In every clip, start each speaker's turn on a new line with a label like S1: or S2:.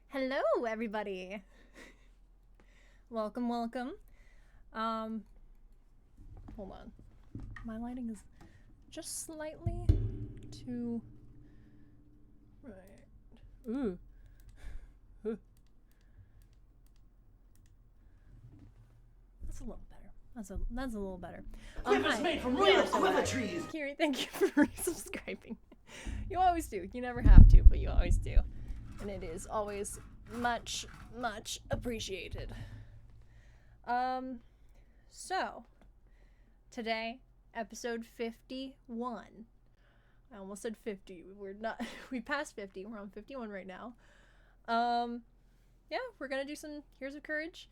S1: Hello, everybody. Welcome, welcome. Hold on. My lighting is just slightly too right. Ooh. That's a little better. That's a little better.
S2: Quivers made from real quiver trees.
S1: Kiri, thank you for resubscribing. You always do. You never have to, but you always do. And it is always much, much appreciated. So, today, episode 51. I almost said 50. We passed 50. We're on 51 right now. Yeah, we're gonna do some Heroes of Courage.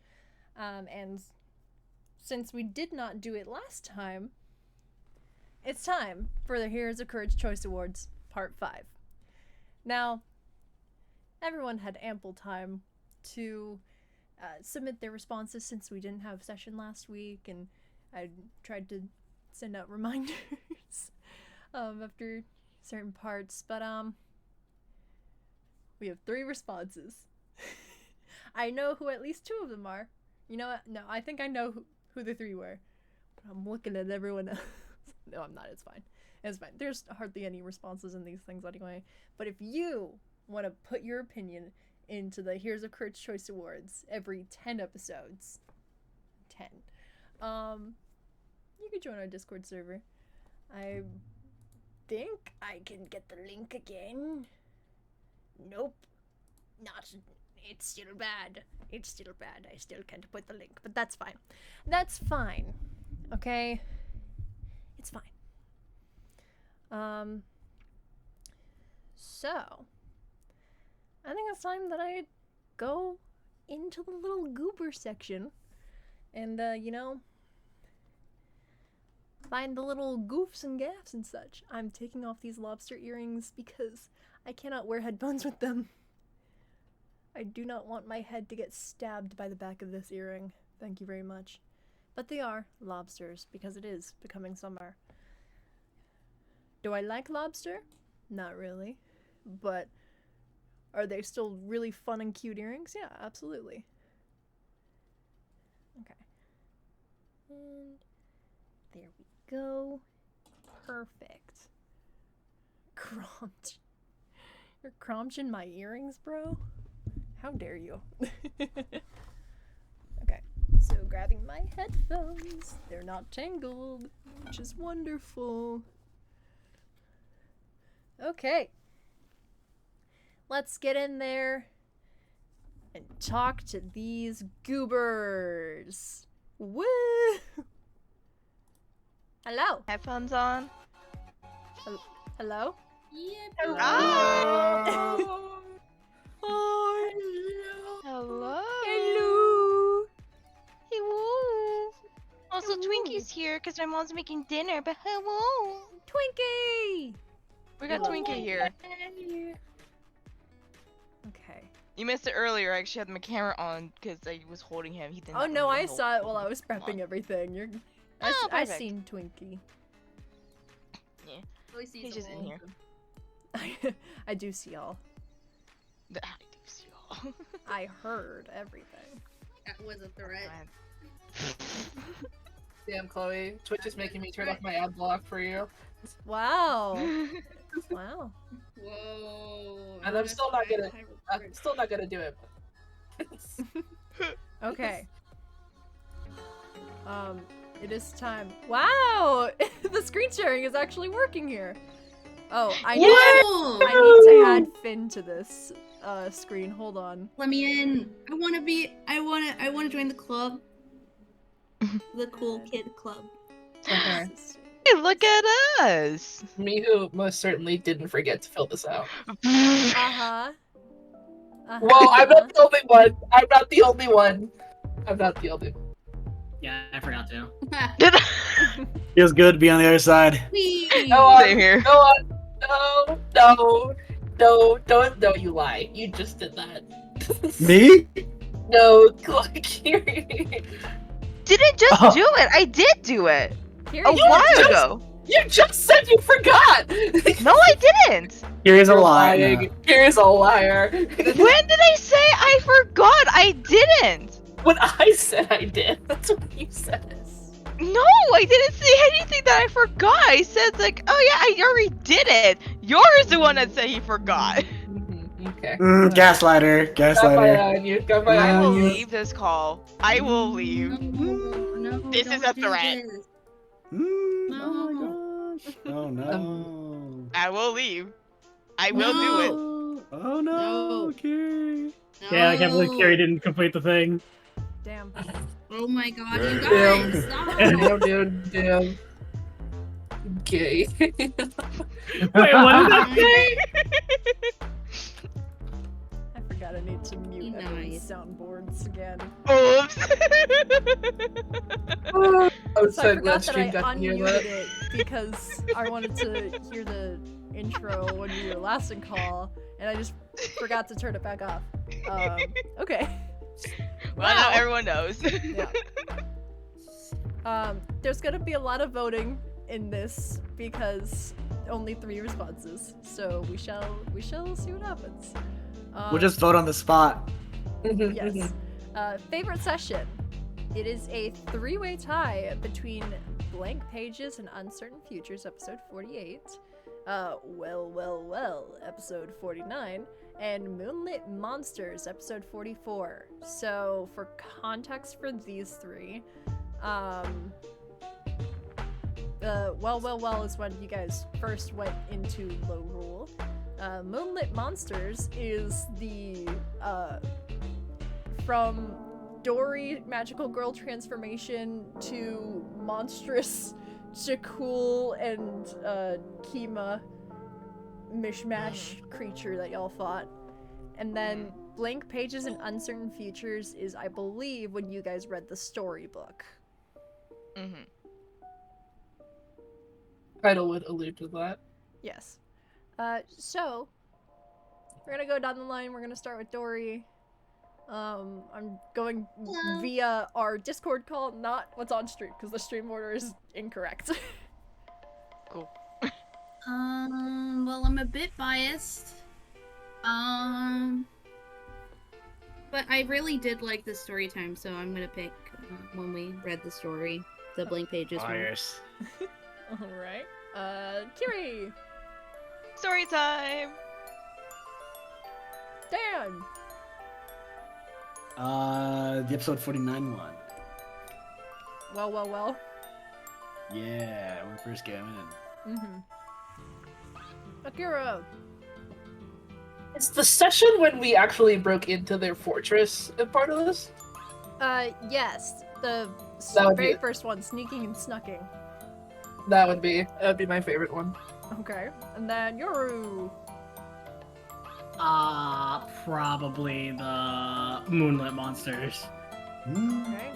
S1: And since we did not do it last time, it's time for the Heroes of Courage Choice Awards, Part 5. Now, everyone had ample time to submit their responses since we didn't have a session last week, and I tried to send out reminders after certain parts, but we have 3 responses. I know who at least 2 of them are. You know what? No, I think I know who the 3 were. But I'm looking at everyone else. No, I'm not. It's fine. It's fine. There's hardly any responses in these things anyway. But if you want to put your opinion into the Heroes of Courage Choice Awards every 10 episodes, 10, you could join our Discord server. I think I can get the link again. Nope. Not. It's still bad. It's still bad. I still can't put the link, but that's fine. That's fine. Okay? It's fine. So, I think it's time that I go into the little goober section and, find the little goofs and gaffs and such. I'm taking off these lobster earrings because I cannot wear headphones with them. I do not want my head to get stabbed by the back of this earring. Thank you very much. But they are lobsters because it is becoming summer. Do I like lobster? Not really. But are they still really fun and cute earrings? Yeah, absolutely. Okay. And there we go. Perfect. Cromch. You're cromching my earrings, bro? How dare you? Okay, so grabbing my headphones. They're not tangled, which is wonderful. Okay. Let's get in there and talk to these goobers. Woo! Hello.
S3: Headphones on.
S1: Hello?
S4: Yep.
S3: Oh.
S1: Hi.
S3: Hello.
S1: Hello.
S3: Hello. Also,
S1: Hello.
S3: Twinkie's here because my mom's making dinner, but hello.
S1: Twinkie.
S3: We got
S1: Hello.
S3: Twinkie here.
S1: Okay.
S3: You missed it earlier. I actually had my camera on because I was holding him. He didn't.
S1: Oh no, I saw it while I was prepping everything.
S3: Oh,
S1: I
S3: perfect.
S1: seen Twinkie.
S3: He's just in here.
S1: I do see all.
S3: I do see y'all.
S1: I heard everything.
S4: That was a threat.
S2: Damn, Chloe. Twitch is making me turn off my ad block for you.
S1: Wow. Wow.
S4: Whoa.
S2: And I'm still not gonna do it.
S1: Okay. It is time. Wow! The screen sharing is actually working here. Oh, I need to add Finn to this screen. Hold on.
S4: Let me in. I wanna join the club. The cool kid club.
S2: Okay.
S3: Hey, look at us.
S2: Me who most certainly didn't forget to fill this out.
S1: Uh-huh.
S2: Well, I'm not the only one. I'm not the only one. I'm not the only one.
S5: Yeah, I forgot to.
S6: Feels good to be on the other side.
S2: Go on,
S3: Same here.
S2: Go on. No, you lie. You just did that.
S6: Me?
S2: No,
S3: Didn't just do it. I did do it.
S1: Here
S3: A
S1: you
S3: while
S1: go.
S3: ago.
S2: You just said you forgot!
S3: No, I didn't.
S6: Here is a
S2: You're
S6: lie.
S2: lying. Here's a liar.
S3: When did I say I forgot? I didn't.
S2: When I said I did, that's what you said.
S3: No, I didn't say anything that I forgot. I said like, oh yeah, I already did it. You're the one that said he forgot.
S2: Okay.
S6: Gaslighter.
S2: Got my
S6: Gaslighter.
S2: eye on you. Got my eye
S3: I
S2: on
S3: will
S2: you.
S3: leave this call. I will leave.
S4: No,
S3: This is a threat.
S6: Oh my gosh. Oh no.
S3: I will leave. I will do it.
S6: Oh no, Kiri.
S5: Yeah, I can't believe Carrie didn't complete the thing.
S1: Damn.
S4: Oh my god, you
S2: Damn.
S4: guys, stop!
S2: Damn, dude. Damn. Gay.
S5: Wait, what did that say?
S1: I forgot I need to mute everyone's
S4: Nice.
S1: soundboards again.
S3: Oops.
S2: I'm
S1: So I
S2: so
S1: forgot
S2: glad
S1: that
S2: stream
S1: I
S2: got to hear
S1: unmuted
S2: that.
S1: it because I wanted to hear the intro when we were last in call, and I just forgot to turn it back off. Okay.
S3: Well, now everyone knows.
S1: Yeah. There's gonna be a lot of voting in this because only 3 responses, so we shall see what happens.
S6: We'll just vote on the spot.
S1: Yes. Favorite session. It is a 3-way tie between Blank Pages and Uncertain Futures, episode 48. Well, episode 49. And Moonlit Monsters, episode 44. So, for context for these 3, well is when you guys first went into Low Rule. Moonlit Monsters is the, from Dory magical girl transformation to monstrous Jakul and Kima mishmash creature that y'all fought. And then Blank Pages and Uncertain Futures is, I believe, when you guys read the storybook.
S2: Title would allude to that.
S1: Yes. So we're gonna go down the line. We're gonna start with Dory. I'm going via our Discord call, not what's on stream, because the stream order is incorrect.
S3: Cool.
S4: Well, I'm a bit biased. But I really did like the story time, so I'm gonna pick when we read the story, the Blank Pages one.
S6: Fires.
S1: Alright. Kiri.
S3: Story time.
S1: Dan.
S6: The episode 49 one.
S1: Well.
S6: Yeah, when we first came in.
S1: Akira.
S2: It's the session when we actually broke into their fortress a part of this?
S1: Yes. The
S2: That would be
S1: very
S2: it.
S1: first one, sneaking and snucking.
S2: That'd be my favorite one.
S1: Okay. And then Yoru.
S5: Probably the Moonlit Monsters.
S1: Okay.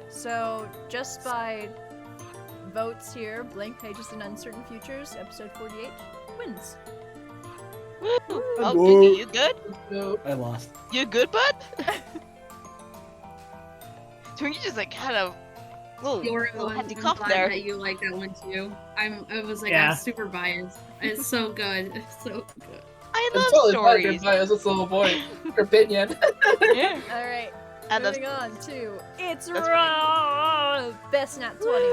S1: So, just by votes here, Blank Pages and Uncertain Futures, episode 48, wins.
S3: Woo. Oh,
S6: Whoa.
S3: Twinkie, you good?
S2: So,
S6: I lost.
S3: You good, bud? Twinkie just like had a
S4: You're
S3: little
S4: I'm
S3: hefty
S4: glad
S3: cough there.
S4: that you like that one too. I was like,
S5: Yeah.
S4: I'm super biased. It's so good. It's so good.
S3: I
S2: it's
S3: love
S2: totally fine,
S3: stories.
S2: you're biased, this little boy. Her opinion.
S3: Yeah.
S1: Alright,
S3: I love
S1: moving on to It's
S3: That's
S1: Raw! Best Nat 20.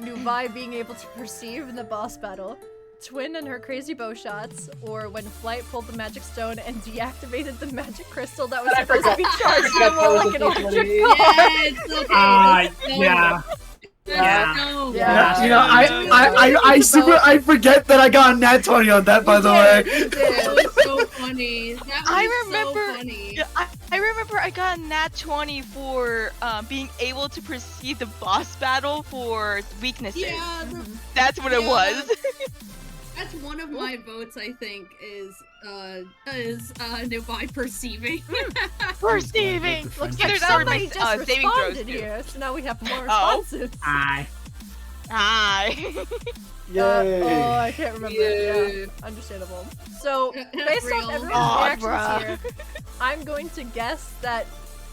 S1: Nubai being able to perceive in the boss battle, Twin and her crazy bow shots, or when Flight pulled the magic stone and deactivated the magic crystal that was
S2: I
S1: supposed to be charged
S2: forgot
S1: more
S2: that was
S1: like an
S2: a
S1: electric
S2: D20.
S1: car.
S4: Yes, okay,
S5: Yeah. Yeah.
S4: No.
S1: Yeah.
S6: You know, I forget that I got a nat 20 on that, by the way.
S4: That was so funny. That was
S3: I remember-
S4: so funny.
S3: Yeah, I remember I got a nat 20 for being able to perceive the boss battle for weaknesses.
S4: Yeah,
S3: That's what it
S4: Yeah.
S3: was.
S4: that's one of my votes. I think is Nubai perceiving.
S3: Perceiving.
S1: Looks
S3: Either
S1: like
S3: that or
S1: somebody
S3: my,
S1: just
S3: saving throws,
S1: responded
S3: too.
S1: here, so now we have more
S3: Oh.
S1: responses.
S5: Aye.
S3: Hi.
S1: Oh, I can't remember.
S2: Yeah.
S1: Yeah, understandable. So, based on
S4: Real.
S1: everyone's
S3: Oh,
S1: reactions
S3: bruh.
S1: here, I'm going to guess that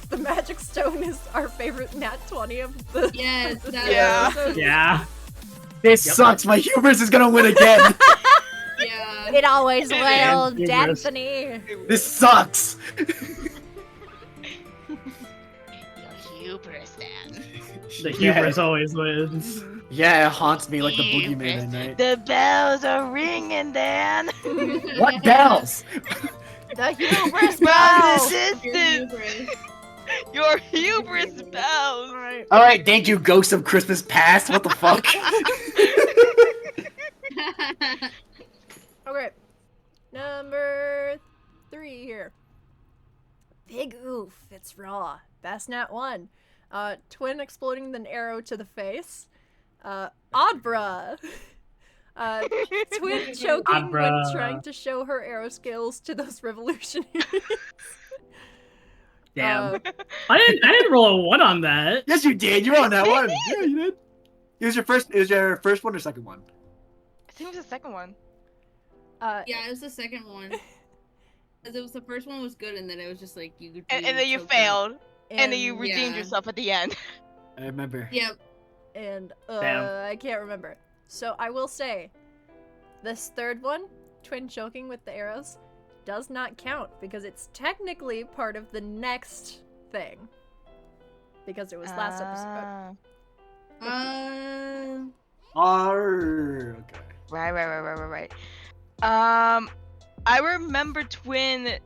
S1: the magic stone is our favorite nat 20 of the
S4: Yes,
S1: of the
S4: that-
S3: Yeah.
S1: episode.
S5: Yeah.
S6: This
S5: Yep.
S6: sucks. My hubris is gonna win again.
S4: Yeah.
S1: It always will,
S5: And humorous.
S1: D'Anthony.
S6: This sucks.
S3: Your hubris, Dan.
S5: The hubris always wins.
S1: Mhm.
S6: Yeah, it haunts me like the
S3: Hubris.
S6: boogeyman at night.
S3: The bells are ringing, Dan.
S6: What bells?
S1: The hubris
S3: From the
S1: bell.
S3: distance. Your hubris bells.
S1: Alright.
S6: Alright, thank you, Ghost of Christmas Past. What the fuck?
S1: Okay. Number 3 here. Big oof, it's raw. Best nat 1. Twin exploding an arrow to the face. Oddbra. Twin choking when
S5: Oddbra.
S1: trying to show her arrow skills to those revolutionaries.
S5: Damn. I didn't roll a 1 on that.
S6: Yes, you did. You were on that one. Yeah, you did. It was your first one or second one?
S3: I think it was the second one.
S4: Yeah, it was the second one. Because it was the first one was good, and then it was just like you.
S3: And then you
S4: choked out.
S3: failed. And then you redeemed
S4: yeah.
S3: yourself at the end.
S6: I remember.
S4: Yep.
S1: And
S5: Damn.
S1: I can't remember. So I will say, this third one, Twin choking with the arrows, does not count because it's technically part of the next thing. Because it was last episode.
S3: Ah.
S6: Okay.
S3: Right. I remember Twin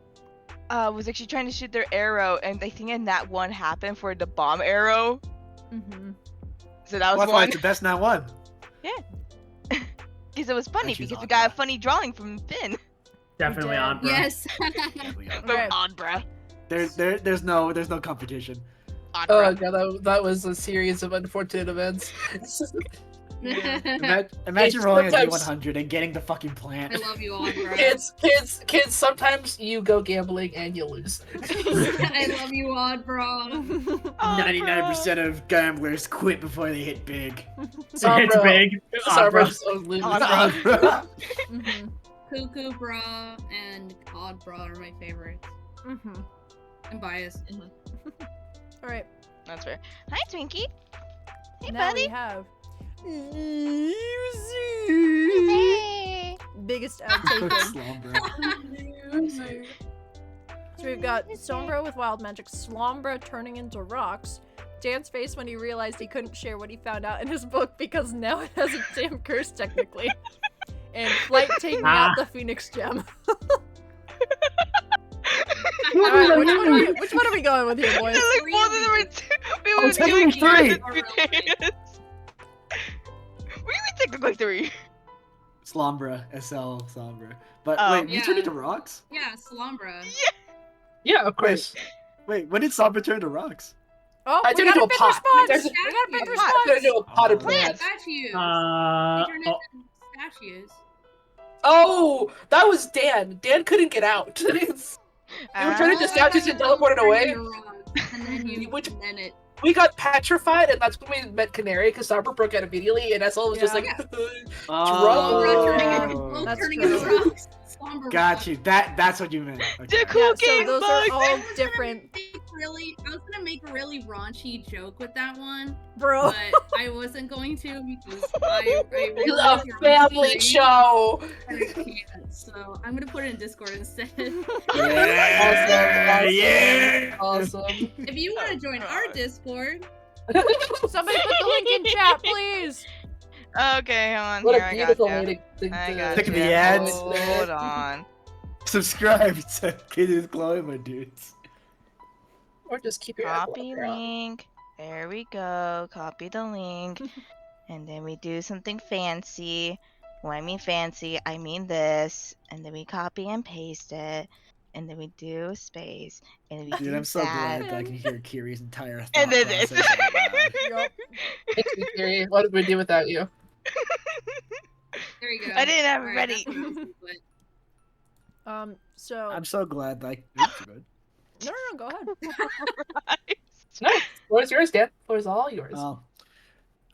S3: was actually trying to shoot their arrow, and I think in that one happened for the bomb arrow.
S1: Mm-hmm.
S3: So that was
S6: That's why
S3: one.
S6: it's the best not one.
S3: Because it was funny,
S6: choose
S3: because we got a
S6: Oddbra.
S3: funny drawing from Finn.
S5: Definitely
S1: did.
S5: odd, bro.
S4: Yes.
S3: From
S1: Okay.
S3: Oddbra.
S6: There's no competition.
S2: Oh
S3: Oddbra.
S2: god, that was a series of unfortunate events.
S6: Imagine rolling a
S2: sometimes-
S6: D100 and getting the fucking plant.
S4: I love you all, bro.
S2: Kids, sometimes you go gambling and you lose.
S4: I love you all, bro.
S6: 99% of gamblers quit before they hit big.
S5: It's
S2: Oddbra.
S5: big.
S2: Sorry,
S5: Oddbra.
S2: so lose.
S1: Mm-hmm.
S4: Cuckoo bra and odd bra are my favorites.
S1: Mm-hmm.
S4: I'm biased.
S1: Alright.
S3: That's fair. Hi, Twinkie. Hey,
S1: Now
S3: buddy.
S1: we have
S3: Hey.
S1: biggest outtaken.
S6: Slumber.
S1: So we've got Sombra with wild magic, Slombra turning into rocks, Jan's face when he realized he couldn't share what he found out in his book because now it has a damn curse technically. And Flight taking out the Phoenix Gem. Alright, which one are we going with here, boys?
S3: Like both of them are we
S6: I'm
S3: were
S6: taking
S3: doing
S6: 3.
S3: We technically 3.
S6: Slombra, SL Slombra. But
S3: Oh.
S6: wait, you turned
S4: Yeah.
S6: into rocks?
S4: Yeah, Slumbra.
S2: Yeah, of course.
S6: Wait, when did Sombra turn to rocks?
S1: Oh,
S2: I
S1: we
S2: turned
S1: got
S2: into
S1: a
S2: a
S1: fifth
S2: pot.
S1: response!
S2: There's a-
S1: We got a fifth
S4: I'm
S2: I'm gonna
S1: response!
S2: do a potted
S6: Oh.
S2: plant.
S4: Statues. They turned
S5: Oh,
S4: into statues.
S2: Oh, that was Dan. Dan couldn't get out. You were turning into statues and teleported away.
S4: And then you,
S2: Which-
S4: and then it.
S2: We got petrified, and that's when we met Canary, because Sombra broke out immediately, and SL was just
S1: Yeah.
S2: like,
S4: Slumbra turning into,
S6: Oh.
S4: both
S1: That's
S4: turning
S1: true.
S4: into rocks. Slumbra
S6: Got
S4: rocks.
S6: you. That's what you meant. Okay.
S3: The cool
S1: Yeah, so
S3: game
S1: those
S3: bugs.
S1: are all different.
S4: I was gonna make a really raunchy joke with that one,
S1: Bro.
S4: but I wasn't going to because I
S2: It's
S4: realized
S2: a
S4: you're
S2: family
S4: on
S2: show!
S4: screen and I can't, so I'm gonna put it in Discord instead.
S6: Yeah,
S2: Awesome.
S6: yeah.
S2: Awesome.
S4: If you want to join our Discord,
S1: Somebody put the link in chat, please!
S3: Okay, hold on.
S2: What
S3: Here,
S2: a
S3: I
S2: beautiful
S3: got
S2: way to
S3: I got
S6: Pick
S3: you.
S6: the ads.
S3: Hold on.
S6: Subscribe to Kid is Glowing, my dudes.
S2: Or just keep your
S3: Copy
S2: ad blocker on.
S3: link. There we go. Copy the link. And then we do something fancy. When I mean fancy, I mean this. And then we copy and paste it. And then we do a space. And then we
S6: Dude,
S3: do
S6: I'm so
S3: that.
S6: glad that I can hear Kiri's entire thought
S3: And then this.
S6: process out loud.
S1: Yup.
S2: Thank you, Kiri. What did we do without you?
S4: there you go.
S3: I didn't have it
S4: Alright,
S3: ready.
S4: that's what I was gonna put.
S1: So...
S6: I'm so glad that Oops, good.
S1: No, go ahead.
S2: No, floor's yours, Dan. Floor's all yours.
S6: Oh.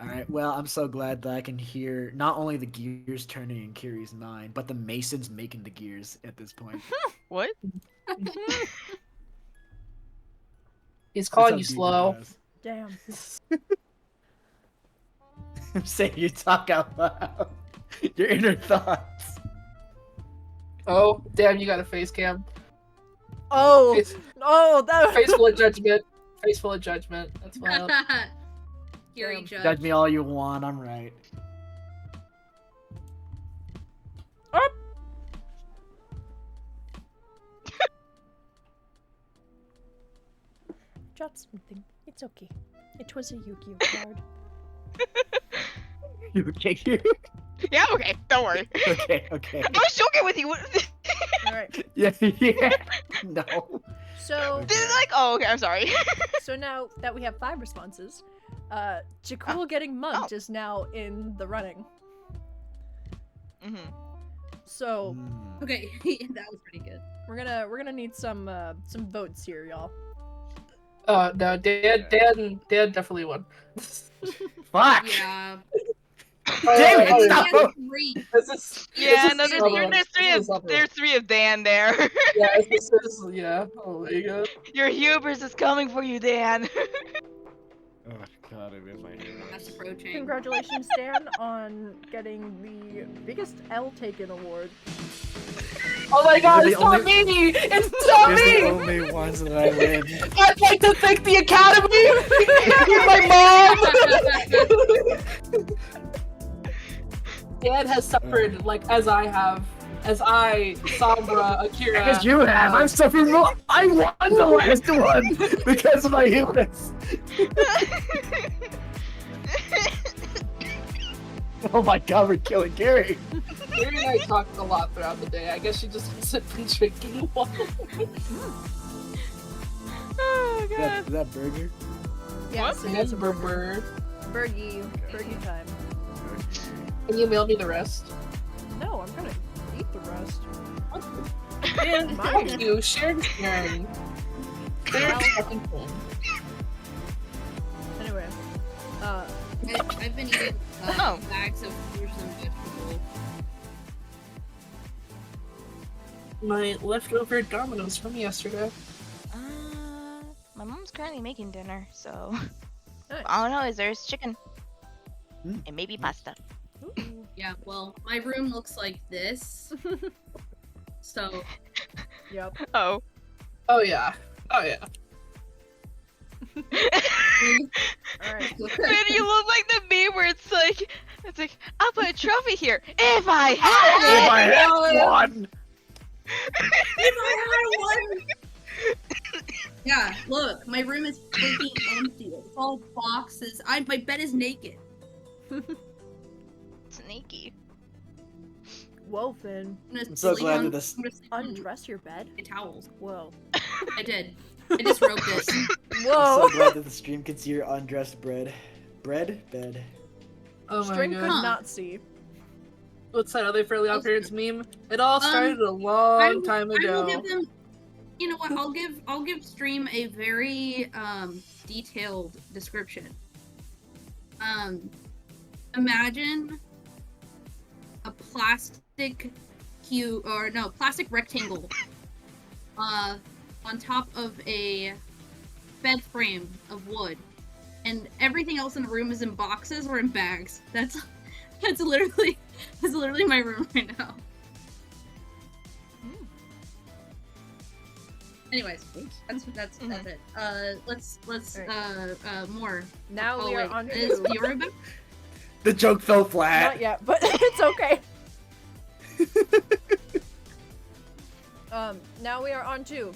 S6: Alright, well, I'm so glad that I can hear not only the gears turning in Kiri's 9, but the masons making the gears at this point.
S3: What?
S2: He's
S6: That's
S2: calling
S6: how
S2: you
S6: deep it
S2: slow.
S6: was.
S1: Damn.
S6: I'm saying you talk out loud. Your inner thoughts.
S2: Oh, damn, you got a face cam.
S1: Oh!
S2: Face,
S1: Oh, that
S2: face full of judgment. Face full of judgment. That's wild.
S4: Fury
S1: Damn.
S4: judge.
S6: Judge me all you want, I'm right.
S1: Drop something. It's okay. It was a Yu-Gi-Oh card.
S6: You okay here?
S3: Yeah, okay. Don't worry.
S6: Okay, okay.
S3: I was joking with you.
S1: Alright.
S6: Yeah, yeah. No.
S1: So,
S3: This is like, oh, okay. I'm sorry.
S1: so now that we have 5 responses, Jakul getting mugged is now in the running.
S3: Mhm.
S1: So
S6: Mm.
S4: Okay, that was pretty good.
S1: we're gonna need some votes here, y'all.
S2: No, Dan definitely won.
S6: Fuck!
S4: Yeah.
S6: Damn it,
S2: Oh,
S6: stop!
S4: He has 3.
S2: This is,
S3: Yeah,
S2: this
S3: no,
S2: is
S3: there's,
S2: the other one.
S3: there's three
S2: This
S3: of
S2: is the other
S3: there's 3 of Dan there.
S2: one. Yeah, this is, yeah. Oh my god.
S3: Your hubris is coming for you, Dan.
S6: Oh god, I miss my
S4: That's approaching.
S1: Congratulations, Dan, on getting the biggest L taken award.
S2: Oh my god,
S6: You're
S2: it's
S6: the
S2: not
S6: only-
S2: me! It's not
S6: You're the
S2: me!
S6: only ones that I win.
S2: I'd like to thank the Academy! My mom! Dan has suffered, like, as I have. As I, Sombra, Akira.
S6: As you have, I'm suffering more. I won the last one because of my hubris. Oh my god, we're killing Gary.
S2: Mary and I talked a lot throughout the day. I guess she just hasn't been drinking water.
S3: Oh god.
S6: That burger?
S1: Yes, it is a burger.
S2: Burger.
S1: Burgie time.
S2: Can you mail me the rest?
S1: No, I'm gonna eat the rest.
S2: Dan,
S1: Mine.
S2: fuck you. Sharing is caring. Sharing is fucking fun.
S1: Anyway,
S4: I've been eating
S3: Oh.
S4: bags of fruits and vegetables.
S2: My leftover Dominoes from yesterday.
S3: My mom's currently making dinner, so
S1: Nice.
S3: I don't know. Is there's chicken
S6: Mm.
S3: and maybe pasta?
S1: ooh.
S4: Yeah, well, my room looks like this. So,
S1: Yep.
S3: Oh,
S2: Oh yeah. Oh yeah.
S1: Alright.
S3: Man, you look like the meme where it's like, I'll put a trophy here if I had
S6: If
S3: it.
S6: I had one.
S4: If I had one. Yeah, look, my room is freaking empty. It's all boxes. My bed is naked.
S3: Sneaky.
S1: Whoa, Finn.
S6: I'm so glad that this.
S4: I'm gonna sleep on
S1: Undress your bed?
S4: my towels.
S1: Whoa.
S4: I did. I just wrote this.
S6: I'm
S1: Whoa!
S6: so glad that the stream can see your undressed bed. Bed.
S2: Oh my
S1: String could
S2: god.
S1: not see.
S2: What's that other Fairly Odd Parents meme? It all started a long time
S4: I will
S2: ago.
S4: give them. You know what? I'll give stream a very detailed description. Imagine a plastic plastic rectangle on top of a bed frame of wood, and everything else in the room is in boxes or in bags. That's literally my room right now. Anyways, that's it. Let's more.
S1: Now we are
S4: wait,
S1: on
S4: is
S1: to...
S4: Fiora back?
S6: The joke fell
S1: Not
S6: flat.
S1: yet, but it's okay. Now we are on to...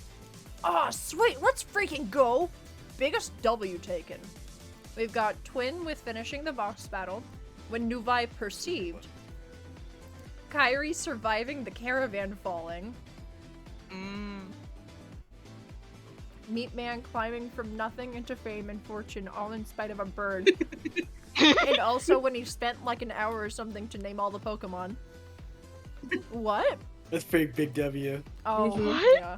S1: Oh, sweet! Let's freaking go! Biggest W taken. We've got Twin with finishing the boss battle. When Nuvi perceived. Kairi surviving the caravan falling. Meat Man climbing from nothing into fame and fortune, all in spite of a bird. And also when he spent like an hour or something to name all the Pokemon. What?
S6: That's pretty big W.
S1: Oh,
S3: What?
S1: yeah.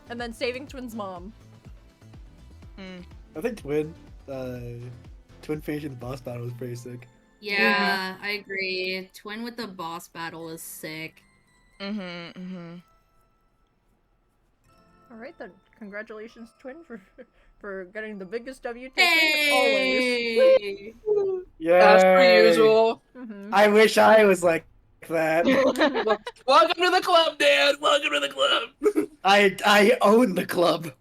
S1: And then saving Twin's mom.
S6: I think Twin finishing the boss battle was pretty sick.
S4: Yeah, I agree. Twin with the boss battle is sick.
S1: Alright then. Congratulations, Twin, for getting the biggest W taken always.
S4: Hey!
S6: Yeah.
S2: As per usual.
S6: I wish I was like that.
S2: Welcome to the club, Dan. Welcome to the club.
S6: I own the club.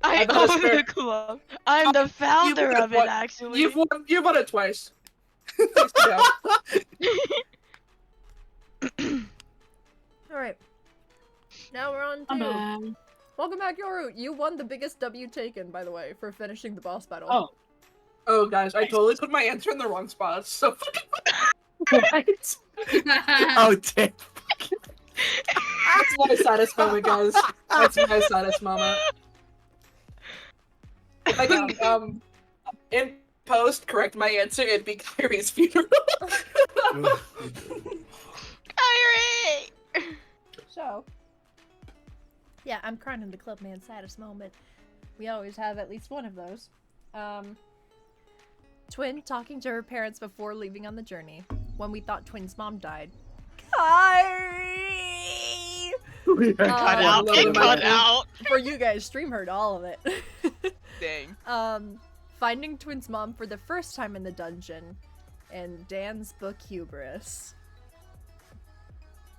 S3: I
S2: I'm not
S3: own
S2: sure.
S3: the club. I'm the founder of it, actually.
S2: You've won it twice. Please sit
S1: Alright. Now we're on to... Welcome back, Yoru. You won the biggest W taken, by the way, for finishing the boss battle.
S5: Oh.
S2: Oh, guys, I totally put my answer in the wrong spot. So fucking.
S6: Oh, damn.
S2: That's my saddest moment, guys. That's my saddest moment. If I can, in post, correct my answer, it'd be Kyrie's funeral.
S3: Kyrie!
S1: So... Yeah, I'm crying in the club, man. Saddest moment. We always have at least one of those. Twin talking to her parents before leaving on the journey. When we thought Twin's mom died. Kyrie!
S3: Cut out. Get cut out.
S1: For you guys, stream heard all of it.
S3: Dang.
S1: Finding Twin's mom for the first time in the dungeon. And Dan's book hubris.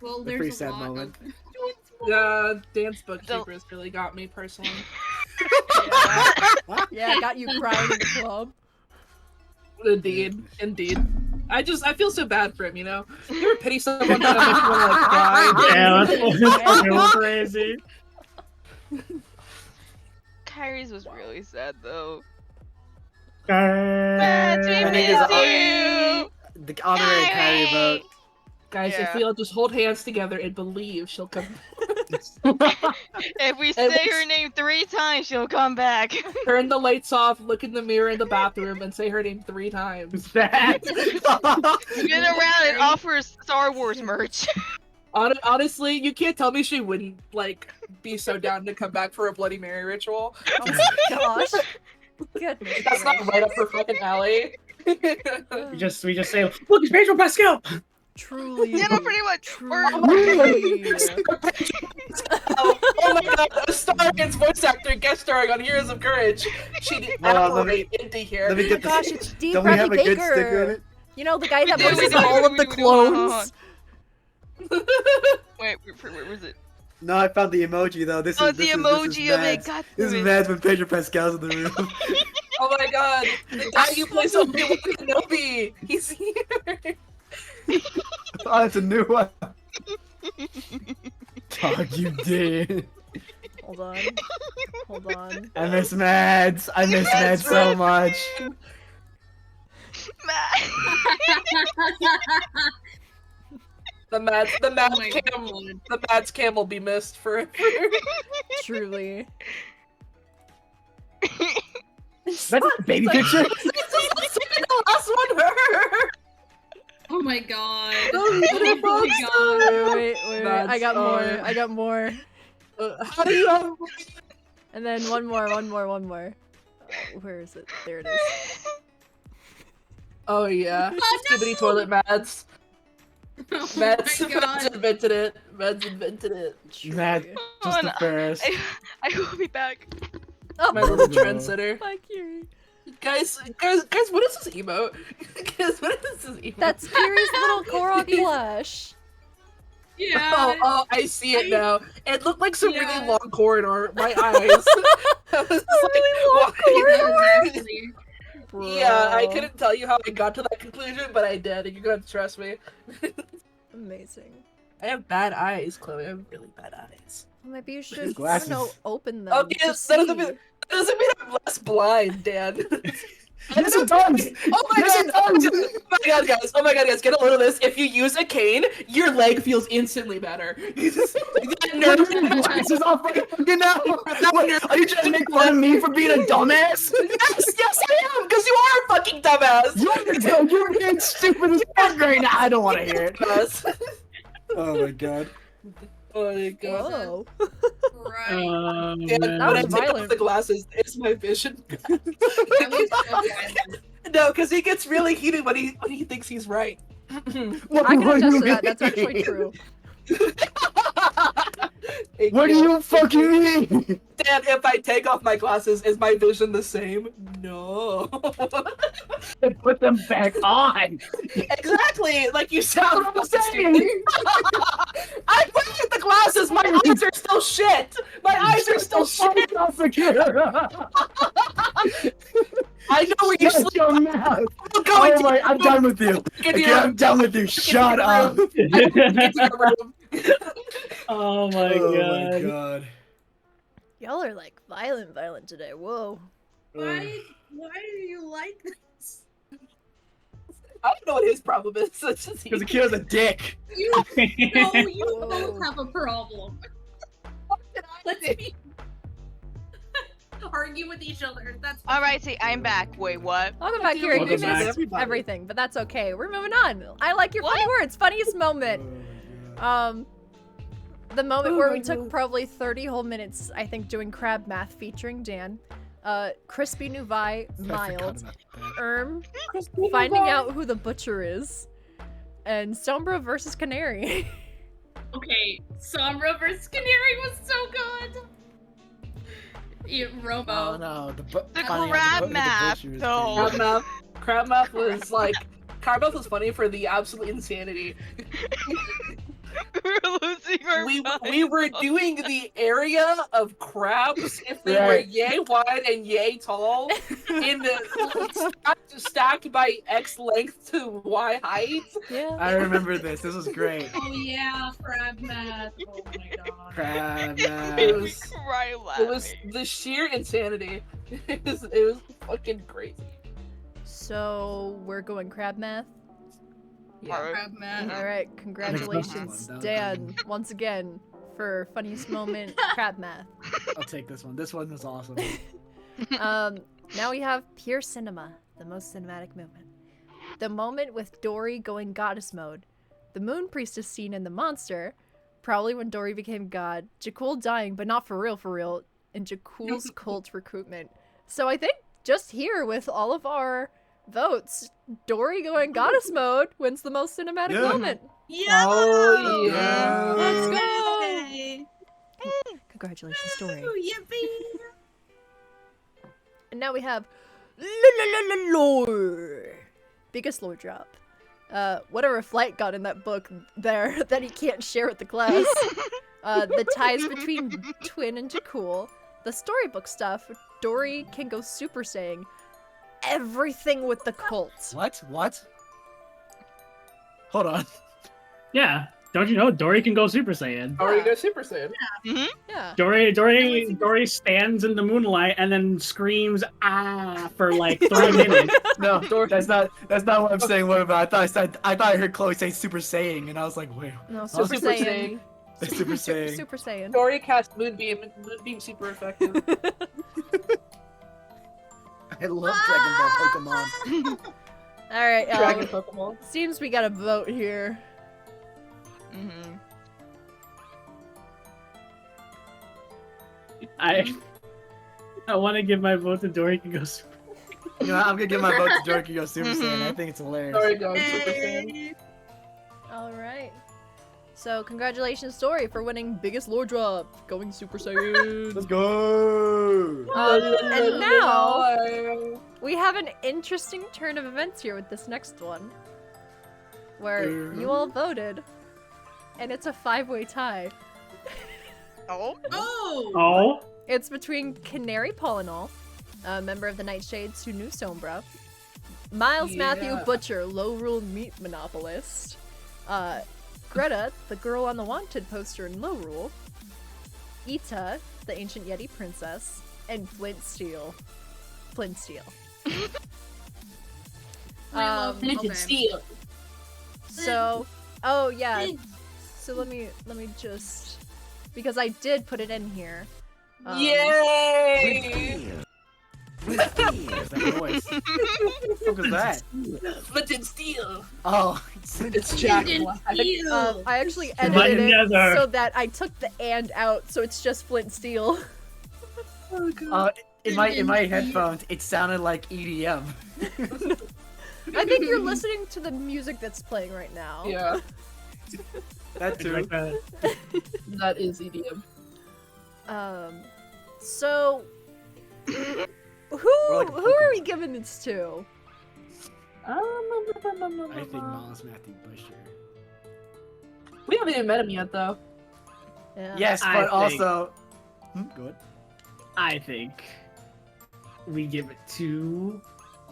S4: Well,
S6: A pretty
S4: there's a
S6: sad
S4: lot
S6: moment.
S4: of...
S2: Yeah, Dance Bookkeepers really got me personally.
S1: Yeah, got you crying in the club.
S2: Indeed. I feel so bad for him, you know? You ever pity someone that makes you want to like cry?
S5: Yeah, that's crazy.
S3: Kyrie's was really sad, though.
S5: Uh,
S3: Matt, we
S6: I think
S3: miss
S6: it's
S3: you!
S6: The honorary Kyrie vote.
S2: Guys,
S3: Yeah.
S2: if we all just hold hands together and believe she'll come.
S3: If we say her name 3 times, she'll come back.
S2: Turn the lights off, look in the mirror in the bathroom, and say her name 3 times.
S5: that.
S3: Spin around and offer Star Wars merch.
S2: Honestly, you can't tell me she wouldn't, like, be so down to come back for a Bloody Mary ritual.
S1: Oh my gosh. Goodness.
S2: That's not right up her fucking alley.
S5: We just say, look, it's Pedro Pascal.
S1: Truly.
S3: Yeah, no, pretty much. Or,
S1: Truly.
S2: Oh my god, a Stargate's voice actor guest starring on Heroes of Courage. She did
S6: Hold on, let me-
S2: apparate into here.
S6: Let me get
S1: Gosh,
S6: this.
S1: it's Steve
S6: Don't we have a
S1: Bradley
S6: good sticker in
S1: Baker.
S6: it?
S1: You know, the guy that
S3: We do,
S1: voices
S3: we do,
S1: all of
S3: we
S1: the
S3: do, hold on, hold
S1: clones.
S3: wait, where was it?
S6: No, I found the emoji though. This
S3: Oh,
S6: is
S3: the
S6: this
S3: emoji
S6: is
S3: of it.
S6: Mads.
S3: God
S6: This
S3: damn
S6: is
S3: it.
S6: Mads when Pedro Pascal's in the room.
S2: Oh my god! The guy you play so Obi-Wan Kenobi! He's here!
S6: Oh, it's a new one. Dog, you did.
S1: Hold on. Hold on.
S6: I miss Mads. I miss Mads so much.
S2: The Mads
S4: Oh my
S2: cam,
S4: God.
S2: the Mads cam will be missed forever.
S1: Truly.
S6: That's a baby picture.
S2: The last one hurt.
S4: Oh my god.
S2: Oh my
S4: god.
S1: Wait. I got more.
S2: Mads,
S1: I got more.
S2: How do you have?
S1: And then one more. Where is it? There it is.
S2: Oh yeah, Skibbity toilet Mads.
S4: Oh
S2: Mads,
S4: my
S2: Mads
S4: god.
S2: invented it. Mads invented it.
S6: Mads, just the
S3: on,
S6: first.
S3: I will be back.
S1: Oh,
S2: My little trendsetter.
S1: my Kiri.
S2: Guys, what is this emote? Guys, what is this emote?
S1: That's Kiri's little Korok flesh.
S4: Yeah.
S2: Oh, I see it now. It looked like some
S4: Yeah.
S2: really long corridor. My eyes. I was
S1: long
S2: why?
S4: Exactly.
S2: Yeah, I
S1: Bro.
S2: couldn't tell you how I got to that conclusion, but I did. You're gonna have to trust me.
S1: Amazing.
S2: I have bad eyes, Chloe. I have really bad eyes.
S1: Well, maybe you
S6: his
S1: should, I don't
S6: glasses.
S1: know, open them
S2: Okay,
S1: to
S2: that
S1: see.
S2: doesn't mean I'm less blind, Dan.
S6: Yes, it does.
S2: Oh my
S6: Yes,
S2: god!
S6: it does.
S2: Oh my god, guys, get a load of this. If you use a cane, your leg feels instantly better. That nerd.
S6: Glasses off right now. What? Are you trying to make fun of me for being a dumbass?
S2: Yes, I am, because you are a fucking dumbass.
S6: You're being stupid as fuck right now. I don't want to hear it.
S2: Dumbass.
S6: Oh my god.
S2: Oh my god.
S1: Whoa.
S4: Right.
S2: And
S5: man.
S1: That
S2: when I
S1: was
S2: take off
S1: violent.
S2: the glasses, is my vision back?
S4: That was so violent.
S2: No, because he gets really heated when he thinks he's right.
S1: I can attest to that. That's actually true.
S6: What do you fucking mean?
S2: Dan, if I take off my glasses, is my vision the same? No.
S5: Put them back on.
S2: Exactly, like you sound
S6: I'm saying.
S2: I put the glasses, my eyes are still shit! My eyes are still shit! I know where you
S6: Shut
S2: sleep.
S6: your mouth.
S2: I'm going
S6: Oh my, I'm done with you.
S2: Get
S6: Okay,
S2: your-
S6: I'm done with you. Shut up.
S2: Get to your room.
S5: Oh my god.
S6: god.
S1: Y'all are like violent today. Whoa.
S4: Why do you like this?
S2: I don't know what his problem is. It's just
S6: Because the kid was a dick.
S4: You know you
S1: Whoa.
S4: both have a problem. Let's be argue with each other. That's
S3: Alright, see, I'm back. Wait, what?
S1: Welcome back, Kiri. You
S5: Welcome back.
S1: missed everything, but that's okay. We're moving on. I like your funny words. Funniest moment. The moment where we took probably 30 whole minutes, I think, doing crab math featuring Dan, Crispy Nuvi, Mild, finding out who the butcher is, and Sombra versus Canary.
S4: okay. Sombra versus Canary was so good. Robo.
S6: Oh no, the
S3: crab math, though.
S2: Crab math was like funny for the absolute insanity.
S3: We're losing our
S2: We were doing the area of crabs if they were yay wide and yay tall, in the stacked by X length to Y height.
S1: Yeah.
S6: I remember this. This was great.
S4: Oh yeah, crab math. Oh my god.
S6: Crab
S2: It
S6: math.
S2: was
S3: cry
S2: it was
S3: laughing.
S2: the sheer insanity. It was fucking crazy.
S1: So we're going crab math.
S3: Alright.
S4: Crab math.
S1: All right, congratulations, Dan, once again for funniest moment crab math.
S6: I'll take this one. This one was awesome.
S1: Now we have pure cinema, the most cinematic moment. The moment with Dory going goddess mode, the moon priestess scene in The Monster, probably when Dory became god, Jakul dying, but not for real, and Jakul's cult recruitment. So I think just here with all of our votes, Dory going goddess mode wins the most cinematic
S6: Yeah.
S1: moment.
S4: Yeah.
S2: Oh yeah.
S1: Let's go!
S4: Yay.
S1: Congratulations, Dory.
S4: Ooh, yippee.
S1: And now we have lore. Biggest lore drop. Whatever Flight got in that book there that he can't share with the class. The ties between Twin and Jakul. The storybook stuff. Dory can go Super Saiyan. everything with the cult.
S6: What? What? Hold on.
S5: Yeah. Don't you know Dory can go Super Saiyan?
S2: Or you go Super Saiyan.
S1: Yeah.
S5: Dory stands in the moonlight and then screams "ah" for like 3 minutes.
S6: No, that's not what I'm saying. What about? I thought I heard Chloe say Super Saiyan, and I was like, wait.
S1: No,
S6: Oh,
S1: Super Saiyan.
S6: Super Saiyan.
S1: Super Saiyan.
S2: Dory cast Moonbeam, and Moonbeam super effective.
S6: I love Dragon Ball Pokemon.
S1: All right.
S2: Dragon Pokemon.
S1: Seems we got a vote here.
S5: I want to give my vote to Dory can go Super.
S6: You know, I'm gonna give my vote to Dory can go Super Saiyan. I think it's hilarious.
S2: Dory goes Super Saiyan.
S1: All right. So congratulations, Dory, for winning biggest lore drop, going Super Saiyan.
S6: Let's go.
S1: And now we have an interesting turn of events here with this next one, where you all voted, and it's a 5-way tie.
S4: Oh!
S5: Oh.
S1: It's between Canary Pollinol, a member of the Nightshades who knew Sombra, Miles Matthew
S2: Yeah.
S1: Butcher, low rule meat monopolist, Greta, the girl on the wanted poster in low rule, Ita, the ancient Yeti princess, and Flint Steel. Flint Steel.
S2: Flint Steel.
S1: So, oh yeah. So let me just, because I did put it in here.
S2: Yay!
S6: What's that noise? What was that?
S2: Flint Steel.
S6: Oh,
S2: It's Jack
S4: Flint
S2: Black.
S4: Steel.
S1: I actually
S5: But
S1: edited it
S5: nether.
S1: so that I took the "and" out, so it's just Flint Steel.
S2: Oh, God.
S6: in my headphones, it sounded like EDM.
S1: I think you're listening to the music that's playing right now.
S2: Yeah,
S6: That too.
S5: Like that.
S2: that is E EDM.
S1: So who
S6: like a
S1: are we
S6: Pokemon.
S1: giving this to?
S6: I think Miles Matthew Busher.
S2: We haven't even met him yet, though.
S1: Yeah.
S6: Yes,
S5: I
S6: but
S5: think-
S6: also. Good.
S5: I think we give it to.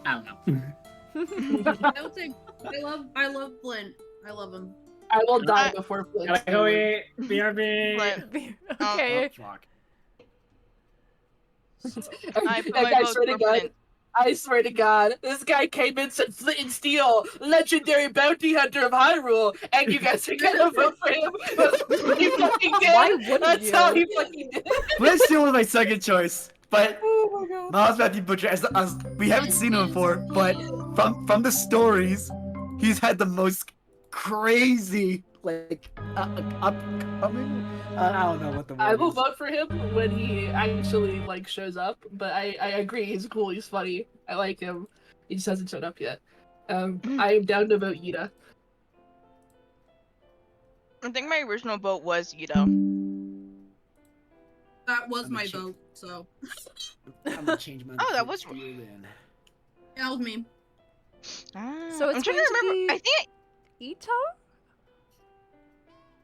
S5: I don't know.
S4: I'll take. I love Flint. I love him.
S2: I will die before Flint.
S5: Gotta go eat. BRB.
S3: Flint.
S1: Okay.
S6: Oh, fuck.
S3: I put
S2: That
S3: my
S2: guy
S3: vote
S2: swear to
S3: for
S2: God.
S3: Flint.
S2: I swear to God, this guy came in and said Flint and Steel, legendary bounty hunter of Hyrule, and you guys are gonna vote for him. That's what he fucking did.
S1: Why wouldn't
S2: That's
S1: you?
S2: how he fucking did.
S6: Flint Steel was my second choice, but
S2: Oh my God.
S6: Miles Matthew Butcher, as we haven't seen him before, but from the stories, he's had the most crazy like upcoming. I don't know what the word
S2: I will
S6: is.
S2: vote for him when he actually like shows up, but I agree, he's cool, he's funny, I like him. He just hasn't showed up yet. I am down to vote Yida.
S3: I think my original vote was Yudo.
S4: That was
S6: I'm
S4: my
S6: a chick.
S4: vote. So
S6: I'm gonna change my.
S3: Oh, that
S6: Flint
S3: was-
S6: Steel then.
S4: that was me.
S1: So it's
S3: I'm trying
S1: going
S3: to
S1: to
S3: remember.
S1: be-
S3: I think
S1: Ito?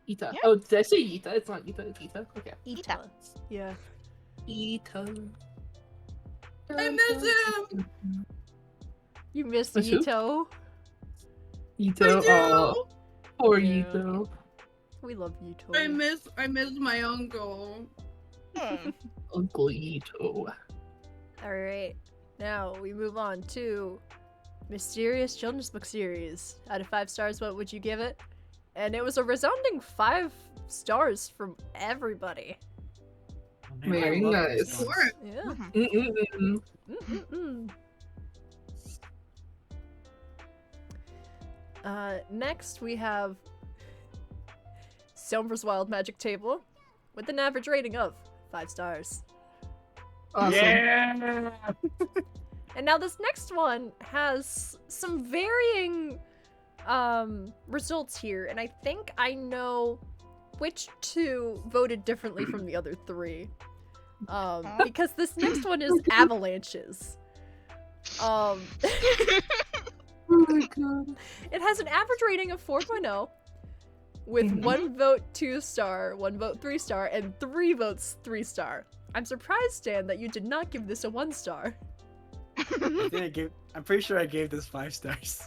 S2: Ita.
S3: Yeah.
S2: Oh, did I say Ita? It's not Ita, it's Ita. Okay.
S1: Ita. Yeah.
S2: Ita.
S4: I miss him.
S1: You missed
S2: Who?
S1: Ito.
S2: Ito.
S4: I do.
S2: Oh, poor
S1: Yeah.
S2: Ito.
S1: We love Ito.
S4: I miss my uncle.
S3: hmm.
S2: Uncle Ito.
S1: Alright. Now we move on to Mysterious Children's Book Series. Out of 5 stars, what would you give it? And it was a resounding 5 stars from everybody.
S2: Very
S6: I love
S2: nice.
S6: those songs.
S4: Sure.
S1: Yeah.
S2: Mm-mm-mm.
S1: Mm-mm-mm. Next we have Sombra's Wild Magic Table with an average rating of 5 stars.
S2: Awesome.
S5: Yeah.
S1: And now this next one has some varying results here, and I think I know which 2 voted differently from the other 3. Because this next one is avalanches.
S2: Oh my God.
S1: It has an average rating of 4.0 with 1 vote 2 star, 1 vote 3 star, and 3 votes 3 star. I'm surprised, Dan, that you did not give this a 1 star.
S6: I'm pretty sure I gave this 5 stars.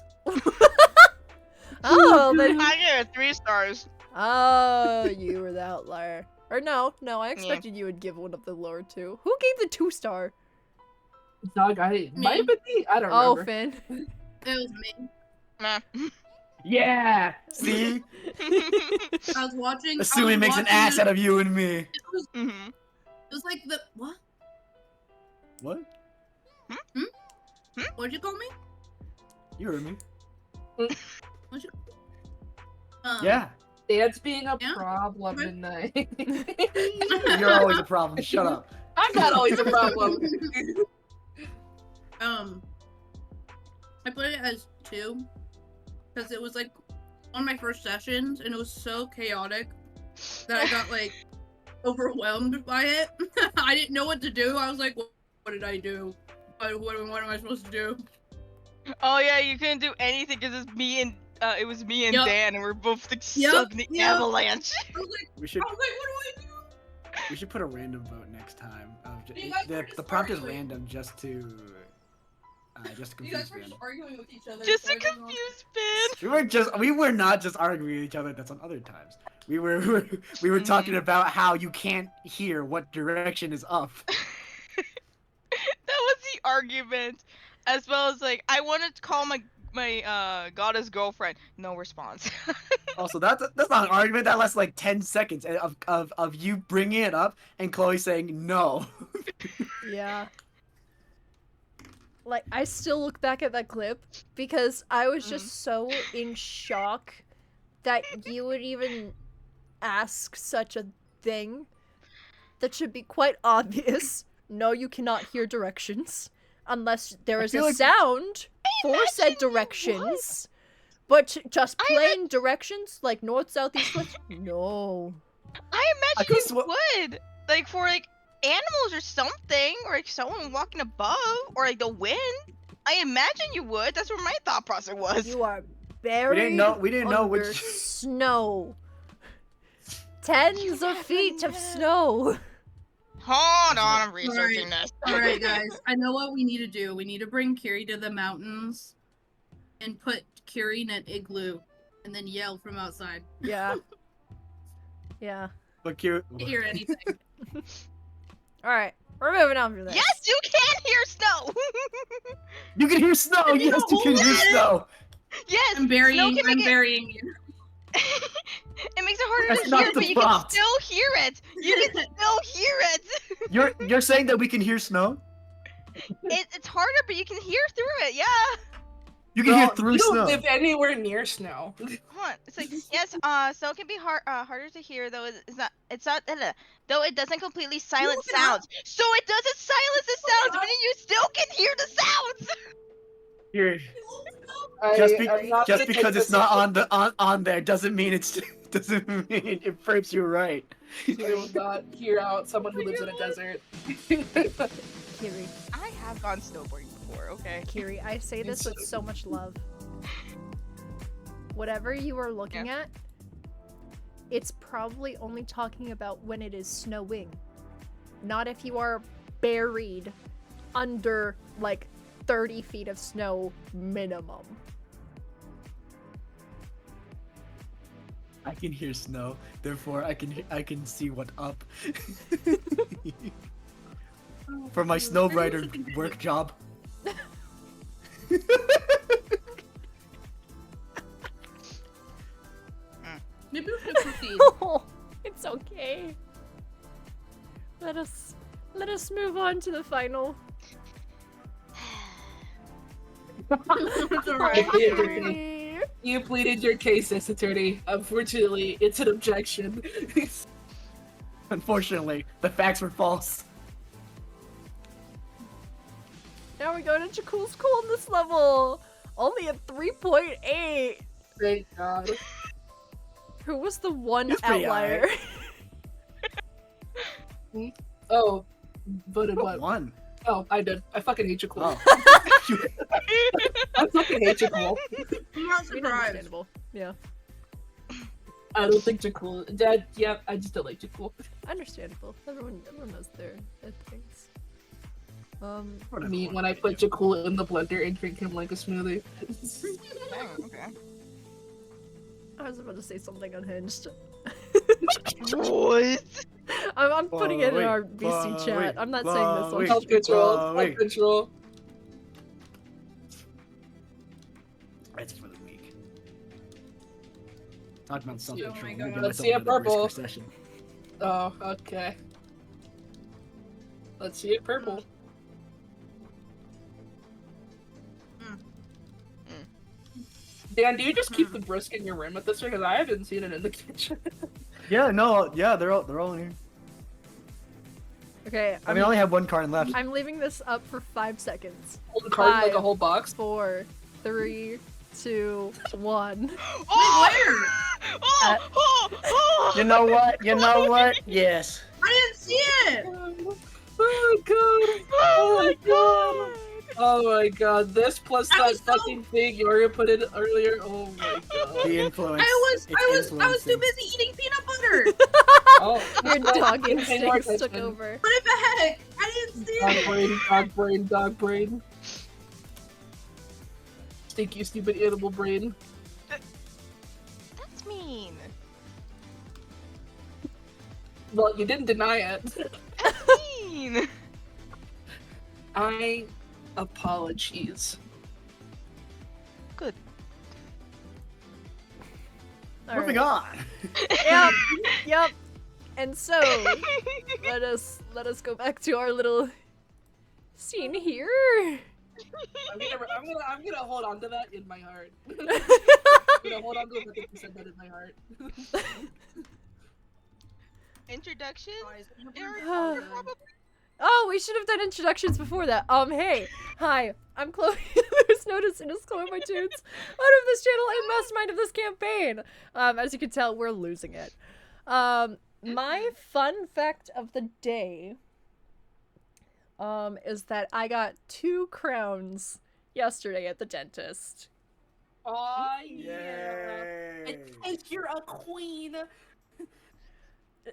S1: Oh, then.
S3: I gave it 3 stars.
S1: Oh, you were the outlier. Or no, I expected you would give one of the lower 2. Who gave the 2-star?
S2: Dog, might have been me. I don't
S1: Oh,
S2: remember.
S1: Finn.
S4: It was me.
S3: Meh.
S6: Yeah. See,
S4: I was watching.
S6: assuming makes an ass out of you and me.
S4: It was,
S3: Mhm.
S4: it was like the what?
S6: What?
S4: What'd you call me?
S6: You heard me.
S4: What'd you?
S6: Yeah.
S2: Dad's being a
S4: Yeah?
S2: problem
S4: What?
S2: tonight.
S6: You're always a problem. Shut up.
S2: I'm not always a problem.
S4: I played it as 2 because it was like one of my first sessions, and it was so chaotic that I got like overwhelmed by it. I didn't know what to do. I was like, what did I do? What am I supposed to do?
S3: Oh yeah, you couldn't do anything because it was me and
S4: Yup.
S3: Dan, and we're both like,
S4: Yup,
S3: stuck in the
S4: yup.
S3: avalanche.
S4: I was like,
S6: We should
S4: what do I do?
S6: we should put a random vote next time.
S4: You guys were
S6: The
S4: just
S6: prompt is
S4: arguing.
S6: random just to
S4: You guys
S6: confuse
S4: were
S6: them.
S4: just arguing with each other.
S3: Just
S4: so
S3: to
S4: I didn't know-
S3: confuse Ben.
S6: We were not just arguing with each other. That's on other times. We were talking about how you can't hear what direction is up.
S3: That was the argument, as well as like I wanted to call my goddess girlfriend. No response.
S6: Also, that's not an argument. That lasts like 10 seconds of you bringing it up and Chloe saying no.
S1: Yeah. Like, I still look back at that clip because I was just so in shock that you would even ask such a thing that should be quite obvious. No, you cannot hear directions unless there
S6: I
S1: is
S6: feel
S1: a
S6: like-
S1: sound for said
S3: imagine you
S1: directions. But just
S3: I
S1: plain directions like north, south, east, west? No.
S3: I imagine
S6: could've
S3: you would, like for like animals or something, or like someone walking above, or like the wind. I imagine you would. That's where my thought process was.
S1: You are buried
S6: We didn't know
S1: under
S6: which.
S1: snow. Tens of feet of snow.
S3: Hold on, I'm researching this.
S4: Alright, guys. I know what we need to do. We need to bring Kiri to the mountains and put Kiri in an igloo and then yell from outside.
S1: Yeah. Yeah.
S6: But cute.
S4: Can't hear anything.
S1: Alright, we're moving on from this.
S3: Yes, you can hear snow.
S6: You can hear snow. Yes, you can hear snow.
S3: Yes,
S4: I'm burying
S3: snow can make it.
S4: burying you.
S3: It makes it harder
S6: That's
S3: to
S6: not
S3: hear,
S6: the
S3: but you
S6: prompt.
S3: can still hear it. You can still hear it.
S6: You're saying that we can hear snow?
S3: It's harder, but you can hear through it. Yeah.
S6: You can hear
S2: Girl,
S6: through
S2: you don't
S6: snow.
S2: live anywhere near snow.
S3: Hold on. It's like yes. Snow can be harder to hear, though. It's not. Though it doesn't completely silence
S4: Look it up.
S3: sounds. So it doesn't silence the sounds, meaning you still can hear the sounds.
S6: Here,
S2: I'm
S6: just
S2: not gonna take
S6: because it's
S2: this
S6: not on there doesn't mean it proves you're right.
S2: I will not hear out someone who lives in a desert.
S1: Kiri,
S3: I have gone snowboarding before. Okay.
S1: Kiri, I say this with so much love. Whatever you are looking at, it's probably only talking about when it is snowing. Not if you are buried under, like, 30 feet of snow minimum.
S6: I can hear snow, therefore I can see what up. For my snowrider work job.
S4: Maybe we should proceed.
S1: It's okay. Let us move on to the final.
S4: It's alright.
S2: You pleaded your case, this attorney. Unfortunately, it's an objection.
S6: Unfortunately, the facts were false.
S1: Now we go to Jakul's Cool in this level. Only a 3.8.
S2: Thank God.
S1: Who was the one
S6: He's pretty
S1: outlier?
S2: Oh, voted
S6: What
S2: what?
S6: one?
S2: Oh, I did. I fucking hate you, cool.
S6: Oh.
S2: I fucking hate you, cool.
S4: I'm not
S1: I mean,
S4: surprised.
S1: understandable. Yeah,
S2: I don't think you're cool. Dad, yeah, I just don't like you, cool.
S1: understandable. Everyone knows their things.
S2: Me when I put Jakul in the blender and drink him like a smoothie.
S3: Oh, okay.
S1: I was about to say something unhinged.
S3: What?
S1: I'm putting it in our BC chat. I'm not saying this one.
S2: Self control. Self control.
S6: It's for the week. Talk about self
S4: Oh my
S6: control.
S4: God.
S2: Let's see a purple.
S6: Session.
S2: Oh, okay. Let's see it purple. Dan, do you just keep the brisk in your room at this rate? Because I haven't seen it in the kitchen.
S6: Yeah, no, yeah, they're all in here.
S1: Okay,
S6: I mean, I only have one card left.
S1: I'm leaving this up for 5 seconds.
S2: Hold the card in, like a
S1: 5,
S2: whole box.
S1: 4, 3, 2, 1.
S3: Oh!
S6: You know what? You know what? Yes.
S4: I didn't see it!
S2: Oh god! Oh my god! Oh my god! This plus
S4: I
S2: that
S4: was so-
S2: fucking thing Yoria put in earlier. Oh my god!
S6: The influence.
S4: I was too
S6: influencing.
S4: busy eating peanut butter!
S2: Oh,
S1: Your dog
S2: Pay more
S1: instincts took
S2: attention.
S1: over.
S4: What the heck? I didn't see
S2: Dog
S4: it!
S2: brain, dog brain, dog brain. Stinky, stupid animal brain.
S3: That's mean.
S2: Well, you didn't deny it.
S3: That's mean.
S2: I apologies.
S3: Good.
S6: Moving on.
S1: Yep. Yep. And so let us go back to our little scene here.
S2: I'm gonna hold on to that in my heart. I'm gonna hold on to it. I think you said that in my heart.
S3: Introduction?
S1: Oh, we should have done introductions before that. Hey, hi, I'm Chloe. There's no distinct Chloe my tunes. Out of this channel and mastermind of this campaign. As you can tell, we're losing it. My fun fact of the day, is that I got 2 crowns yesterday at the dentist.
S2: Oh
S6: Yay.
S2: It's you're a queen.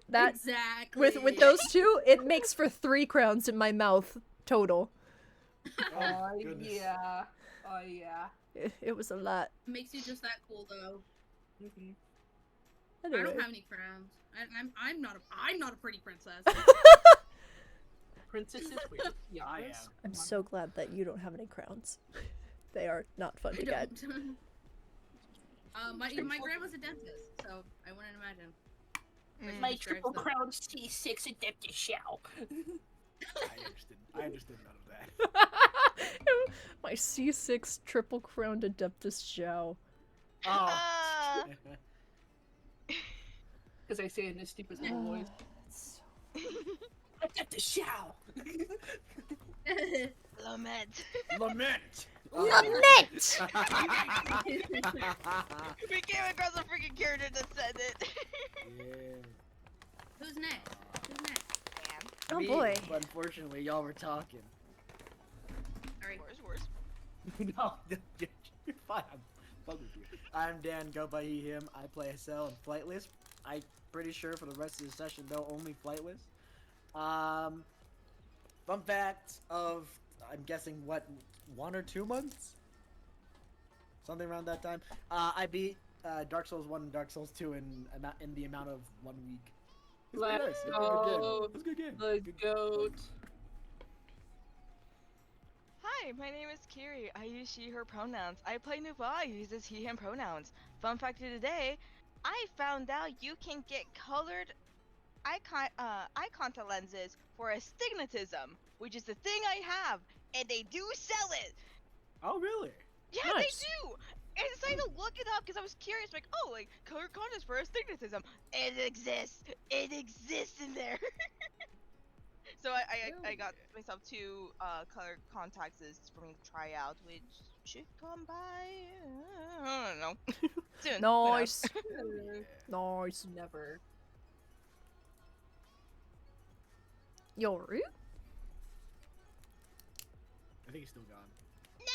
S1: That
S4: Exactly.
S1: with those 2, it makes for 3 crowns in my mouth total.
S2: Oh
S6: goodness.
S2: yeah. Oh yeah.
S1: It was a lot.
S4: Makes you just that cool though. I
S1: Anyway.
S4: don't have any crowns. I'm not a pretty princess.
S2: Princess is weird. Yeah, I am.
S1: I'm so glad that you don't have any crowns. They are not fun
S4: I
S1: to get.
S4: don't. My grandma's a dentist, so I wouldn't imagine.
S2: My triple crown C6 adeptus shell.
S6: I understood none of that.
S1: My C6 triple crowned adeptus shell.
S6: Oh.
S2: Because I say it in a stupid little voice. Adeptus shell.
S3: Lament.
S6: Lament.
S1: Lament!
S3: We came across a freaking character that said it.
S6: Yeah.
S4: Who's next? Who's next?
S1: Oh
S6: Me,
S1: boy.
S6: But unfortunately, y'all were talking.
S4: Alright.
S3: Worse.
S6: No, you're fine. I'm fucking with you. I'm Dan, go by he, him. I play Hassel and Flightless. I'm pretty sure for the rest of the session, though, only Flightless. Fun fact of, I'm guessing, what, 1 or 2 months? Something around that time. I beat Dark Souls 1 and Dark Souls 2 in the amount of 1 week. It was
S2: Let's
S6: nice. It was a good game.
S2: go. The goat.
S3: Hi, my name is Kiri. I use she, her pronouns. I play Nuva, uses he, him pronouns. Fun fact of the day, I found out you can get colored eye contact lenses for astigmatism, which is the thing I have, and they do sell it.
S6: Oh, really?
S3: Yeah,
S1: Nice.
S3: they do. And I decided to look it up because I was curious, like, oh, like color contacts for astigmatism. It exists. It exists in there. So I got myself 2 color contacts for me to try out, which should come by. I don't know. Soon. Who knows?
S1: Nice. Nice.
S2: Never.
S1: Yoru?
S6: I think he's still gone.
S3: No.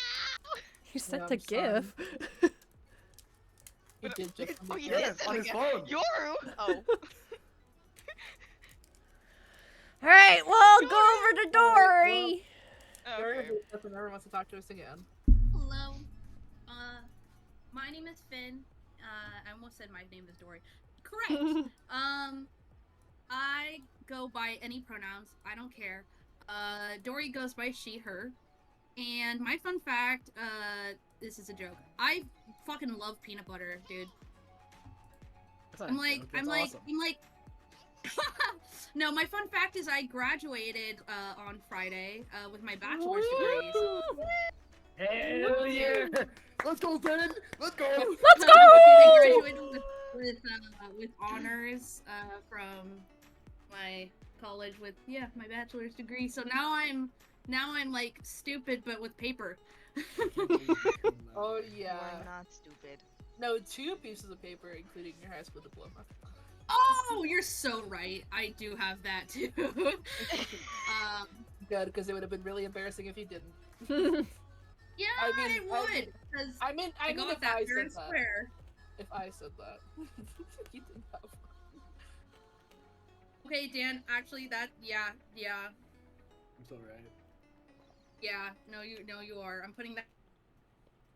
S1: You sent
S2: Yeah,
S1: a
S2: I'm
S1: gif.
S2: He did just.
S3: Oh, you
S6: Yeah,
S3: did send
S6: on
S3: a
S6: his
S3: gift.
S6: phone.
S3: Yoru. Oh.
S1: Alright, well, go over to Dory.
S2: Dory
S3: Okay.
S2: never wants to talk to us again.
S4: Hello. My name is Finn. I almost said my name is Dory. Correct. I go by any pronouns. I don't care. Dory goes by she, her. And my fun fact, this is a joke. I fucking love peanut butter, dude.
S6: That's not
S4: I'm
S6: a
S4: like,
S6: joke, that's awesome.
S4: No, my fun fact is I graduated on Friday with my bachelor's degree. So
S6: Hell yeah! Let's go, Finn! Let's go!
S1: Let's
S4: I
S1: go!
S4: graduated with honors from my college with my bachelor's degree. So now I'm like stupid but with paper.
S2: Oh
S3: You
S2: yeah.
S3: are not stupid.
S2: No, 2 pieces of paper, including your high school diploma.
S4: Oh, you're so right. I do have that too.
S2: Good, because it would have been really embarrassing if you didn't.
S4: Yeah,
S2: I mean,
S4: it would. Because
S2: I mean
S4: I
S2: if
S4: got that
S2: I
S4: fair
S2: said
S4: and
S2: that.
S4: square.
S2: If I said that. You didn't have.
S4: Okay, Dan. Actually, that yeah.
S6: I'm so right.
S4: Yeah, no, you are. I'm putting that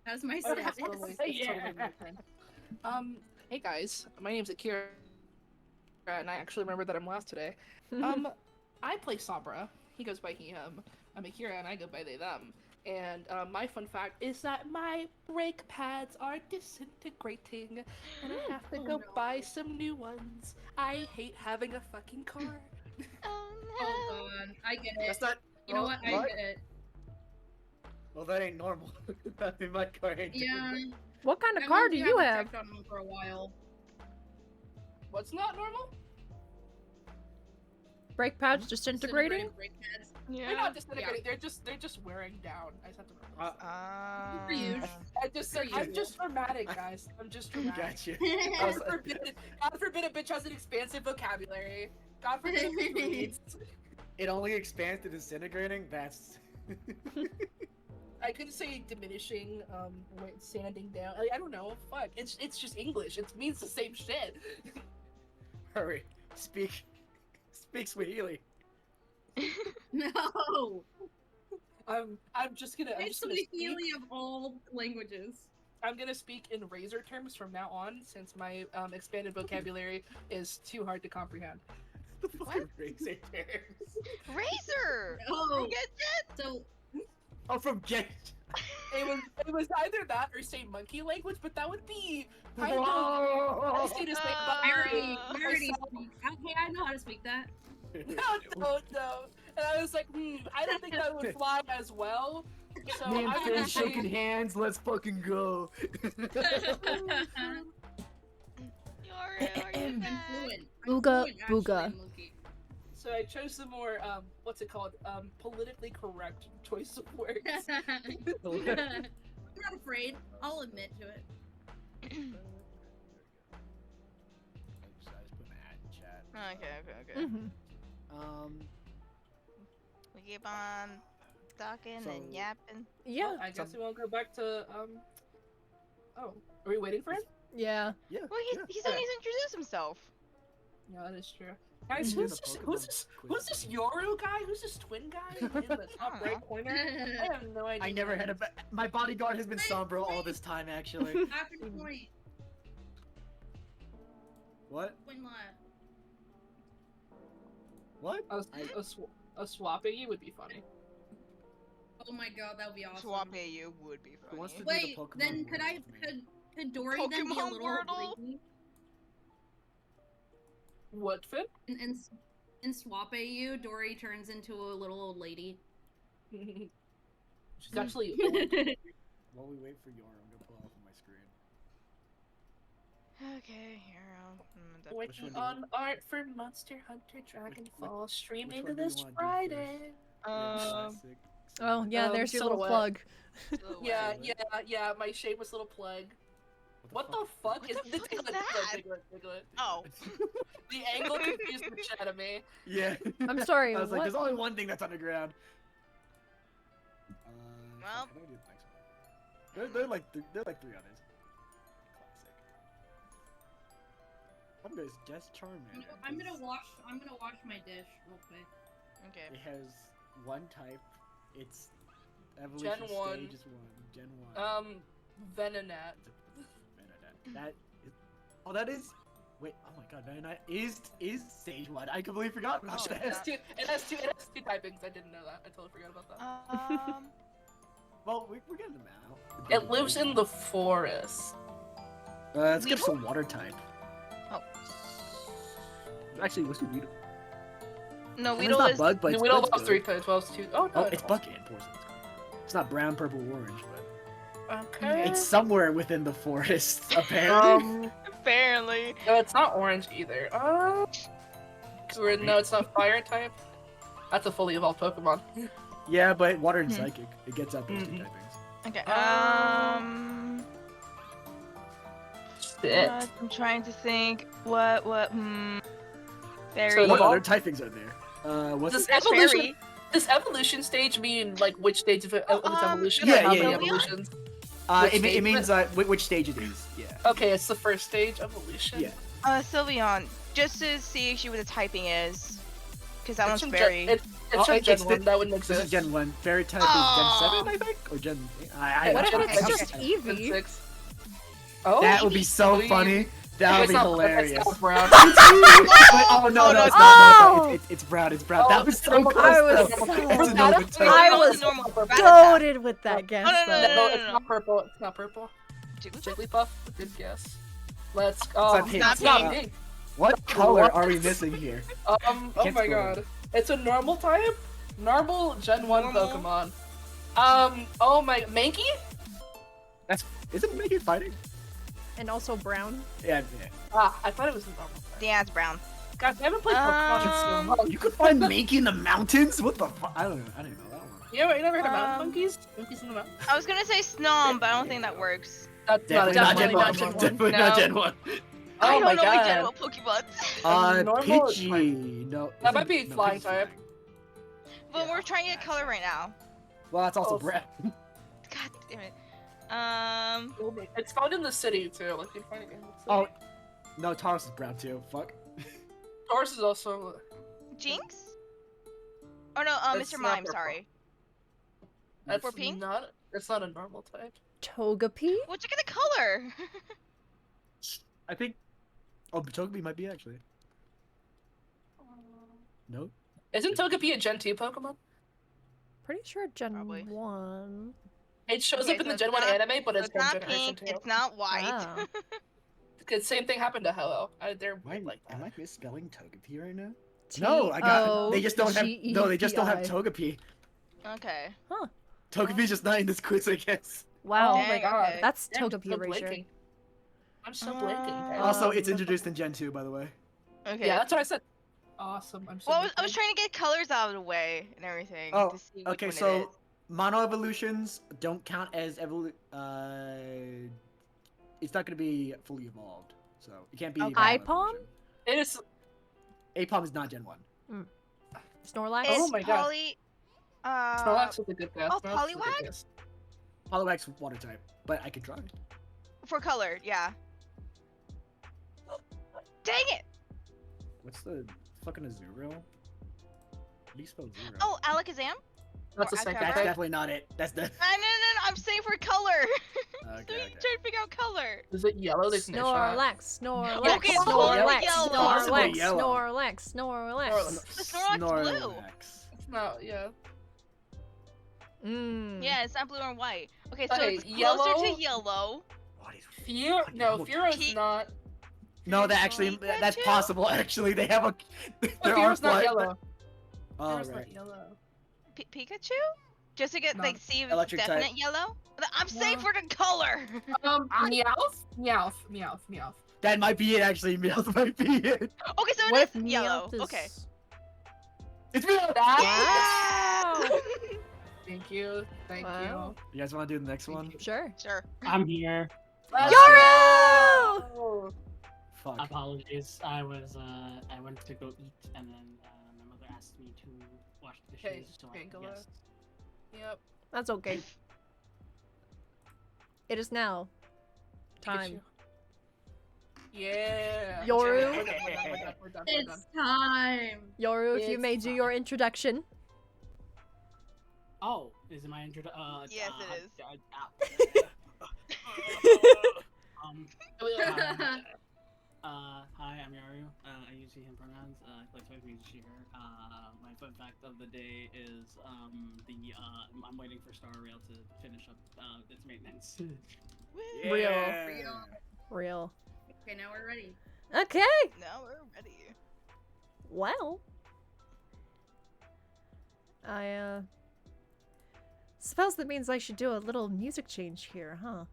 S4: as my
S2: Oh, yeah,
S4: status.
S2: totally. It's totally my turn. Hey guys, my name's Akira, and I actually remember that I'm last today. I play Sombra. He goes by he, him. I'm Akira, and I go by they, them. And my fun fact is that my brake pads are disintegrating, and I have to
S4: Oh,
S2: go
S4: no.
S2: buy some new ones. I hate having a fucking car.
S3: Oh
S4: Hold on, I get it.
S6: That's not.
S4: You know what? I get it.
S6: Well, that ain't normal. I mean, my car ain't doing
S4: Yeah.
S6: that.
S1: What kind of
S4: I
S1: car do
S4: honestly
S1: you
S4: haven't
S1: have?
S4: checked on them for a while.
S2: What's not normal?
S1: Brake pads disintegrating?
S4: Brake pads.
S2: They're not disintegrating. They're just wearing down. I just have to remember.
S4: Huge.
S2: I'm just dramatic, guys. I'm just dramatic.
S6: Gotcha.
S2: God forbid a bitch has an expansive vocabulary. God forbid a bitch reads.
S6: It only expands to disintegrating? That's...
S2: I could say diminishing, sanding down. I don't know. Fuck. It's just English. It means the same shit.
S6: Hurry. Speak Swahili.
S4: No.
S2: I'm just gonna
S4: It's
S2: speak.
S4: Swahili of all languages.
S2: I'm gonna speak in razor terms from now on, since my expanded vocabulary is too hard to comprehend.
S6: What? Razor terms.
S3: Razor!
S4: Oh,
S3: Get it?
S4: so
S6: Oh, from Get.
S2: It was either that or say monkey language, but that would be kind of
S6: Whoa!
S2: nasty to say about
S4: I already
S2: myself.
S4: speak. Okay, I know how to speak that.
S2: No. And I was like, I don't think that would fly as well. So
S6: Me and
S2: I'm
S6: Finn
S2: gonna say,
S6: shaking hands. Let's fucking go.
S3: Yara, are you
S4: I'm
S3: back?
S4: fluent.
S1: Booga,
S4: I'm fluent,
S1: booga.
S4: actually, Mookie.
S2: so I chose some more, what's it called? Politically correct choice of words.
S4: I'm not afraid. I'll admit to it.
S6: I just put my ad in chat.
S3: Okay.
S1: Mhm.
S3: We keep on talking and
S6: So-
S3: yapping.
S1: Yeah.
S2: I guess we'll go back to, oh, are we waiting for him?
S1: Yeah.
S6: Yeah.
S3: Well, he still needs to introduce himself.
S2: Yeah, that is true. Guys,
S6: Mhm.
S2: who's this Yoru guy? Who's this twin guy in the top right corner? I have no idea.
S6: I never had a. My bodyguard has been Sombra all this time, actually.
S4: After the point,
S6: What?
S4: when left.
S6: What?
S2: A swapping you would be funny.
S4: Oh my god, that would be awesome.
S3: Swap you would be
S6: Who wants
S3: funny.
S6: to do the
S4: Wait,
S6: Pokemon
S4: then could
S6: Wordle with me?
S4: could Dory then be a
S3: Pokemon
S4: little
S3: Wordle?
S4: lady
S2: What, Finn?
S4: and swap you? Dory turns into a little old lady.
S2: She's actually
S6: While we wait for Yoram, I'm gonna pull off on my screen.
S3: Okay, hero.
S2: working on art for Monster Hunter Dragonfall, streaming
S6: one do you
S2: this
S6: wanna do
S2: Friday.
S6: Classic.
S1: Oh, yeah, there's your little
S2: silhouette.
S1: plug.
S2: Yeah, my shameless little plug. What the fuck
S3: What
S2: is
S3: the fuck is that?
S2: Diglett?
S3: Oh.
S2: The angle confused the shit out of me.
S6: Yeah.
S1: I'm sorry,
S6: I was like,
S1: what?
S6: there's only one thing that's underground.
S3: Well.
S6: How do I do the next one? They're like three others. Classic. One goes just Charmander.
S4: I'm gonna wash my dish real quick.
S3: Okay.
S6: It has one type. It's Evolution
S2: Gen 1.
S6: stage is 1. Gen 1.
S2: Venonat.
S6: That is. Oh, that is. Wait. Oh my God. Venonat is stage 1. I completely forgot about
S3: Oh,
S2: It has
S6: that.
S2: two. It has two typings. I didn't know that. I totally forgot about that.
S6: Well, we're getting them out.
S2: It lives in the forest.
S6: Let's get
S3: Weedle?
S6: some water type.
S3: Oh.
S6: Actually, what's the Weedle?
S3: No,
S6: I mean,
S3: Weedle
S6: it's not
S3: is.
S6: bug, but
S2: The
S6: it's
S2: Weedle
S6: bug's
S2: loves
S6: good.
S2: 3 12 2. Oh no.
S6: Oh,
S2: it
S6: it's
S2: don't.
S6: bucket and poison. It's not brown, purple, orange, but
S2: Okay.
S6: it's somewhere within the forest, apparently.
S3: Apparently.
S2: No, it's not orange either. No, it's not fire type. That's a fully evolved Pokemon.
S6: Yeah, but water and
S3: Hmm.
S6: psychic. It gets out those two
S2: Mm-mm.
S6: typings.
S3: Okay.
S2: Shit.
S3: I'm trying to think. What? Fairy.
S2: So
S6: What
S2: the
S6: other typings are there? What's
S2: Does
S6: it?
S2: evolution?
S3: Fairy.
S2: Does evolution stage mean like which stage of its evolution?
S6: yeah,
S2: or how
S6: yeah,
S2: many
S6: yeah.
S2: evolutions?
S6: It
S2: stage
S6: means which stage it is. Yeah.
S2: Okay, it's the first stage evolution.
S6: Yeah.
S3: Sylveon. Just to see actually what the typing is. Because that
S2: It's
S3: one's
S2: from
S3: fairy.
S2: It's
S6: Oh,
S2: from
S6: it's
S2: Gen
S6: the-
S2: 1. That wouldn't
S6: This
S2: exist.
S6: is Gen 1. Fairy type
S3: Oh.
S6: is Gen 7, I think? Or Gen... I
S1: What if
S6: don't
S1: it's
S6: know.
S1: just
S2: Gen
S1: Eevee?
S2: 6. Oh,
S6: That would be so
S2: Eevee.
S6: funny. That would
S2: It's
S6: be
S2: not-
S6: hilarious.
S2: It's not brown.
S6: Oh no,
S3: Oh,
S6: no, it's
S1: oh.
S6: not. No, it's brown. It's brown.
S2: Oh,
S6: that was so
S2: I
S6: close.
S1: was
S6: though.
S1: so-
S6: It's a normal type.
S1: I
S3: No,
S1: was
S3: it's normal.
S1: goated with that guess.
S3: no, no,
S1: though.
S2: No, it's not purple. It's not purple.
S3: Jigglypuff?
S2: Jigglypuff. Good guess. Let's.
S6: It's not pink.
S2: It's not
S3: It's
S2: pink.
S6: What color are we missing here?
S2: Oh
S6: Can't
S2: my
S6: scroll
S2: god. It's a normal type? Normal Gen 1
S3: Normal.
S2: Pokemon. Oh my. Mankey?
S6: Is it making fighting?
S1: And also brown.
S6: Yeah.
S2: Ah, I thought it was a normal type.
S3: Yeah, it's brown.
S2: Guys, I haven't played Pokemon in so long.
S6: You could find Mankey in the mountains. What the fuck? I didn't know that one.
S2: Yeah, you never heard of mountain
S3: Um,
S2: monkeys? Monkeys in the mountain?
S3: I was gonna say Snom, but I don't think that works.
S2: That's
S6: Definitely
S2: not
S6: not
S2: a
S6: Gen
S2: Gen
S6: 1.
S2: 1.
S6: Definitely not Gen 1.
S3: I
S2: Oh
S3: don't
S2: my
S3: know my
S2: god.
S3: general Pokemon.
S2: Normal
S6: Pidgey. No.
S2: That might be
S6: isn't- no,
S2: flying
S6: Pidgey's
S2: type.
S3: But we're trying to get color right now.
S6: Well, that's also
S2: Oh.
S6: brown.
S3: God damn it.
S2: It's found in the city too. Like you can find it in the city.
S6: Oh, no, Taurus is brown too. Fuck.
S2: Taurus is also.
S3: Jinx? Oh no,
S2: It's
S3: Mr.
S2: not
S3: Mime,
S2: purple.
S3: sorry.
S2: That's
S3: For pink?
S2: not. It's not a normal type.
S1: Togepi?
S3: Well, check at the color.
S6: I think. Oh, Togepi might be actually. No.
S2: Isn't Togepi a Gen 2 Pokemon?
S1: Pretty sure Gen
S3: Probably.
S1: 1.
S2: It shows
S3: Okay,
S2: up in
S3: so
S2: the
S3: it's
S2: Gen 1
S3: not-
S2: anime, but it's
S3: It's
S2: from
S3: not
S2: Generation
S3: pink,
S2: 2.
S3: it's not white.
S1: Oh.
S2: Because same thing happened to Hello. They're like that.
S6: Am I misspelling Togepi right now? No, I got. They just don't have.
S1: T-O-G-E-P-I.
S6: No, they just don't have Togepi.
S3: Okay.
S6: Togepi's just not in this quiz, I guess.
S1: Wow.
S2: Oh my
S3: Dang,
S2: god.
S3: okay.
S1: That's
S2: Damn,
S1: Togepi
S2: so
S1: erasure.
S2: blanking. I'm so blanking. guys.
S6: Also, it's
S1: Um,
S6: introduced in Gen 2, by the way.
S3: Okay.
S2: Yeah, that's what I said. Awesome. I'm so
S3: Well, I was
S2: blanking.
S3: trying to get colors out of the way and everything.
S6: Oh,
S3: to see which
S6: okay,
S3: one it
S6: so
S3: is.
S6: mono evolutions don't count as it's not going to be fully evolved, so it can't be.
S3: Okay.
S6: mono
S1: Aipom?
S6: evolution.
S2: It is.
S6: Aipom is not Gen 1.
S1: Snorlax?
S2: Oh
S3: It's
S2: my god. Snorlax is a good guess.
S3: oh,
S2: Snorlax is a good
S3: Poliwag?
S2: guess.
S6: Poliwag's water type, but I could try.
S3: for color, yeah. Dang it!
S6: What's the fucking Azurill? How do you spell Azurill?
S3: Oh, Alakazam?
S2: That's a
S3: Or
S2: second
S3: Alakazam?
S6: That's
S2: type.
S6: definitely not it. That's the.
S3: No, I'm saying for color.
S6: Okay,
S3: So you
S6: okay.
S3: trying to figure out color.
S2: Is it yellow? There's no shot.
S1: Snorlax, Snorlax,
S3: Okay,
S2: it's
S1: Snorlax,
S3: yellow.
S6: Possibly
S1: Snorlax,
S6: yellow.
S1: Snorlax, Snorlax.
S3: The Snorlax blue.
S6: Snorlax.
S2: It's not. Yeah.
S1: Mmm.
S3: Yeah, it's not blue or white. Okay, so
S2: Okay,
S3: it's closer
S2: yellow.
S3: to yellow.
S6: What is?
S2: Fear? No, Fearo's
S3: He-
S2: not.
S6: No, that actually, that's
S3: Pikachu?
S6: possible. Actually, they have a. There are
S2: Fearo's not
S6: flies-
S2: yellow.
S6: Oh,
S2: Fearo's
S6: right.
S2: not yellow.
S3: Pikachu? Just to get
S2: No.
S3: like see if it's
S6: Electric type.
S3: definite yellow. I'm saying
S2: No.
S3: for the color.
S2: Meowth? Meowth. Meowth. Meowth.
S6: That might be it. Actually, Meowth might be it.
S3: Okay, so
S1: What
S3: it
S1: if
S3: is yellow.
S1: Meowth is...
S3: Okay.
S6: It's Meowth.
S1: Wow.
S2: Thank you. Thank
S1: Wow.
S6: You guys want to do the next one?
S1: Sure.
S3: Sure.
S5: I'm here.
S2: you.
S1: Yoru!
S2: Oh.
S6: Fuck.
S5: Apologies. I went to go eat, and then my mother asked me to wash the
S2: Okay,
S5: dishes, so I
S2: Pangolo.
S5: guess.
S2: Yep.
S1: That's okay. It is now time.
S2: Pikachu. Yeah.
S1: Yoru?
S2: Okay, we're done, we're done, we're done.
S4: It's time.
S1: Yoru, if you
S2: It's
S1: may do your introduction.
S5: Oh, is it my intro?
S3: Yes, it is.
S5: Hi, I'm Yaru. I use he, him pronouns. Collective means she, her. My fun fact of the day is I'm waiting for Star Rail to finish up its maintenance.
S1: Real.
S4: Okay, now we're ready.
S1: Okay.
S3: Now we're ready.
S1: Well, I suppose that means I should do a little music change here, huh?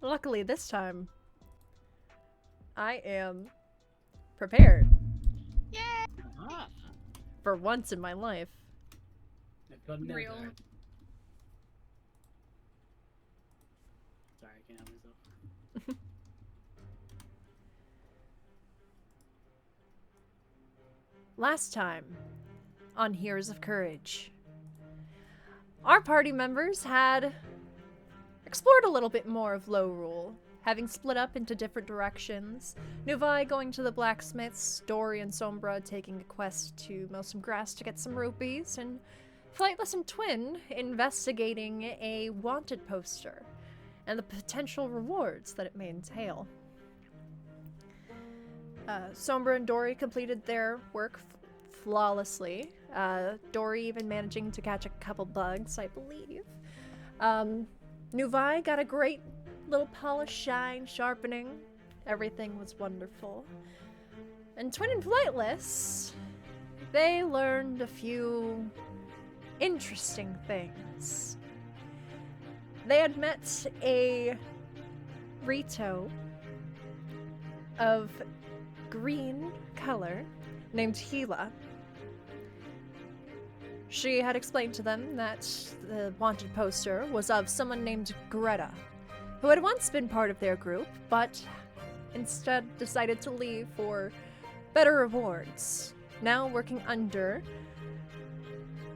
S1: Luckily this time, I am prepared
S3: Yay!
S5: Ah,
S1: for once in my life.
S4: Real.
S5: Sorry, I can't help myself.
S1: Last time on Heroes of Courage, our party members had explored a little bit more of Lowrule, having split up into different directions. Nuvai going to the blacksmiths, Dory and Sombra taking a quest to mow some grass to get some rupees, and Flightless and Twin investigating a wanted poster and the potential rewards that it may entail. Sombra and Dory completed their work flawlessly. Dory even managing to catch a couple bugs, I believe. Nuvai got a great little polish, shine, sharpening. Everything was wonderful. And Twin and Flightless, they learned a few interesting things. They had met a Rito of green color named Gila. She had explained to them that the wanted poster was of someone named Greta, who had once been part of their group, but instead decided to leave for better rewards, now working under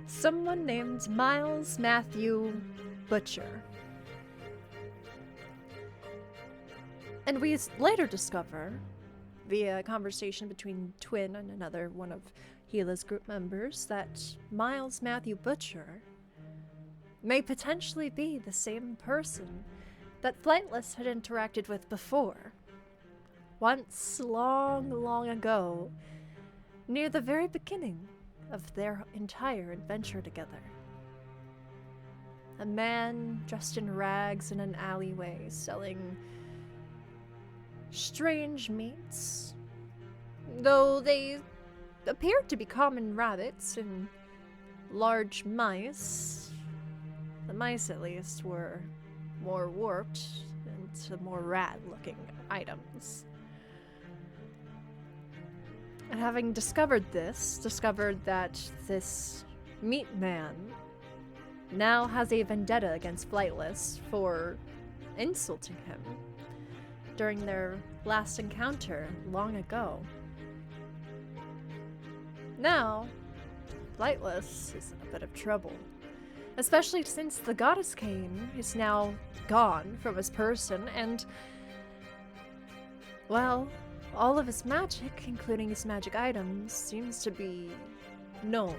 S1: someone named Miles Matthew Butcher. And we later discover, via conversation between Twin and another one of Gila's group members, that Miles Matthew Butcher may potentially be the same person that Flightless had interacted with before. Once, long, long ago, near the very beginning of their entire adventure together. A man dressed in rags in an alleyway selling strange meats, though they appeared to be common rabbits and large mice. The mice, at least, were more warped and more rat-looking items. And having discovered that this meat man now has a vendetta against Flightless for insulting him during their last encounter long ago. Now, Flightless is in a bit of trouble, especially since the goddess cane is now gone from his person, and, well, all of his magic, including his magic items, seems to be known.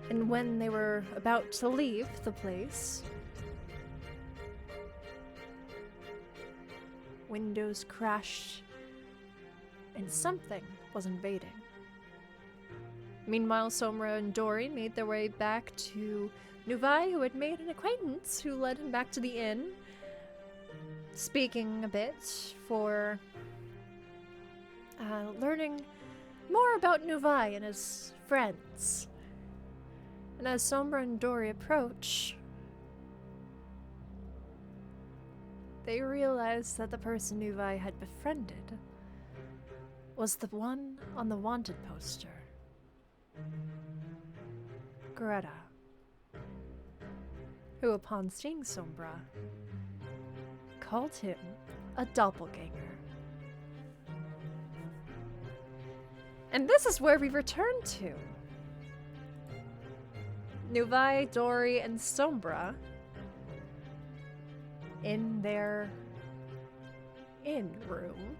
S1: And when they were about to leave the place, windows crashed, and something was invading. Meanwhile, Somra and Dory made their way back to Nuvai, who had made an acquaintance who led him back to the inn, speaking a bit for learning more about Nuvai and his friends. And as Sombra and Dory approach, they realize that the person Nuvai had befriended was the one on the wanted poster. Greta, who upon seeing Sombra, called him a doppelganger. And this is where we return to. Nuvai, Dory, and Sombra in their inn room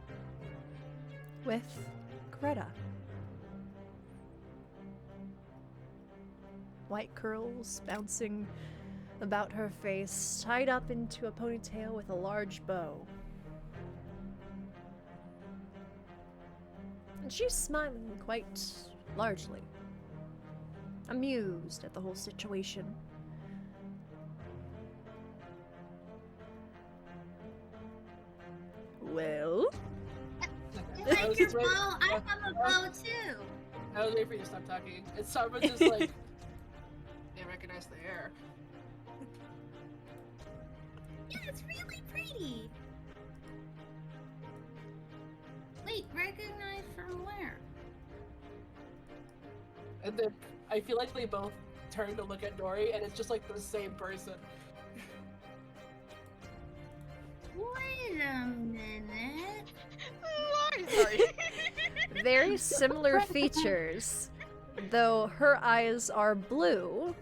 S1: with Greta. white curls bouncing about her face, tied up into a ponytail with a large bow. And she's smiling quite largely, amused at the whole situation. Well?
S2: I
S7: Like
S2: was
S7: your
S2: just waiting-
S7: bow, I have a bow too.
S2: I was waiting for you to stop talking. And Sabra just like, they recognize the hair.
S7: Yeah, it's really pretty. Wait, recognize from where?
S2: And then I feel like they both turn to look at Dory, and it's just like the same person.
S7: Wait a minute.
S3: Sorry.
S1: Very similar features, though her eyes are blue,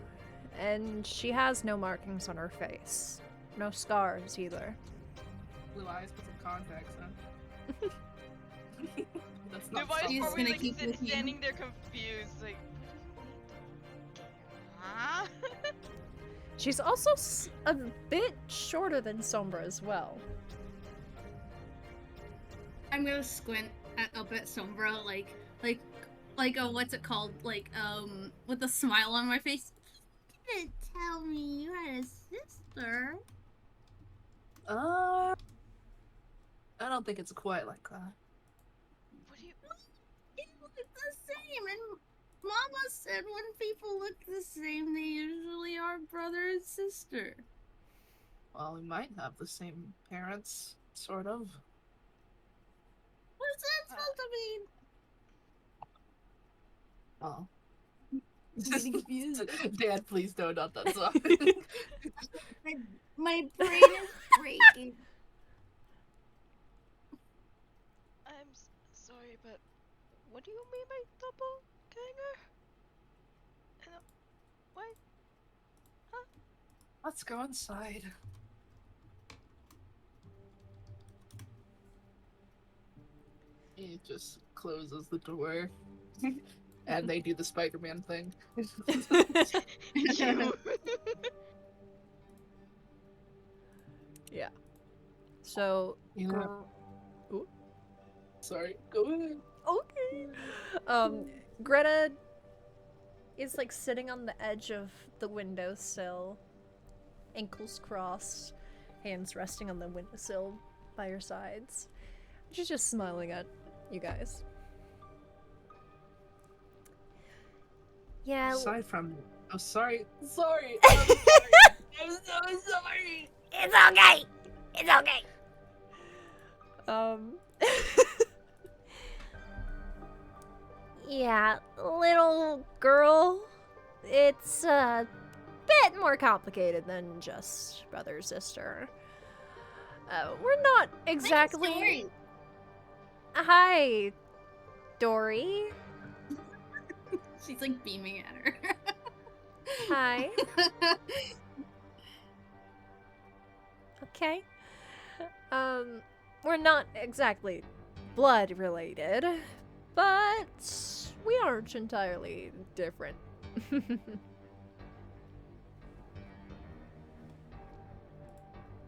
S1: and she has no markings on her face. No scars either.
S2: Blue eyes with some contacts, huh? That's not
S3: Dubai
S2: something.
S4: He's
S3: probably
S4: gonna
S3: like
S4: keep looking.
S3: standing there confused, like. Huh?
S1: She's also a bit shorter than Sombra as well.
S4: I'm gonna squint up at Sombra, like a what's it called? With a smile on my face.
S7: You didn't tell me you had a sister.
S2: I don't think it's quite like that.
S3: What do you?
S7: You look the same, and Mama said when people look the same, they usually are brother and sister.
S2: Well, we might have the same parents, sort of.
S7: What's that supposed to mean?
S2: Oh.
S7: I'm getting confused.
S2: Dad, please don't not that song.
S7: My brain is breaking.
S3: I'm sorry, but what do you mean by doppelganger? What?
S2: Let's go inside. He just closes the door. And they do the Spider-Man thing.
S3: You.
S1: Yeah. So,
S2: Yeah.
S1: Ooh.
S2: Sorry, go ahead.
S1: okay. Greta is like sitting on the edge of the windowsill, ankles crossed, hands resting on the windowsill by her sides. She's just smiling at you guys. Yeah.
S2: Aside from... Oh, sorry. Sorry. I'm sorry. I'm so sorry.
S7: It's okay. It's okay.
S1: Yeah, little girl. It's a bit more complicated than just brother sister. We're not exactly.
S7: Story.
S1: Hi, Dory.
S4: She's like beaming at her.
S1: Hi. Okay. We're not exactly blood related, but we aren't entirely different.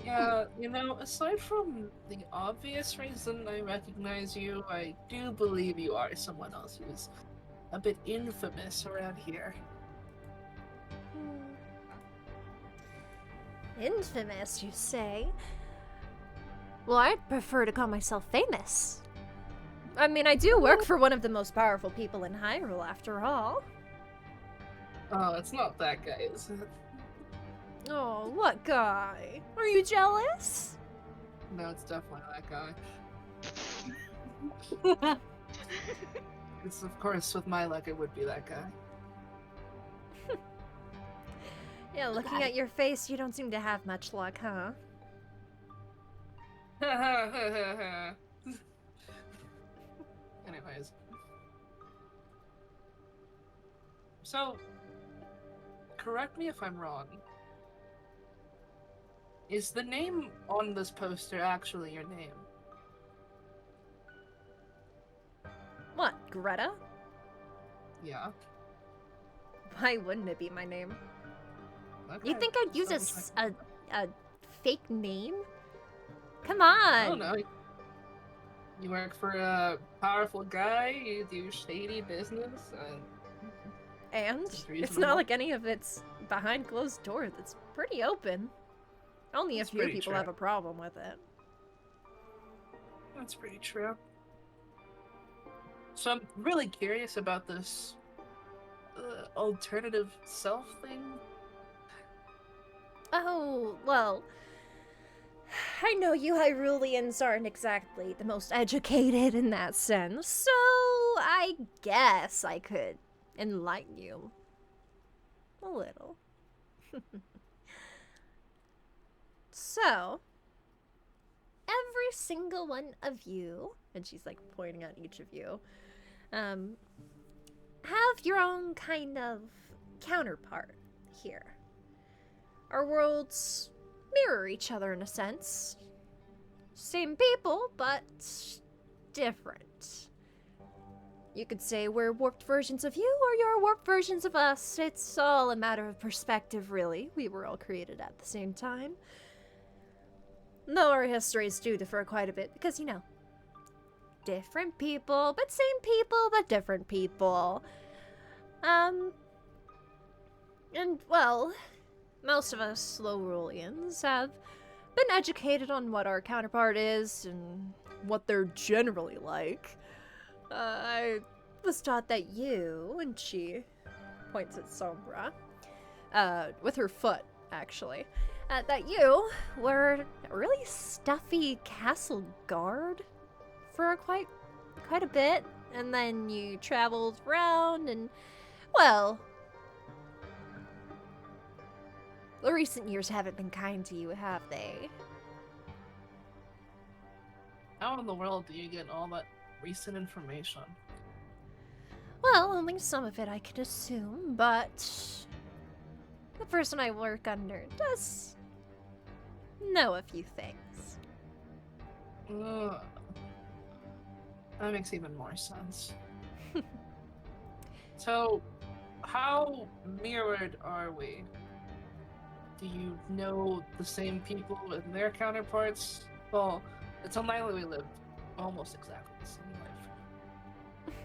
S2: Yeah, you know, aside from the obvious reason I recognize you, I do believe you are someone else who's a bit infamous around here.
S1: Infamous, you say? Well, I'd prefer to call myself famous. I mean, I do work for one of the most powerful people in Hyrule, after all.
S2: Oh, it's not that guy, is it?
S1: Oh, what guy? Are you jealous?
S2: No, it's definitely that guy. It's, of course, with my luck, it would be that guy.
S1: Yeah, looking at your face, you don't seem to have much luck, huh?
S2: Anyways. So, correct me if I'm wrong. Is the name on this poster actually your name?
S1: What, Greta?
S2: Yeah.
S1: Why wouldn't it be my name?
S2: Okay.
S1: You think I'd use
S2: Double check.
S1: a fake name? Come
S2: I don't
S1: on!
S2: know. You work for a powerful guy, you do shady business,
S1: And
S2: Seems
S1: it's
S2: reasonable.
S1: not like any of it's behind closed doors. It's pretty open. Only
S2: That's
S1: a few
S2: pretty
S1: people
S2: true.
S1: have a problem with it.
S2: that's pretty true. So I'm really curious about this alternative self thing.
S1: Oh, well, I know you Hyruleans aren't exactly the most educated in that sense, so I guess I could enlighten you a little. So, every single one of you, and she's like pointing at each of you, have your own kind of counterpart here. Our worlds mirror each other in a sense. Same people, but different. You could say we're warped versions of you, or you're warped versions of us. It's all a matter of perspective, really. We were all created at the same time. Though our histories do differ quite a bit, because, you know, different people, but same people, but different people. And, well, most of us Slow-Rulians have been educated on what our counterpart is and what they're generally like. I was taught that you, and she points at Sombra, with her foot, actually, that you were a really stuffy castle guard for quite a bit, and then you traveled around, and, well, the recent years haven't been kind to you, have they?
S2: How in the world do you get all that recent information?
S1: Well, only some of it I can assume, but the person I work under does know a few things.
S2: That makes even more sense. So, how mirrored are we? Do you know the same people and their counterparts? Well, it's unlikely we live almost exactly the same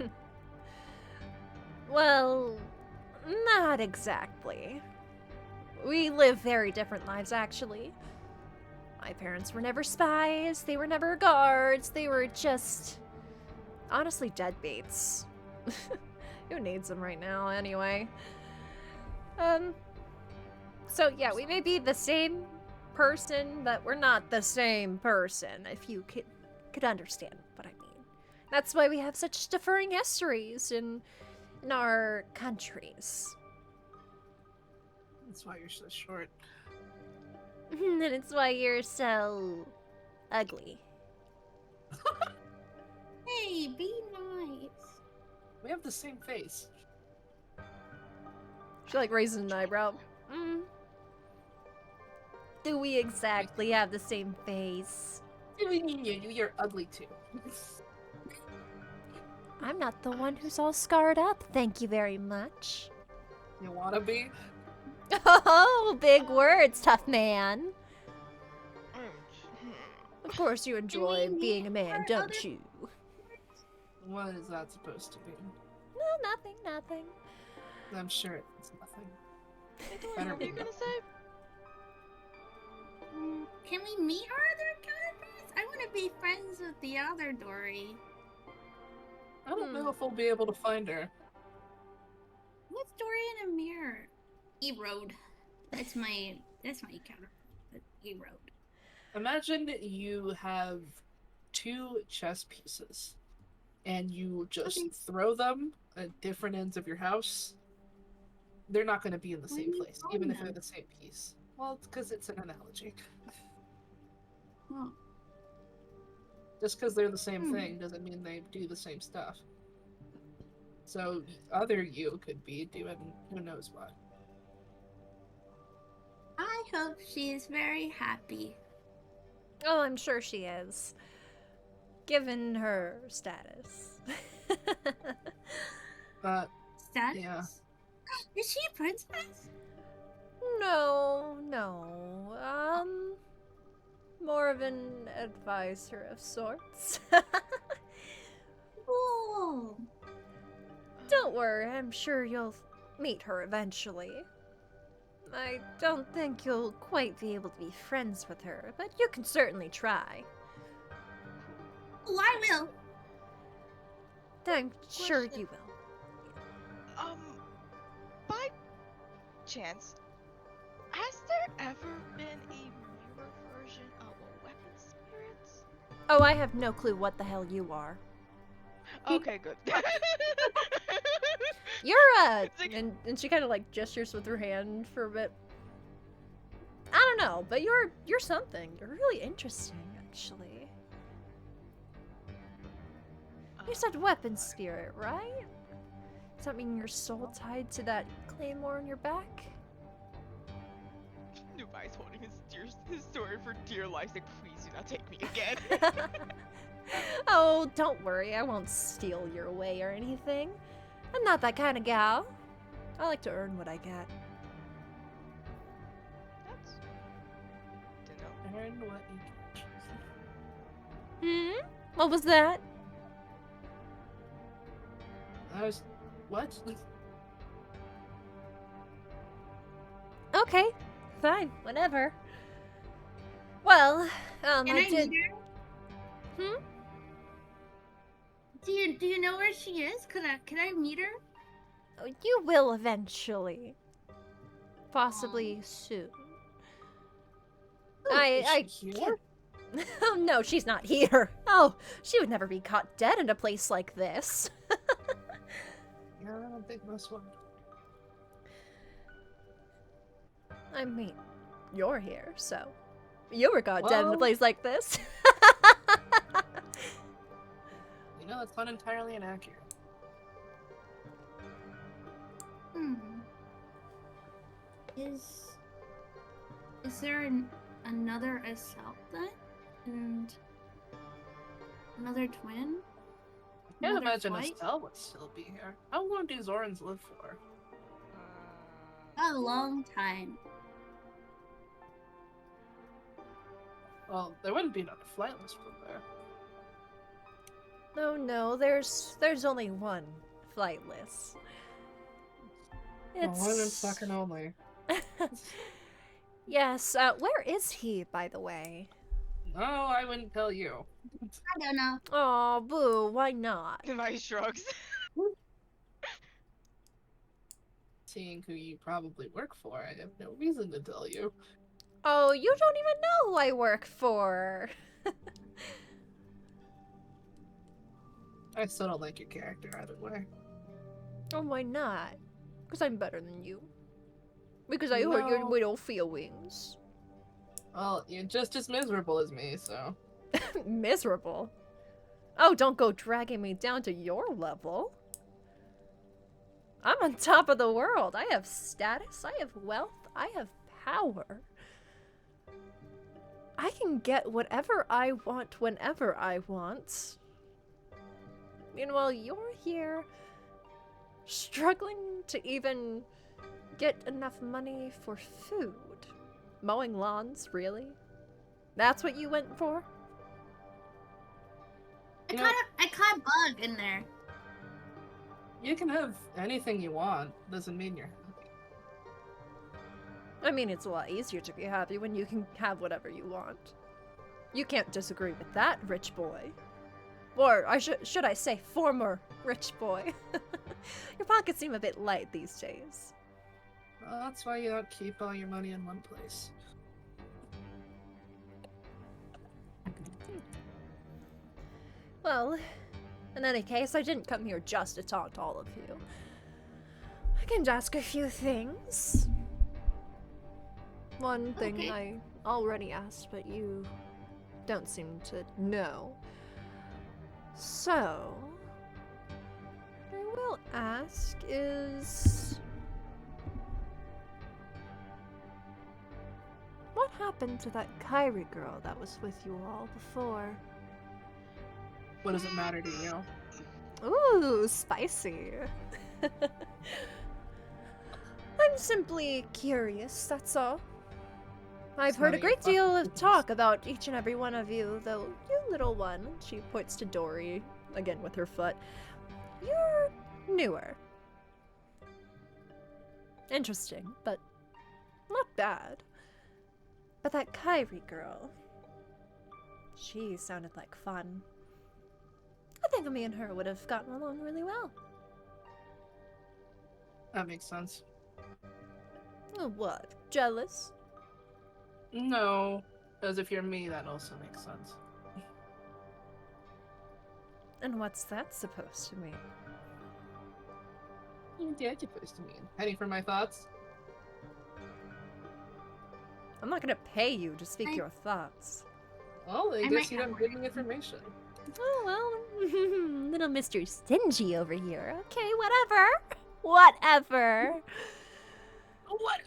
S2: life.
S1: Well, not exactly. We live very different lives, actually. My parents were never spies, they were never guards, they were just, honestly, deadbeats. Who needs them right now, anyway? So yeah, we may be the same person, but we're not the same person, if you could understand what I mean. That's why we have such differing histories in our countries.
S2: That's why you're so short.
S1: And it's why you're so ugly.
S7: Hey, be nice.
S2: We have the same face.
S1: She like raises an eyebrow. Do we exactly have the same face?
S2: You're ugly too.
S1: I'm not the one who's all scarred up, thank you very much.
S2: You wanna be?
S1: Oh, big words, tough man. Of course you enjoy
S7: mean,
S1: being a man,
S7: are
S1: don't
S7: other-
S1: you?
S2: What is that supposed to be?
S1: No, nothing.
S2: I'm sure it's nothing.
S3: What were you gonna say?
S7: Can we meet our other counterparts? I want to be friends with the other Dory.
S2: I don't know if we'll be able to find her.
S7: What's Dory in a mirror? Erode. That's my counterpart. Erode.
S2: Imagine you have 2 chess pieces, and you just
S7: Okay.
S2: throw them at different ends of your house. They're not going to be in the
S7: Why
S2: same
S7: do you
S2: place,
S7: call
S2: even if
S7: them?
S2: they're the same piece. Well, it's because it's an analogy.
S7: Oh.
S2: Just because they're the same
S7: Hmm.
S2: thing doesn't mean they do the same stuff. So, other you could be doing who knows what.
S7: I hope she is very happy.
S1: Oh, I'm sure she is. Given her status.
S2: But
S7: Status?
S2: Yeah.
S7: Is she a princess?
S1: No. More of an advisor of sorts.
S7: Oh.
S1: Don't worry, I'm sure you'll meet her eventually. I don't think you'll quite be able to be friends with her, but you can certainly try.
S7: Oh, I will.
S1: I'm sure
S3: Question.
S1: you will.
S3: By chance, has there ever been a mirror version of a weapon spirits?
S1: Oh, I have no clue what the hell you are.
S3: Okay, good.
S1: You're
S3: It's like-
S1: and she kind of like gestures with her hand for a bit. I don't know, but you're something. You're really interesting, actually. You said weapon spirit, right? Does that mean your soul tied to that claymore on your back?
S3: Nubai's holding his sword for dear life. Like, please do not take me again.
S1: Oh, don't worry. I won't steal your way or anything. I'm not that kind of gal. I like to earn what I get.
S3: That's to know.
S2: And what you
S1: Hmm? What was that?
S2: I was what?
S1: Okay, fine, whatever. Well,
S7: Can I
S1: did.
S7: meet her?
S1: Hmm?
S7: Do you know where she is? Can I meet her?
S1: Oh, you will eventually. Possibly soon. I
S2: Is she here?
S1: can't. Oh no, she's not here. Oh, she would never be caught dead in a place like this.
S2: Yeah, I don't think this one.
S1: I mean, you're here, so you were caught dead in a
S2: Well-
S1: place like this.
S2: You know, that's not entirely inaccurate.
S7: Hmm. Is there another Assault then? And another twin?
S2: I can't
S7: Another
S2: imagine
S7: flight?
S2: Estelle would still be here. How long do Zorans live for?
S7: A long time.
S2: Well, there wouldn't be another flight list from there.
S1: Oh no, there's only one flightless.
S2: One and fucking only.
S1: Yes, where is he, by the way?
S2: No, I wouldn't tell you.
S7: I don't know.
S1: Oh, boo, why not?
S3: Nubai shrugs.
S2: Seeing who you probably work for, I have no reason to tell you.
S1: Oh, you don't even know who I work for.
S2: I still don't like your character either way.
S1: Oh, why not? Because I'm better than you. Because I heard your
S2: No.
S1: little feelings.
S2: Well, you're just as miserable as me, so.
S1: Miserable. Oh, don't go dragging me down to your level. I'm on top of the world. I have status, I have wealth, I have power. I can get whatever I want whenever I want. Meanwhile, you're here struggling to even get enough money for food. Mowing lawns, really? That's what you went for?
S7: I
S2: You know-
S7: caught a bug in there.
S2: You can have anything you want, doesn't mean you're happy.
S1: I mean, it's a lot easier to be happy when you can have whatever you want. You can't disagree with that, rich boy. Or should I say former rich boy. Your pockets seem a bit light these days.
S2: Well, that's why you don't keep all your money in one place.
S1: Well, in any case, I didn't come here just to talk to all of you. I can ask a few things. One thing
S7: Okay.
S1: I already asked, but you don't seem to know. So, I will ask is... what happened to that Kyrie girl that was with you all before?
S2: What does it matter to you?
S1: Ooh, spicy. simply curious, that's all. I've
S2: It's
S1: heard a
S2: none of your
S1: great deal
S2: fucking
S1: of
S2: business.
S1: talk about each and every one of you, though you little one, she points to Dory, again with her foot, you're newer. Interesting, but not bad. But that Kyrie girl, she sounded like fun. I think me and her would have gotten along really well.
S2: That makes sense.
S1: Oh, what? Jealous?
S2: No, because if you're me, that also makes sense.
S1: And what's that supposed to mean?
S2: What are you supposed to mean? Heading for my thoughts?
S1: I'm not gonna pay you to speak
S7: I-
S1: your thoughts.
S2: Well, I
S7: I
S2: guess
S7: might
S2: you
S7: have
S2: don't give me information.
S1: Oh, well, little Mr. Stingy over here. Okay, whatever. Whatever.
S2: What?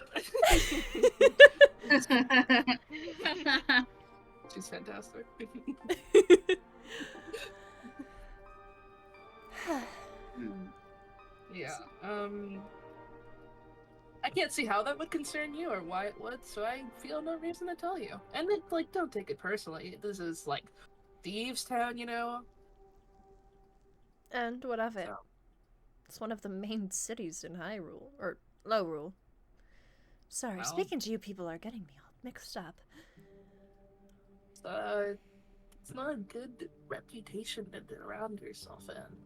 S2: She's fantastic. Yeah, I can't see how that would concern you or why it would, so I feel no reason to tell you. And it, like, don't take it personally. This is, like, Thieves Town, you know?
S1: And what of it?
S2: So.
S1: It's one of the main cities in Hyrule, or Lowrule. Sorry,
S2: Well.
S1: speaking to you people are getting me all mixed up.
S2: It's not a good reputation to surround yourself in.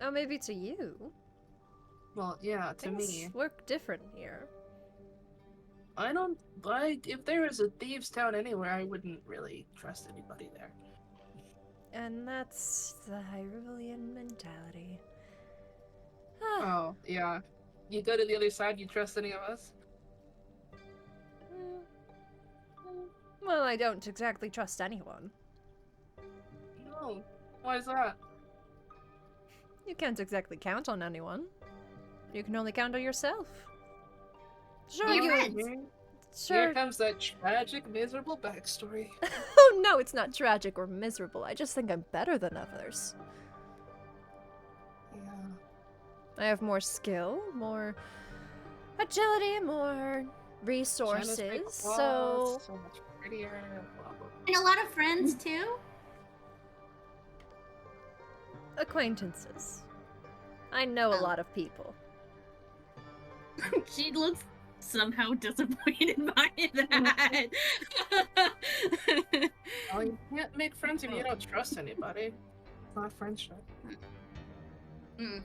S1: Oh, maybe to you.
S2: Well, yeah, to
S1: Things
S2: me.
S1: work different here.
S2: I don't, like, if there was a Thieves Town anywhere, I wouldn't really trust anybody there.
S1: And that's the Hyrulean mentality.
S2: Oh, yeah. You go to the other side, you trust any of us?
S1: Well, I don't exactly trust anyone.
S2: No. Why is that?
S1: You can't exactly count on anyone. You can only count on yourself. Sure,
S7: Your
S1: you.
S7: friends.
S2: Here
S1: Sure.
S2: comes that tragic, miserable backstory.
S1: Oh no, it's not tragic or miserable. I just think I'm better than others.
S2: Yeah.
S1: I have more skill, more agility, more resources.
S2: Jenna's
S1: So
S2: so much prettier. Blah, blah,
S7: And a lot of friends too.
S1: acquaintances. I know a
S7: Oh.
S1: lot of people.
S4: She looks somehow disappointed by that.
S2: blah. Oh, you can't make friends if you don't trust anybody. It's not friendship.
S4: Mm.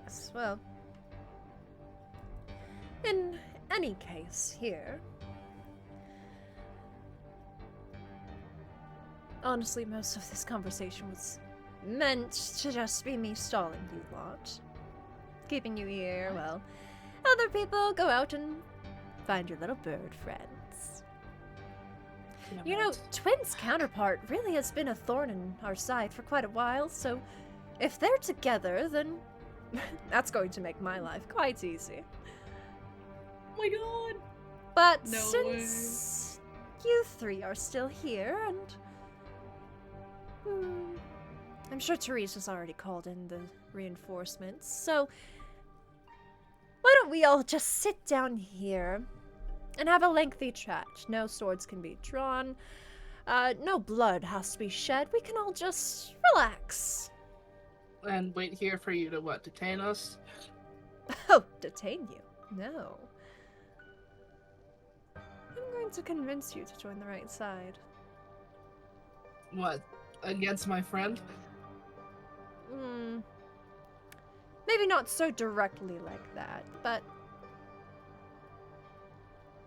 S1: Yes, well. In any case, here. Honestly, most of this conversation was meant to just be me stalling you lot. Keeping you here, well, other people go out and find your little bird friends. You know, Twin's counterpart really has been a thorn in our side for quite a while, so if they're together, then that's going to make my life quite easy.
S4: Oh my god.
S1: But
S4: No
S1: since you three are still here, and I'm sure Therese has already called in the reinforcements, so why don't we all just sit down here and have a lengthy chat? No swords can be drawn, no blood has to be shed. We can all just relax.
S2: And wait here for you to what, detain us?
S1: Oh, detain you? No. I'm going to convince you to join the right side.
S2: What? Against my friend?
S1: Maybe not so directly like that, but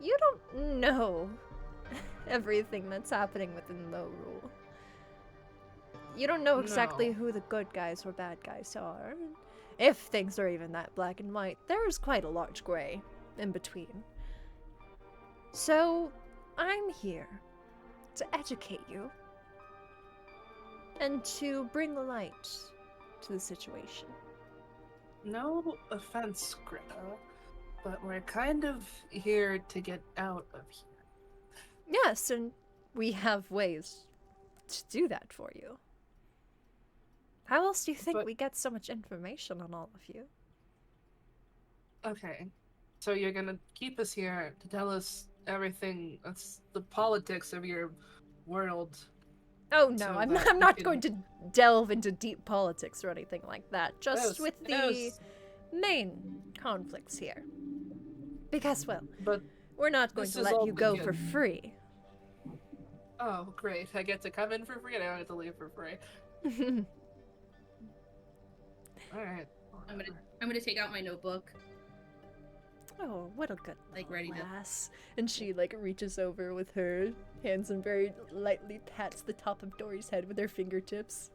S1: you don't know everything that's happening within Lowrule. You don't know exactly
S2: No.
S1: who the good guys or bad guys are. If things are even that black and white, there's quite a large gray in between. So, I'm here to educate you and to bring the light to the situation.
S2: No offense, Greta, but we're kind of here to get out of here.
S1: Yes, and we have ways to do that for you. How else do you think
S2: But-
S1: we get so much information on all of you?
S2: Okay. So you're gonna keep us here to tell us everything that's the politics of your world.
S1: Oh no,
S2: So
S1: I'm
S2: that
S1: I'm
S2: we
S1: not
S2: can-
S1: going to delve into deep politics or anything like that. Just
S2: Yes,
S1: with the
S2: yes.
S1: main conflicts here. Because, well,
S2: But
S1: we're not going
S2: This
S1: to
S2: is
S1: let
S2: all
S1: you go for
S2: begin.
S1: free.
S2: oh, great! I get to come in for free, and I don't get to leave for free. All right.
S4: I'm gonna take out my notebook.
S1: Oh, what a good
S4: Like,
S1: little
S4: ready to-
S1: lass. And she, like, reaches over with her hands and very lightly pats the top of Dory's head with her fingertips.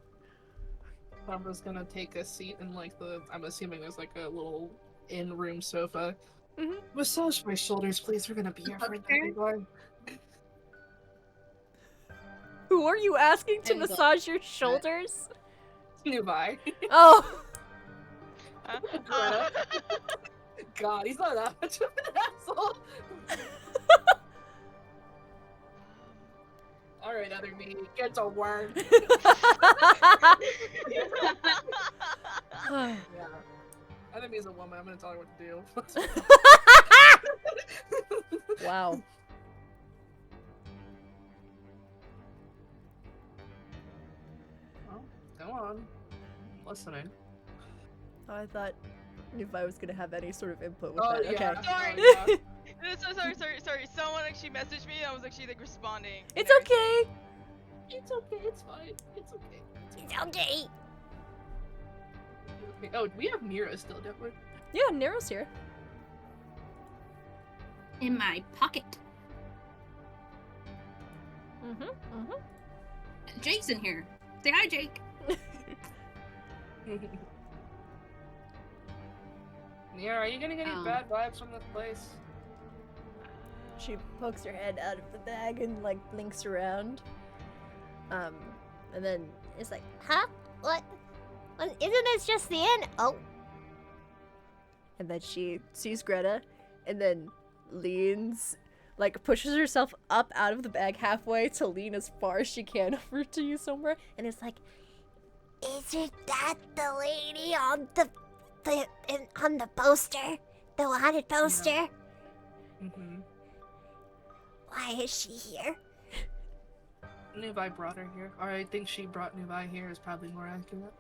S2: Barbara's gonna take a seat in like I'm assuming there's like a little in-room sofa.
S1: Mhm.
S2: Massage my shoulders, please. We're gonna be here for a
S4: Okay.
S2: little while.
S1: Who are you asking to
S4: And go-
S1: massage your shoulders?
S2: Nearby.
S1: Oh!
S2: God, he's not that much of an asshole. All right, other me, get to work. Yeah. Other me's a woman. I'm gonna tell her what to do.
S1: Wow.
S2: Well, go on. Listening.
S1: Oh, I thought if I was gonna have any sort of input with
S2: Oh,
S1: that.
S2: yeah.
S1: Okay.
S8: Sorry.
S2: Oh, yeah.
S8: No, sorry. Someone actually messaged me. I was actually like responding. and
S1: It's
S8: everything.
S1: okay!
S2: It's okay. It's fine. It's okay.
S1: It's okay!
S2: Okay. Oh, we have Mira still, don't we?
S1: Yeah, Nero's here.
S7: In my pocket.
S1: Mm-hmm.
S7: Jake's in here. Say hi, Jake.
S2: Mira, are you getting any bad vibes from this place?
S1: She pokes her head out of the bag and like blinks around. And then it's like,
S9: Huh? What? Isn't this just the end? Oh,
S1: and then she sees Greta and then leans, like pushes herself up out of the bag halfway to lean as far as she can over to you somewhere.
S9: and it's like, isn't that the lady on on the poster? The wanted poster?
S2: Mm-hmm.
S9: Why is she here?
S2: Nubai brought her here. Or I think she brought Nubai here is probably more accurate.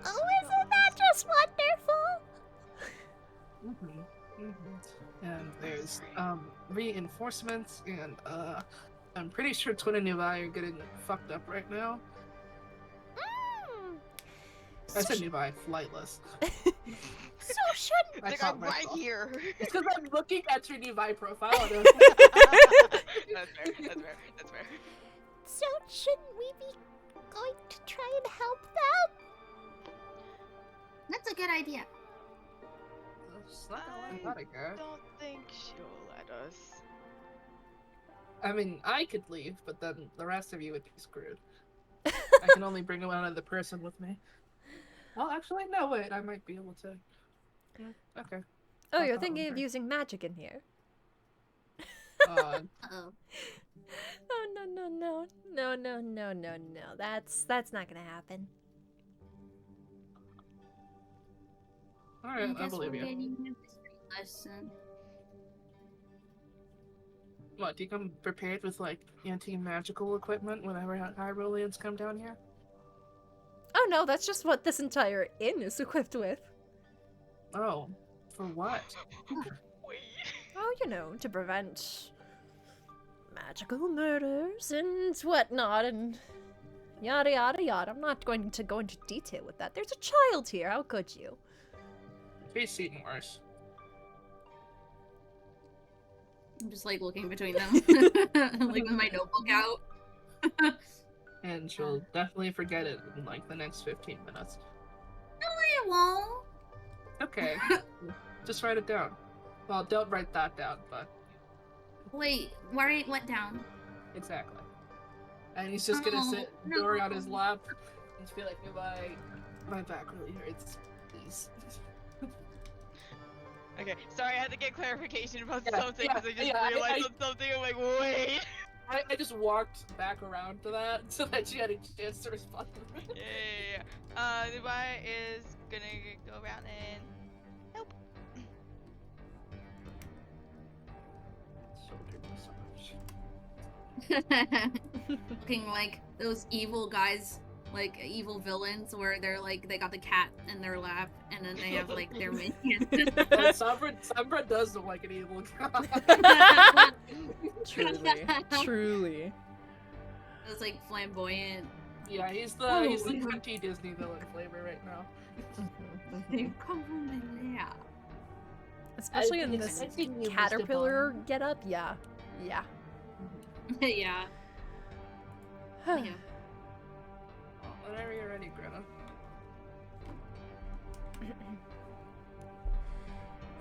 S9: Oh, isn't that just wonderful?
S2: Mm-hmm. Mm-hmm. And there's reinforcements, and I'm pretty sure Twin and Nubai are getting fucked up right now.
S9: Mm.
S2: I said Nubai, flightless.
S9: So shouldn't
S2: I
S8: Like,
S2: caught
S8: I'm right
S2: myself.
S8: here.
S2: It's because I'm looking at your Nubai profile. And
S8: That's fair.
S9: so shouldn't we be going to try and help them?
S7: That's a good idea.
S2: It's not gonna let it go.
S8: Don't think she'll let us.
S2: I mean, I could leave, but then the rest of you would be screwed. I can only bring one other person with me. Well, actually, no, wait, I might be able to. Yeah, okay.
S1: oh,
S2: I'll
S1: you're
S2: call
S1: thinking
S2: her.
S1: of using magic in here.
S7: Uh-oh.
S1: Oh no. That's not gonna happen.
S2: Alright, I
S7: guess
S2: believe
S7: we're
S2: you.
S7: getting a history lesson.
S2: What, do you come prepared with, like, anti-magical equipment whenever Hyruleans come down here?
S1: Oh no, that's just what this entire inn is equipped with.
S2: Oh, for what?
S8: Wait.
S1: Oh, you know, to prevent magical murders and whatnot, and yada yada yada. I'm not going to go into detail with that. There's a child here. How could you?
S2: He's seen worse.
S7: I'm just like looking between them, like with my notebook out.
S2: And she'll definitely forget it in, like, the next 15 minutes.
S7: I won't.
S2: Okay. Just write it down. Well, don't write that down, but
S7: Wait, write what down?
S2: exactly. And he's just gonna sit
S7: no.
S2: Dory on his lap and just be like, my back really hurts. Please.
S8: Okay, sorry, I had to get clarification about
S2: Yeah,
S8: something because I just
S2: yeah,
S8: realized on something. I'm like, wait.
S2: I just walked back around to that so that she had a chance to respond.
S8: Yeah. Levi is gonna go around and help.
S7: Looking like those evil guys, like evil villains, where they're like they got the cat in their lap, and then they have like their minions.
S2: Sombra does look like an evil guy.
S1: Truly. Truly.
S7: It's like flamboyant.
S2: Yeah, he's the cunty Disney villain flavor right now.
S7: They come from the lap.
S1: Especially
S2: I
S1: in
S2: think
S1: this
S2: it's- I think we missed
S1: caterpillar getup. Yeah. Yeah.
S7: Yeah. Yeah.
S2: Whenever you're ready, Greta.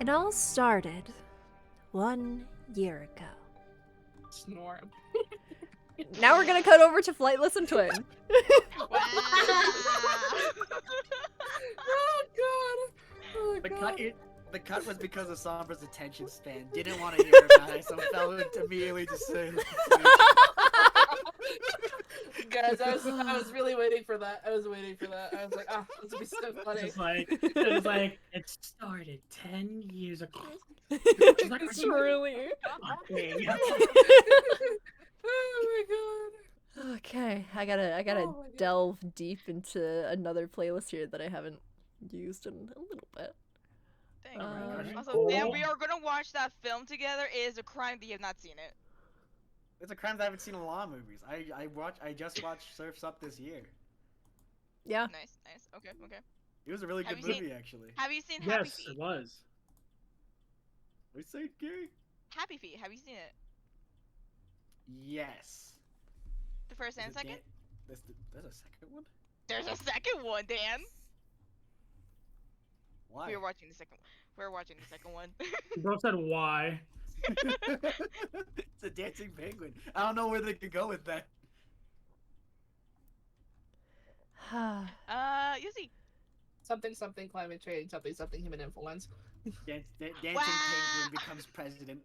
S9: It all started 1 year ago.
S2: Snore.
S1: Now we're gonna cut over to Flightless and Twin.
S8: Wow.
S2: Oh god! Oh god!
S6: The cut was because of Sombra's attention span. Didn't want to hear about it, so fell into immediately just saying.
S2: Guys, I was really waiting for that. I was waiting for that. I was like, ah, this would be so funny.
S5: It's like it started 10 years ago.
S1: Truly.
S5: Okay.
S2: Oh my god.
S1: Okay, I gotta
S2: Oh my God.
S1: delve deep into another playlist here that I haven't used in a little bit.
S8: Dang.
S1: Um,
S8: Also, Dan, we are gonna watch that film together. It is a crime that you have not seen it.
S6: It's a crime that I haven't seen in a lot of movies. I just watched Surf's Up this year.
S1: Yeah.
S8: Nice, nice. Okay, okay.
S6: It was a really
S8: Have
S6: good
S8: you seen-
S6: movie, actually.
S8: Have you seen Happy
S5: Yes,
S8: Feet?
S5: it was.
S6: What say, Gary?
S8: Happy Feet. Have you seen it?
S6: Yes.
S8: The first and
S6: Is it
S8: second?
S6: There's a second one?
S8: There's a second one, Dan.
S6: Why?
S8: We were watching the second. We're watching the second one.
S5: Bro said why?
S6: It's a dancing penguin. I don't know where they could go with that.
S8: You see.
S2: Something climate change, something human influence.
S6: Dancing
S8: Wow.
S6: penguin becomes president.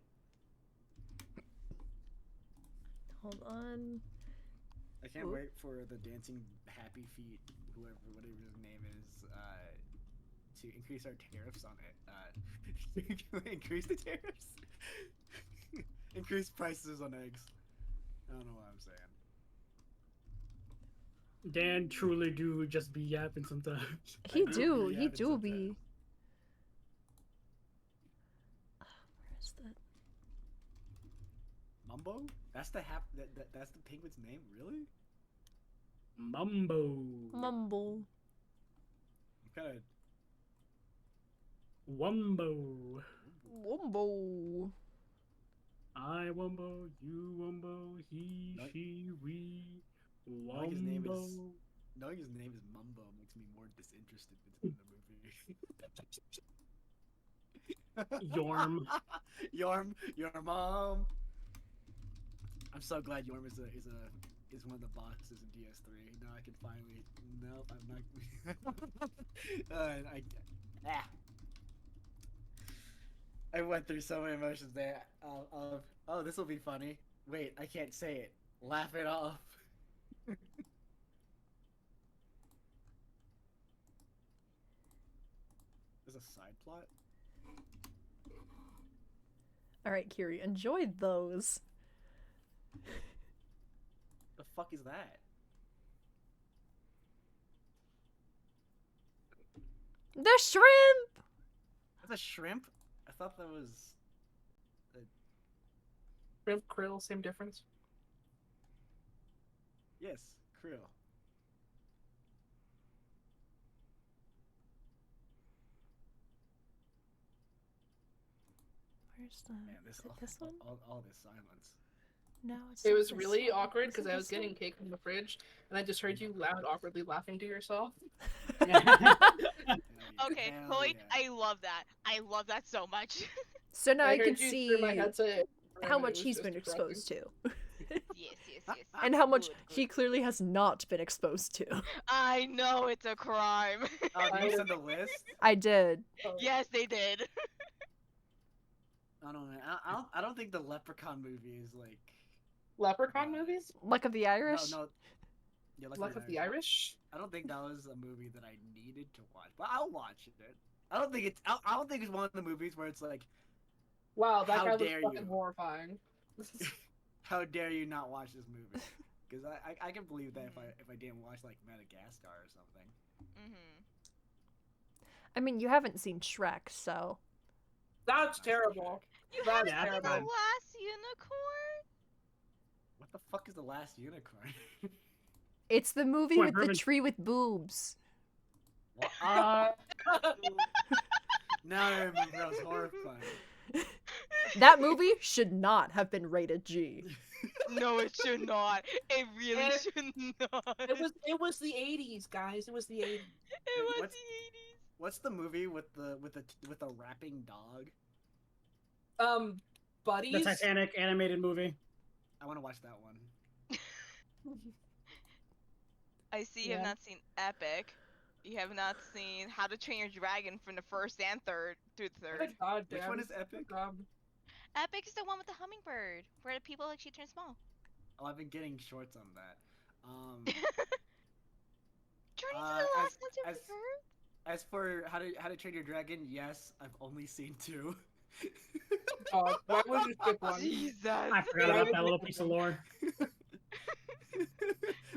S1: Hold on.
S6: I can't
S1: Ooh.
S6: wait for the dancing happy feet, whatever his name is, to increase our tariffs on it. Increase the tariffs? Increase prices on eggs. I don't know what I'm saying.
S5: Dan truly do just be yapping sometimes.
S1: He
S6: I
S1: do.
S6: be
S1: He
S6: yapping
S1: do
S6: sometimes.
S1: be. Where is that?
S6: Mumbo? That's the that's the penguin's name, really?
S5: Mumbo.
S1: Mumble.
S6: Kind of.
S5: Wumbo.
S1: Wumbo.
S5: I wumbo, you wumbo, he,
S6: No-
S5: she, we,
S6: Knowing his name is
S5: wumbo.
S6: knowing his name is Mumbo makes me more disinterested in the movie.
S5: Yorm.
S6: Yorm mom. I'm so glad Yorm is one of the bosses in DS3. Now I can finally. Nope, I'm not. I went through so many emotions there. Of oh, this will be funny. Wait, I can't say it. Laugh it off. There's a side plot.
S1: All right, Kiri, enjoy those.
S6: The fuck is that?
S1: The shrimp.
S6: That's a shrimp? I thought that was.
S2: Shrimp, krill, same difference.
S6: Yes, krill.
S1: Where's the?
S6: Man,
S1: Is it this one?
S6: All this silence.
S1: No, it's.
S2: It
S1: not
S2: was
S1: this
S2: really
S1: one.
S2: awkward
S1: Is
S2: because
S1: it
S2: I was
S1: this one?
S2: getting cake from the fridge, and I just heard you loud, awkwardly laughing to yourself.
S8: Okay,
S6: Hell
S8: Chloe,
S6: yeah.
S8: I love that. I love that so much.
S1: So now I
S2: heard
S1: can
S2: you
S1: see
S2: through my headset,
S1: how
S2: and it
S1: much
S2: was
S1: he's
S2: just
S1: been
S2: distracting.
S1: exposed to,
S8: Yes, yes, yes.
S1: and how much
S8: Good,
S1: he
S8: good.
S1: clearly has not been exposed to.
S8: I know it's a crime.
S6: Oh, did you send the list?
S1: I did.
S8: Yes, they did.
S6: I don't know. I don't think the Leprechaun movie is like
S2: Leprechaun movies?
S1: Luck of the Irish?
S6: No. Yeah,
S2: Luck of the Irish?
S6: I don't think that was a movie that I needed to watch, but I'll watch it. I don't think it's one of the movies where it's like,
S2: Wow, that
S6: How
S2: guy was
S6: dare
S2: fucking
S6: you.
S2: horrifying.
S6: how dare you not watch this movie? Because I can believe that if I didn't watch like Madagascar or something.
S8: Mm-hmm.
S1: I mean, you haven't seen Shrek, so.
S2: That's terrible.
S8: You
S2: That's
S8: haven't seen the
S2: terrible.
S8: last unicorn?
S6: What the fuck is the last unicorn?
S1: It's the movie
S10: What,
S1: with the
S10: Ruben?
S1: tree with boobs.
S6: Now I remember that was horrifying.
S1: That movie should not have been rated G.
S8: No, it should not. It really
S2: It-
S8: should not.
S2: It was the 80s, guys. It was the 80s.
S8: It was
S6: What's-
S8: the 80s.
S6: What's the movie with the rapping dog?
S10: The
S2: Buddies?
S10: Titanic animated movie.
S6: I want to watch that one.
S8: I see you have not seen Epic. You have not seen How to Train Your Dragon from the first and third through the third.
S2: God
S6: Which
S2: damn.
S6: one is Epic?
S8: Epic is the one with the hummingbird, where the people actually turn small.
S6: Oh, I've been getting shorts on that.
S8: Journey to
S6: Uh,
S8: the
S6: as-
S8: Last Hunter
S6: as-
S8: of Earth?
S6: As for How to Train Your Dragon, yes, I've only seen 2.
S2: God, why would you skip one?
S8: Jesus.
S10: I forgot about that little piece of lore.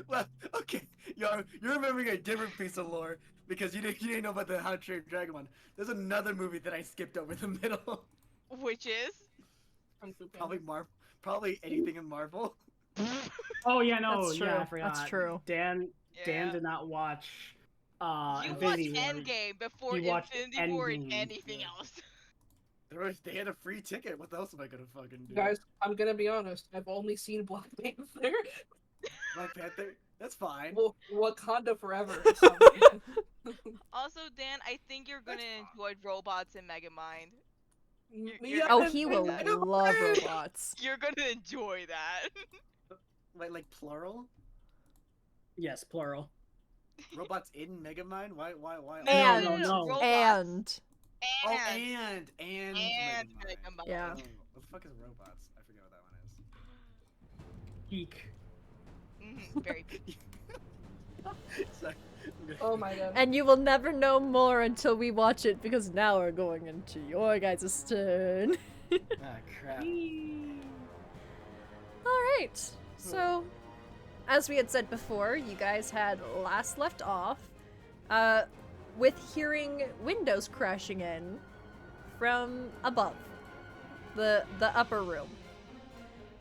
S6: Well, okay, you're remembering a different piece of lore because you didn't know about the How to Train Your Dragon one. There's another movie that I skipped over the middle.
S8: Which is?
S6: Probably anything in Marvel.
S10: Oh yeah, no,
S1: That's true.
S10: yeah, I forgot.
S1: That's true.
S10: Dan
S8: Yeah.
S10: did not watch.
S8: You watched
S10: Infinity War.
S8: Endgame before
S10: You watched
S8: Infinity War and
S10: Endgame,
S8: anything
S10: yeah.
S8: else.
S6: They had a free ticket. What else am I gonna fucking do?
S2: Guys, I'm gonna be honest. I've only seen Black Panther.
S6: Black Panther. That's fine.
S2: Well, Wakanda Forever. or something.
S8: Also, Dan, I think you're gonna enjoy robots in Megamind.
S2: Yeah,
S1: Oh, he will
S8: that.
S1: love robots.
S8: You're gonna enjoy that.
S6: Like plural.
S10: Yes, plural.
S6: Robots in Megamind? Why?
S1: And
S10: no.
S8: Robots
S1: and
S6: Oh,
S8: and
S6: and
S8: Megamind.
S1: Yeah.
S6: Oh, what the fuck is robots? I forget what that one is.
S10: Geek.
S8: Very
S6: Sorry.
S2: Oh my god.
S1: and you will never know more until we watch it because now we're going into your guys' turn.
S6: Ah, crap.
S1: Alright, so as we had said before, you guys had last left off with hearing windows crashing in from above the upper room.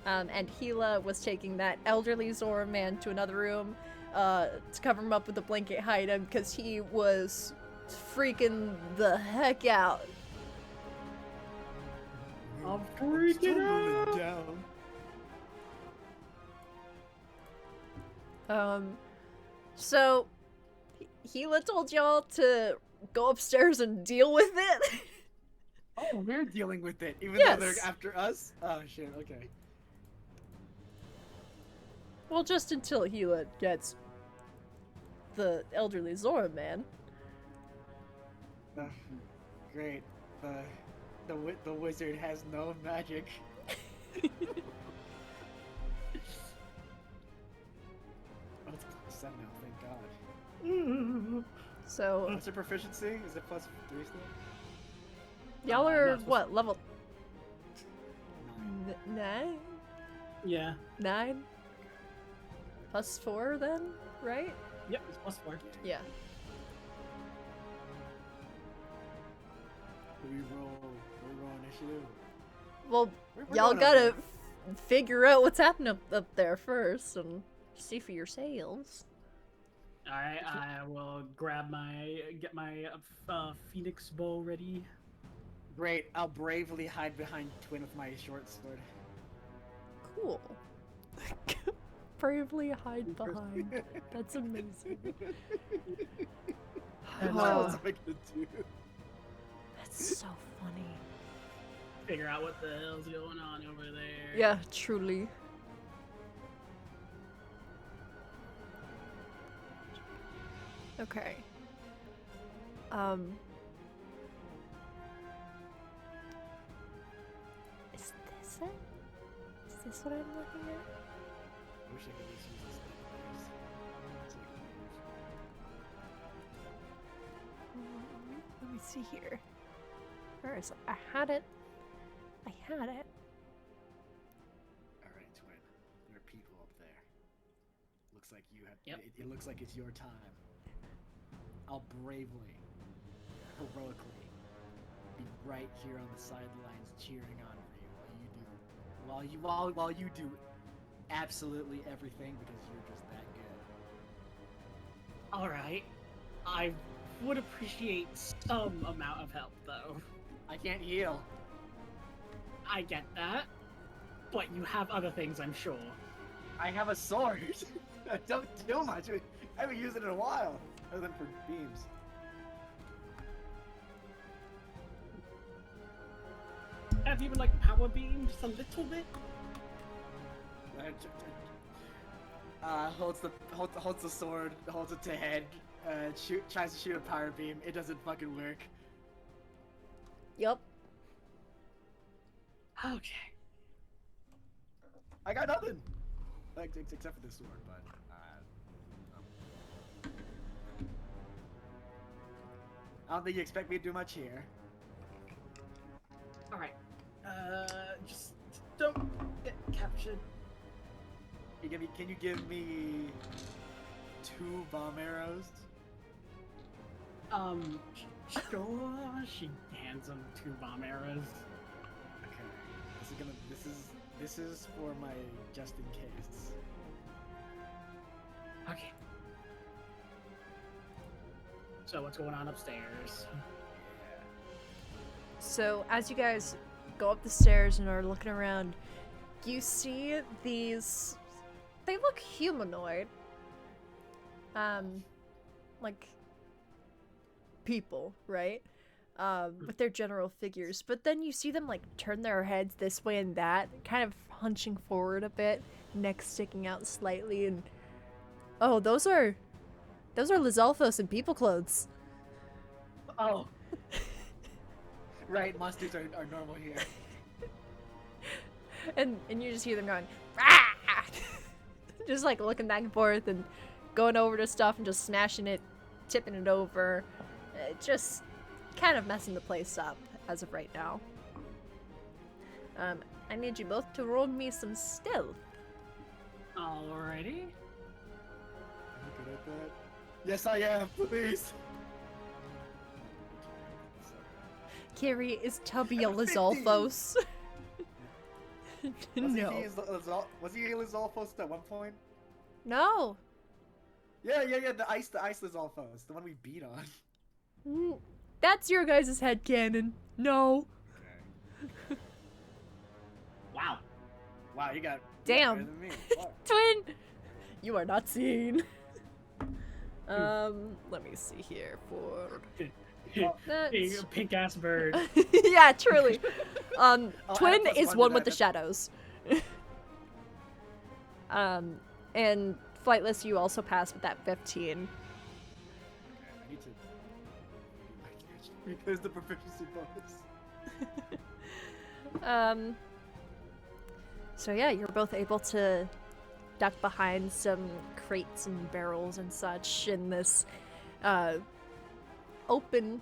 S1: And Gila was taking that elderly Zora man to another room to cover him up with a blanket, hide him, because he was freaking the heck out.
S10: I'm freaking out.
S6: Down.
S1: So Gila told y'all to go upstairs and deal with it.
S6: Oh, we're dealing with it, even
S1: Yes.
S6: though they're after us. Oh shit. Okay.
S1: Well, just until Gila gets the elderly Zora man.
S6: Great. The wizard has no magic. Oh, it's +7 now. Thank God.
S1: So
S6: What's your proficiency? Is it +3 still?
S1: y'all
S10: I'm
S1: are
S10: not supposed
S1: what, level
S6: 9.
S1: 9?
S10: Yeah.
S1: 9? +4 then, right?
S10: Yep, it's +4.
S1: Yeah.
S6: Do we roll initiative?
S1: Well,
S6: We're
S1: y'all
S6: going
S1: gotta
S6: over.
S1: figure out what's happening up there first and see for yourselves.
S10: Alright, I will get my phoenix bow ready.
S6: Great. I'll bravely hide behind Twin with my short sword.
S1: Cool. Bravely hide behind. That's amazing.
S10: And,
S6: What else am I gonna do?
S1: That's so funny.
S10: figure out what the hell's going on over there.
S1: Yeah, truly. Okay. Is this it? Is this what I'm looking at?
S10: wish I could at least use this thing. So I can move.
S1: Let me see here. Where is it? I had it.
S6: All right, twin. There are people up there. Looks like you have.
S10: Yep.
S6: It looks like it's your time. I'll bravely, heroically, be right here on the sidelines cheering on for you while you do absolutely everything because you're just that good.
S10: All right. I would appreciate some amount of help, though.
S6: I can't heal.
S10: I get that, but you have other things, I'm sure.
S6: I have a sword. I don't do much. I haven't used it in a while, other than for beams.
S10: Have you even like power beam just a little bit?
S6: Holds the sword, holds it to head, tries to shoot a power beam. It doesn't fucking work.
S1: Yup.
S10: Okay.
S6: I got nothing, except for this sword. But I don't think you expect me to do much here.
S10: All right. Just don't get captured.
S6: Can you give me 2 bomb arrows?
S10: Sure. She hands him 2 bomb arrows.
S6: Okay. This is for my just in case.
S10: Okay. So what's going on upstairs?
S1: So as you guys go up the stairs and are looking around, you see these. They look humanoid. Like people, right? With their general figures. But then you see them like turn their heads this way and that, kind of hunching forward a bit, neck sticking out slightly, and oh, those are Lizalfos in people clothes.
S6: Oh. Right, monsters are normal here.
S1: and you just hear them going, "Rah!" Just like looking back and forth and going over to stuff and just smashing it, tipping it over. Just kind of messing the place up as of right now. I need you both to roll me some stealth.
S10: Alrighty.
S6: I'm good at that. Yes, I am. Please.
S1: Kiri, is Tubby a Lizalfos? No.
S6: Was he a Lizalfos at one point?
S1: No.
S6: Yeah, the ice Lizalfos, the one we beat on.
S1: That's your guys' headcanon. No.
S6: Okay. Wow, you got
S1: damn.
S6: better than me.
S1: Twin, you are not seen. Let me see here for.
S10: That's... pink ass bird.
S1: Yeah, truly. Twin
S6: plus
S1: is
S6: one
S1: one
S6: to
S1: with the
S6: that.
S1: shadows. And Flightless, you also pass with that 15.
S6: Okay, I need to because the proficiency bonus.
S1: So yeah, you're both able to duck behind some crates and barrels and such in this open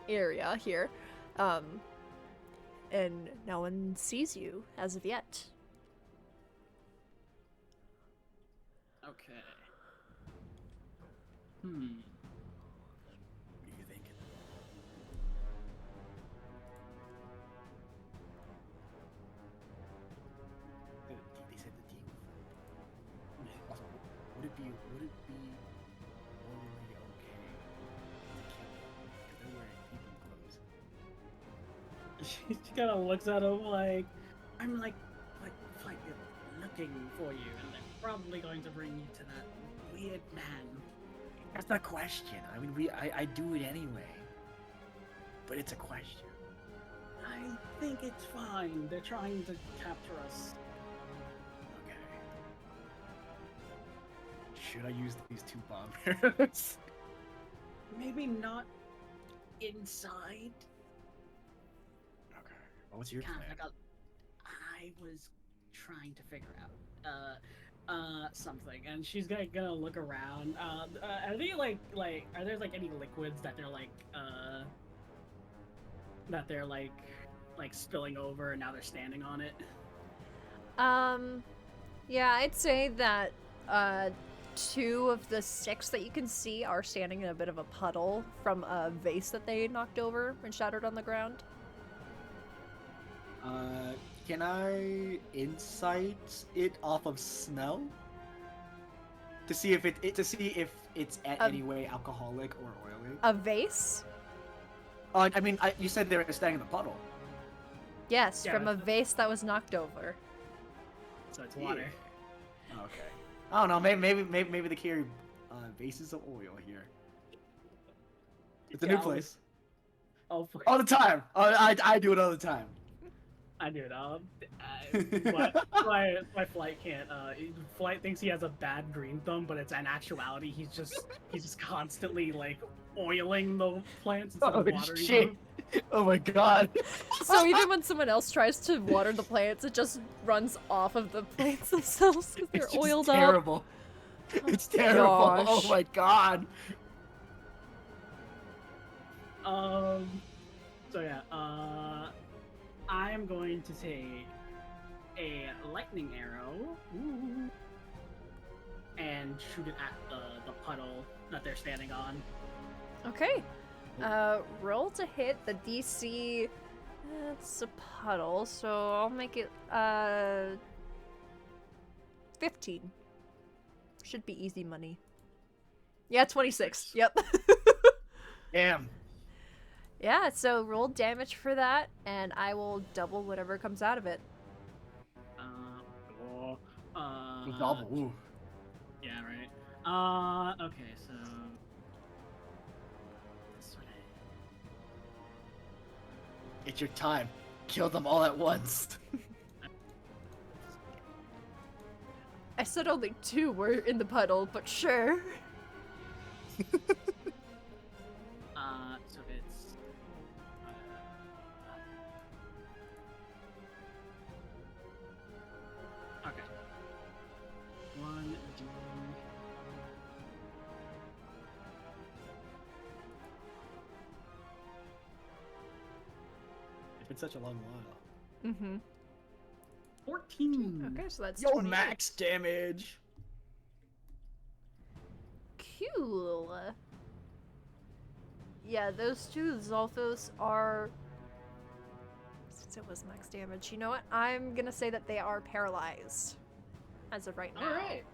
S1: area here. And no one sees you as of yet.
S10: Okay.
S6: What are you thinking? They said the team. Also, would it be morally okay to kill them if they're wearing people clothes?
S10: She kind of looks at him like, I'm like looking for you, and they're probably going to bring you to that weird man.
S6: That's the question. I mean, I do it anyway. But it's a question.
S10: I think it's fine. They're trying to capture us.
S6: Okay. Should I use these 2 bomb arrows?
S10: Maybe not inside.
S6: Okay. What's your plan?
S10: I was trying to figure out. something, and she's gonna look around. Are they are there like any liquids that they're like spilling over and now they're standing on it?
S1: Yeah, I'd say that 2 of the 6 that you can see are standing in a bit of a puddle from a vase that they knocked over and shattered on the ground.
S6: Can I insight it off of smell to see if it's any way alcoholic or oily?
S1: A vase?
S6: I mean, you said they were standing in the puddle.
S1: Yes,
S10: Yeah,
S1: from a vase that was knocked over.
S10: So it's water.
S6: Yeah. Okay. I don't know. Maybe they carry vases of oil here. It's a new place.
S10: Oh,
S6: All the time. I do it all the time.
S10: I do it. My flight can't. Flight thinks he has a bad green thumb, but it's in actuality he's just constantly like oiling the plants instead of watering
S6: shit!
S10: them.
S6: Oh my god!
S1: So even when someone else tries to water the plants, it just runs off of the plants themselves because they're
S6: It's just
S1: oiled
S6: terrible.
S1: up.
S6: It's terrible.
S1: Gosh.
S6: Oh my god!
S10: So yeah. I am going to take a lightning arrow and shoot it at the puddle that they're standing on.
S1: Okay. Roll to hit the DC. It's a puddle, so I'll make it 15. Should be easy money. Yeah, 26. Yep.
S6: Damn.
S1: Yeah, so roll damage for that, and I will double whatever comes out of it.
S6: Double. Ooh.
S10: Yeah, right. Okay, so this way.
S6: It's your time. Kill them all at once.
S1: I said only 2 were in the puddle, but sure.
S10: So it's okay. 1 D.
S6: It's been such a long while.
S1: Mm-hmm.
S10: 14.
S1: Okay, so that's
S6: Yo,
S1: 28.
S6: max damage.
S1: Cool. Yeah, those 2 Zalfos are... Since it was max damage, you know what? I'm gonna say that they are paralyzed. As of right now.
S10: Alright.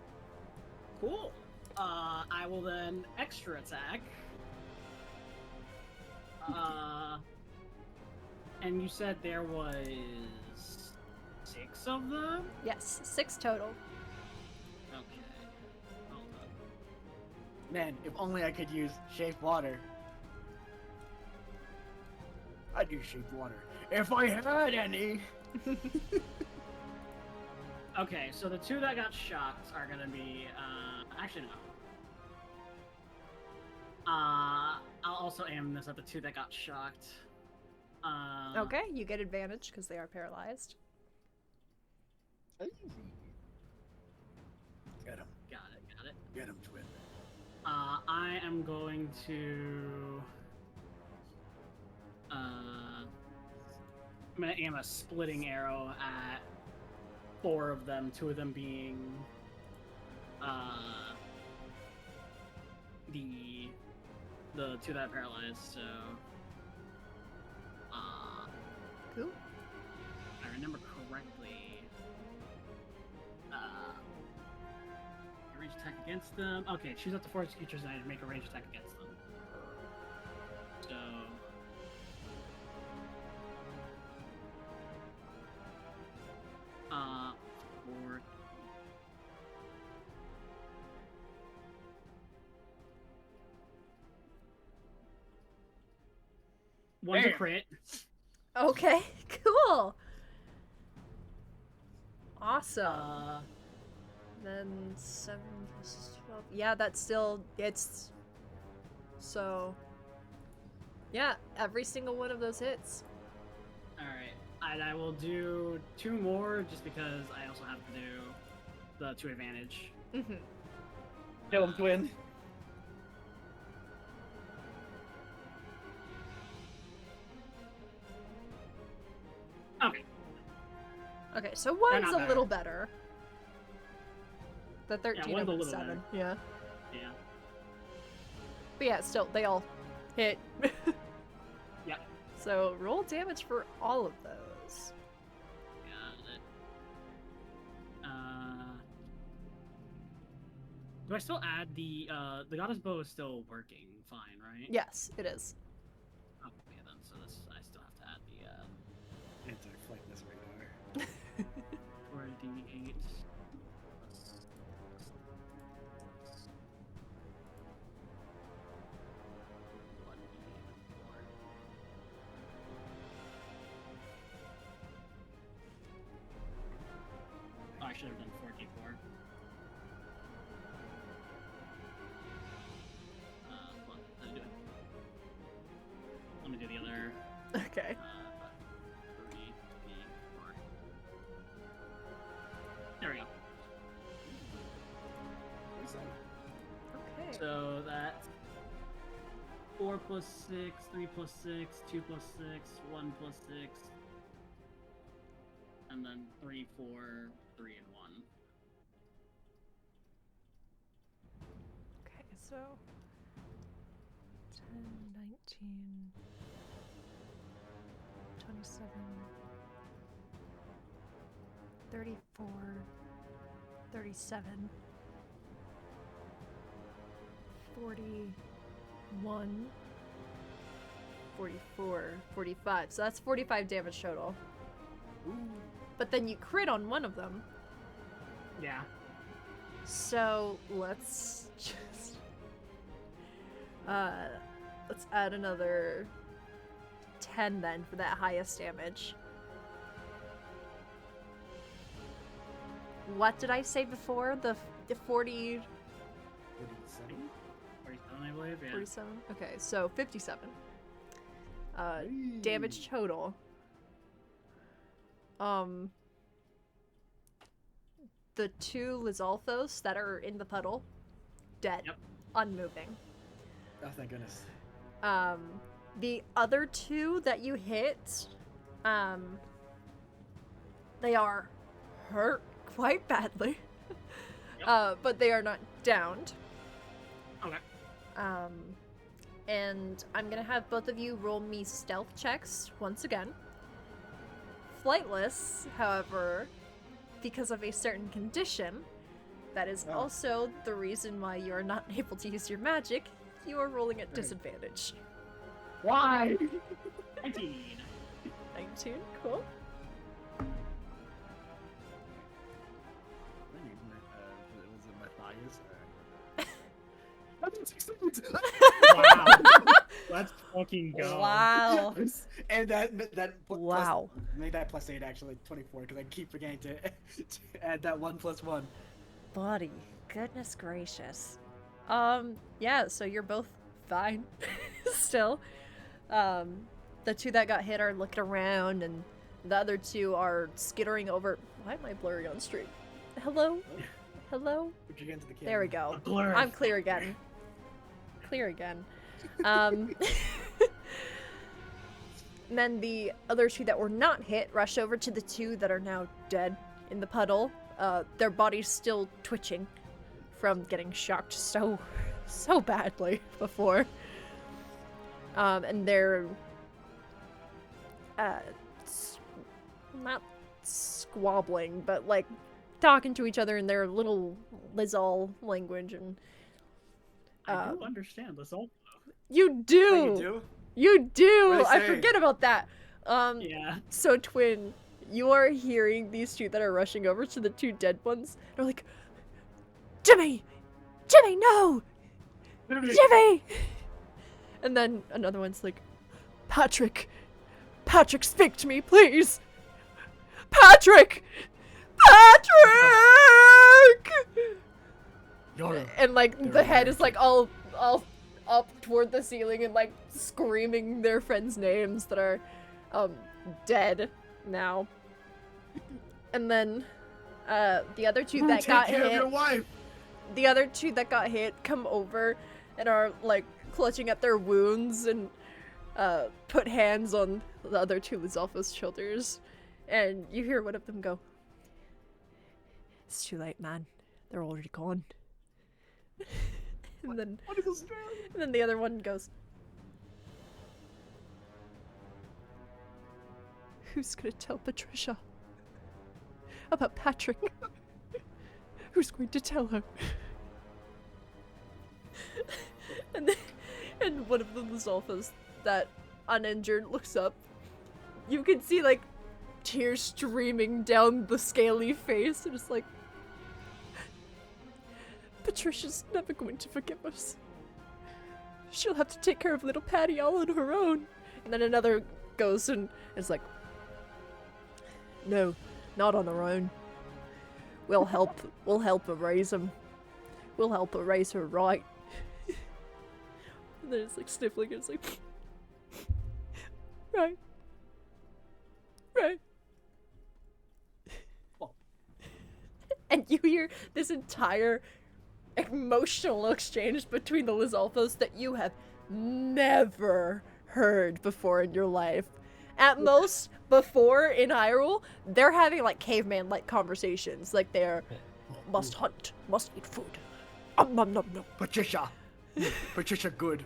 S10: Cool. I will then extra attack. And you said there was 6 of them?
S1: Yes, 6 total.
S10: Okay. Hold on.
S6: Man, if only I could use shaved water. I'd use shaved water. If I had any!
S10: Okay, so the 2 that got shocked are gonna be, actually no. I'll also aim this at the 2 that got shocked.
S1: Okay, you get advantage because they are paralyzed.
S6: Get him.
S10: Got it.
S6: Get him, twin.
S10: I am going to, I'm gonna aim a splitting arrow at 4 of them, 2 of them being, the 2 that are paralyzed, so,
S1: Cool.
S10: if I remember correctly, a range attack against them. Okay, choose up to 4 creatures and I make a range attack against them. So, for one's a
S6: Damn.
S10: crit.
S1: Okay, cool. Awesome. Then 7 plus 12. Yeah, that's still, it's, so, yeah, every single one of those hits.
S10: Alright, and I will do 2 more just because I also have to do to advantage.
S1: Mm-hmm.
S2: Kill him, twin.
S10: Okay.
S1: Okay, so
S10: They're
S1: one's
S10: not
S1: a little better. The 13
S10: one's a
S1: over
S10: little
S1: 7.
S10: better.
S1: Yeah.
S10: Yeah.
S1: But yeah, still, they all hit.
S10: Yep.
S1: So roll damage for all of those.
S10: Do I still add the goddess bow is still working fine, right?
S1: Yes, it is.
S10: Okay, then so this I still have to add the
S6: Anti-flightless radar.
S10: 4d8 plus 1d4. Oh, I should have done 4d4. Well, let me do it. Let me do the other.
S1: Okay.
S10: 3d4. There we go.
S1: Okay.
S10: So that's 4 plus 6, 3 plus 6, 2 plus 6, 1 plus 6, and then 3, 4, 3, and 1.
S1: Okay, so 10, 19, 27, 34, 37, 41, 44, 45. So that's 45 damage total.
S10: Ooh.
S1: But then you crit on one of them.
S10: Yeah.
S1: So let's just let's add another 10 then for that highest damage. What did I say before? The 40
S10: 47, I believe, yeah.
S1: 47? Okay, so 57. Damage total. The 2 Lizalfos that are in the puddle, dead.
S10: Yep.
S1: Unmoving.
S6: Oh, thank goodness.
S1: The other 2 that you hit, they are hurt quite badly.
S10: Yep.
S1: But they are not downed.
S10: Okay.
S1: And I'm gonna have both of you roll me stealth checks once again. Flightless, however, because of a certain condition, that is also the reason why you are not able to use your magic, you are rolling at disadvantage.
S6: Why?
S10: 19.
S1: 19, cool.
S6: Was it Matthias?
S10: Wow. Let's fucking go.
S1: Wow.
S6: And that
S1: Wow.
S6: Make that plus 8 actually 24 because I keep forgetting to add that 1 plus 1.
S1: Buddy, goodness gracious. Yeah, so you're both fine still. The 2 that got hit are looking around, and the other 2 are skittering over. Why am I blurry on stream? Hello? Hello?
S6: Put your hand to the camera.
S1: There we go.
S10: Blur.
S1: I'm clear again. Clear again. And then the other 2 that were not hit rush over to the 2 that are now dead in the puddle. Their bodies still twitching from getting shocked so badly before. And they're not squabbling, but like talking to each other in their little Lizal language, and
S10: I do understand this all.
S1: you do.
S6: Oh, you do?
S1: You do.
S6: What do
S1: I
S6: they say?
S1: forget about that.
S10: Yeah.
S1: So Twin, you are hearing these 2 that are rushing over to the 2 dead ones. They're like, Jimmy, no, Jimmy. And then another one's like, Patrick, speak to me, please. Patrick. And like the head is like all up toward the ceiling and like screaming their friends' names that are dead now. And then The other two
S6: Who
S1: that
S6: take
S1: got
S6: care of
S1: hit.
S6: your wife?
S1: The other two that got hit come over and are like clutching at their wounds and put hands on the other two Lizalfos childers, and you hear one of them go, "It's too late, man. They're already gone." And then the other one goes, "Who's gonna tell Patricia about Patrick? Who's going to tell her?" And one of the Lizalfos, that uninjured, looks up. You can see like tears streaming down the scaly face, and it's like, "Patricia's never going to forgive us. She'll have to take care of little Patty all on her own." And then another goes and is like, "No, not on her own. We'll help her raise him. We'll help her raise her right." And then it's like sniffling, and it's like, "Right. Right." And you hear this entire emotional exchange between the Lizalfos that you have never heard before in your life. At most, before in Hyrule, they're having like caveman-like conversations. Like they're, "Must hunt, must eat food. Nom nom nom."
S6: Patricia. Patricia good.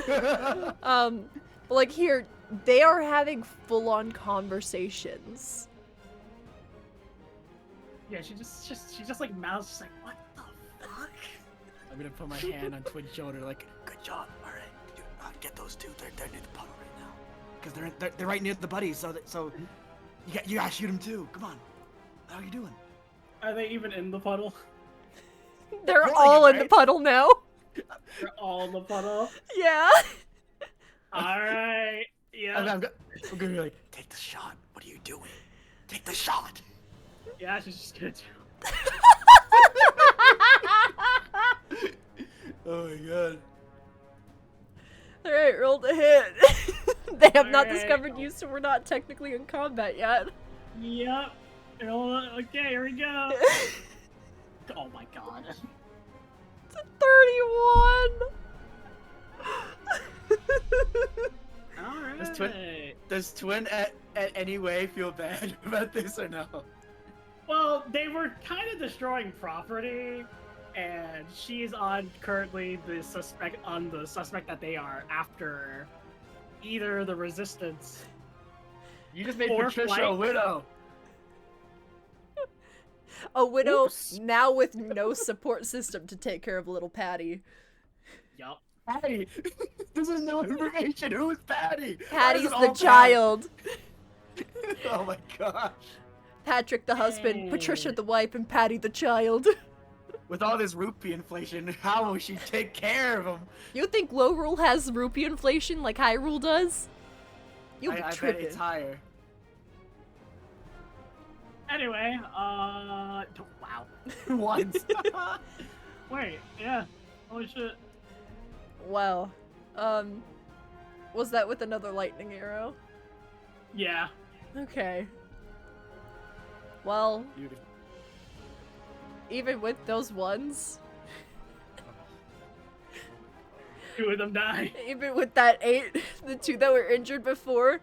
S1: But like here, they are having full-on conversations.
S10: Yeah, she just like mouths, just like, "What the fuck?"
S6: I'm gonna put my hand on Twin's shoulder, like, "Good job. All right, get those two. They're near the puddle right now, because they're right near the buddies. So you gotta shoot them too. Come on. How are you doing?"
S10: Are they even in the puddle?
S1: They're
S6: Rolling
S1: all
S6: it,
S1: in the
S6: right?
S1: puddle now.
S10: They're all in the puddle.
S1: Yeah.
S10: Alright. Yeah.
S6: I'm gonna be like, "Take the shot. What are you doing? Take the shot."
S10: Yeah, she's just gonna do.
S6: Oh my god.
S1: Alright, roll to hit. They have not
S10: Alright.
S1: discovered you, so we're not technically in combat yet.
S10: Yep. Okay, here we go. Oh my god.
S1: It's a 31!
S10: Alright.
S6: Does Twin at any way feel bad about this or no?
S10: Well, they were kind of destroying property, and she's currently the suspect that they are after either the resistance.
S6: You just made
S10: Or
S6: Patricia
S10: flight.
S6: a widow.
S1: A widow
S6: Oops.
S1: now with no support system to take care of little Patty.
S10: Yup.
S6: Patty! This is no information. Who is Patty? Why is
S1: Patty's
S6: it all
S1: the
S6: Patty?
S1: child.
S6: Oh my gosh.
S1: Patrick the husband,
S10: Hey.
S1: Patricia the wife, and Patty the child.
S6: With all this rupee inflation, how will she take care of him?
S1: You think Low Rule has rupee inflation like Hyrule does? You
S6: I bet
S1: tripping.
S6: it's higher.
S10: Anyway, wow.
S6: Once.
S10: Wait, yeah. Holy shit.
S1: Wow. Was that with another lightning arrow?
S10: Yeah.
S1: Okay. Well,
S6: Beautiful.
S1: even with those ones,
S10: Two of them die.
S1: even with that 8, the 2 that were injured before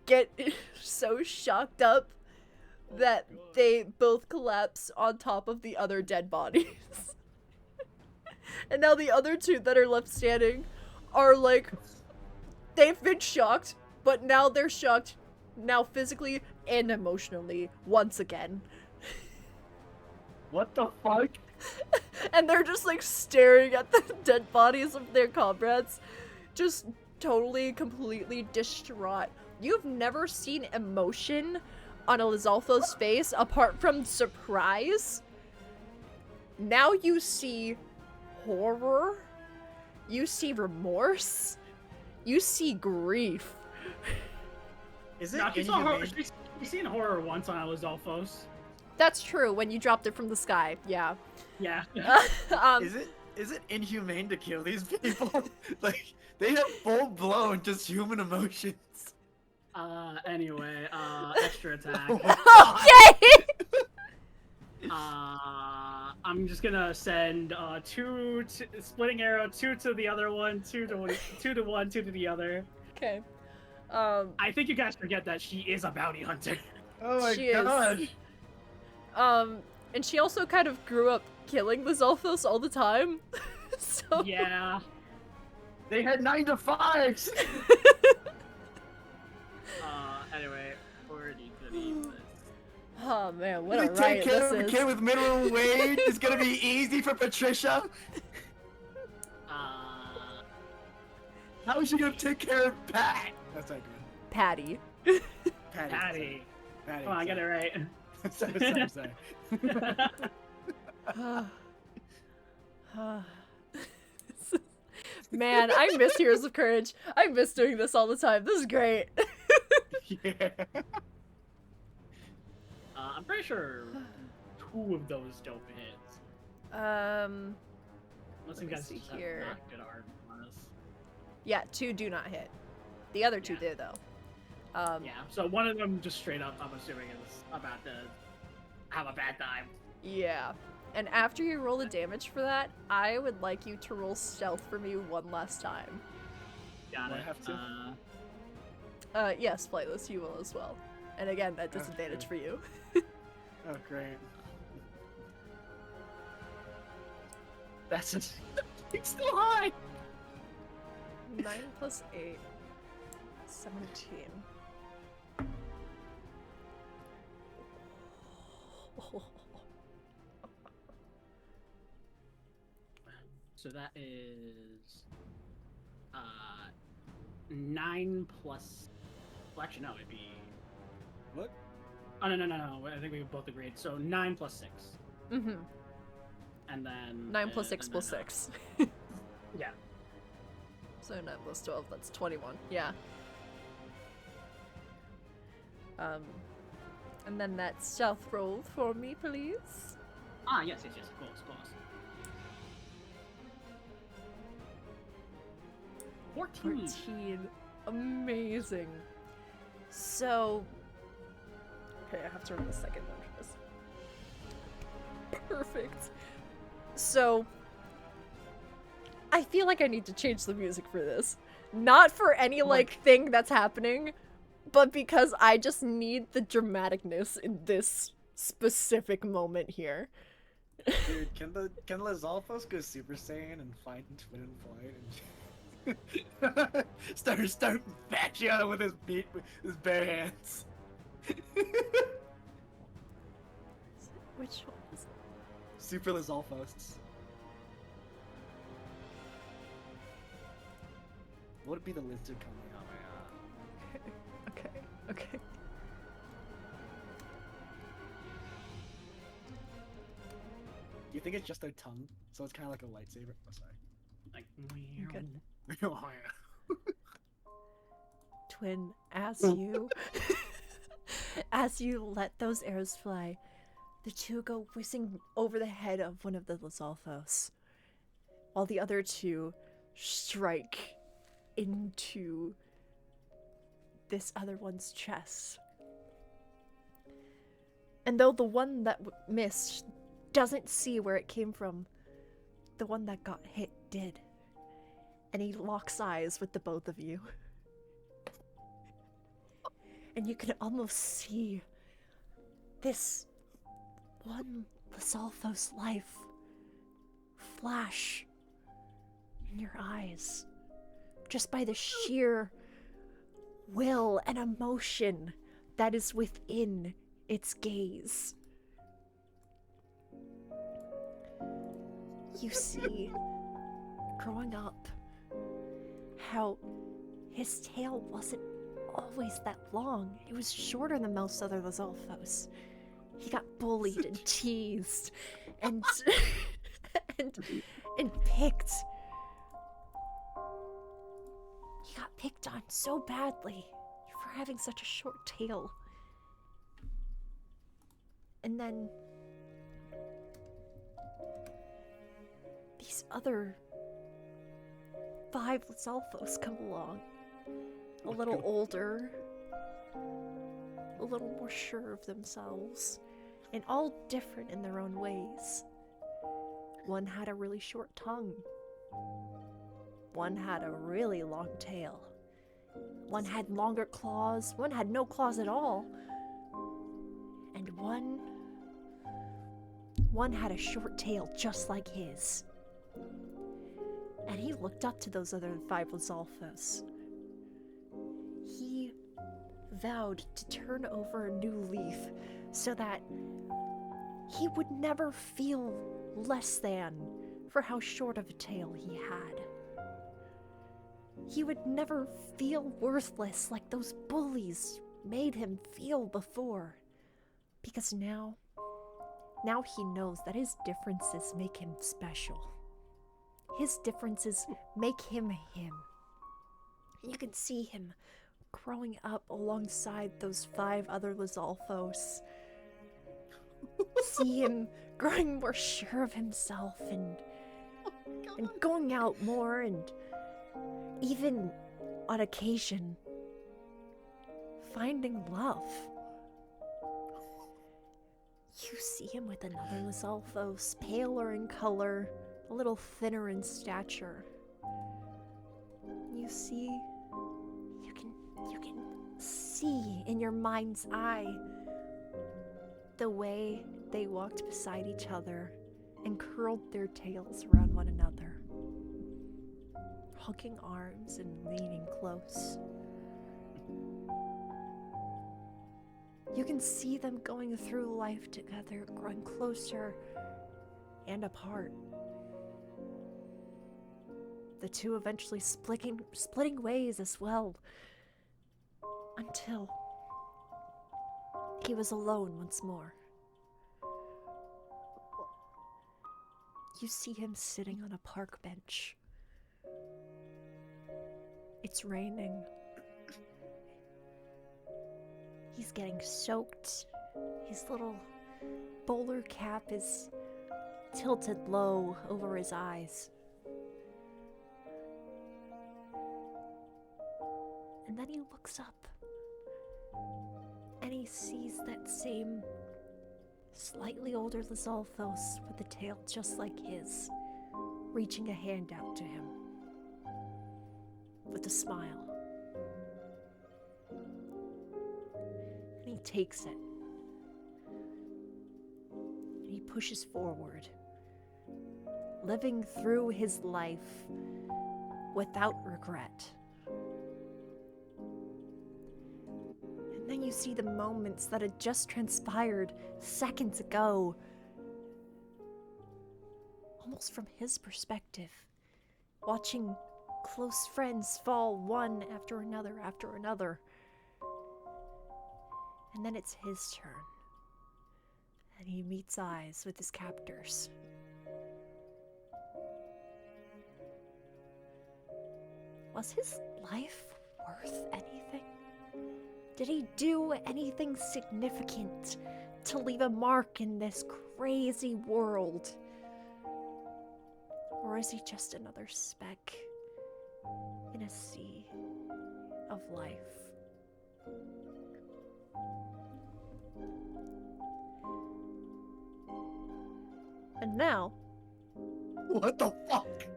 S1: get so shocked up that they both collapse on top of the other dead bodies. And now the other 2 that are left standing are like, they've been shocked, but now they're shocked now physically and emotionally once again.
S6: What the fuck?
S1: And they're just like staring at the dead bodies of their comrades, just totally, completely distraught. You've never seen emotion on a Lizalfos face apart from surprise. Now you see horror, you see remorse, you see grief.
S6: Is it
S10: Nah, she saw horror.
S6: inhumane?
S10: She's seen horror once on Lizalfos.
S1: That's true, when you dropped it from the sky, yeah.
S10: Yeah.
S6: Is it inhumane to kill these people? Like, they have full-blown just human emotions.
S10: Anyway, extra attack.
S1: Okay!
S10: I'm just gonna send two splitting arrow, two to the other one, two to one, two to the other.
S1: Okay.
S10: I think you guys forget that she is a bounty hunter.
S6: Oh my
S1: She is.
S6: god.
S1: And she also kind of grew up killing Lizalfos all the time. So
S10: Yeah.
S6: They had 9 to 5s.
S10: Anyway, 40 to these.
S1: Oh man, what
S6: They
S1: a
S6: take
S1: riot
S6: care
S1: this
S6: of a
S1: is.
S6: kid with minimum wage. It's gonna be easy for Patricia. How is she gonna take care of Pat? That's not good.
S1: Patty.
S10: Patty.
S6: Patty.
S10: Come on, get it right.
S6: Sorry.
S1: Man, I miss Heroes of Courage. I miss doing this all the time. This is great.
S6: Yeah.
S10: I'm pretty sure 2 of those don't hit.
S1: Unless
S10: Unless you guys just have not good art on us.
S1: Yeah, 2 do not hit. The other 2 do though.
S10: Yeah, so one of them just straight up, I'm assuming, is about to have a bad time.
S1: Yeah. And after you roll the damage for that, I would like you to roll stealth for me one last time.
S10: Got
S6: Do I
S10: it.
S6: have to?
S1: Yes, Flightless, you will as well. And again, that disadvantage for you.
S6: Oh, great. That's it's still high.
S1: 9 plus 8. 17.
S10: So that is 9 plus. Well, actually, no, it'd be.
S6: What?
S10: Oh no! I think we both agreed. So 9 plus 6,
S1: Mm-hmm.
S10: and then
S1: 9 plus 6
S10: and
S1: plus
S10: then,
S1: 6.
S10: Yeah.
S1: So 9 plus 12, that's 21. Yeah. And then that stealth roll for me, please.
S10: Ah, yes, of course. 14.
S1: 14. Amazing. So... Okay, I have to run the second one for this. Perfect. So... I feel like I need to change the music for this. Not for any, thing that's happening, but because I just need the dramaticness in this specific moment here.
S6: Dude, can Lizalfos go Super Saiyan and find Twin and Flight and start bashing on him with his bare hands?
S1: Which one is it?
S6: Super Lizalfos. What would be the lizard coming out my
S1: Okay.
S6: Do you think it's just their tongue? So it's kind of like a lightsaber? Oh, sorry.
S10: Like,
S1: Good.
S6: Oh, yeah.
S1: Twin, as you let those arrows fly, the 2 go whizzing over the head of one of the Lizalfos, while the other 2 strike into this other one's chest. And though the one that missed doesn't see where it came from, the one that got hit did. And he locks eyes with the both of you. And you can almost see this one Lizalfos life flash in your eyes, just by the sheer will and emotion that is within its gaze. You see, growing up, how his tail wasn't always that long. It was shorter than most other Lizalfos. He got bullied and teased and and picked. He got picked on so badly for having such a short tail. And then these other 5 Lizalfos come along. A little older, a little more sure of themselves, and all different in their own ways. One had a really short tongue. One had a really long tail. One had longer claws. One had no claws at all. And one had a short tail just like his. And he looked up to those other 5 Lizalfos. He vowed to turn over a new leaf so that he would never feel less than for how short of a tail he had. He would never feel worthless like those bullies made him feel before. Because now he knows that his differences make him special. His differences make him him. You can see him growing up alongside those 5 other Lizalfos. See him growing more sure of himself and going out more, and even on occasion finding love. You see him with another Lizalfos, paler in color, a little thinner in stature. You can see in your mind's eye the way they walked beside each other and curled their tails around one another, hugging arms and leaning close. You can see them going through life together, growing closer and apart. The two eventually splitting ways as well, until he was alone once more. You see him sitting on a park bench. It's raining. He's getting soaked. His little bowler cap is tilted low over his eyes. And then he looks up, and he sees that same slightly older Lizalfos with a tail just like his, reaching a hand out to him with a smile. And he takes it, and he pushes forward, living through his life without regret. And then you see the moments that had just transpired seconds ago, almost from his perspective, watching close friends fall one after another. And then it's his turn, and he meets eyes with his captors. Was his life worth anything? Did he do anything significant to leave a mark in this crazy world? Or is he just another speck in a sea of life? And now...
S6: What the fuck?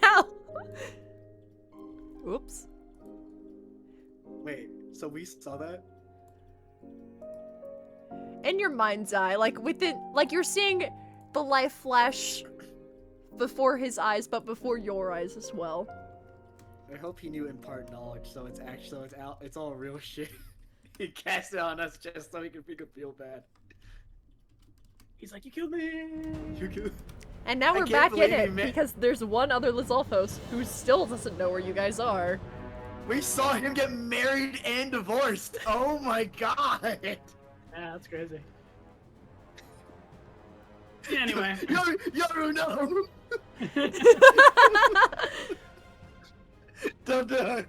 S1: Now... Oops.
S6: Wait, so we saw that?
S1: In your mind's eye, like within, like you're seeing the life flash before his eyes, but before your eyes as well.
S6: I hope he knew impart knowledge, so it's all real shit. He cast it on us just so he could feel bad.
S10: He's like, you killed me!
S6: You killed.
S1: And now we're back in it, because there's one other Lizalfos who still doesn't know where you guys are.
S6: We saw him get married and divorced! Oh my god!
S10: Yeah, that's crazy. Anyway.
S6: Yoru, no! Don't do it!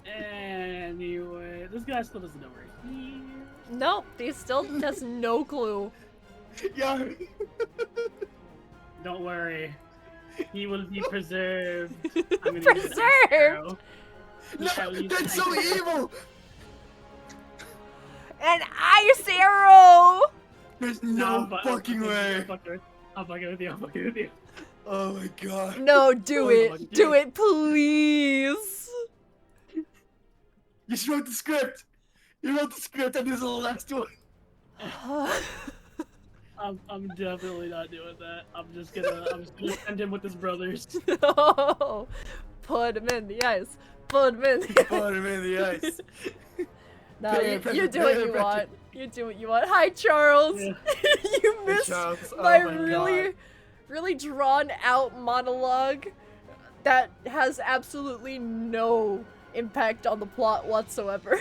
S10: Anyway, this guy still doesn't know where he is.
S1: Nope, he still has no clue.
S6: Yoru!
S10: Don't worry. He will be preserved.
S1: Preserved?
S6: No, that's so evil!
S1: An ice arrow!
S6: There's
S10: No,
S6: no fucking way.
S10: I'm fucking with you.
S6: Oh my god.
S1: No, do
S6: Oh,
S1: it. Do it, please.
S6: You just wrote the script. You wrote the script and this is the last one.
S10: I'm definitely not doing that. I'm just gonna send him with his brothers.
S1: No. Put him in the ice. Put him in the ice.
S6: Put him in the ice.
S1: No,
S6: Peer
S1: you
S6: pressure,
S1: do what
S6: peer
S1: you
S6: pressure.
S1: want. You do what you want. Hi, Charles.
S10: Yeah.
S1: You
S6: Hey,
S1: missed
S6: Charles. Oh
S1: my
S6: my
S1: really,
S6: God.
S1: really drawn out monologue that has absolutely no impact on the plot whatsoever.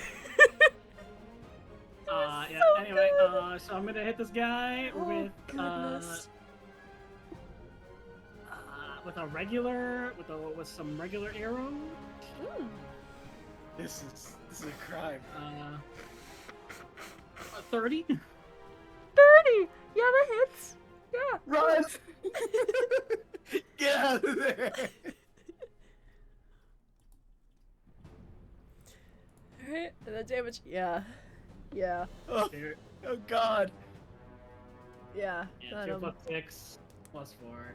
S10: Yeah.
S1: So
S10: Anyway,
S1: good.
S10: so I'm gonna hit this guy
S1: Oh,
S10: with
S1: goodness.
S10: with some regular arrows.
S1: Mm.
S6: This is a crime.
S10: 30.
S1: 30! Yeah, that hits. Yeah.
S6: Run! Get out of there!
S1: Alright, and the damage. Yeah. Yeah.
S6: Oh, oh god.
S1: Yeah.
S10: Yeah, 2 plus 6 plus 4.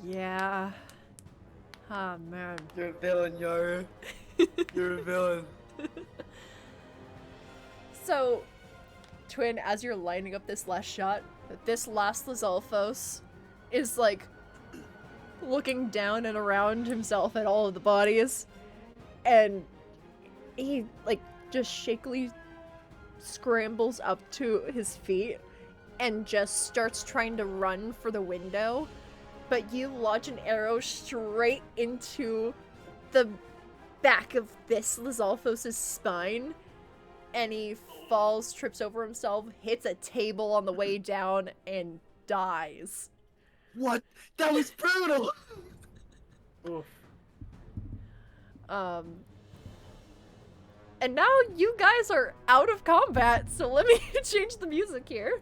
S1: Yeah. Ah, man.
S6: You're a villain, Yoru. You're a villain.
S1: So, Twin, as you're lining up this last shot, this last Lizalfos is like looking down and around himself at all of the bodies, and he like just shakily scrambles up to his feet and just starts trying to run for the window, but you lodge an arrow straight into the back of this Lizalfos' spine, and he falls, trips over himself, hits a table on the way down, and dies.
S6: What? That was brutal!
S10: Oof.
S1: And now you guys are out of combat, so let me change the music here.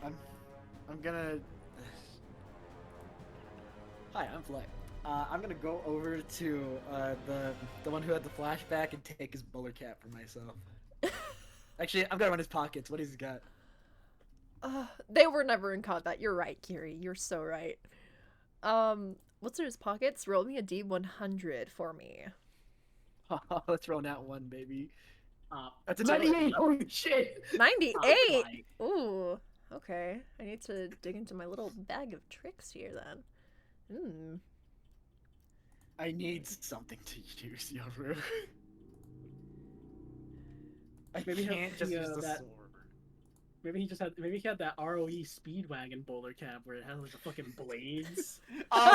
S6: I'm gonna... Hi, I'm Fleck. I'm gonna go over to the one who had the flashback and take his bowler cap for myself. Actually, I'm gonna run his pockets. What has he got?
S1: They were never in combat. You're right, Kiri. You're so right. What's in his pockets? Roll me a D100 for me.
S6: Let's roll that one, baby. That's a
S10: so-
S6: 98! Holy shit!
S1: 98!
S10: Like,
S1: Ooh, okay. I need to dig into my little bag of tricks here then.
S6: I need something to use, Yoru. I
S10: Maybe
S6: can't just use the
S10: that-
S6: sword.
S10: maybe he had that ROE Speedwagon bowler cap where it has like the fucking blades.
S6: Oh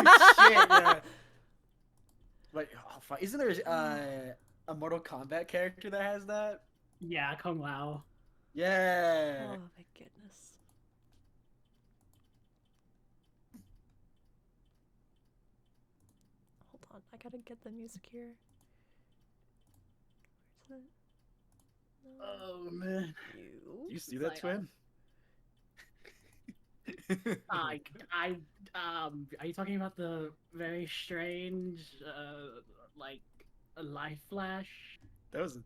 S6: shit! Yeah. Wait, oh, fuck. Isn't there a Mortal Kombat character that has that?
S10: Yeah, Kung Lao.
S6: Yeah.
S1: Oh my goodness. Hold on, I gotta get the music here. Where's it? No,
S10: Oh man.
S6: You see that,
S10: Like,
S6: Twin?
S10: Are you talking about the very strange, like, a life flash?
S6: That was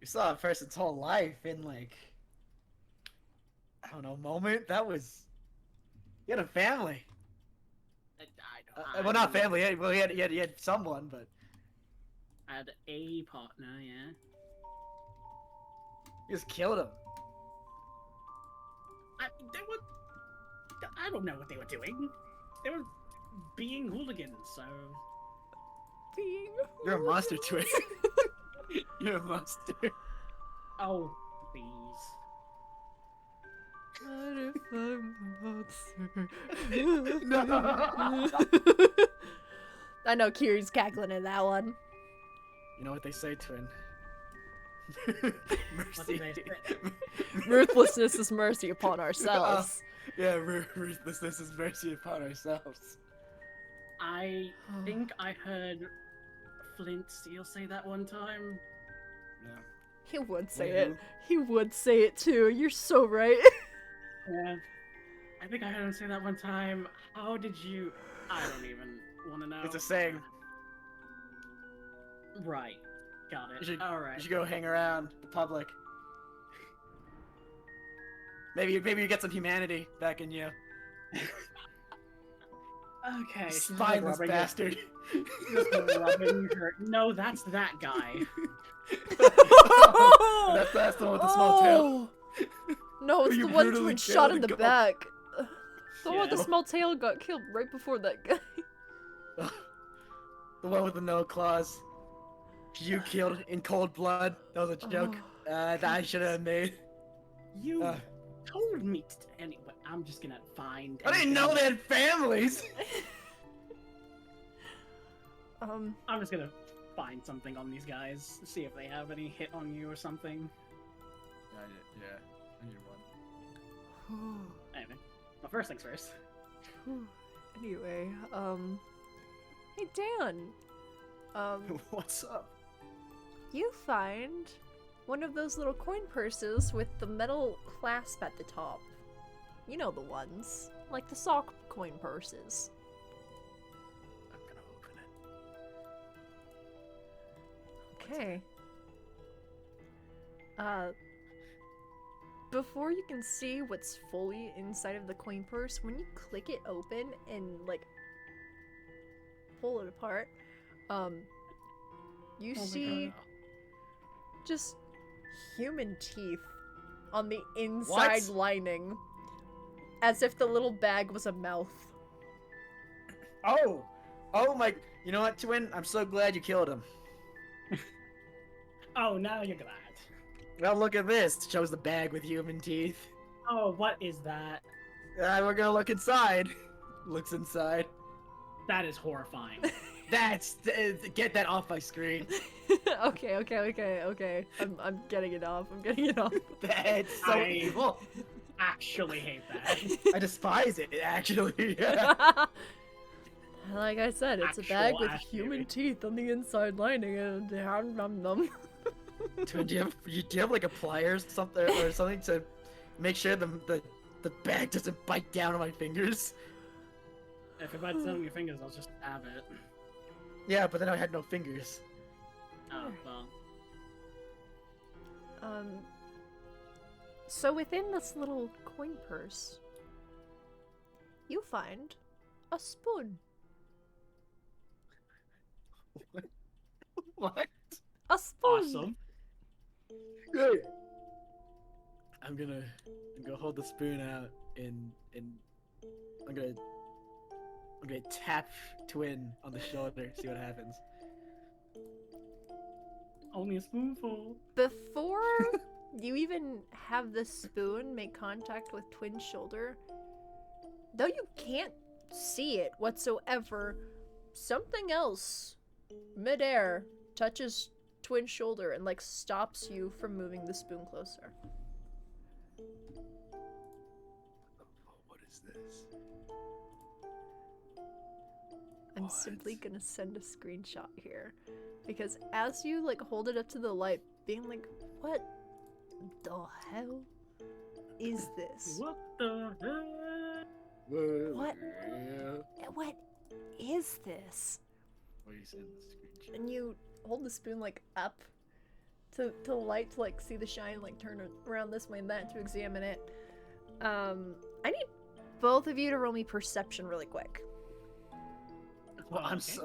S6: you saw a person's whole life in like I don't know moment. That was he had a family. Well, not family. He had someone, but
S10: I had a partner, yeah.
S6: he just killed him.
S10: I don't know what they were doing. They were being hooligans, so.
S1: Being
S6: You're a monster, Twin. You're a monster.
S10: Oh, please.
S1: What if I'm a monster?
S6: No.
S1: I know Kiri's cackling in that one.
S6: You know what they say, Twin?
S10: What did they say?
S1: Ruthlessness is mercy upon ourselves.
S6: Yeah, ruthlessness is mercy upon ourselves.
S10: I think I heard Flint Steel say that one time.
S6: Yeah.
S1: He would say
S6: Wait,
S1: it. He would say it too. You're so right.
S10: Yeah. I think I heard him say that one time. How did you... I don't even want to know.
S6: It's a saying.
S10: Right. Got it.
S6: You should,
S10: Alright.
S6: you should go hang around the public. Maybe you get some humanity back in you.
S10: Okay. she's just,
S6: Spineless
S10: rubbing
S6: bastard.
S10: Just rubbing her. No, that's that guy.
S6: That's the one with the small tail.
S1: No, it's
S6: You
S1: the one
S6: brutally
S1: who shot in
S6: killed
S1: the
S6: and
S1: back. The one with the
S10: Yeah.
S1: small tail got killed right before that guy.
S6: The one with the no claws. You killed in cold blood. That was a joke. That I should have made.
S10: You
S6: Uh.
S10: told me to. Anyway, I'm just gonna find.
S6: I didn't know they had families.
S10: I'm just gonna find something on these guys. See if they have any hit on you or something.
S6: Yeah, I need one.
S10: Anyway, well, first things first.
S1: Anyway, hey Dan,
S6: What's up?
S1: you find one of those little coin purses with the metal clasp at the top. You know the ones, like the sock coin purses.
S6: I'm gonna open it.
S1: Okay. Before you can see what's fully inside of the coin purse, when you click it open and like pull it apart, you see just human teeth on the inside lining, as if the little bag was a mouth.
S6: Oh my! You know what, Twin? I'm so glad you killed him.
S10: Oh, now you're glad.
S6: Well, look at this. It shows the bag with human teeth.
S10: Oh, what is that?
S6: We're gonna look inside. Looks inside.
S10: That is horrifying.
S6: That's get that off my screen.
S1: Okay. I'm getting it off.
S6: That's so
S10: I-
S6: evil.
S10: Actually hate that.
S6: I despise it. Actually.
S1: Like I said, it's a bag with human teeth on the inside lining, and
S6: Twin, do you have like a pliers or something to make sure the bag doesn't bite down on my fingers?
S10: If it bites down on your fingers, I'll just stab it.
S6: Yeah, but then I had no fingers.
S10: Oh, well.
S1: So within this little coin purse, you find a spoon.
S6: What?
S1: A spoon.
S10: Awesome.
S6: Great. I'm gonna hold the spoon out and I'm gonna tap Twin on the shoulder, see what happens.
S10: Only a spoonful.
S1: Before you even have the spoon make contact with Twin's shoulder, though you can't see it whatsoever, something else midair touches Twin's shoulder and like stops you from moving the spoon closer.
S6: What is this?
S1: I'm simply gonna send a screenshot here, because as you like hold it up to the light, being like, what the hell is this?
S10: What the heck?
S1: What is this?
S6: What are you saying? The screenshot?
S1: And you hold the spoon like up to the light to like see the shine, like turn around this way and that to examine it. I need both of you to roll me perception really quick.
S6: Well, I'm
S10: Okay.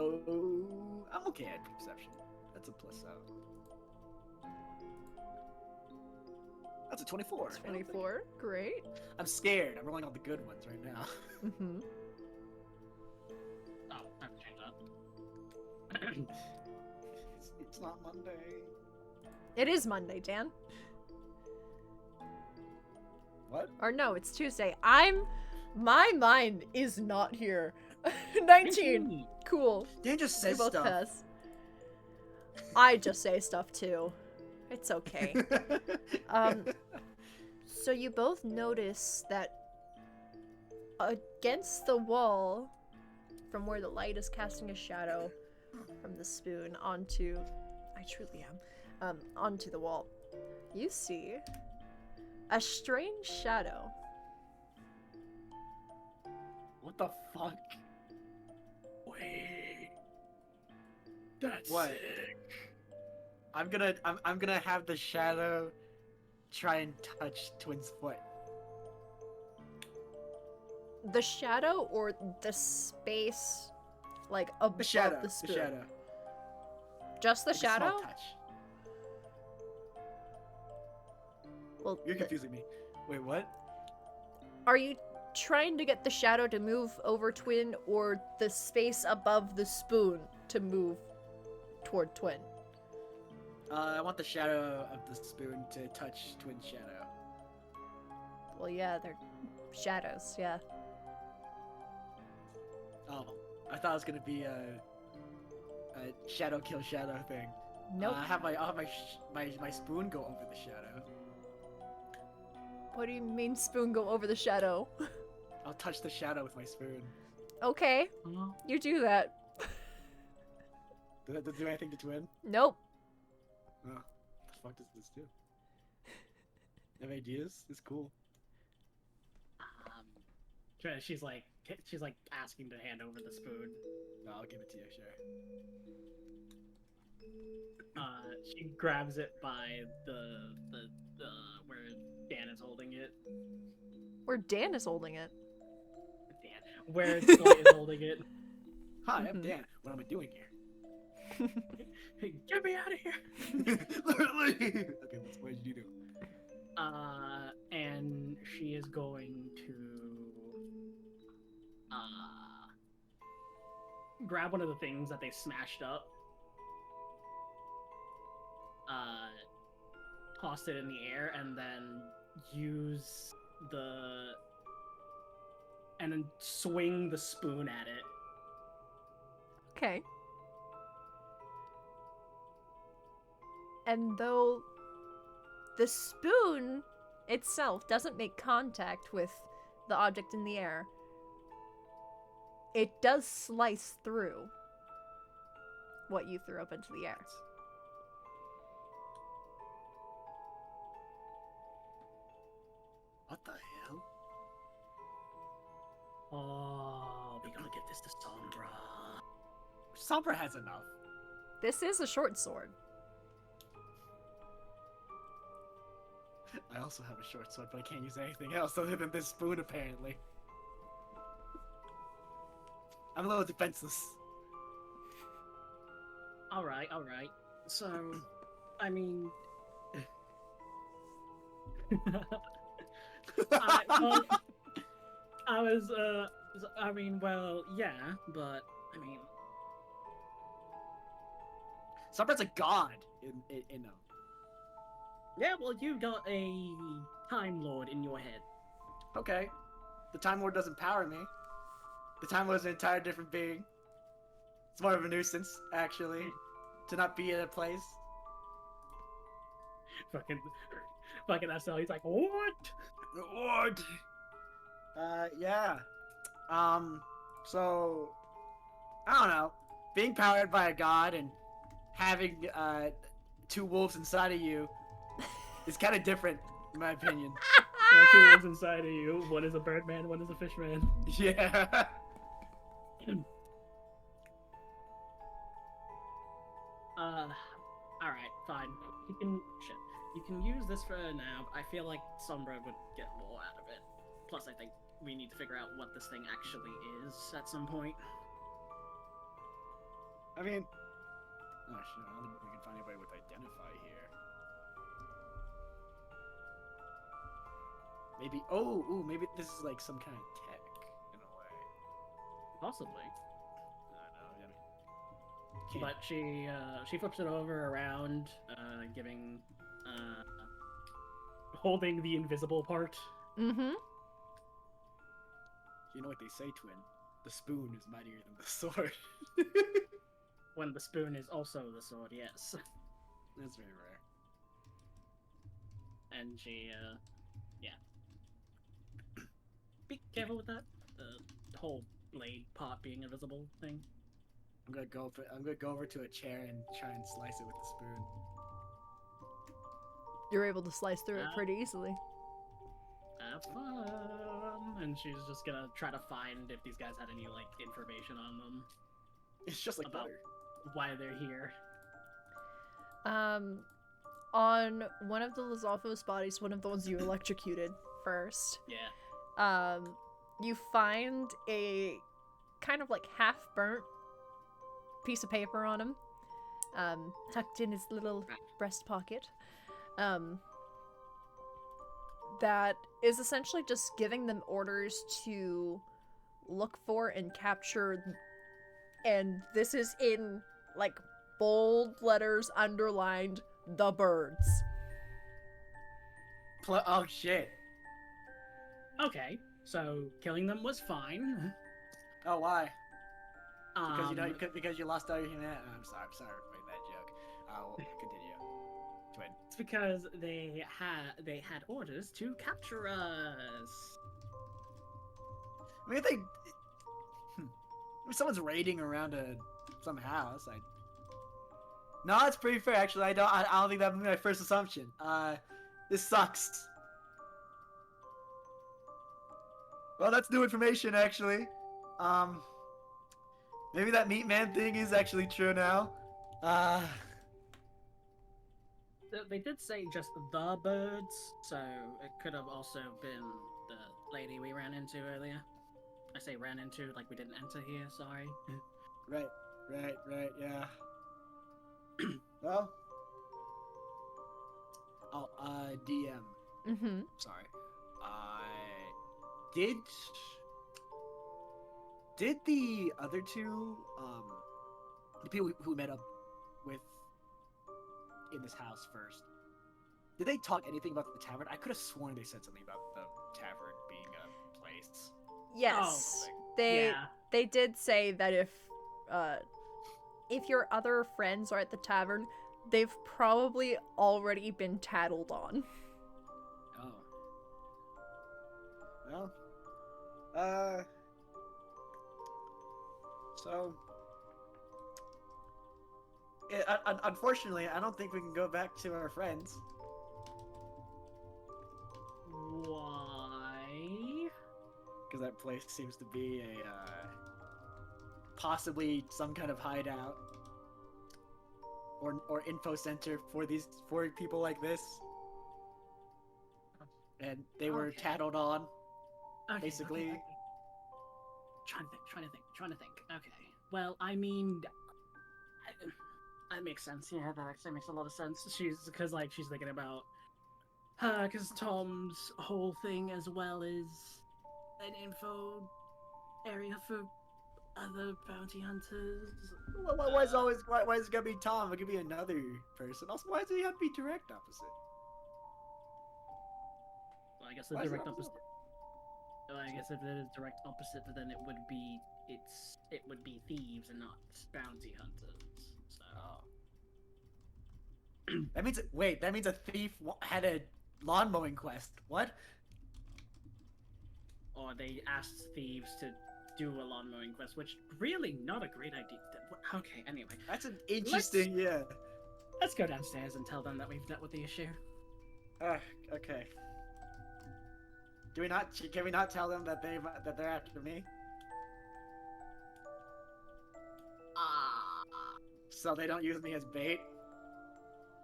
S6: okay at perception. That's a plus out. That's a 24.
S1: 24, great.
S6: I'm scared. I'm rolling all the good ones right now.
S1: Mm-hmm.
S10: Oh, I have to change that.
S6: It's not Monday.
S1: It is Monday, Dan.
S6: What?
S1: Or no, it's Tuesday. My mind is not here. 19. Cool.
S6: Dan just
S1: You
S6: says
S1: both
S6: stuff.
S1: pass. I just say stuff too. It's okay. So you both notice that against the wall, from where the light is casting a shadow from the spoon onto, I truly am, onto the wall, you see a strange shadow.
S6: What the fuck?
S10: Wait. That's
S6: What?
S10: sick.
S6: I'm gonna have the shadow try and touch Twin's foot.
S1: the shadow or the space, like above
S6: The shadow.
S1: the
S6: The
S1: spoon?
S6: shadow.
S1: Just the
S6: Like a small
S1: shadow?
S6: touch.
S1: Well,
S6: You're confusing me. Wait, what?
S1: are you trying to get the shadow to move over Twin or the space above the spoon to move toward Twin?
S6: I want the shadow of the spoon to touch Twin's shadow.
S1: Well, yeah, they're shadows, yeah.
S6: Oh, I thought it was gonna be a shadow kill shadow thing.
S1: Nope.
S6: I'll have my spoon go over the shadow.
S1: What do you mean spoon go over the shadow?
S6: I'll touch the shadow with my spoon.
S1: Okay, you do that.
S6: Does that do anything to Twin?
S1: Nope.
S6: Oh, the fuck does this do? Have ideas? It's cool.
S10: She's like asking to hand over the spoon.
S6: No, I'll give it to you, sure.
S10: She grabs it by the where Dan is holding it.
S1: Where Dan is holding it.
S10: Dan, where Dwight is holding it.
S6: Hi, I'm Dan. What am I doing here?
S10: Hey, get me out of here!
S6: Literally. Okay, what did you do?
S10: And she is going to grab one of the things that they smashed up, toss it in the air, and then swing the spoon at it.
S1: Okay. And though the spoon itself doesn't make contact with the object in the air, it does slice through what you threw up into the air.
S6: What the hell?
S10: Oh, we gotta get this to Sombra.
S6: Sombra has enough.
S1: This is a short sword.
S6: I also have a short sword, but I can't use anything else other than this spoon, apparently. I'm a little defenseless.
S10: Alright. So, I mean... yeah, but, I mean...
S6: Sombra's a god in
S10: Yeah, well, you got a Time Lord in your head.
S6: Okay. The Time Lord doesn't power me. The Time Lord's an entire different being. It's more of a nuisance, actually, to not be in a place.
S10: Fucking SL, he's like, what?
S6: What? Yeah. So, I don't know. Being powered by a god and having, two wolves inside of you is kind of different, in my opinion.
S10: There are two wolves inside of you. One is a birdman, one is a fishman.
S6: Yeah.
S10: Alright, fine. You can use this for now, but I feel like Sombra would get more out of it. Plus, I think we need to figure out what this thing actually is at some point.
S6: I mean... Oh shit, I don't think we can find anybody with identify here. Maybe... Oh, maybe this is like some kind of tech, in a way.
S10: Possibly.
S6: I don't know, I mean...
S10: But she flips it over around, giving, holding the invisible part.
S1: Mm-hmm.
S6: You know what they say, Twin? The spoon is mightier than the sword.
S10: When the spoon is also the sword, yes.
S6: That's very rare.
S10: And she, yeah. Be careful with that. The whole blade part being invisible thing.
S6: I'm gonna go over to a chair and try and slice it with the spoon.
S1: You're able to slice through it pretty easily.
S10: Have fun. And she's just gonna try to find if these guys had any, like, information on them.
S6: It's just like
S10: about
S6: butter.
S10: Why they're here.
S1: On one of the Lizalfos bodies, one of the ones you electrocuted first.
S10: Yeah.
S1: you find a kind of like half-burnt piece of paper on him, tucked in his little breast pocket. That is essentially just giving them orders to look for and capture, and this is in like bold letters underlined, the birds.
S6: Oh shit.
S10: Okay, so killing them was fine.
S6: Oh, why? Because you
S10: Um,
S6: lost all your humanity. I'm sorry for making that joke. I'll continue. Twin.
S10: It's because they had orders to capture us.
S6: I mean, if someone's raiding around some house, No, it's pretty fair actually. I don't think that would be my first assumption. This sucks. Well, that's new information actually. Maybe that meat man thing is actually true now.
S10: They did say just the birds, so it could have also been the lady we ran into earlier. I say ran into, like we didn't enter here, sorry.
S6: Right, yeah. Well. Oh, DM.
S1: Mm-hmm.
S6: Sorry. Did the other two, the people who met up with in this house first, did they talk anything about the tavern? I could have sworn they said something about the tavern being a place.
S1: Yes,
S10: Oh,
S1: they
S10: yeah.
S1: they did say that if your other friends are at the tavern, they've probably already been tattled on.
S6: Oh. Well. So. Unfortunately, I don't think we can go back to our friends.
S10: Why?
S6: Because that place seems to be a, possibly some kind of hideout. Or info center for people like this. And they were
S10: Okay.
S6: tattled on,
S10: Okay,
S6: basically.
S10: okay. Trying to think. Okay. Well, I mean, that makes sense. Yeah, that actually makes a lot of sense. She's thinking about, because Tom's whole thing as well is an info area for other bounty hunters.
S6: Why is it gotta be Tom? It could be another person. Also, why does it have to be direct opposite?
S10: Well, I guess the
S6: Why is it
S10: direct
S6: opposite?
S10: opposite. Well, I guess if it is direct opposite, then it would be thieves and not bounty hunters. So.
S6: That means a thief had a lawn mowing quest. What?
S10: Or they asked thieves to do a lawn mowing quest, which really not a great idea. Okay, anyway.
S6: That's an interesting, yeah.
S10: Let's go downstairs and tell them that we've dealt with the issue.
S6: Okay. Can we not tell them that they're after me? So they don't use me as bait?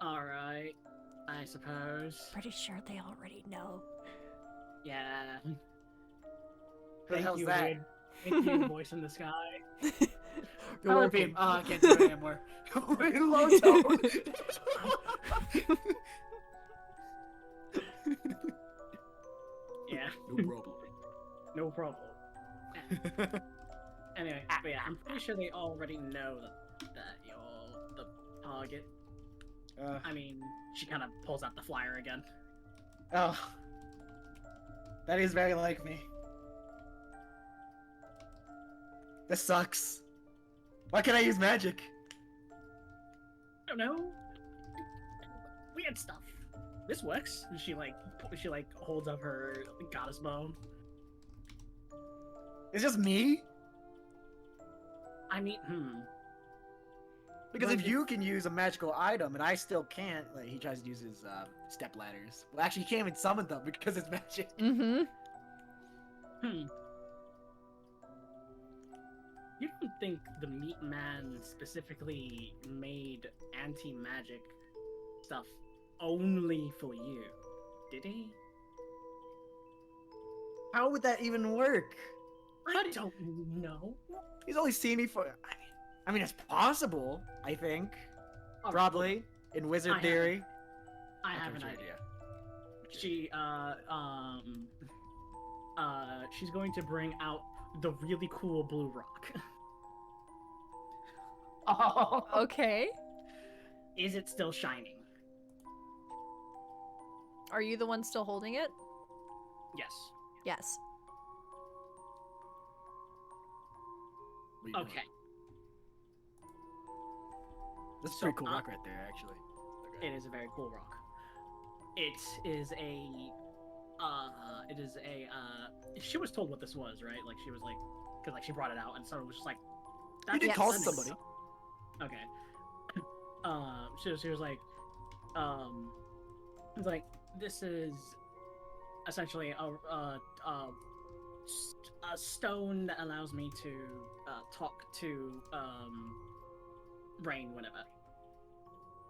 S10: Alright, I suppose.
S9: Pretty sure they already know.
S10: Yeah.
S6: Who the hell's that?
S10: Thank you, voice in the sky.
S6: Power beam. Oh, I can't do it anymore. Low tone.
S10: Yeah.
S6: No problem.
S10: No problem. Anyway, but yeah, I'm pretty sure they already know that you're the target. I mean, she kind of pulls out the flyer again.
S6: Oh. That is very like me. This sucks. Why can't I use magic?
S10: I don't know. Weird stuff. This works. And she holds up her goddess bone.
S6: It's just me?
S10: I mean,
S6: Because
S10: Well,
S6: if you can use a magical item and I still can't, like he tries to use his step ladders. Well, actually, he can't even summon them because it's magic.
S1: Mm-hmm.
S10: You don't think the Meat Man specifically made anti-magic stuff only for you, did he?
S6: How would that even work?
S10: I don't know.
S6: He's only seen me for. I mean, it's possible. I think.
S10: Oh,
S6: Probably in wizard
S10: I have
S6: theory.
S10: I have an idea. She she's going to bring out the really cool blue rock.
S6: Oh.
S1: Okay.
S10: Is it still shining?
S1: Are you the one still holding it?
S10: Yes.
S1: Yes.
S10: Okay.
S6: This is a
S10: So,
S6: pretty cool rock right there, actually.
S10: It is a very cool rock. It is a she was told what this was, right? Like she was like, cause like she brought it out and someone was just like,
S6: You did
S1: Yes.
S6: call somebody.
S10: Okay. She was like, it's like, this is essentially a stone that allows me to talk to Rain whenever.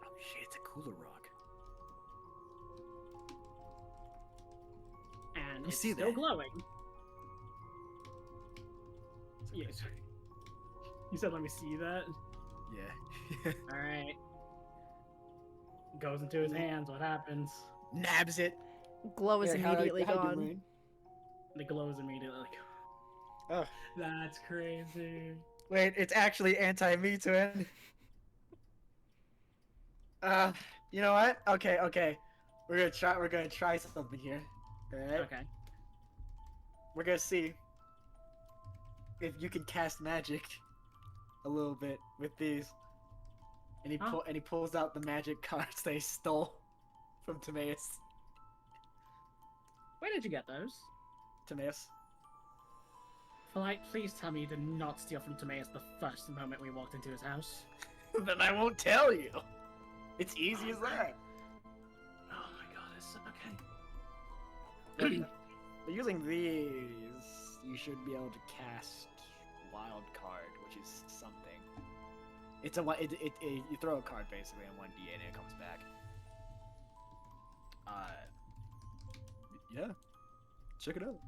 S6: Oh shit, it's a cooler rock.
S10: And
S6: You
S10: it's
S6: see
S10: still
S6: that?
S10: glowing. Yes. You said, "Let me see that."
S6: Yeah.
S10: All right. Goes into his hands. What happens?
S6: Nabs it.
S1: Glow is immediately
S6: How'd you
S1: gone.
S6: win?
S10: The glow is immediately like,
S6: Oh.
S10: that's crazy.
S6: Wait, it's actually anti-me twin. You know what? Okay. We're gonna try something here. Alright?
S10: Okay.
S6: We're gonna see if you can cast magic a little bit with these. And he pulls out the magic cards they stole from Timaeus.
S10: Where did you get those?
S6: Timaeus.
S10: Polite, please tell me you did not steal from Timaeus the first moment we walked into his house.
S6: Then I won't tell you. It's easy as that.
S10: Oh my god, it's okay.
S6: Using these, you should be able to cast Wild Card, which is something. It's you throw a card basically on 1d and it comes back. Yeah. Check it out.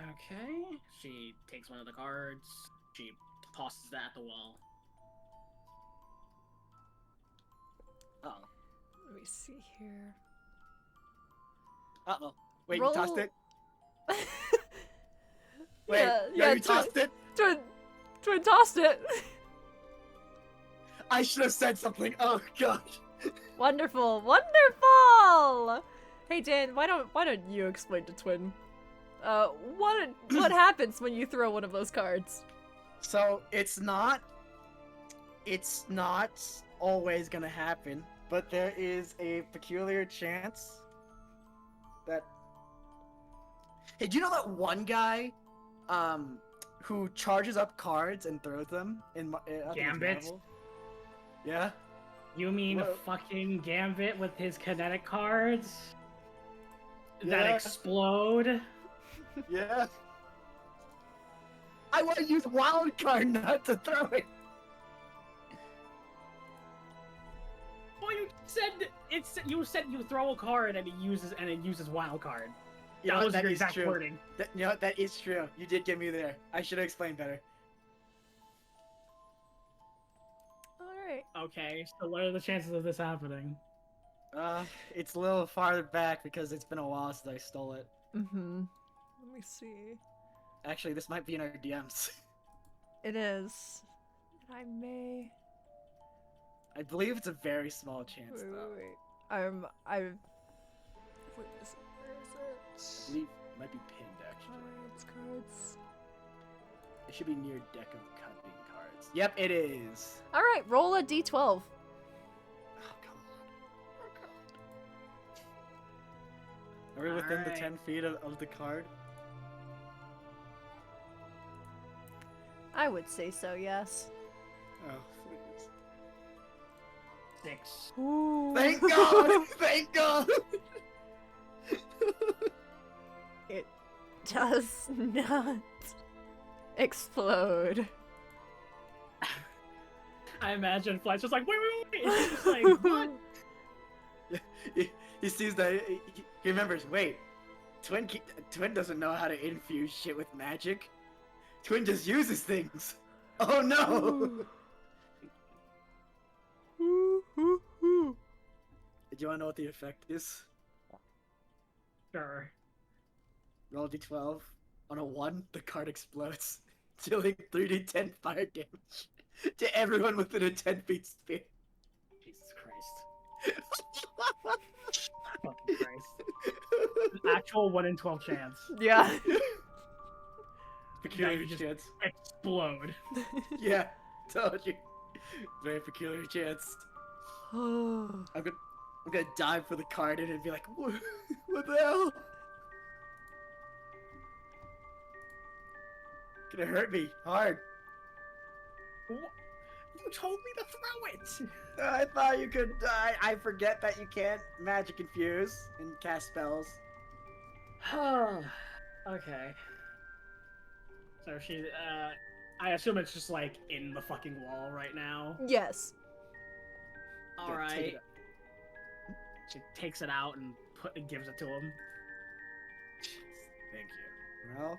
S10: Okay. She takes one of the cards. She tosses that at the wall.
S6: Uh-oh.
S1: Let me see here.
S6: Uh-oh. Wait,
S1: Roll-
S6: you tossed it? Wait, you tossed it?
S1: Twin tossed it.
S6: I should have said something. Oh gosh.
S1: Wonderful. Hey Dan, why don't you explain to Twin? What happens when you throw one of those cards?
S6: So it's not always gonna happen, but there is a peculiar chance that. Hey, do you know that one guy, who charges up cards and throws them in I think it's
S10: Gambit?
S6: Marvel? Yeah.
S10: You mean
S6: Whoa.
S10: fucking Gambit with his kinetic cards? That
S6: Yeah.
S10: explode?
S6: Yeah. I want to use wild card not to throw it.
S10: Well, you said you throw a card and it uses wild card.
S6: You know,
S10: That was
S6: that
S10: your
S6: is
S10: exact
S6: true.
S10: wording.
S6: That is true. You did get me there. I should have explained better.
S1: Alright.
S10: Okay, so what are the chances of this happening?
S6: It's a little farther back because it's been a while since I stole it.
S1: Mm-hmm. Let me see.
S6: Actually, this might be in our DMs.
S1: It is. I may.
S6: I believe it's a very small chance,
S1: Wait.
S6: though.
S1: Wait, where is it?
S6: I believe it might be pinned, actually.
S1: Cards.
S6: It should be near deck of cutting cards. Yep, it is.
S1: Alright, roll a d12.
S6: Oh, come on. Oh, God. Are we within the
S10: Alright.
S6: 10 feet of the card?
S1: I would say so, yes.
S6: Oh, please.
S10: 6.
S1: Ooh.
S6: Thank God! Thank God!
S1: It does not explode.
S10: I imagine Flight's just like, wait. It's just like, what?
S6: he sees that. He remembers, wait. Twin doesn't know how to infuse shit with magic. Twin just uses things. Oh no! Do you want to know what the effect is?
S10: Sure.
S6: Roll d12. On a 1, the card explodes, dealing 3d10 fire damage to everyone within a 10 feet sphere.
S10: Jesus Christ. Fucking Christ. An actual 1 in 12 chance.
S1: Yeah.
S6: Peculiar
S10: you just
S6: chance.
S10: Explode.
S6: Yeah, told you. Very peculiar chance. I'm gonna dive for the card and be like, what the hell? Gonna hurt me hard.
S10: You told me to throw it.
S6: I thought you could. I forget that you can't magic infuse and cast spells.
S10: Okay. So she, I assume it's just like in the fucking wall right now.
S1: Yes.
S10: All
S6: Yeah, take
S10: right.
S6: it up.
S10: She takes it out and gives it to him.
S6: Thank you. Well.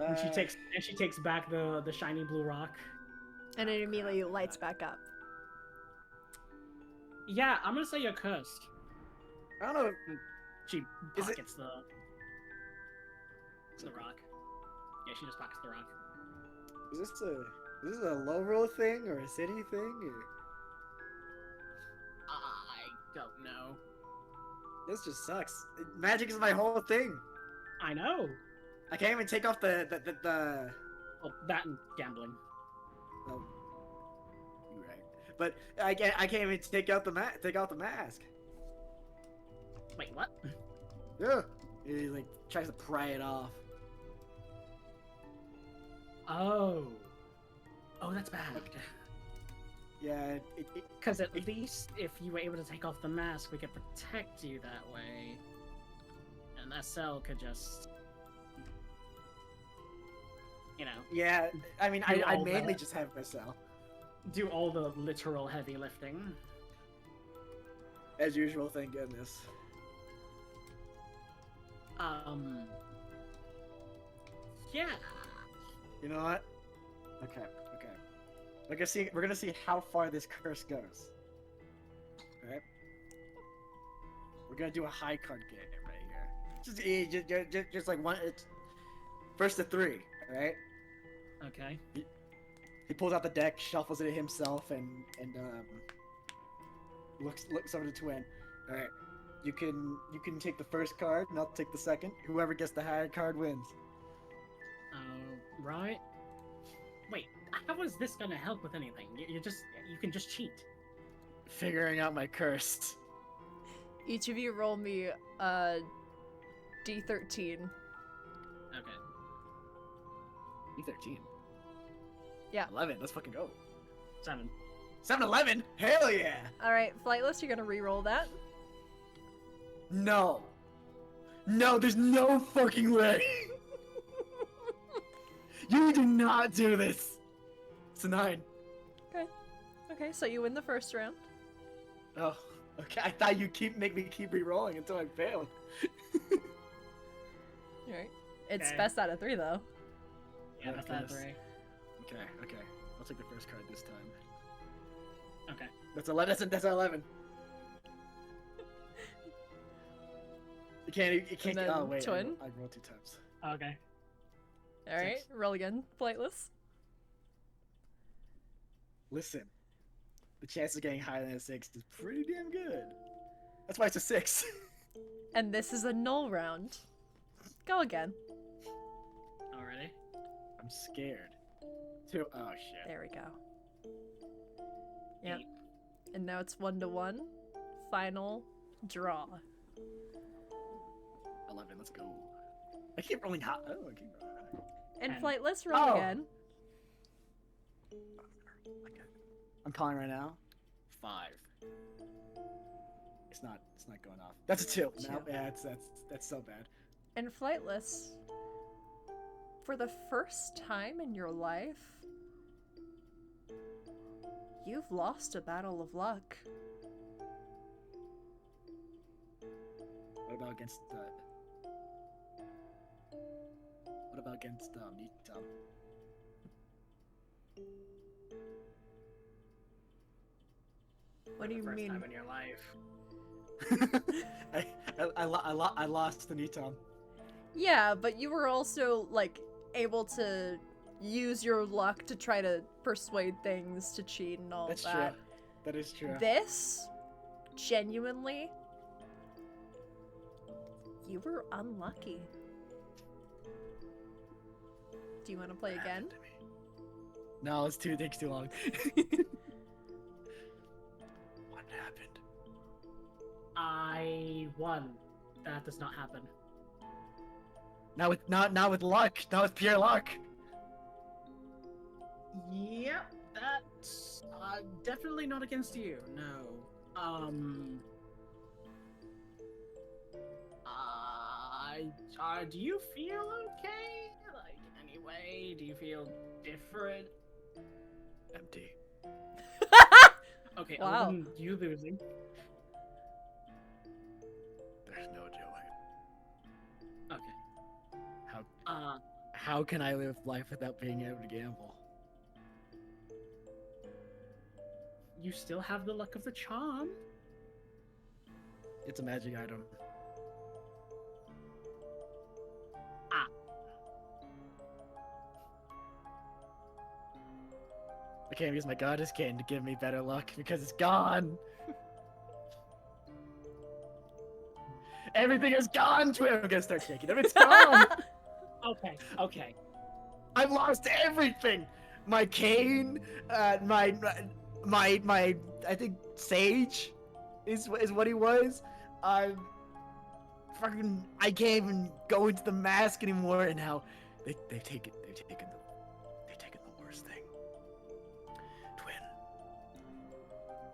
S10: And she takes back the shiny blue rock.
S1: And it immediately lights back up.
S10: Yeah, I'm gonna say you're cursed.
S6: I don't know.
S10: She
S6: Is it-
S10: pockets the rock. Yeah, she just pockets the rock.
S6: Is this a low roll thing or a city thing? Or...
S10: I don't know.
S6: This just sucks. Magic is my whole thing.
S10: I know.
S6: I can't even take off the.
S10: Well, that and gambling.
S6: Oh, you're right. But I can't even take out the mask.
S10: Wait, what?
S6: Yeah. He like tries to pry it off.
S10: Oh, that's bad.
S6: Yeah.
S10: Because at least if you were able to take off the mask, we could protect you that way. And that cell could just, you know,
S6: Yeah. I mean,
S10: Do
S6: I
S10: all
S6: mainly
S10: that.
S6: just have myself
S10: do all the literal heavy lifting.
S6: as usual. Thank goodness.
S10: Yeah.
S6: You know what? Okay. We're gonna see how far this curse goes. Alright? We're gonna do a high card game right here. Just like one. It's first to 3. Alright?
S10: Okay.
S6: He pulls out the deck, shuffles it himself, and looks over to Twin. Alright. You can take the first card, and I'll take the second. Whoever gets the higher card wins.
S10: Right. Wait, how is this gonna help with anything? You can just cheat.
S6: Figuring out my curse.
S1: Each of you roll me a d13.
S10: Okay.
S6: E13.
S1: Yeah.
S6: 11. Let's fucking go.
S10: 7.
S6: 7-11. Hell yeah.
S1: All right, Flightless, you're gonna re-roll that.
S6: No. No, there's no fucking way. You do not do this. It's a 9.
S1: Okay, so you win the first round.
S6: Oh, okay. I thought you'd make me keep re-rolling until I failed.
S1: All right. It's
S10: Okay.
S1: best out of 3 though.
S10: Yeah, that's that 3.
S6: Okay. I'll take the first card this time.
S10: Okay.
S6: That's 11. That's 11. You can't.
S1: And then
S6: Oh wait.
S1: Twin?
S6: I rolled 2 times.
S10: Okay.
S1: All right, roll again, Flightless.
S6: Listen, the chance of getting higher than a 6 is pretty damn good. That's why it's a 6.
S1: And this is a null round. Go again.
S10: Already.
S6: I'm scared. 2. Oh shit.
S1: There we go. Yep. And now it's 1-1. Final draw.
S6: 11. Let's go. I keep rolling hot. Oh, I keep rolling high.
S1: And
S10: 10.
S1: Flightless, roll
S6: Oh.
S1: again.
S6: I'm calling right now. 5. It's not going off. That's a 2. No, yeah, that's so bad.
S1: And Flightless, for the first time in your life, you've lost a battle of luck.
S6: What about against against Nita.
S1: What do you
S10: First
S1: mean?
S10: time in your life.
S6: I lost the Nita.
S1: Yeah, but you were also like able to use your luck to try to persuade things to cheat and all
S6: That's
S1: that.
S6: true. That is true.
S1: This, genuinely, you were unlucky. Do you want to play again?
S6: No, it takes too long. What happened?
S10: I won. That does not happen.
S6: Not with luck. Not with pure luck.
S10: Yep, that's definitely not against you. No. Do you feel okay? Like, anyway, do you feel different?
S6: Empty.
S10: Okay,
S1: Wow.
S10: other than you losing.
S6: There's no joy.
S10: Okay.
S6: How can I live life without being able to gamble?
S10: You still have the luck of the charm.
S6: It's a magic item. I can't use my goddess cane to give me better luck because it's gone. Everything is gone. I'm gonna start shaking them. It's gone.
S10: Okay.
S6: I've lost everything. My cane, my I think Sage is what he was. I can't even go into the mask anymore, and now they've taken the worst thing. Twin.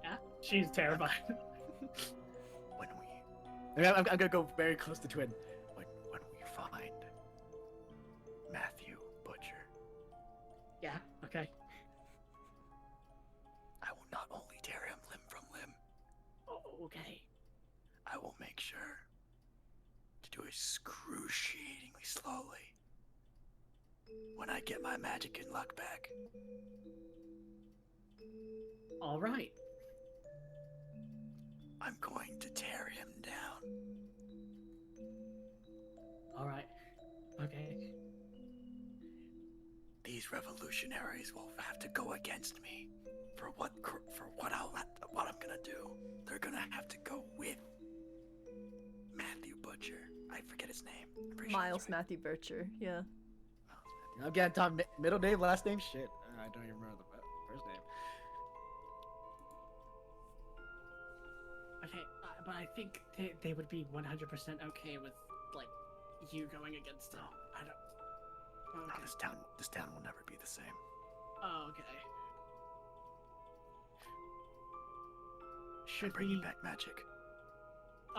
S10: Yeah, she's terrified.
S6: I'm gonna go very close to Twin. When we find Matthew Butcher,
S10: Yeah. Okay.
S6: I will not only tear him limb from limb.
S10: Oh, okay.
S6: I will make sure to do it excruciatingly slowly when I get my magic and luck back.
S10: All right.
S6: I'm going to tear him down.
S10: All right. Okay.
S6: These revolutionaries will have to go against me for what I'm gonna do. They're gonna have to go with Matthew Butcher. I forget his name. I'm pretty sure
S1: Miles
S6: that's right.
S1: Matthew Bircher, yeah.
S6: I'm getting Tom. Middle name, last name, shit. I don't even remember the first name.
S10: Okay, but I think they would be 100% okay with, like, you going against them. I don't... Okay.
S6: No, this town will never be the same.
S10: Oh, okay.
S6: I'm
S10: Should
S6: bringing
S10: we...
S6: back magic.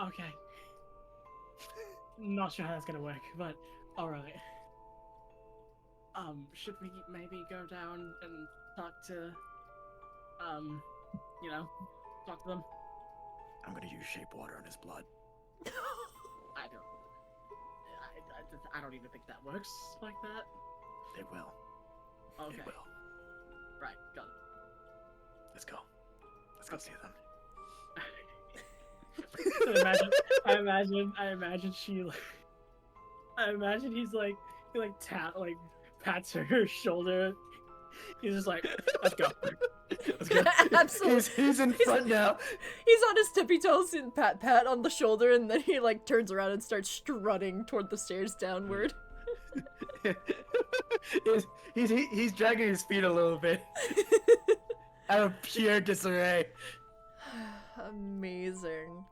S10: Okay. Not sure how that's gonna work, but alright. Should we maybe go down and talk to, talk to them?
S6: I'm gonna use shape water in his blood.
S10: I don't even think that works like that.
S6: They will.
S10: Okay.
S6: They will.
S10: Right, got it.
S6: Let's go. Let's go see them.
S10: I imagine he's like, he pats her shoulder. He's just like, let's go.
S6: Let's go.
S1: Absolutely.
S6: He's in front now.
S1: He's on his tippy toes and pat on the shoulder, and then he like turns around and starts strutting toward the stairs downward.
S6: he's dragging his feet a little bit. Out of pure disarray.
S1: Amazing.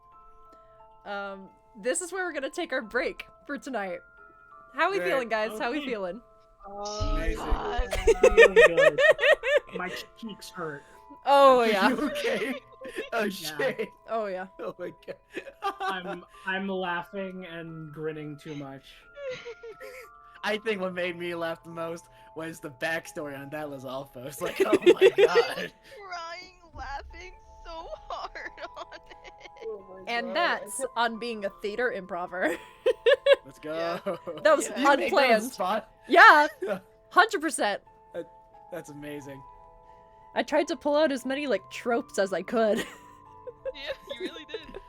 S1: This is where we're gonna take our break for tonight. How we
S6: Right.
S1: feeling, guys? How we
S10: Okay.
S1: feeling?
S6: Amazing.
S10: Really good. My cheeks hurt.
S1: Oh
S6: Are
S1: yeah.
S6: you okay? Oh
S10: Yeah.
S6: shit.
S1: Oh yeah.
S6: Oh my god.
S10: I'm laughing and grinning too much.
S6: I think what made me laugh the most was the backstory on Dapper Lizalfos. Like, oh my god.
S8: Crying, laughing so hard on it.
S1: And that's on being a theater improver.
S6: Let's go.
S8: Yeah.
S1: That was
S6: You make that on the
S1: unplanned.
S6: spot?
S1: Yeah, 100%.
S6: That's amazing.
S1: I tried to pull out as many like tropes as I could.
S8: Yeah, you really did.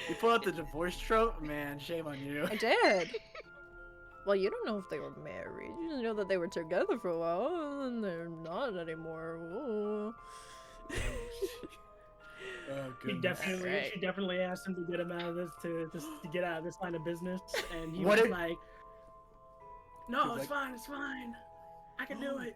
S6: You pull out the divorce trope? Man, shame on you.
S1: I did. Well, you don't know if they were married. You just know that they were together for a while, and they're not anymore. Ooh.
S6: Oh,
S10: She
S6: goodness.
S10: definitely asked him to get him out of this to get out of this line of business, and he
S6: What
S10: was
S6: if-
S10: like, "No,
S6: He's
S10: it's
S6: like-
S10: fine, it's fine. I can do it."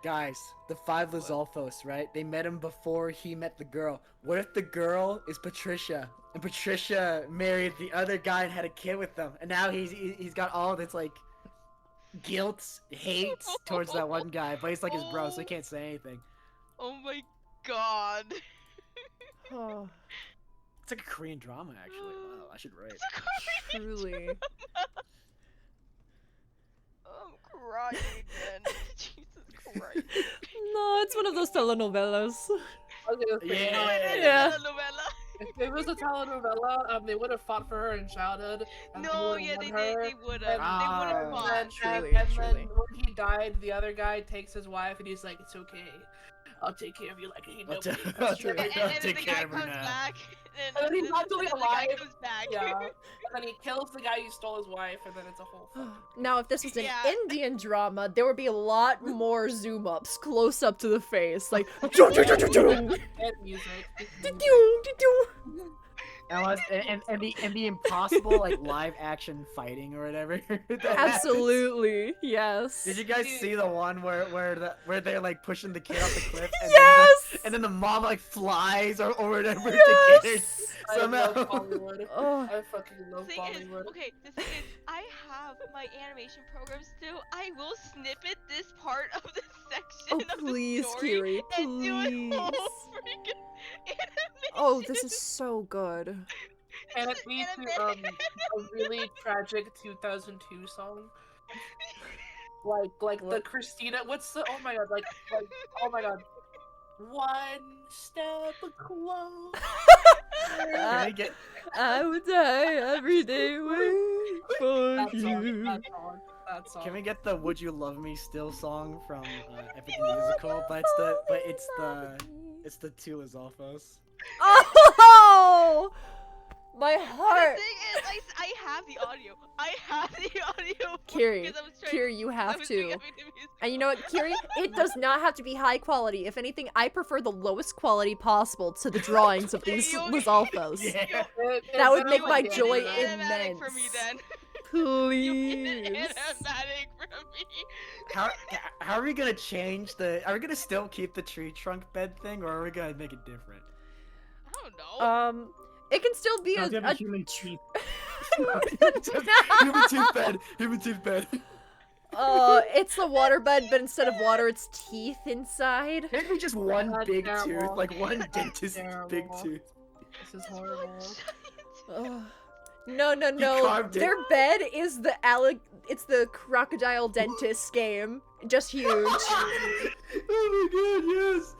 S6: Guys, the 5 Lizalfos, right? They met him before he met the girl. What if the girl is Patricia, and Patricia married the other guy and had a kid with them, and now he's got all this like guilt, hate towards that one guy, but he's like his bro, so he can't say anything.
S8: Oh my god.
S1: Oh,
S6: It's like a Korean drama, actually. Wow, I should write.
S1: truly.
S8: I'm crying again. Jesus Christ.
S1: No, it's one of those telenovelas.
S2: I was gonna say,
S6: Yeah.
S1: Yeah.
S8: Telenovela.
S2: If it was a telenovela, they would have fought for her in childhood. And
S8: No,
S2: would've
S8: yeah,
S2: won
S8: they
S2: her.
S8: would have. They would have
S6: Ah.
S8: fought.
S2: And
S1: Truly,
S2: then
S1: truly.
S2: when he died, the other guy takes his wife and he's like, "It's okay, I'll take care of you like I ain't
S6: I'll
S2: nobody."
S6: ta-
S2: That's
S6: I'll
S2: true.
S6: take-
S8: And
S6: I'll
S8: then
S6: take
S8: the
S6: care
S8: guy
S6: of her
S8: comes
S6: now.
S8: back.
S2: And he's not totally
S8: the guy
S2: alive.
S8: comes back.
S2: Yeah. And then he kills the guy who stole his wife, and then it's a whole.
S1: Now, if this was an
S8: Yeah.
S1: Indian drama, there would be a lot more zoom ups, close up to the face, like.
S2: And music.
S6: And the impossible like live action fighting or whatever. that happens.
S1: Absolutely, yes.
S6: Did you guys see the one where they're like pushing the kid off the cliff and
S1: Yes!
S6: and then the mom like flies or whatever to
S1: Yes!
S6: get her
S2: I
S6: somehow.
S2: love Bollywood.
S1: Oh.
S2: I fucking love
S8: The thing is,
S2: Bollywood.
S8: okay, the thing is, I have my animation program still. I will snippet this part of the section
S1: Oh,
S8: of
S1: please,
S8: the story
S1: Kiri,
S8: and do a whole
S1: please.
S8: freaking animation.
S1: Oh, this is so good.
S2: And it leads to a really tragic 2002 song. Like the Christina. What's the? Oh my god! Like oh my god. One step close.
S6: Can we get
S1: I would die every day waiting for
S2: That song.
S1: you.
S2: That song.
S6: Can we get the "Would You Love Me Still" song from Epic Musical? But it's the 2 Lizalfos.
S1: Oh! My
S8: The
S1: heart!
S8: thing is, I have the audio. I have the audio.
S1: Kiri,
S8: because I was trying-
S1: Kiri, you
S8: I
S1: have
S8: was doing
S1: to.
S8: everything music.
S1: And you know what, Kiri? It does not have to be high quality. If anything, I prefer the lowest quality possible to the drawings of these Lizalfos.
S6: Yeah.
S1: That would make
S8: You
S1: my
S8: get an
S1: joy
S8: animatic for me
S1: immense.
S8: then. You get an
S1: Please.
S8: animatic from me.
S6: How are we gonna change the? Are we gonna still keep the tree trunk bed thing, or are we gonna make it different?
S8: I don't know.
S1: It can still be
S10: No,
S1: a,
S10: they have a human teeth.
S6: Human tooth bed.
S1: it's the water bed, but instead of water, it's teeth inside.
S6: Can't be just one
S2: That's
S6: big
S2: terrible.
S6: tooth, like one
S2: That's
S6: dentist big
S2: terrible.
S6: tooth.
S2: This is horrible.
S1: Ugh. No.
S6: carved it.
S1: Their bed is it's the crocodile dentist game. Just huge.
S6: Oh my god, yes.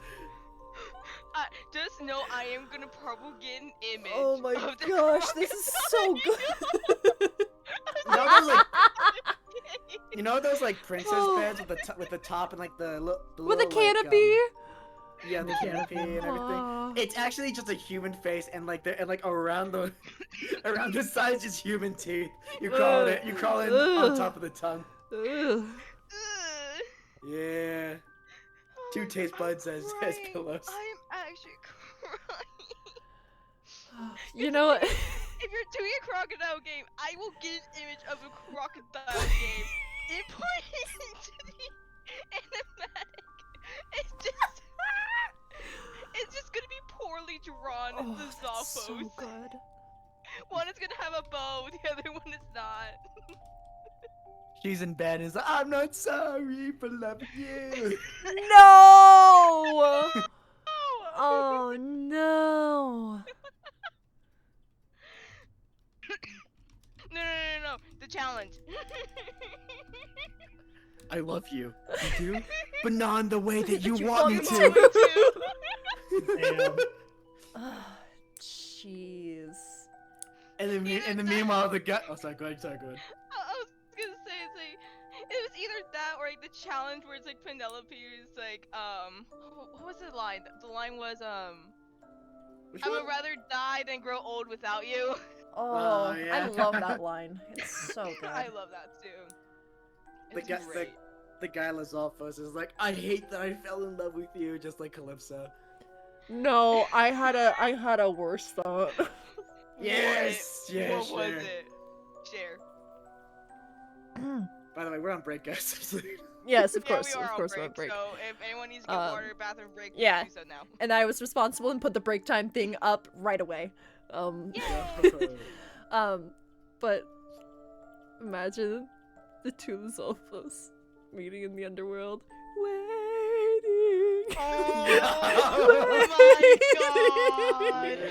S8: Just know I am gonna propagate an image.
S1: Oh my
S8: of the
S1: gosh, this is so good.
S6: You know those like princess beds with the top and like the
S1: With a
S6: little,
S1: canopy.
S6: yeah, the canopy and everything.
S1: Aw.
S6: It's actually just a human face and like around the around the sides is human teeth. You crawl in on top of the tongue.
S1: Ugh.
S8: Ugh.
S6: Yeah. 2 taste buds as
S8: Crying.
S6: pillows.
S8: I'm actually crying.
S1: You know what?
S8: If you're doing a crocodile game, I will get an image of a crocodile game. Import it into the animatic. It's just gonna be poorly drawn in
S1: Oh,
S8: the
S1: that's
S8: Zalfos.
S1: so good.
S8: One is gonna have a bow, the other one is not.
S6: She's in bed and is like, I'm not sorry for loving you.
S1: No! Oh no.
S8: No. The challenge.
S6: I love you. You do? But not in the way that you
S1: You
S6: want me
S1: want
S6: to.
S10: Damn.
S1: Ah, jeez.
S6: And then meanwhile the guy. Oh, sorry. Go ahead.
S8: I was gonna say, it's like, It was either that or like the challenge where it's like Penelope is like, what was the line? The line was,
S6: Which
S8: I
S6: one?
S8: would rather die than grow old without you.
S1: Oh,
S6: yeah.
S1: I love that line. It's so good.
S8: I love that too.
S6: The
S8: It's
S6: guy,
S8: great.
S6: the guy Lizalfos is like, I hate that I fell in love with you, just like Calypso.
S1: No, I had a worse thought.
S6: Yes, yeah,
S8: What
S6: sure.
S8: was it? Share.
S6: By the way, we're on break, guys.
S1: Yes, of
S8: Yeah,
S1: course,
S8: we are
S1: of
S8: on
S1: course,
S8: break,
S1: we're on break.
S8: So if anyone needs to get water, bathroom break,
S1: yeah.
S8: do so now.
S1: And I was responsible and put the break time thing up right away.
S8: Yay!
S1: But imagine the two Lizalfos meeting in the underworld, waiting.
S8: Oh my god!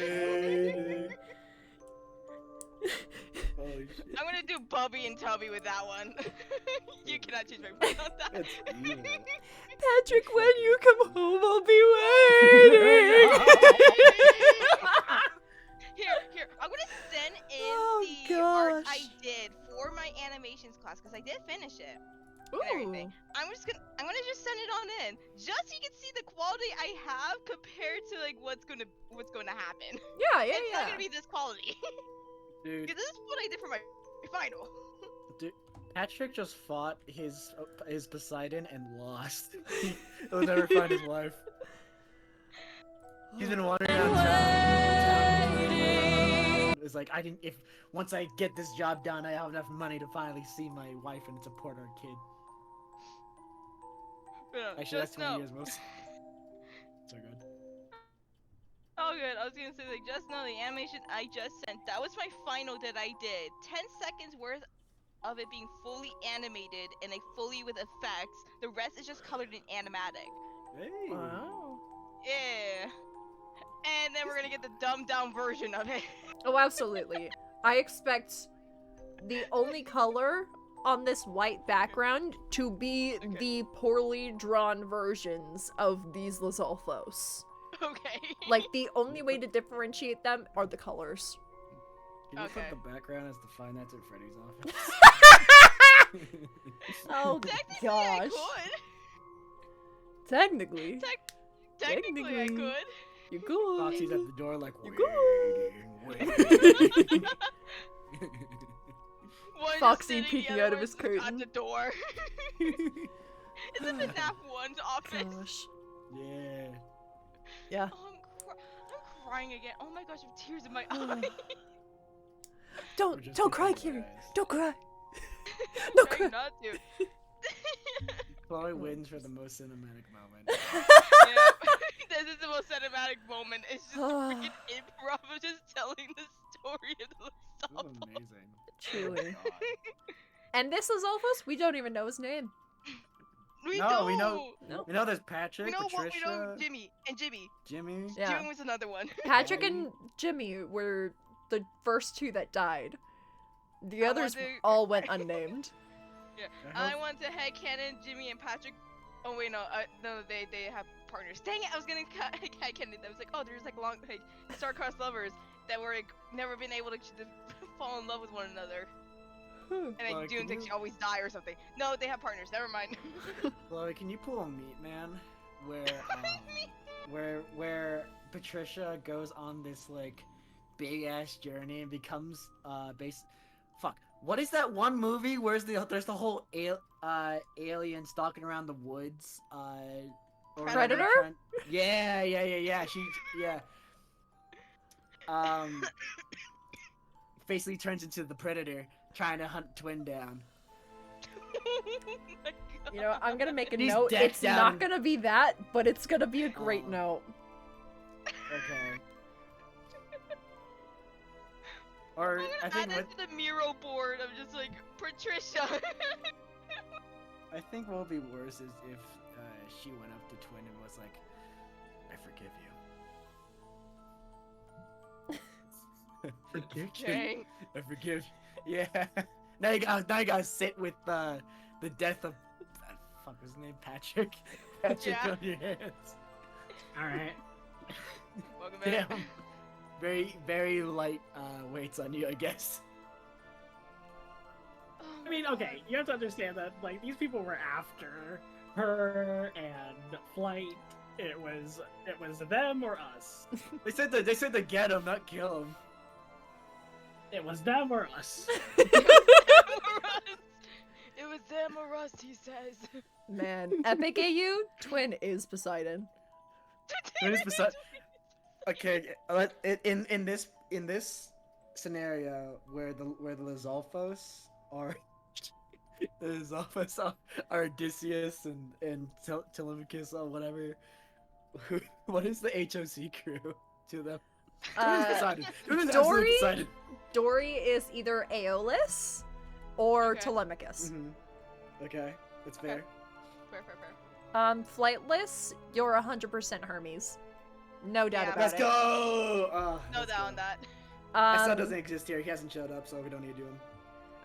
S6: Holy shit.
S8: I'm gonna do Bubby and Tubby with that one. You cannot change my mind on that.
S6: That's evil.
S1: Patrick, when you come home, I'll be waiting.
S8: Here, I'm gonna send in
S1: Oh,
S8: the art
S1: gosh.
S8: I did for my animations class because I did finish it.
S1: Ooh.
S8: And everything. I'm gonna just send it on in, just so you can see the quality I have compared to like what's gonna happen.
S1: Yeah,
S8: It's not gonna be this quality.
S6: Dude,
S8: Because this is what I did for my final.
S6: Patrick just fought his Poseidon and lost. He'll never find his wife. He's been wandering around town. It's like, once I get this job done, I have enough money to finally see my wife and support our kid. Actually, that's 20 years most. So good.
S8: Oh good, I was gonna say like just know the animation I just sent, that was my final that I did. 10 seconds worth of it being fully animated and like fully with effects. The rest is just colored in animatic.
S6: Hey.
S1: Wow.
S8: Yeah. And then we're gonna get the dumbed down version of it.
S1: Oh, absolutely. I expect the only color on this white background to be the poorly drawn versions of these Lizalfos.
S8: Okay.
S1: Like, the only way to differentiate them are the colors.
S6: Can you
S8: Okay.
S6: put the background as the Five Nights at Freddy's office?
S1: Oh,
S8: Technically
S1: gosh.
S8: I could.
S1: Technically.
S8: Technically I
S1: Technically.
S8: could.
S1: You could.
S6: Foxy's at the door like,
S1: You
S6: waiting.
S8: One just
S1: Foxy
S8: sitting, the
S1: peeking
S8: other
S1: out of
S8: one's
S1: his
S8: just at
S1: curtain.
S8: the door. It's in the FNAF 1's office.
S1: Gosh.
S6: Yeah.
S1: Yeah.
S8: Oh, I'm crying again. Oh my gosh, I have tears in my eyes.
S1: Don't
S6: just
S1: cry,
S6: thinking
S1: Kiri.
S6: about it.
S1: Don't cry.
S8: I'm
S1: Don't
S8: trying
S1: cry.
S8: not to.
S6: Chloe wins for the most cinematic moment.
S8: Yeah. This is the most cinematic moment. It's just freaking improv of just telling the story of the
S6: This is
S8: Lizalfos.
S6: amazing.
S1: Truly.
S6: Oh my God.
S1: And this Lizalfos, we don't even know his name.
S8: We
S6: No,
S8: don't.
S6: we know-
S1: No.
S6: We know there's Patrick,
S8: We know
S6: Patricia,
S8: what we know. Jimmy and Jimmy.
S6: Jimmy.
S1: Yeah.
S8: Jimmy was another one.
S1: Patrick and Jimmy were the first two that died. The
S8: I
S1: others
S8: want to-
S1: all went unnamed.
S8: Yeah.
S6: I
S8: I want to headcanon Jimmy and Patrick. Oh wait, no, they have partners. Dang it, I was gonna headcanon them. I was like, oh, there's like star-crossed lovers that were like never been able to fall in love with one another. And then
S6: Well,
S8: June
S6: can
S8: thinks
S6: you-
S8: she always die or something. No, they have partners. Never mind.
S6: Chloe, can you pull a Meat Man where Patricia goes on this like big ass journey and becomes what is that one movie where's there's the whole alien stalking around the woods or
S1: Predator?
S6: Yeah basically turns into the Predator trying to hunt Twin down.
S8: Oh my God.
S1: You know, I'm gonna make a
S6: He's
S1: note.
S6: decked
S1: It's
S6: out
S1: not
S6: in-
S1: gonna be that, but it's gonna be a great
S6: Oh.
S1: note.
S6: Okay. Or
S8: I'm
S6: I
S8: gonna
S6: think
S8: add that to the Miro board of just like Patricia.
S6: I think what would be worse is if she went up to Twin and was like, "I forgive you."
S8: Dang.
S6: I forgive. Yeah. Now you gotta sit with the death of fuck was his name Patrick. Patrick
S8: Yeah.
S6: on your hands.
S10: Alright.
S8: Welcome back.
S6: Damn. Very light weights on you, I guess.
S10: I mean, okay, you have to understand that like these people were after her and Flight. It was them or us.
S6: They said to get him, not kill him.
S10: It was them or us.
S8: It was them or us, he says.
S1: Man, epic AU twin is Poseidon.
S6: It is beside. Okay, in this scenario where the Lizalfos are the Lizalfos are Odysseus and Telemachus or whatever. What is the HOC crew to them?
S1: Dory. Dory is either Aeolus or
S8: Okay.
S1: Telemachus.
S6: Okay, that's fair.
S8: Fair.
S1: Flightless, you're 100% Hermes. No doubt
S8: Yeah,
S1: about
S6: Let's
S1: it.
S6: go.
S8: No doubt on that.
S6: SL doesn't exist here. He hasn't showed up, so we don't need to do him.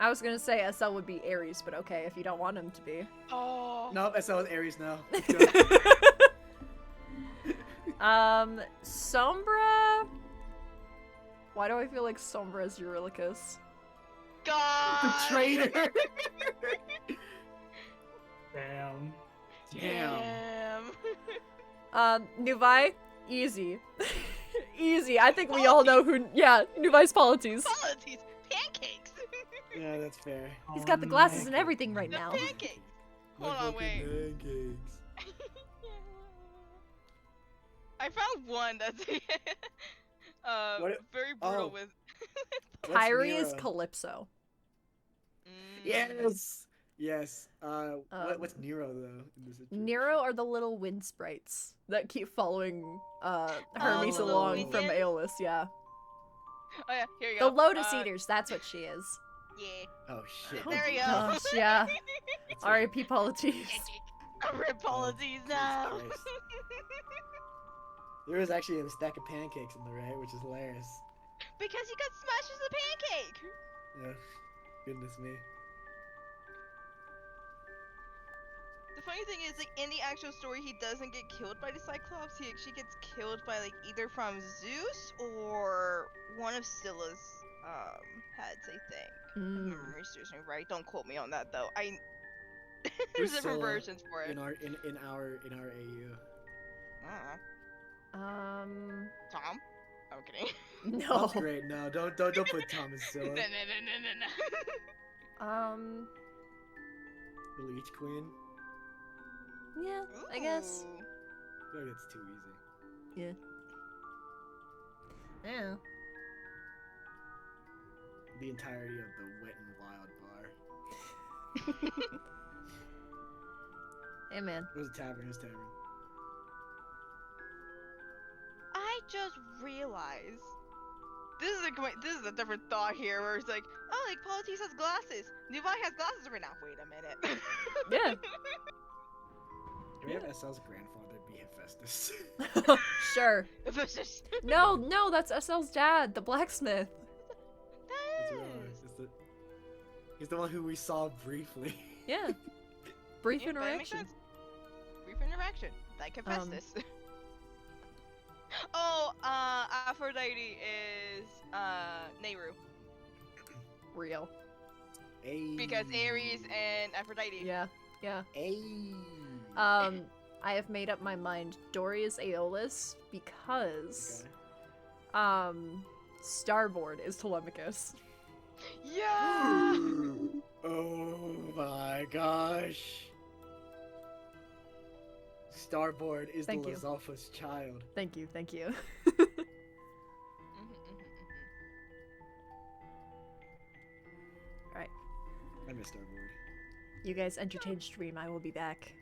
S1: I was gonna say SL would be Ares, but okay, if you don't want him to be.
S8: Oh.
S6: Nope, SL is Ares now.
S1: Sombra. Why do I feel like Sombra is Eurylochus?
S8: God.
S6: The traitor.
S10: Damn.
S1: Nuvi, easy. Easy. I think we all know who. Yeah, Nuvi's Polities.
S8: Polities. Pancakes.
S6: Yeah, that's fair.
S1: He's got the glasses and everything right
S8: The
S1: now.
S8: pancakes. Hold on, wait.
S6: Pancakes.
S8: I found one that's
S6: What-
S8: very brutal
S6: oh.
S8: with.
S6: What's
S1: Kyrie is
S6: Nero?
S1: Calypso.
S6: Yes. Yes. What's Nero though? In this situation?
S1: Nero are the little wind sprites that keep following Hermes
S8: the little
S1: along from
S8: minions?
S1: Aeolus, yeah.
S8: Oh yeah, here you
S1: The
S8: go.
S1: Lotus Eaters, that's what she is.
S8: Yeah.
S6: Oh shit.
S8: There we go.
S1: Gosh, yeah.
S6: That's
S1: R.I.P. Polities.
S8: Apologies now.
S6: Christ. There was actually a stack of pancakes in the right, which is hilarious.
S8: Because you got smashed as a pancake.
S6: Yeah. Goodness me.
S8: The funny thing is, like, in the actual story, he doesn't get killed by the Cyclops. He actually gets killed by, like, either from Zeus or one of Scylla's, heads, I think. If memory serves me right. Don't quote me on that, though. There's
S6: Who's
S8: different
S6: Scylla
S8: versions for it.
S6: in our AU.
S8: Tom? I'm kidding.
S1: No.
S6: That's great. No, don't put Thomas
S8: no,
S6: Scylla.
S8: no.
S6: The Leech Queen.
S1: Yeah, I guess.
S8: Ooh.
S6: I feel like it's too easy.
S1: Yeah. Yeah.
S6: The entirety of the Wet and Wild bar.
S1: Hey, man.
S6: It was a tavern. It was a tavern.
S8: I just realized this is a different thought here, where it's like, oh, like Politis has glasses, Nuvi has glasses right now. Wait a minute.
S1: Yeah.
S6: Can we have SL's grandfather be Hephaestus?
S1: Sure.
S8: That's
S1: No, that's SL's dad, the blacksmith.
S6: That's right. He's the one who we saw briefly.
S1: Yeah. Brief
S8: Yeah, but it makes
S1: interaction.
S8: sense. Brief interaction, like Hephaestus. Oh, Aphrodite is Nehru,
S1: Real.
S8: because Ares and Aphrodite.
S1: Yeah. Yeah.
S6: Ayy.
S1: I have made up my mind. Dory is Aeolus because
S6: Okay.
S1: Starboard is Telemachus.
S8: Yeah.
S6: Oh my gosh. Starboard is
S1: Thank
S6: the
S1: you.
S6: Lizalfos child.
S1: Thank you. Alright.
S6: I miss Starboard.
S1: You guys entertain stream, I will be back.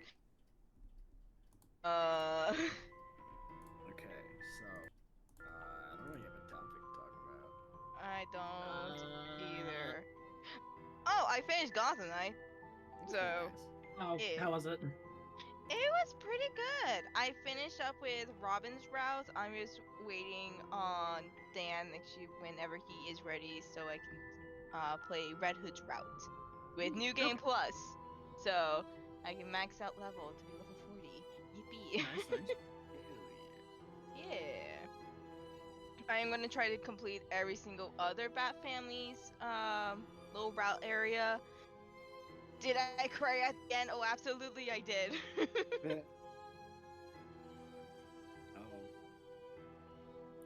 S6: Okay, so I don't really have a topic to talk about.
S8: I don't either. Oh, I finished Gotham Knight. So
S10: Oh,
S8: Yeah.
S10: how was it?
S8: it was pretty good. I finished up with Robin's route. I'm just waiting on Dan actually whenever he is ready, so I can play Red Hood's route with New Game Plus. So I can max out level to be level 40. Yippee!
S10: Nice.
S8: Yeah. I am gonna try to complete every single other Bat Family's little route area. Did I cry at the end? Oh, absolutely, I did.
S6: Oh.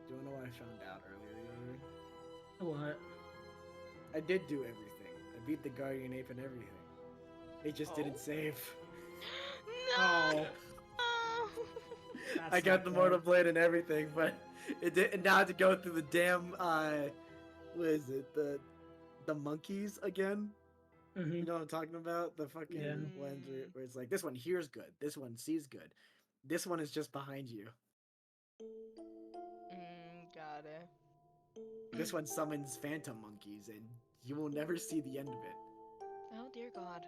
S6: Do you know what I found out earlier? Yoru?
S10: What?
S6: I did do everything. I beat the guardian ape and everything. It just didn't save.
S8: No.
S6: I got the mortal blade and everything, but it did. And now I have to go through the damn. What is it? The monkeys again.
S10: Mm-hmm.
S6: You know what I'm talking about? The fucking ones where it's like, this one hears good, this one sees good, this one is just behind you.
S8: Got it.
S6: This one summons phantom monkeys, and you will never see the end of it.
S8: Oh dear God.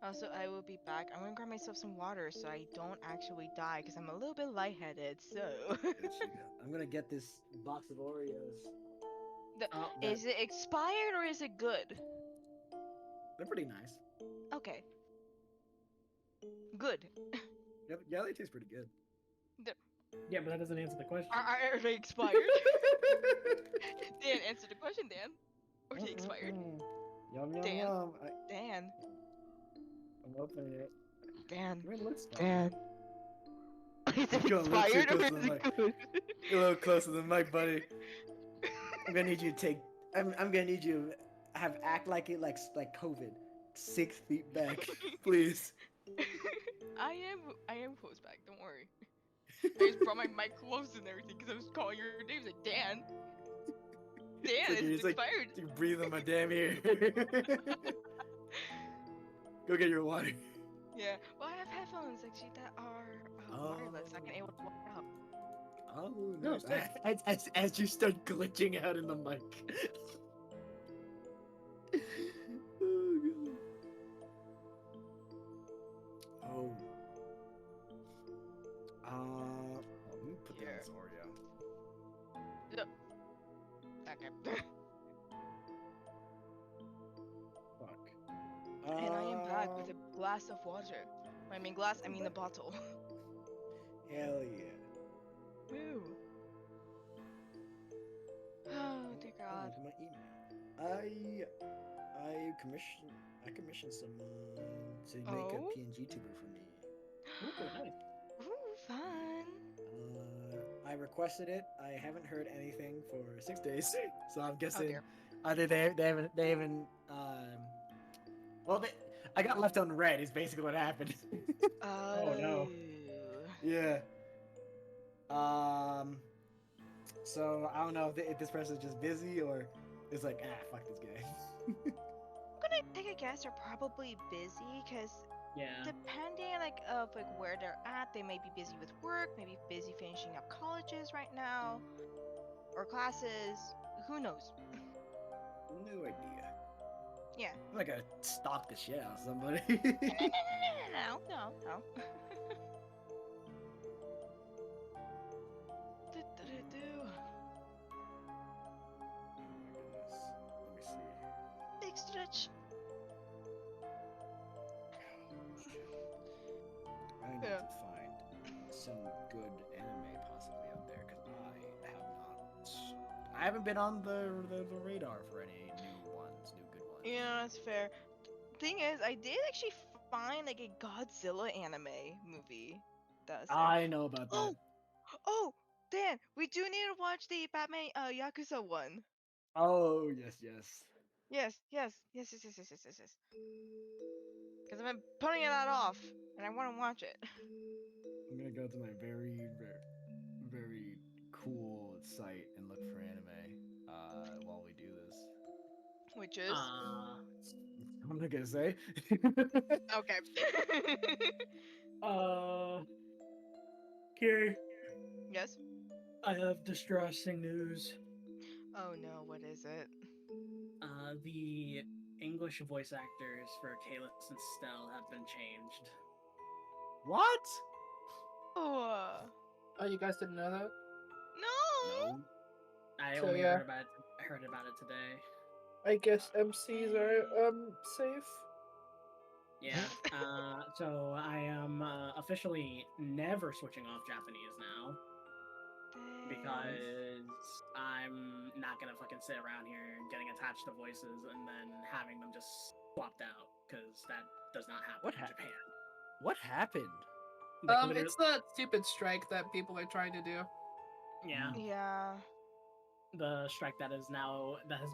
S8: Also, I will be back. I'm gonna grab myself some water so I don't actually die because I'm a little bit lightheaded. So.
S6: I'm gonna get this box of Oreos.
S8: Is it expired or is it good?
S6: They're pretty nice.
S8: Okay. Good.
S6: Yeah, they taste pretty good.
S10: Yeah, but that doesn't answer the question.
S8: Are they expired? Dan, answer the question, Dan. Are they expired?
S6: Yum yum
S8: Dan.
S6: yum.
S8: Dan.
S6: I'm opening it.
S8: Dan.
S6: I mean, let's
S8: Dan. Is it
S6: Go a little too
S8: expired or
S6: close
S8: is
S6: to the mic.
S8: it good?
S6: You're a little closer to the mic, buddy. I'm gonna need you to take. I'm gonna need you to act like it like COVID. 6 feet back, please.
S8: I am close back. Don't worry. I just brought my mic close and everything because I was calling your names like Dan. Dan, is it expired?
S6: You breathe in my damn ear. Go get your water.
S8: Yeah. Well, I have headphones actually that are wireless. I can able to walk out.
S6: Oh,
S10: No,
S6: nice. As you start glitching out in the mic. Oh, let me put down this Oreo.
S8: Look. Okay.
S6: Fuck.
S8: And I am back with a glass of water. When I mean glass, I mean the bottle.
S6: Hell yeah.
S8: Woo. Oh dear God.
S6: My email. I commissioned someone to make a PNG tuber for me.
S10: Ooh, nice.
S8: Ooh, fun.
S6: I requested it. I haven't heard anything for 6 days, so I'm guessing
S8: dear.
S6: either they haven't I got left on red is basically what happened.
S10: Oh no.
S6: Yeah. So I don't know if this person's just busy or it's like, fuck this guy.
S8: I'm gonna take a guess. They're probably busy because depending of where they're at, they may be busy with work, maybe busy finishing up colleges right now, or classes. Who knows?
S6: No idea.
S8: Yeah.
S6: I'm not gonna stalk the shit out of somebody.
S8: No.
S6: Let me see.
S8: Big stretch.
S6: I need to find some good anime possibly out there because I have not. I haven't been on the radar for any new good ones.
S8: Yeah, that's fair. Thing is, I did actually find a Godzilla anime movie.
S6: I know about that.
S8: Oh, Dan, we do need to watch the Batman Yakuza one.
S6: Oh yes.
S8: Yes. Because I've been putting it off, and I want to watch it.
S6: I'm gonna go to my very, very, very cool site and look for anime while we do this.
S8: Which is?
S6: I'm not gonna say.
S8: Okay.
S10: Kiri.
S8: Yes?
S10: I have distressing news.
S8: Oh no, what is it?
S10: The English voice actors for Kalis and Stell have been changed.
S6: What?
S8: Oh,
S2: you guys didn't know that?
S8: no.
S10: I
S2: So,
S10: only
S2: yeah.
S10: heard about it today.
S2: I guess MCs are safe.
S10: Yeah. So I am officially never switching off Japanese now. Because I'm not gonna fucking sit around here getting attached to voices and then having them just swapped out. because that does not happen
S6: What
S10: in
S6: happened?
S10: Japan.
S6: What happened?
S10: Like, literally-
S2: It's the stupid strike that people are trying to do.
S10: yeah,
S3: Yeah.
S10: the strike that has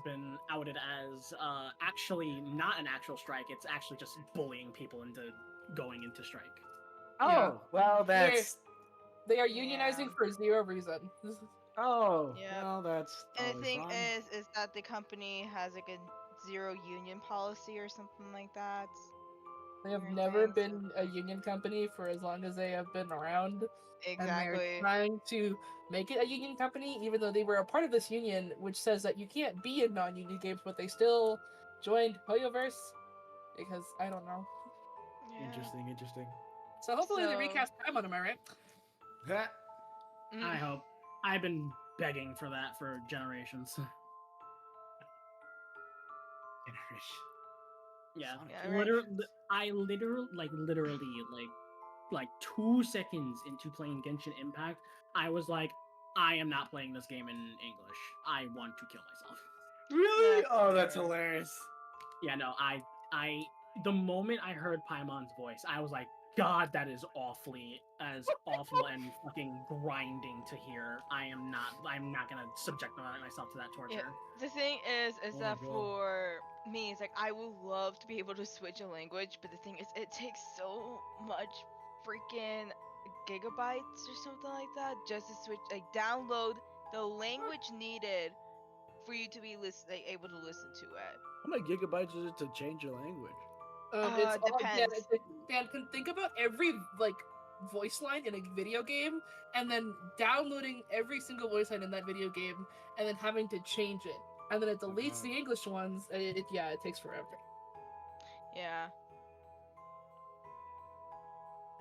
S10: been outed as actually not an actual strike. It's actually just bullying people into going into strike.
S6: Oh,
S2: Yeah.
S6: well, that's.
S2: They are
S3: Yeah.
S2: unionizing for zero reason.
S6: Oh,
S3: Yep.
S6: well, that's.
S3: And the
S6: always
S3: thing
S6: fun.
S3: is that the company has like a zero union policy or something like that.
S2: They have
S3: Weird
S2: never
S3: things.
S2: been a union company for as long as they have been around. And they're
S3: Exactly.
S2: trying to make it a union company, even though they were a part of this union, which says that you can't be in non-union games, but they still joined Hoyoverse because I don't know.
S3: Yeah.
S6: Interesting.
S2: So hopefully they
S3: So-
S2: recast Paimon, am I right?
S6: Ha.
S3: Mm.
S10: I hope. I've been begging for that for generations. Yeah,
S6: Sonic.
S3: Yeah, right.
S10: I literally, like 2 seconds into playing Genshin Impact, I was like, I am not playing this game in English. I want to kill myself.
S6: Really?
S3: That's
S6: Oh, that's
S3: fair.
S6: hilarious.
S10: Yeah, no, the moment I heard Paimon's voice, I was like, God, that is awful and fucking grinding to hear. I'm not gonna subject myself to that torture.
S3: The thing is
S6: Oh my
S3: that
S6: God.
S3: for me, it's like I would love to be able to switch a language, but the thing is, it takes so much freaking gigabytes or something like that just to switch, like download the language needed for you to be able to listen to it.
S6: How many gigabytes is it to change your language?
S2: It's all,
S3: Depends.
S2: Dan, can think about every voice line in a video game, and then downloading every single voice line in that video game, and then having to change it, and then it deletes the English ones. And it takes forever.
S3: Yeah.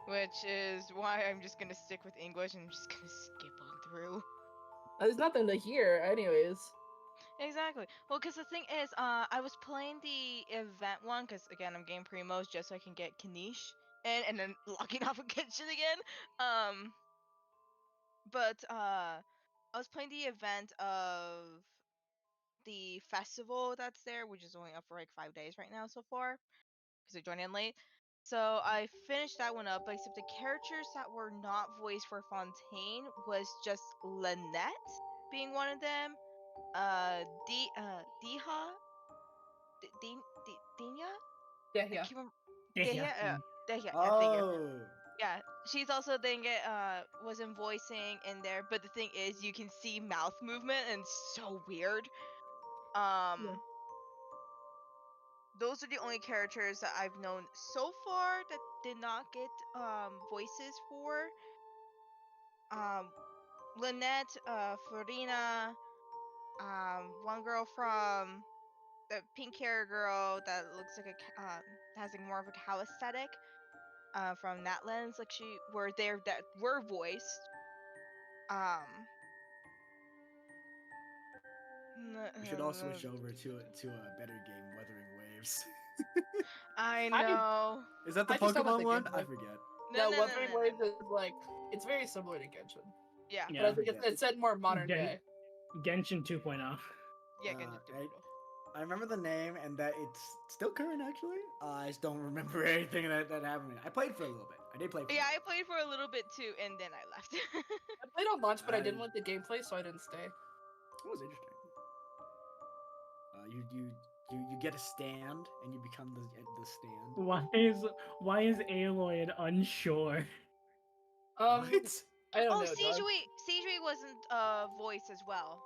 S3: Which is why I'm just gonna stick with English and I'm just gonna skip on through.
S2: There's nothing to hear, anyways.
S3: Exactly. Well, because the thing is, I was playing the event one, because again, I'm getting primos just so I can get Kanish and then locking off of Genshin again. But I was playing the event of the festival that's there, which is only up for like 5 days right now so far, because I joined in late. So I finished that one up, except the characters that were not voiced for Fontaine was just Lynette being one of them. Diha, Dinya?
S2: Yeah,
S3: I
S2: yeah.
S3: can't remember.
S10: Yeah.
S3: Dehya, yeah, thank you.
S6: Oh.
S3: Yeah, she's also then wasn't voicing in there, but the thing is, you can see mouth movement and it's so weird. Those are the only characters that I've known so far that did not get voices for. Lynette, Florina, one girl from the pink hair girl that looks like has like more of a cow aesthetic. From that lens, like that were voiced.
S6: We should all switch over to a better game, Wuthering Waves.
S3: I know.
S6: Is that the
S2: I just saw that
S6: Pokemon
S2: the
S6: one?
S2: game
S6: I
S2: was-
S6: forget.
S2: No, Wuthering Waves is it's very similar to Genshin.
S3: Yeah.
S2: But I think it's set more modern day.
S10: Genshin 2.0.
S3: Yeah,
S6: I remember the name and that it's still current actually. I just don't remember anything that happened. I played for a little bit. I did play for
S3: Yeah, I played for a little bit too, and then I left.
S2: I played on launch, but I didn't like the gameplay, so I didn't stay.
S6: It was interesting. You get a stand and you become the stand.
S10: Why is Aloy unsure?
S2: It's I don't know. dog.
S3: Seijui wasn't voice as well.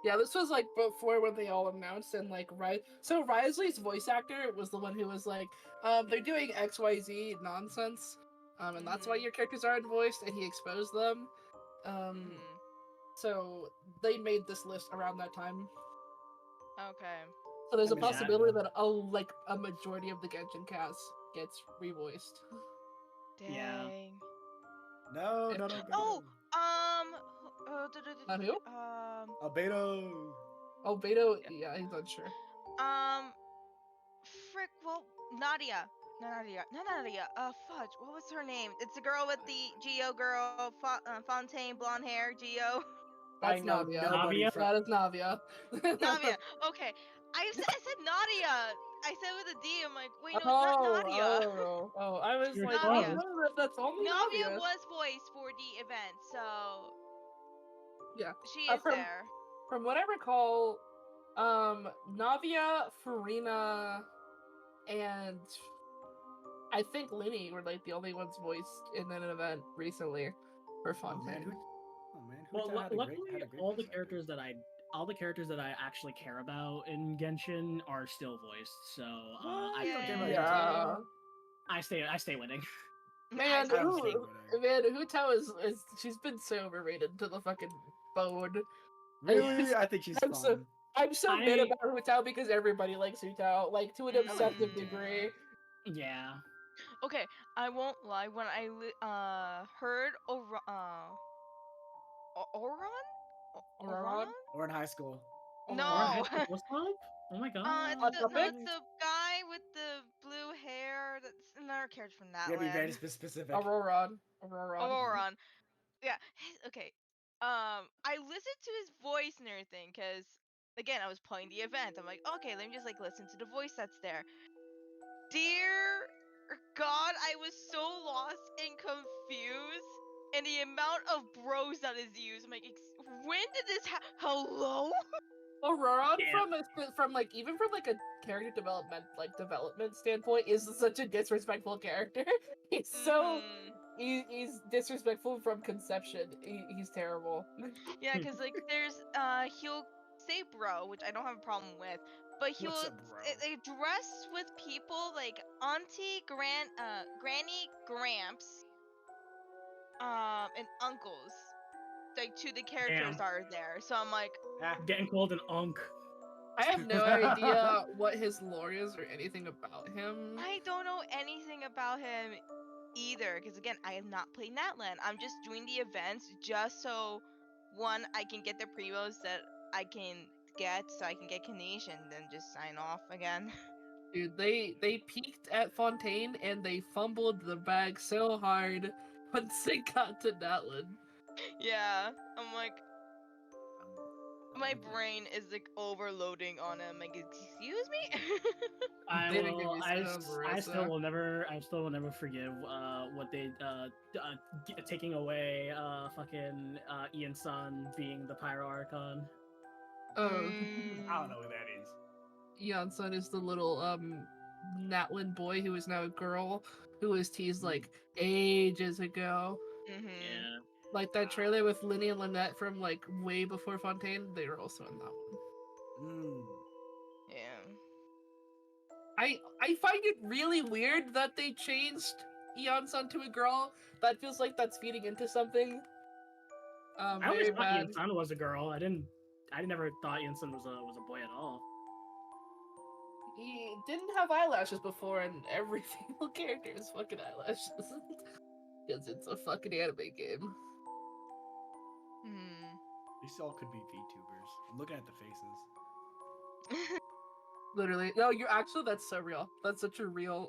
S2: Yeah, this was before when they all announced and So Risley's voice actor was the one who was they're doing XYZ nonsense, and that's why your characters aren't voiced, and he exposed them. So they made this list around that time.
S3: Okay.
S2: So there's a possibility that a majority of the Genshin cast gets revoiced.
S3: Dang.
S10: Yeah.
S6: No.
S3: Oh,
S2: Not who?
S6: Albedo.
S2: Oh, Beto. Yeah, he's unsure.
S3: Frick. Well, Nadia. Not Nadia. Fudge. What was her name? It's the girl with the Geo girl, Fontaine, blonde hair, Geo.
S2: That's
S6: I know
S2: Navia.
S6: nobody
S10: Navia?
S6: from.
S2: That is Navia.
S3: Navia. Okay. I said Nadia.
S8: I said with a D. I'm like, wait, no, it's not Nadia.
S2: I was
S10: You're
S2: like,
S8: Navia.
S2: no, that's only
S8: Navia
S2: Navia.
S8: was voiced for the event, so
S2: Yeah.
S8: she is
S2: From
S8: there.
S2: from what I recall, Navia, Farina, and I think Linny were like the only ones voiced in an event recently for Fontaine.
S10: Well,
S6: Huta had a
S10: luckily,
S6: great
S10: all the
S6: voice
S10: characters that I actually care about in Genshin are still voiced. So
S6: You don't care about
S2: Yeah.
S10: I stay winning.
S2: Man,
S6: I don't
S2: who,
S6: think
S2: man, Hutao is she's been so overrated to the fucking bone.
S6: Really? I think she's
S2: I'm
S6: fun.
S2: so I'm so mad about Hutao because everybody likes Hutao, like to an
S8: Mm.
S2: obsessive degree.
S10: Yeah.
S8: Okay, I won't lie. When I heard Oron?
S6: Or in high school.
S8: No.
S10: Oh my god.
S8: It's the guy with the blue hair. That's another character from that
S6: You gotta be very
S8: land.
S6: specific.
S2: Auroron.
S8: Yeah. Okay. I listened to his voice and everything because, again, I was playing the event. I'm like, okay, let me just like listen to the voice that's there. Dear God, I was so lost and confused, and the amount of bros that is used. I'm like, when did this hello?
S2: Auroron from like even from like a character development standpoint is such a disrespectful character. He's so he's disrespectful from conception. He's terrible.
S8: Yeah, because like there's he'll say bro, which I don't have a problem with, but he'll address with people like auntie, granny, gramps, and uncles, like to the characters
S10: Damn.
S8: that are there. So I'm like,
S10: Getting called an unk.
S2: I have no idea what his lore is or anything about him.
S8: I don't know anything about him either, because again, I have not played Natland. I'm just doing the events just so one, I can get the prevos that I can get, so I can get Kanish and then just sign off again.
S2: Dude, they peaked at Fontaine and they fumbled the bag so hard once they got to Natland.
S8: Yeah, I'm like, my brain is like overloading on him. Like, excuse me.
S10: I still will never forgive what they taking away fucking Ian's son being the Pyro Archon.
S2: Oh,
S6: I don't know who that is.
S2: Yansun is the little Natland boy who is now a girl who was teased like ages ago.
S10: Yeah.
S2: Like that trailer with Linny and Lynette from like way before Fontaine, they were also in that one.
S8: Yeah.
S2: I find it really weird that they changed Eon-san to a girl. That feels like that's feeding into something.
S10: I
S2: Very
S10: always thought
S2: bad.
S10: Ian's son was a girl. I never thought Ian's son was a boy at all.
S2: He didn't have eyelashes before, and every single character is fucking eyelashes. Because it's a fucking anime game.
S6: These all could be VTubers. I'm looking at the faces.
S2: Literally. No, you're actually, that's so real. That's such a real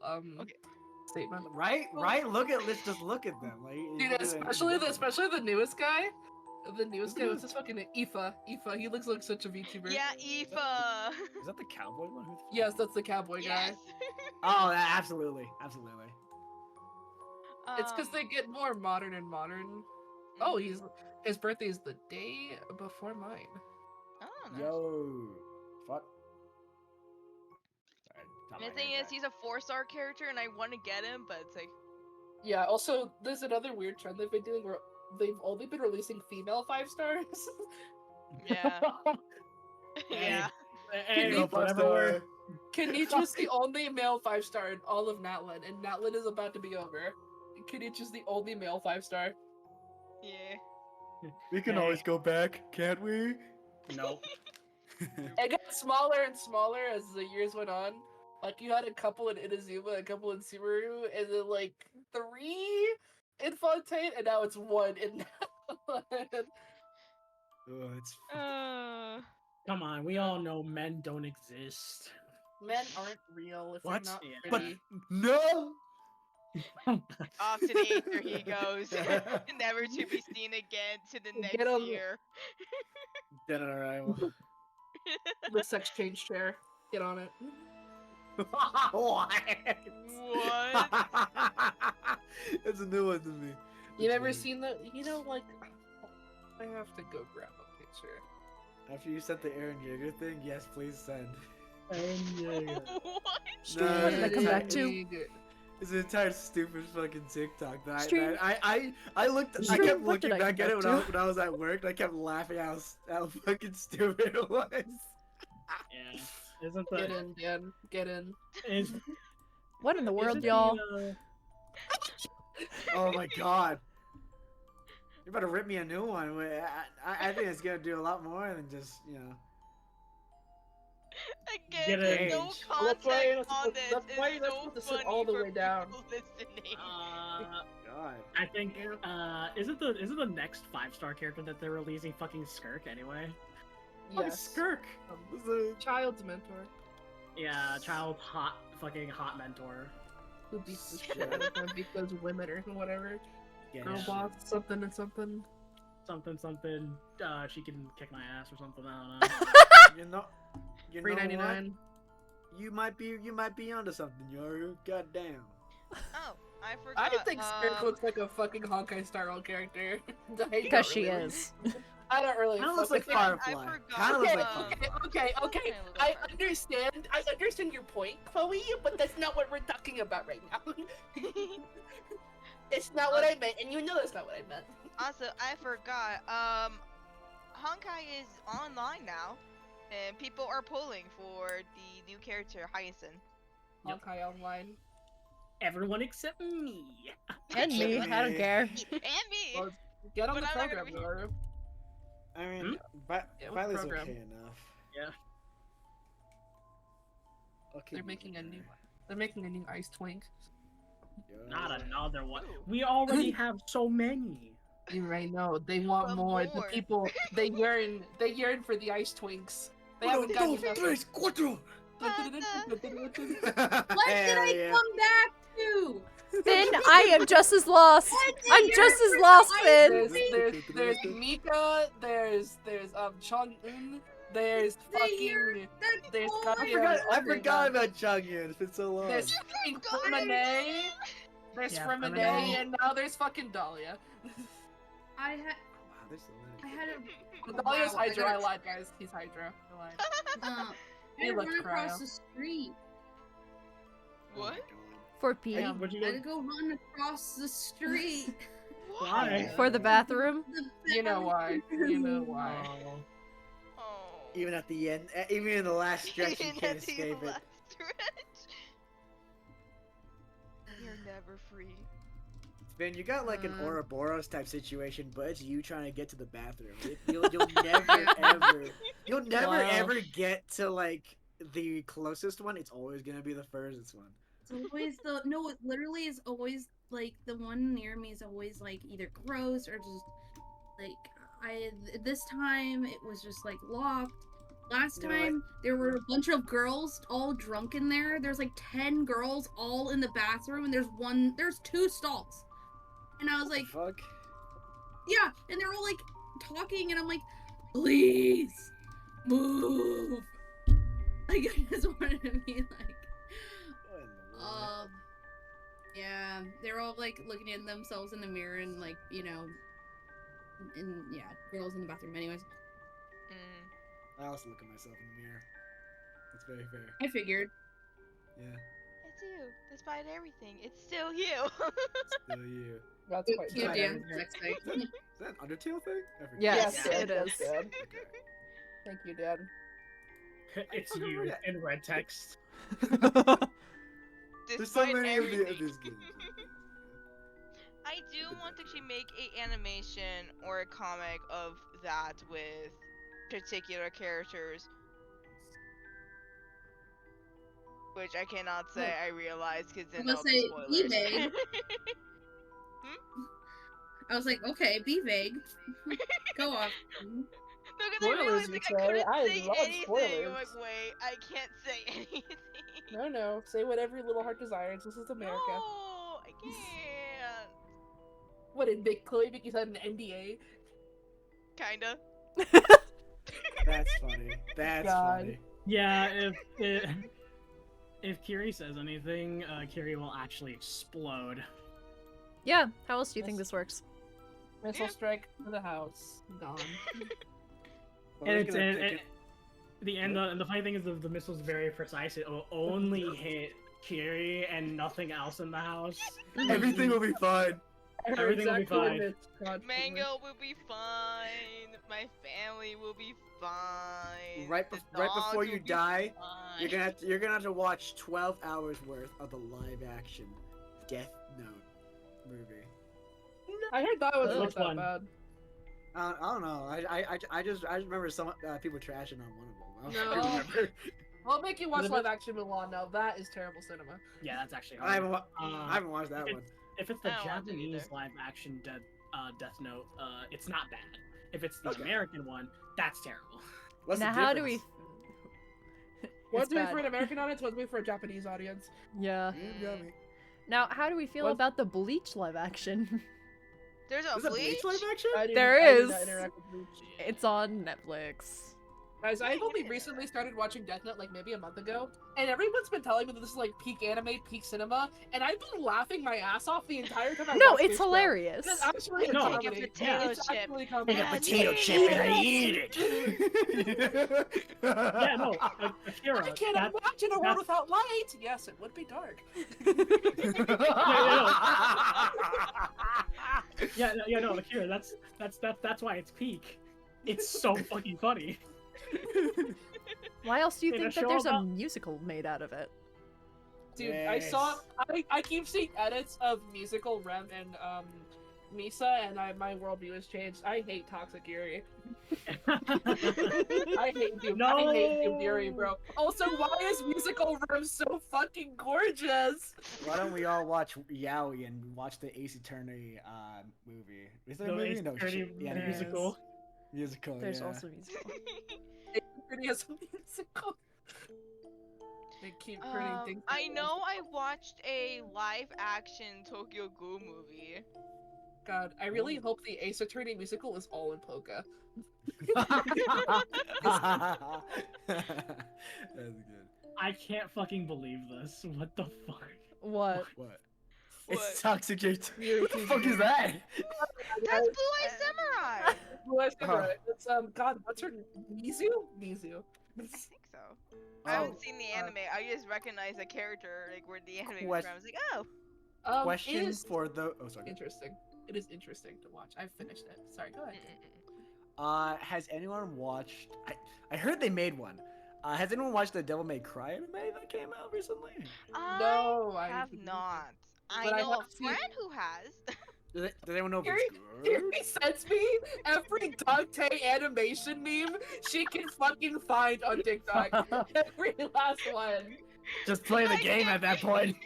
S2: statement.
S6: Right? Let's just look at them. Like,
S2: Dude, especially the newest guy. The newest guy, what's his fucking name? Ifa. He looks like such a VTuber.
S8: Yeah, Ifa.
S6: Is that the cowboy one?
S2: Yes, that's the cowboy guy.
S6: Oh, absolutely.
S2: It's because they get more modern and modern. Oh, his birthday is the day before mine.
S8: Oh, nice.
S6: Yo, fuck.
S8: And the thing is, he's a 4-star character, and I want to get him, but it's like.
S2: Yeah. Also, there's another weird trend they've been doing where they've only been releasing female 5-stars.
S8: Yeah. Yeah.
S2: Kenichi's the only male 5-star in all of Natland, and Natland is about to be over. Kenichi's the only male 5-star.
S8: Yeah.
S6: We can always go back, can't we?
S10: No.
S2: It got smaller and smaller as the years went on. Like, you had a couple in Inazuma, a couple in Subaru, and then, like, 3 in Fontaine, and now it's 1 in Natland.
S6: Oh, it's...
S10: Come on, we all know men don't exist.
S2: Men aren't real if
S6: What?
S2: they're not
S10: Yeah.
S2: pretty.
S6: But no!
S8: Off to the ether he goes, never to be seen again to the next
S2: Get on
S8: year.
S6: Dead on arrival.
S2: The sex change chair. Get on it.
S6: What?
S8: What?
S6: That's a new one to me.
S2: You
S6: That's
S2: never
S6: funny.
S2: seen the? You know, like I have to go grab a picture.
S6: After you sent the Aaron Yeager thing, yes, please send.
S8: What?
S6: No,
S1: What did I come back
S6: it's-
S1: to?
S6: It's an entire stupid fucking TikTok that
S1: Stream.
S6: I looked. I
S1: Stream,
S6: kept
S1: what did
S6: looking
S1: I
S6: back
S1: come
S6: at it
S1: back
S6: when I was at work. And I kept laughing how fucking stupid it was.
S10: Yeah. Isn't
S2: Get
S10: the
S2: in, Dan. Get in.
S10: is
S1: What in the world,
S10: isn't the,
S1: y'all?
S6: Oh my god. You're about to rip me a new one. I think it's gonna do a lot more than just, you know.
S8: Again,
S10: Get
S8: there's no
S10: age.
S2: Well, that's why you're
S8: context
S2: not
S8: on
S2: supposed-
S8: this.
S2: that's why
S8: It's
S2: you're not
S8: so
S2: supposed to sit
S8: funny
S2: all the
S8: for
S2: way down.
S8: people listening.
S6: God.
S10: I think isn't the next 5-star character that they're releasing fucking Skirk anyway?
S6: What is
S2: Yes.
S6: Skirk? This is
S2: Child's mentor
S10: Yeah, child fucking hot mentor.
S2: who beats the shit out of them because women or whatever.
S6: yeah,
S2: Girl
S6: shit.
S2: boss, something and something.
S10: Something. She can kick my ass or something. I don't know.
S6: You know. You
S2: Free
S6: know what?
S2: 99.
S6: You might be onto something, Yoru. Goddamn.
S8: Oh, I forgot.
S2: I think Spirit looks like a fucking Honkai Star Rail character.
S1: Because she is.
S2: I don't really.
S6: Kinda looks like
S2: fucking-
S6: Firefly.
S8: forgot.
S6: Kinda looks
S2: Okay,
S6: like
S2: okay,
S6: Firefly.
S2: okay.
S8: Okay, a
S2: I
S8: little
S2: understand your point, Chloe, but that's not what we're talking about right now. It's not what I meant, and you know that's not what I meant.
S8: Also, I forgot. Honkai is online now, and people are polling for the new character Hyacinth.
S10: Yep.
S2: Honkai Online.
S10: Everyone except me.
S1: And me. I don't care.
S8: And me.
S2: Well, get on
S8: But
S2: the
S8: I'm not gonna
S2: program,
S8: be-
S2: Yoru.
S6: I mean,
S2: Yeah, what's
S6: Violet's
S2: the program?
S6: okay enough.
S10: Yeah.
S6: Okay.
S2: They're making a new. They're making a new Ice Twink.
S10: Not another one.
S8: Ooh.
S10: We already have so many.
S2: You right know they want
S8: But
S2: more. The
S8: more.
S2: people they yearn for the Ice Twinks. They haven't gotten enough.
S6: cuatro.
S7: What did
S6: Hell
S7: I
S6: yeah.
S7: come back to?
S1: Finn, I am just as lost.
S7: What did
S1: I'm
S7: your
S1: just as
S7: first
S1: lost,
S7: ice
S1: Finn.
S2: There's Mika. There's Chong-un. There's fucking. There's
S6: I forgot about Chang'an. It's been so long.
S2: There's fucking Freminet. There's
S10: Yeah,
S2: Freminet,
S10: Freminet.
S2: and now there's fucking Dahlia.
S7: I had
S6: Wow, there's so many.
S7: I had a
S2: Dahlia's
S7: wow, I
S2: Hydra. I
S7: gotta-
S2: lied, guys. He's Hydra. I lied.
S7: I
S2: He
S7: had to
S2: looked
S7: run across
S2: cryo.
S7: the street.
S6: Oh my
S8: What?
S6: God.
S1: For P.
S2: Damn.
S10: What'd you
S7: I had
S10: do?
S7: to go run across the street.
S10: Why?
S1: For the bathroom.
S2: You know why. You know why.
S10: Oh.
S8: Oh.
S6: Even at the end, even in the last stretch, you
S8: Even
S6: can't
S8: at the
S6: escape it.
S8: last stretch. You're never free.
S6: Ben, you got like an
S2: Uh.
S6: Ouroboros type situation, but it's you trying to get to the bathroom. You'll never
S2: Wow.
S6: ever get to like the closest one. It's always gonna be the furthest one.
S7: It's always the no. It literally is always like the one near me is always like either gross or just like this time it was just like locked. Last
S6: You know what?
S7: time there were a bunch of girls all drunk in there. There's like 10 girls all in the bathroom, and there's 2 stalls. And I was like,
S6: Fuck.
S7: yeah, and they're all like talking, and I'm like, please move. Like I just wanted to be like.
S6: What in the world?
S7: Yeah, they're all like looking at themselves in the mirror and like, you know, and yeah, girls in the bathroom anyways.
S8: Mm.
S6: I also look at myself in the mirror. That's very fair.
S7: I figured.
S6: Yeah,
S8: It's you. Despite everything, it's still you.
S6: still you.
S2: That's quite
S7: Cute
S2: sad.
S7: dance next thing.
S6: Is that an Undertale thing? I forget.
S1: Yes,
S2: Dad,
S1: it
S2: yes,
S1: is.
S2: Dad.
S6: Okay.
S2: Thank you, Dad.
S10: It's
S6: fucking
S10: you
S6: forget.
S10: in red text.
S6: There's so
S8: Despite
S6: many of
S8: everything.
S6: this game.
S8: I do want to actually make a animation or a comic of that with particular characters. Which I cannot say I realize because then
S7: I'm
S8: I'll
S7: gonna
S8: be
S7: say,
S8: spoilers.
S7: eBay. I was like, okay, be vague. Go off.
S8: No, because I
S2: Spoilers,
S8: realized
S2: you
S8: like,
S2: say?
S8: I couldn't
S2: I
S8: say
S2: love
S8: anything. I'm like,
S2: spoilers.
S8: wait, I can't say anything.
S2: No, say whatever your little heart desires. This is America.
S8: No, I can't.
S2: What did Big Chloe make you sign an NDA?
S8: Kinda.
S6: That's funny. That's
S2: God.
S6: funny.
S10: Yeah, if if Kiri says anything, Kiri will actually explode.
S1: Yeah, how else do you think this works?
S2: Missile strike to the house. Gone.
S6: Well,
S10: And
S6: we're
S10: it's
S6: gonna
S10: and,
S6: take
S10: and,
S6: it-
S10: and the funny thing is the missile's very precise. It will only hit Kiri and nothing else in the house.
S6: Everything will be fine.
S10: Everything will be fine.
S8: Mango will be fine. My family will be fine.
S6: Right,
S8: the
S6: right
S8: dogs
S6: before
S8: will
S6: you
S8: be
S6: die,
S8: fine.
S6: you're gonna have to watch 12 hours worth of the live action Death Note movie.
S2: I heard that was
S10: Which
S2: not
S10: one?
S2: that bad.
S6: I don't know. I just remember some people trashing on one of them. I
S2: No.
S6: don't remember.
S2: Well, make you watch
S10: Is it-
S2: live action Mulan now. That is terrible cinema.
S10: Yeah, that's actually
S6: I
S10: hard.
S6: haven't watched that
S10: if
S6: one.
S10: If it's the
S8: I don't want to
S10: Japanese
S8: either.
S10: live action Death Note, it's not bad. If it's the
S6: Okay.
S10: American one, that's terrible.
S6: What's
S1: Now,
S6: the
S1: how do we?
S6: difference?
S2: One's
S1: It's
S2: made
S1: bad.
S2: for an American audience, one's made for a Japanese audience.
S1: Yeah.
S6: You got me.
S1: Now, how do we feel
S2: What?
S1: about the Bleach live action?
S8: There's a
S6: Is it
S8: bleach.
S6: Bleach live action?
S1: There
S2: I did
S1: is.
S2: not interact with Bleach.
S1: It's on Netflix.
S2: Guys, I've only recently started watching Death Note like maybe a month ago, and everyone's been telling me that this is like peak anime, peak cinema, and I've been laughing my ass off the entire time. I
S1: No,
S2: watched
S1: it's
S2: this show.
S1: hilarious.
S2: It's actually a
S10: No.
S8: Take a
S2: comedy.
S8: potato
S2: It's
S8: chip.
S2: actually comedy.
S6: Take a
S8: Yeah,
S6: potato
S8: yeah,
S6: chip and
S8: yeah.
S6: I eat it.
S10: Yeah, no, Akira.
S2: I can't
S10: that-
S2: imagine a world
S10: that's-
S2: without light. Yes, it would be dark.
S10: Yeah, no, Akira. That's why it's peak. It's so fucking funny.
S1: Why else do you
S10: Hey,
S1: think
S10: the
S1: that
S10: show
S1: there's a
S10: about-
S1: musical made out of it?
S2: Dude, I keep seeing edits of musical Rem and Misa, and my worldview has changed. I hate Toxic Yuri. I hate Doom. I hate Doom Yuri, bro. Also, why is musical Rem so fucking gorgeous?
S6: Why don't we all watch Yaoi and watch the Ace Attorney movie? Is there a
S10: The
S6: movie?
S10: Ace
S6: No,
S10: Attorney
S6: shit. Yeah,
S1: Yes.
S10: musical.
S6: musical.
S1: There's
S6: yeah.
S1: also musical.
S2: Pretty as a musical. They keep printing things.
S8: I know I watched a live action Tokyo Ghoul movie.
S2: God, I really hope the Ace Attorney musical is all in polka.
S6: That's good.
S10: I can't fucking believe this. What the fuck?
S1: What?
S6: What?
S8: What?
S6: It's Toxic Yuri. What the fuck is that?
S8: That's Blue Eye Samurai!
S2: Who I think
S6: Huh.
S2: right? It's God, what's her Mizu? Mizu.
S8: I think so. I haven't seen the anime. I just recognize a character, like where the anime was from. I was like, oh.
S2: It
S6: Question
S2: is
S6: for the. Oh, sorry.
S2: interesting. It is interesting to watch. I've finished it. Sorry, go ahead.
S6: Has anyone watched? I heard they made one. Has anyone watched the Devil May Cry anime that came out recently?
S2: No, I
S8: have
S2: didn't.
S8: not. I
S2: But I
S8: know
S2: have
S8: a
S2: seen-
S8: friend who has.
S6: Does anyone know if
S2: Yuri,
S6: it's good?
S2: Yuri sends me every Dante animation meme she can fucking find on TikTok. Every last one.
S6: Just play the
S8: I
S6: game
S8: can't
S6: at that
S8: be-
S6: point.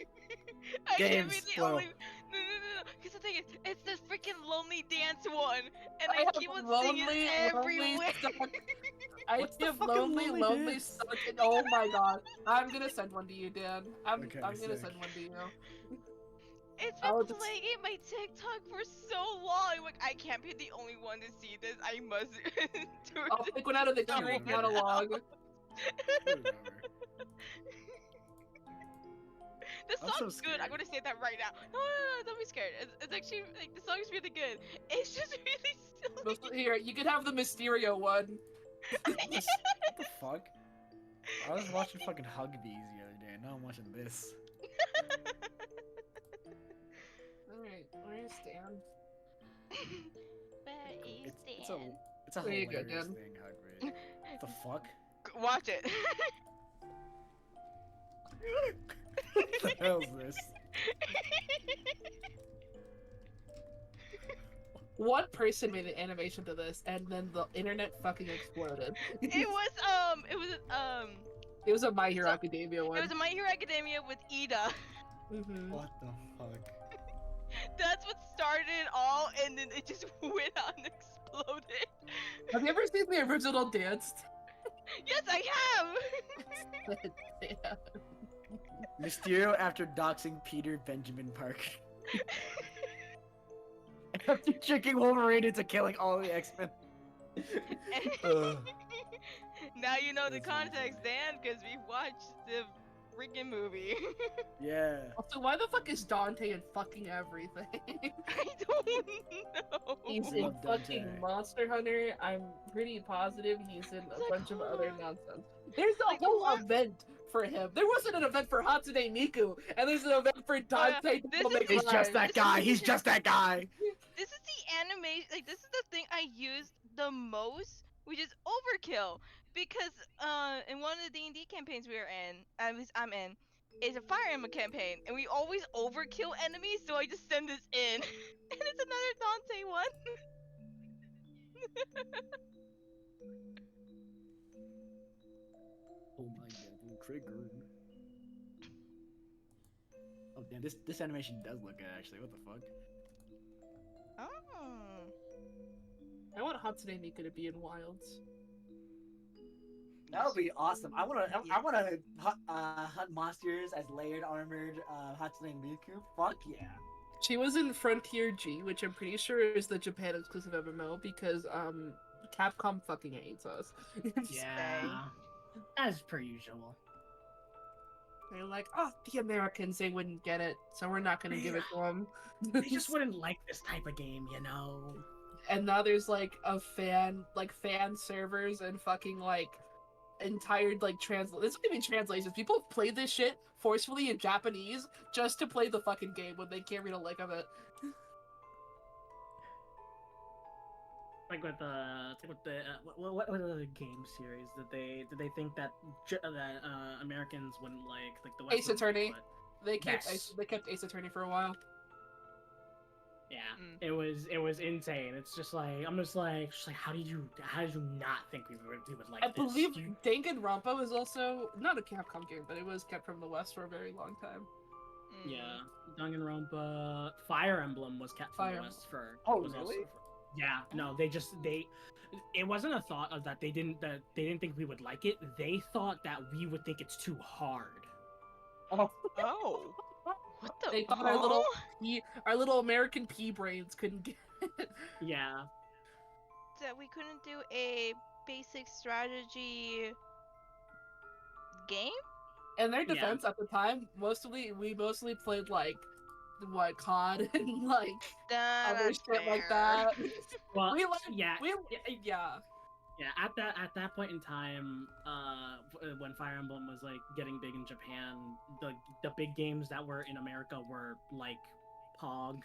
S8: I can't
S6: Games,
S8: be the
S6: plural.
S8: only. No. Because the thing is, it's this freaking lonely dance one, and
S2: I
S8: I
S2: have
S8: keep on seeing
S2: lonely,
S8: it
S2: lonely
S8: everywhere.
S2: stuck. I
S6: What's the
S2: have
S6: fucking
S2: lonely,
S6: lonely
S2: lonely
S6: dance?
S2: stuck. Oh my god. I'm gonna send one to you, Dan. I'm
S6: Okay,
S2: gonna
S6: sick.
S2: send one to you.
S8: It's
S2: I'll
S8: been
S2: just-
S8: playing in my TikTok for so long. I'm like, I can't be the only one to see this. I must do
S2: I'll
S8: it.
S2: pick one out of the
S6: Oh,
S2: Kiri
S6: man.
S2: monologue.
S6: Whatever.
S8: The
S6: I'm so
S8: song's good. I'm
S6: scared.
S8: gonna say that right now. No, don't be scared. It's actually like the song's really good. It's just really silly.
S2: Here, you can have the Mysterio one.
S6: What the fuck? I was watching fucking Hug Bees the other day, and now I'm watching this.
S2: Alright, where's Dan?
S8: Where is
S6: It's
S8: Dan?
S6: it's a
S2: There you go,
S6: hilarious
S2: Dan.
S6: thing, Hug Bees. What the fuck?
S8: Watch it.
S6: What the hell is this?
S2: One person made an animation to this, and then the internet fucking exploded.
S8: It
S2: It was a My Hero Academia one.
S8: was a My Hero Academia with Ida.
S2: Mhm.
S6: What the fuck?
S8: That's what started it all, and then it just went on and exploded.
S2: Have you ever seen the original dance?
S8: Yes, I have.
S2: Yeah.
S6: Mysterio after doxing Peter Benjamin Parker. After tricking Wolverine into killing all the X-Men. Ugh.
S8: Now you know the
S6: That's
S8: context, Dan, because we watched the freaking movie.
S6: Yeah.
S2: Also, why the fuck is Dante in fucking everything?
S8: I don't know.
S2: He's
S6: I
S2: in
S6: love
S2: fucking
S6: Dante.
S2: Monster Hunter. I'm pretty positive he's in a
S8: like,
S2: bunch of
S8: hold
S2: other
S8: on.
S2: nonsense. There's a
S8: Like, the
S2: whole
S8: one-
S2: event for him. There wasn't an event for Hatsune Miku, and there's an event for Dante.
S8: This
S2: Devil
S8: is
S2: May
S8: the-
S6: He's just
S2: Cry.
S6: that guy. He's just that guy.
S8: This is the animation. Like, this is the thing I used the most, which is overkill. Because in one of the D&D campaigns we were in, at least I'm in, is a Fire Emblem campaign, and we always overkill enemies. So I just send this in, and it's another Dante one.
S6: Oh my god, triggered. Oh damn, this animation does look good actually. What the fuck?
S8: Oh.
S2: I want Hatsune Miku to be in Wilds.
S6: That would be awesome. I wanna hunt monsters as layered armored Hatsune Miku. Fuck yeah.
S2: She was in Frontier G, which I'm pretty sure is the Japan exclusive MMO because Capcom fucking hates us.
S10: Yeah. As per usual.
S2: They're like, oh, the Americans, they wouldn't get it, so we're not gonna give it to them.
S10: They just wouldn't like this type of game, you know.
S2: And now there's like fan servers and fucking like entire like translate. It's not even translations. People have played this shit forcefully in Japanese just to play the fucking game when they can't read a lick of it.
S10: Like with what other game series did they think that Americans wouldn't like the West
S2: Ace Attorney. They kept
S10: Yes.
S2: they kept Ace Attorney for a while.
S10: Yeah,
S8: Mm.
S10: it was insane. It's just like I'm just like how did you not think we would like
S2: I
S10: this?
S2: believe
S10: You-
S2: Danganronpa was also not a Capcom game, but it was kept from the West for a very long time.
S8: Mm.
S10: Yeah, Danganronpa, Fire Emblem was kept from
S2: Fire
S10: the West for.
S6: Oh,
S10: was also
S6: really?
S10: yeah, no, it wasn't a thought of that they didn't think we would like it. They thought that we would think it's too hard.
S2: Oh,
S8: Oh. What the?
S2: they thought our little American pea brains couldn't get it.
S10: Yeah,
S8: That we couldn't do a basic strategy game.
S2: In their
S10: Yeah.
S2: defense, at the time, we mostly played like what COD and like other
S8: That's
S2: shit like
S8: fair.
S2: that.
S10: well,
S2: we like
S10: yeah,
S2: yeah.
S10: yeah. At that point in time, when Fire Emblem was like getting big in Japan, the big games that were in America were like Pog.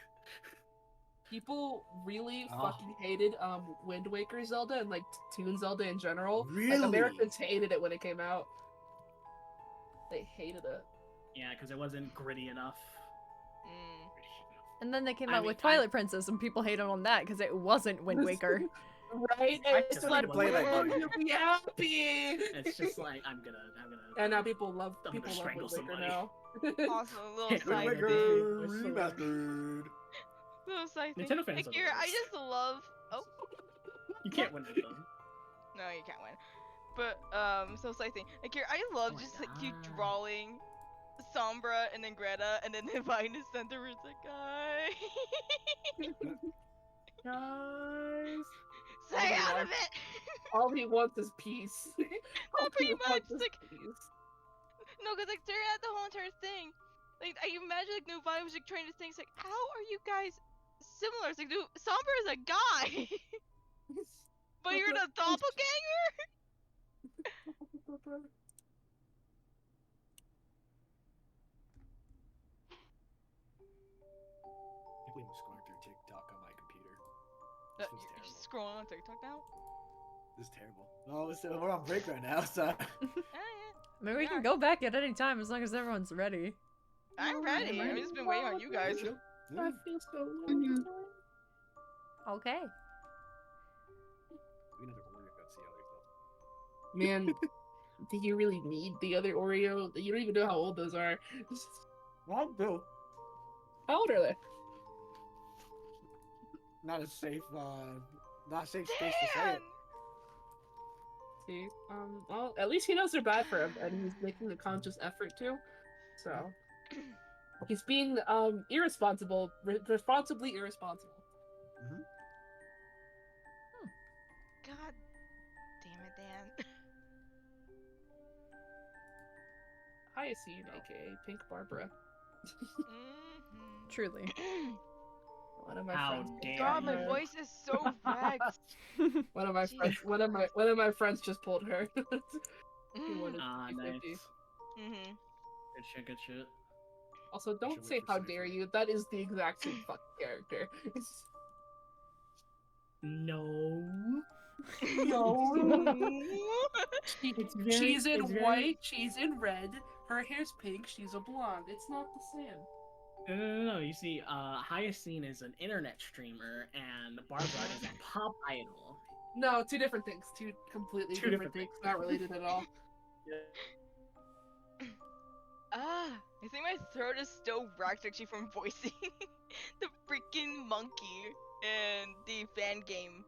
S2: People really
S6: Oh.
S2: fucking hated Wind Waker Zelda and like Toon Zelda in general.
S6: Really?
S2: Like Americans hated it when it came out. They hated it.
S10: Yeah, because it wasn't gritty enough.
S8: Mm.
S1: And then they came
S10: I
S1: out
S10: mean,
S1: with Twilight Princess, and people hated on that because it wasn't Wind Waker.
S2: Right?
S10: I
S2: It's
S10: still
S2: like
S10: need to play that
S2: we're
S6: game.
S2: gonna be happy.
S10: It's just like I'm gonna.
S2: And now people love
S10: I'm
S2: Wind
S10: gonna
S2: Waker
S10: strangle
S2: now.
S8: Also, a little
S10: Yeah,
S8: side
S10: Wind
S6: Waker
S10: Waker
S8: thing.
S6: remastered.
S8: Little side thing.
S10: Nintendo fans are the
S8: Akira, I
S10: worst.
S8: just love. Oh.
S10: You can't win with them.
S8: No, you can't win. But so side thing. Akira, I love
S10: Oh my
S8: just like you
S10: God.
S8: drawing Sombra and then Greta and then behind the center where it's like guy.
S2: Guys.
S8: Stay
S2: Oh my
S8: out
S2: God.
S8: of it.
S2: All he wants is peace. All
S8: pretty
S2: he
S8: much,
S2: wants is
S8: like-
S2: peace.
S8: No, cause like during that the whole entire thing, like I imagine like Nuvai was like trying to think, it's like how are you guys similar? It's like dude, Sombra is a guy, but you're the doppelganger.
S6: I believe I'm scrolling through TikTok on my computer.
S8: You're
S6: This was terrible.
S8: just scrolling on TikTok now.
S6: This is terrible. No, we're on break right now, so.
S1: I mean, we can go back at any time as long as everyone's ready.
S8: I'm ready. I've just been waiting on you guys.
S2: I feel so lonely.
S7: Mhm.
S1: Okay.
S6: We never order go see other stuff.
S2: Man, do you really need the other Oreo? You don't even know how old those are.
S6: Well, Bill,
S2: How old are they?
S6: not a safe space to say
S8: Damn.
S6: it.
S2: See, well, at least he knows they're bad for him, and he's making a conscious effort to. So, he's being irresponsible, responsibly irresponsible.
S8: God damn it, Dan.
S2: Hyacinth, aka Pink Barbara.
S1: Truly.
S2: One of my
S10: How
S2: friends.
S10: dare
S8: God, my
S10: you.
S8: voice is so wrecked.
S2: One of my
S8: Jeez.
S2: friends. One of my friends just pulled her. He wanted
S10: Ah,
S2: 50-50.
S10: nice.
S8: Mm-hmm.
S10: Good shit, good shit.
S2: Also,
S6: should
S2: don't
S6: wait
S2: say
S6: for
S2: how
S6: Cypher.
S2: dare you. That is the exact same fucking character.
S10: No.
S2: No.
S10: It's very-
S2: She's in
S10: it's very-
S2: white. She's in red. Her hair's pink. She's a blonde. It's not the same.
S10: No. You see, Hyacinth is an internet streamer, and Barbara is a pop idol.
S2: No, two different things. Two completely
S10: Two
S2: different
S10: different
S2: things. Not related at all.
S8: I think my throat is still racked actually from voicing the freaking monkey in the fan game,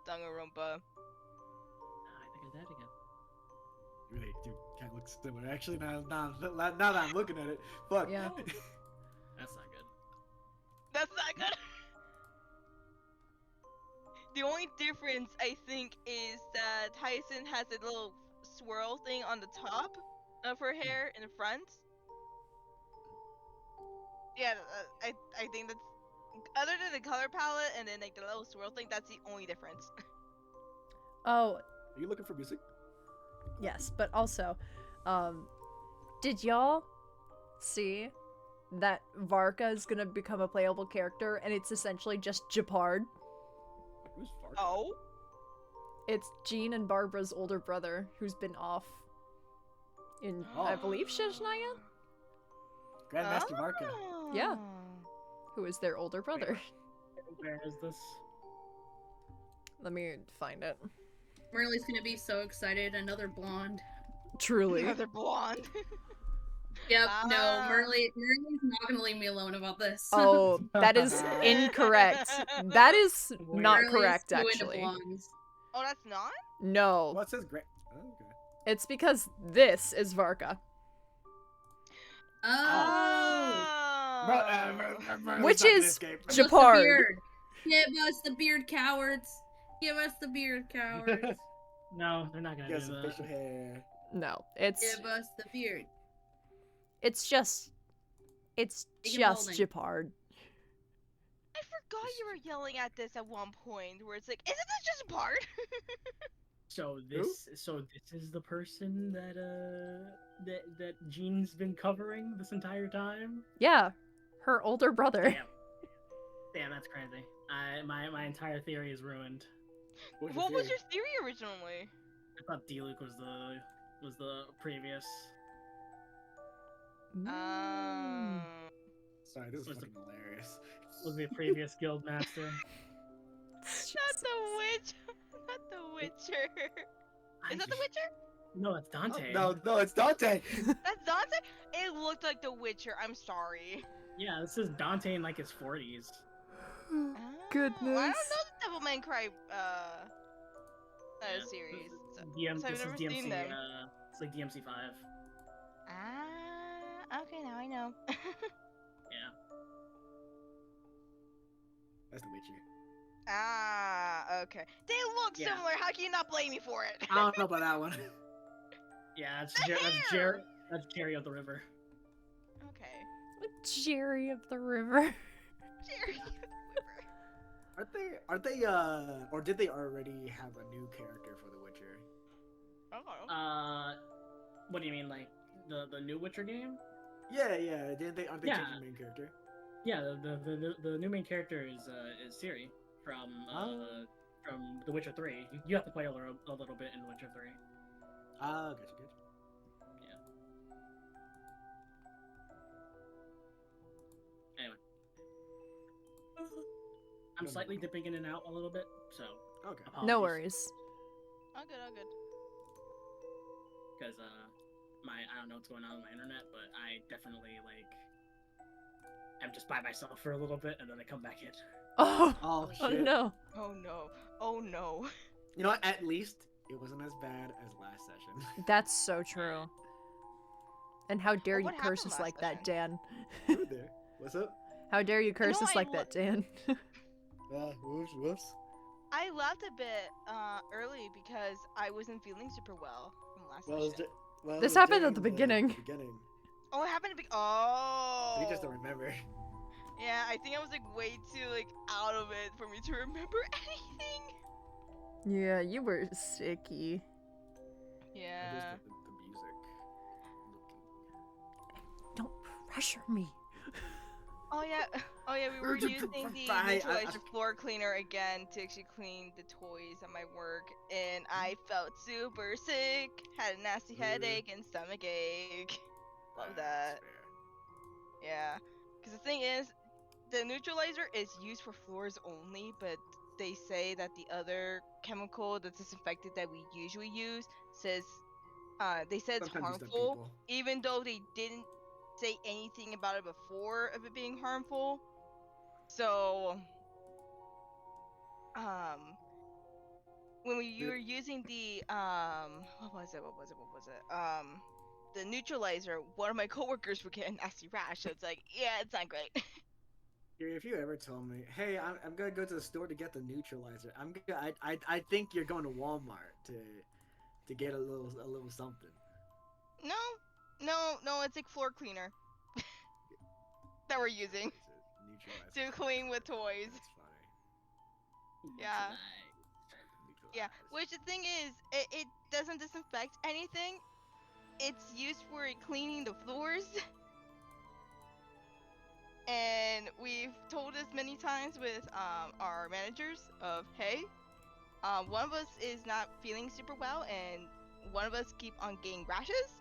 S8: Danganronpa.
S10: I think I died again.
S6: Really, dude, kind of looks similar. Actually, now that I'm looking at it, fuck.
S1: Yeah.
S10: That's not good.
S8: That's not good. The only difference I think is that Hyacinth has a little swirl thing on the top of her hair in the front. Yeah, I think that's other than the color palette and then like the little swirl thing. That's the only difference.
S1: Oh,
S6: Are you looking for music?
S1: yes, but also, did y'all see that Varka is gonna become a playable character and it's essentially just Japard?
S6: Who's Varka?
S8: Oh.
S1: It's Jean and Barbara's older brother who's been off in, I believe, Shizhnaya?
S6: Grandmaster Varka.
S1: Yeah. Who is their older brother.
S10: Where is this?
S1: Let me find it.
S7: Merle's gonna be so excited. Another blonde.
S1: Truly.
S8: Another blonde.
S7: Yep. No,
S8: Ah.
S7: Merle's not gonna leave me alone about this.
S1: Oh, that is incorrect. That is not
S7: Merle is
S1: correct,
S7: too into
S1: actually.
S7: blondes.
S8: Oh, that's not?
S1: No.
S6: Well, it says great. Oh, okay.
S1: It's because this is Varka.
S8: Oh.
S1: Which is
S7: Give us the
S1: Japard.
S7: beard. Give us the beard, cowards. Give us the beard, cowards.
S10: No, they're not gonna
S6: Yes,
S10: do that.
S6: facial hair.
S1: No, it's
S7: Give us the beard.
S1: just
S7: Make it
S1: just
S7: molding.
S1: Japard.
S8: I forgot you were yelling at this at one point where it's like, isn't this just part?
S10: So this is the person that Jean's been covering this entire time.
S1: Yeah, her older brother.
S10: Damn, that's crazy. My entire theory is ruined.
S6: What
S8: What was your theory originally?
S10: I thought D-Luke was the previous.
S1: Mm.
S6: Sorry, this is
S10: Was
S6: fucking hilarious.
S10: Was the previous guild master.
S8: Not the witch. Not the Witcher. Is that the Witcher?
S10: No, it's Dante.
S6: No, it's Dante.
S8: That's Dante? It looked like the Witcher. I'm sorry.
S10: Yeah, this is Dante in like his 40s.
S8: Oh,
S1: Goodness.
S8: I don't know the Devil May Cry
S10: Yeah.
S8: series. So
S10: DM,
S8: I've
S10: this is
S8: never seen
S10: DMC.
S8: them.
S10: It's like DMC 5.
S8: Okay, now I know.
S10: Yeah.
S6: That's the Witcher.
S8: Okay. They look
S10: Yeah.
S8: similar. How can you not blame me for it?
S6: I don't know about that one.
S10: Yeah,
S8: The hair!
S10: that's Jerry of the River.
S8: Okay.
S1: Jerry of the River.
S8: Jerry.
S6: Aren't they, or did they already have a new character for The Witcher?
S8: Oh.
S10: What do you mean, like the new Witcher game?
S6: Yeah, aren't they
S10: Yeah.
S6: changing the main character?
S10: Yeah, the new main character is Ciri from The Witcher 3. You have to play a little bit in Witcher 3.
S6: Ah, gotcha.
S10: Yeah. Anyway. I'm slightly dipping in and out a little bit, so
S6: Okay.
S1: No worries.
S8: All good, all good.
S10: Because I don't know what's going on with my internet, but I definitely I'm just by myself for a little bit and then I come back in.
S1: Oh,
S6: Oh,
S1: oh
S6: shit.
S1: no.
S8: Oh no. Oh no.
S6: You know what? At least it wasn't as bad as last session.
S1: That's so true. And how dare you
S8: what
S1: curse
S8: happened
S1: us
S8: last
S1: like that,
S8: session?
S1: Dan?
S6: Dude there. What's up?
S1: How dare you curse
S8: know,
S1: us
S8: I
S1: like that, Dan?
S6: Whoops.
S8: I left a bit early because I wasn't feeling super well from last
S6: Well,
S8: session.
S6: Well, it
S1: This
S6: was
S1: happened at
S6: during
S1: the beginning.
S6: beginning.
S8: Oh, it happened to be. Oh.
S6: But you just don't remember.
S8: Yeah, I think I was like way too like out of it for me to remember anything.
S1: Yeah, you were sicky.
S8: Yeah.
S6: The music.
S1: Don't pressure me.
S8: Oh yeah. Oh yeah. We were using the neutralizer floor cleaner again to actually clean the toys at my work, and I felt super sick. Had a nasty headache and stomach ache. Love that. Yeah. Because the thing is, the neutralizer is used for floors only, but they say that the other chemical, the disinfectant that we usually use, says they said it's
S6: Sometimes it's the
S8: harmful,
S6: people.
S8: even though they didn't say anything about it before of it being harmful. So, when you were using the what was it? The neutralizer, one of my coworkers would get a nasty rash. So it's like, yeah, it's not great.
S6: If you ever told me, hey, I'm gonna go to the store to get the neutralizer, I think you're going to Walmart to get a little something.
S8: No, it's like floor cleaner that we're using to clean with toys.
S6: That's funny.
S8: Yeah. Yeah, which the thing is, it doesn't disinfect anything. It's used for cleaning the floors. And we've told this many times with our managers of, hey, one of us is not feeling super well and one of us keep on getting rashes.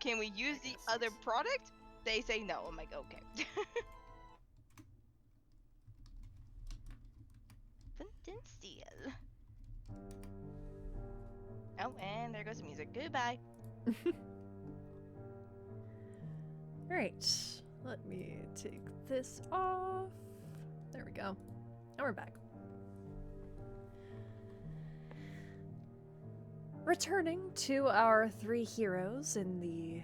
S8: Can we use the other product? They say no. I'm like, okay. Fountain steel. Oh, and there goes the music. Goodbye.
S1: Alright, let me take this off. There we go. Now we're back. Returning to our three heroes in the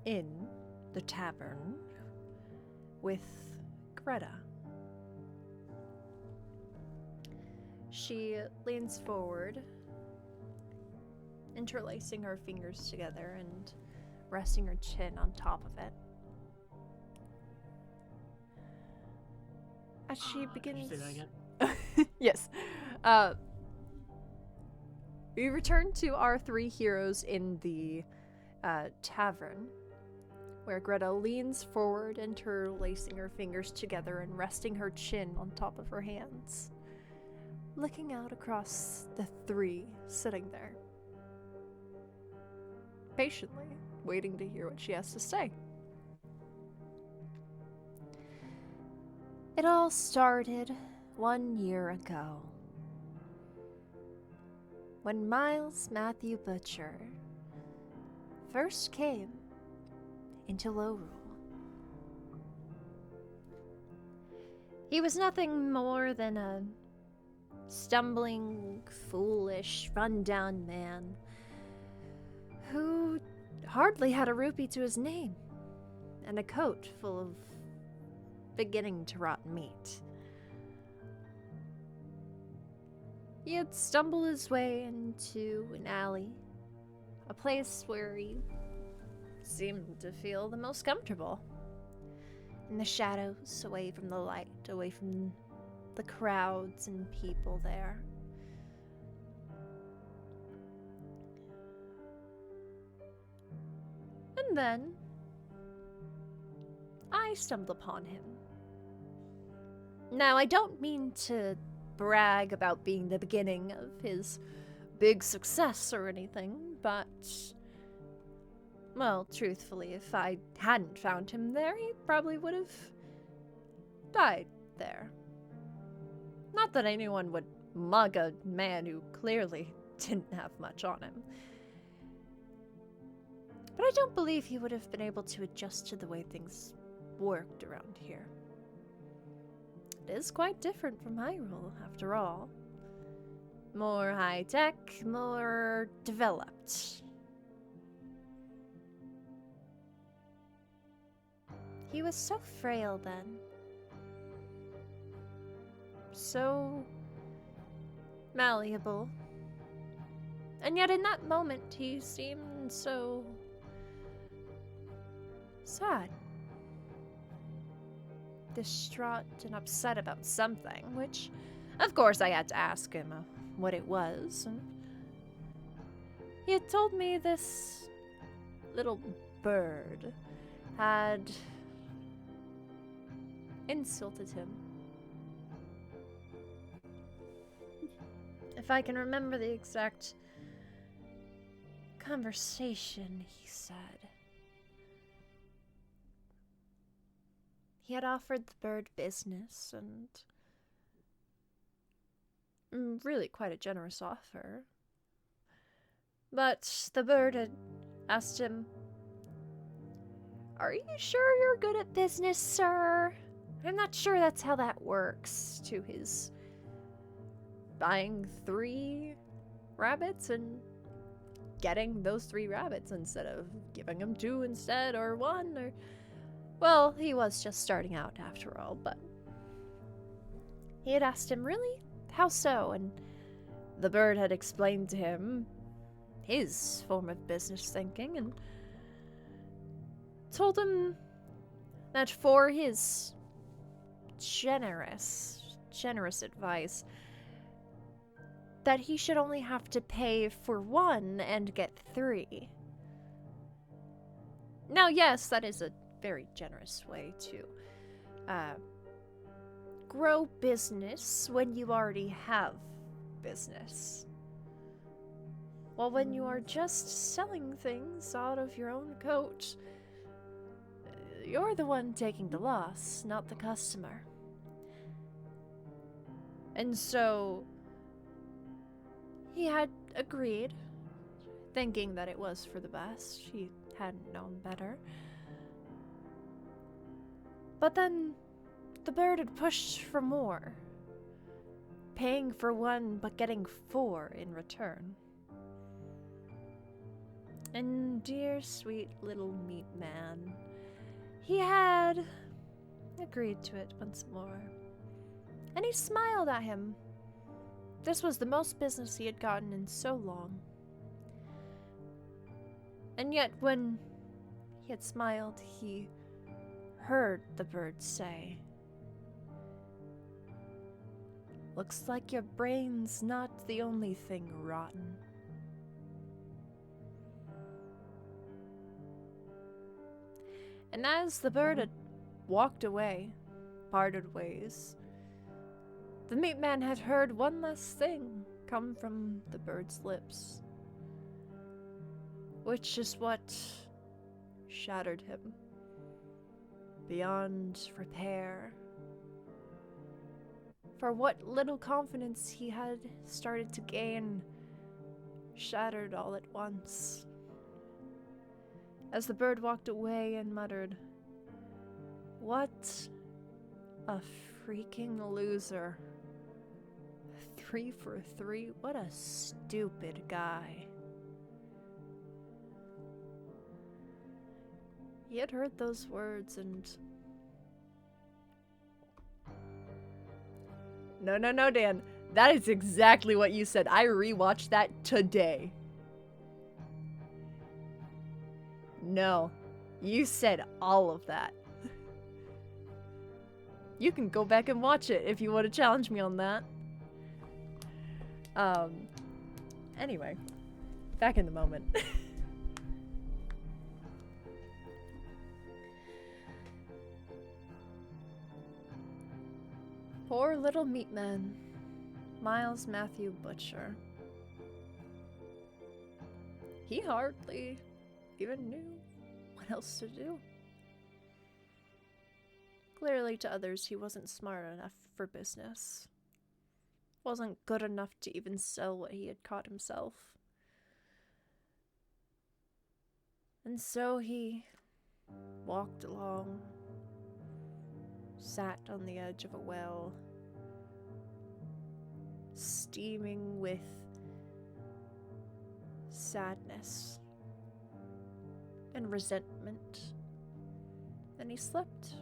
S1: inn, the tavern, with Greta. She leans forward, interlacing her fingers together and resting her chin on top of it. As she begins...
S10: Could you say that again?
S1: Yes. We return to our three heroes in the tavern, where Greta leans forward, interlacing her fingers together and resting her chin on top of her hands, looking out across the three sitting there, patiently waiting to hear what she has to say. It all started 1 year ago, when Miles Matthew Butcher first came into Lowrule. He was nothing more than a stumbling, foolish, run-down man who hardly had a rupee to his name and a coat full of beginning to rot meat. He had stumbled his way into an alley, a place where he seemed to feel the most comfortable. In the shadows, away from the light, away from the crowds and people there. And then I stumbled upon him. Now, I don't mean to brag about being the beginning of his big success or anything, but, well, truthfully, if I hadn't found him there, he probably would have died there. Not that anyone would mug a man who clearly didn't have much on him. But I don't believe he would have been able to adjust to the way things worked around here. It is quite different from Hyrule, after all. More high-tech, more developed. He was so frail then. So malleable. And yet in that moment he seemed so sad. Distraught and upset about something, which, of course, I had to ask him what it was. And he had told me this little bird had insulted him. If I can remember the exact conversation, he said. He had offered the bird business and really quite a generous offer. But the bird had asked him, "Are you sure you're good at business, sir? I'm not sure that's how that works," to his buying 3 rabbits and getting those 3 rabbits instead of giving him 2 instead, or 1, or... Well, he was just starting out after all, but... He had asked him, "Really? How so?" And the bird had explained to him his form of business thinking and told him that for his generous advice, that he should only have to pay for 1 and get 3. Now, yes, that is a very generous way to grow business when you already have business. While when you are just selling things out of your own coat, you're the one taking the loss, not the customer. And so he had agreed, thinking that it was for the best. He hadn't known better. But then the bird had pushed for more, paying for 1 but getting 4 in return. And dear sweet little meat man, he had agreed to it once more. And he smiled at him. This was the most business he had gotten in so long. And yet when he had smiled, he heard the bird say, "Looks like your brain's not the only thing rotten." And as the bird had walked away, parted ways, the meat man had heard one last thing come from the bird's lips, which is what shattered him beyond repair. For what little confidence he had started to gain shattered all at once. As the bird walked away and muttered, "What a freaking loser. 3 for 3, what a stupid guy." He had heard those words and... No, Dan. That is exactly what you said. I rewatched that today. No. You said all of that. You can go back and watch it if you want to challenge me on that. Anyway. Back in the moment. Poor little meat man, Miles Matthew Butcher. He hardly even knew what else to do. Clearly to others he wasn't smart enough for business. Wasn't good enough to even sell what he had caught himself. And so he walked along, sat on the edge of a well, steaming with sadness and resentment. And he slept,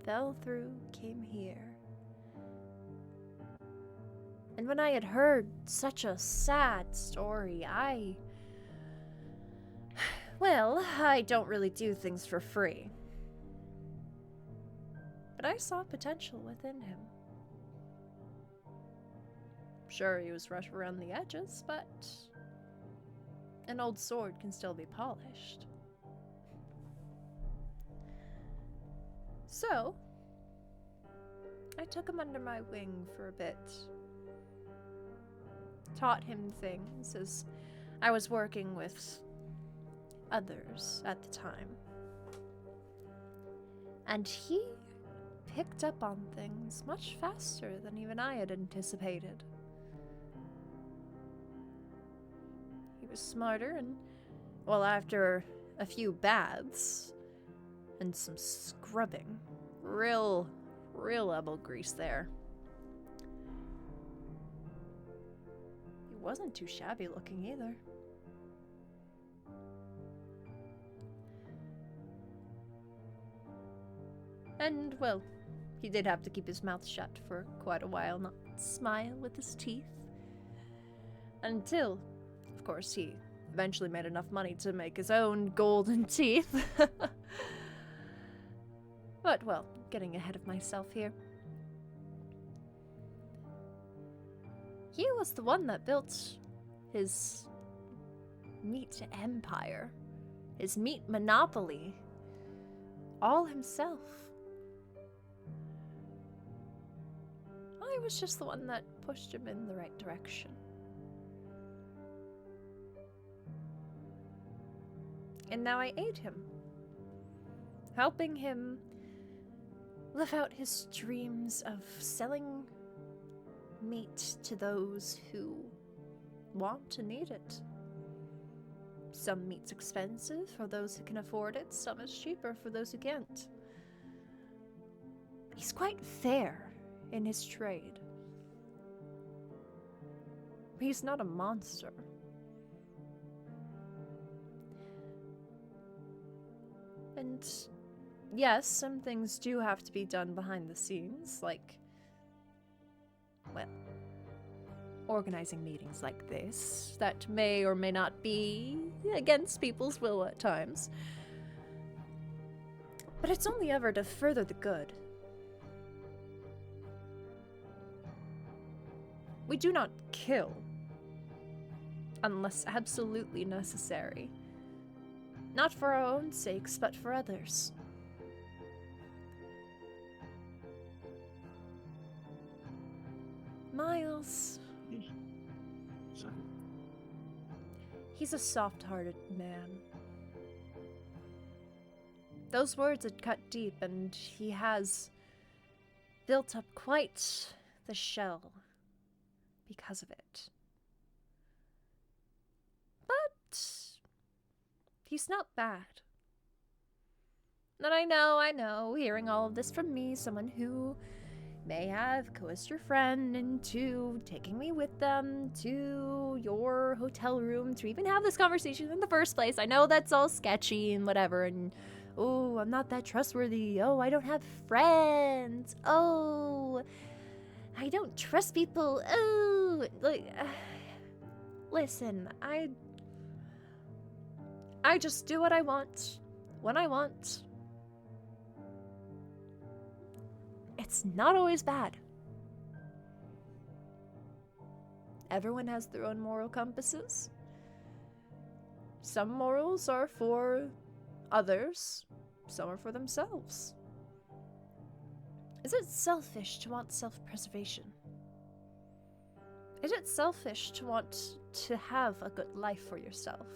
S1: fell through, came here. And when I had heard such a sad story, Well, I don't really do things for free. But I saw potential within him. Sure, he was rough around the edges, but an old sword can still be polished. So, I took him under my wing for a bit. Taught him things as I was working with others at the time. And he picked up on things much faster than even I had anticipated. He was smarter and, well, after a few baths and some scrubbing, real elbow grease there. He wasn't too shabby looking either. And, well, he did have to keep his mouth shut for quite a while, not smile with his teeth. Until, of course, he eventually made enough money to make his own golden teeth. But, well, getting ahead of myself here. He was the one that built his meat empire, his meat monopoly, all himself. I was just the one that pushed him in the right direction. And now I aid him, helping him live out his dreams of selling meat to those who want and need it. Some meat's expensive for those who can afford it, some is cheaper for those who can't. He's quite fair in his trade. He's not a monster. And yes, some things do have to be done behind the scenes, like, well, organizing meetings like this that may or may not be against people's will at times. But it's only ever to further the good. We do not kill unless absolutely necessary. Not for our own sakes, but for others. Miles. He's a soft-hearted man. Those words had cut deep, and he has built up quite the shell because of it. But he's not bad. And I know, hearing all of this from me, someone who may have coerced your friend into taking me with them to your hotel room to even have this conversation in the first place. I know that's all sketchy and whatever, and oh, I'm not that trustworthy. Oh, I don't have friends. Oh, I don't trust people. Oh, like, listen, I just do what I want, when I want. It's not always bad. Everyone has their own moral compasses. Some morals are for others, some are for themselves. Is it selfish to want self-preservation? Is it selfish to want to have a good life for yourself?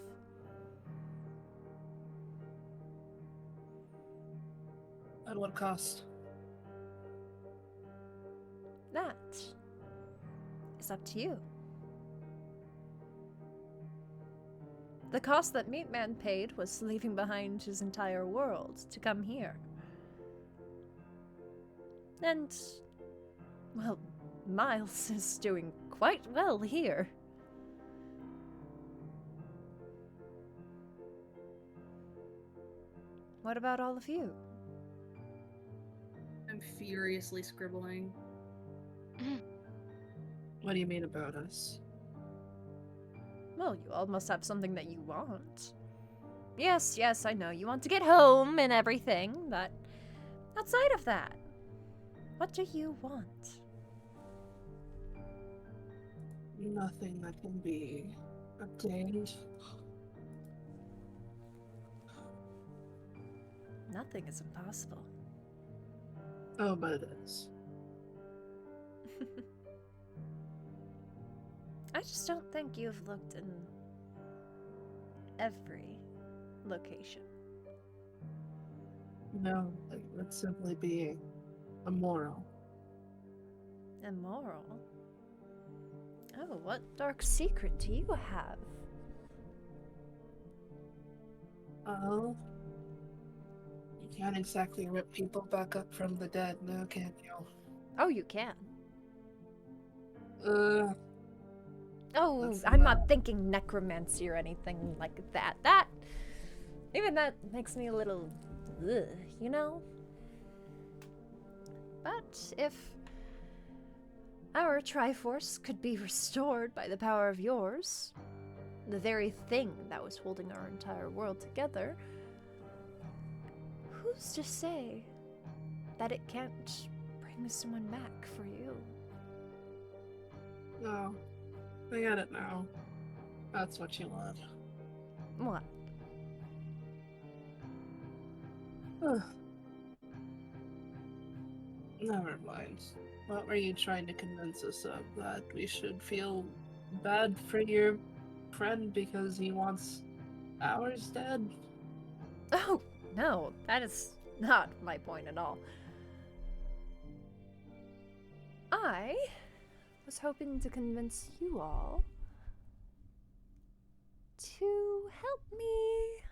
S2: At what cost?
S1: That is up to you. The cost that Meatman paid was leaving behind his entire world to come here. And, well, Miles is doing quite well here. What about all of you?
S7: I'm furiously scribbling.
S2: What do you mean about us?
S1: Well, you all must have something that you want. Yes, yes, I know you want to get home and everything, but outside of that, what do you want?
S2: Nothing that can be obtained.
S1: Nothing is impossible.
S2: Oh, but it is.
S1: I just don't think you've looked in every location.
S2: No, it would simply be immoral.
S1: Immoral? Oh, what dark secret do you have?
S2: Oh, you can't exactly rip people back up from the dead, now can you?
S1: Oh, you can. Oh,
S2: That's
S1: I'm
S2: not-
S1: not thinking necromancy or anything like that. Even that makes me a little, ugh, you know? But if our triforce could be restored by the power of yours, the very thing that was holding our entire world together, who's to say that it can't bring someone back for you?
S2: No, I get it now. That's what you want.
S1: What?
S2: Never mind. What were you trying to convince us of? That we should feel bad for your friend because he wants ours dead?
S1: Oh, no, that is not my point at all. I was hoping to convince you all to help me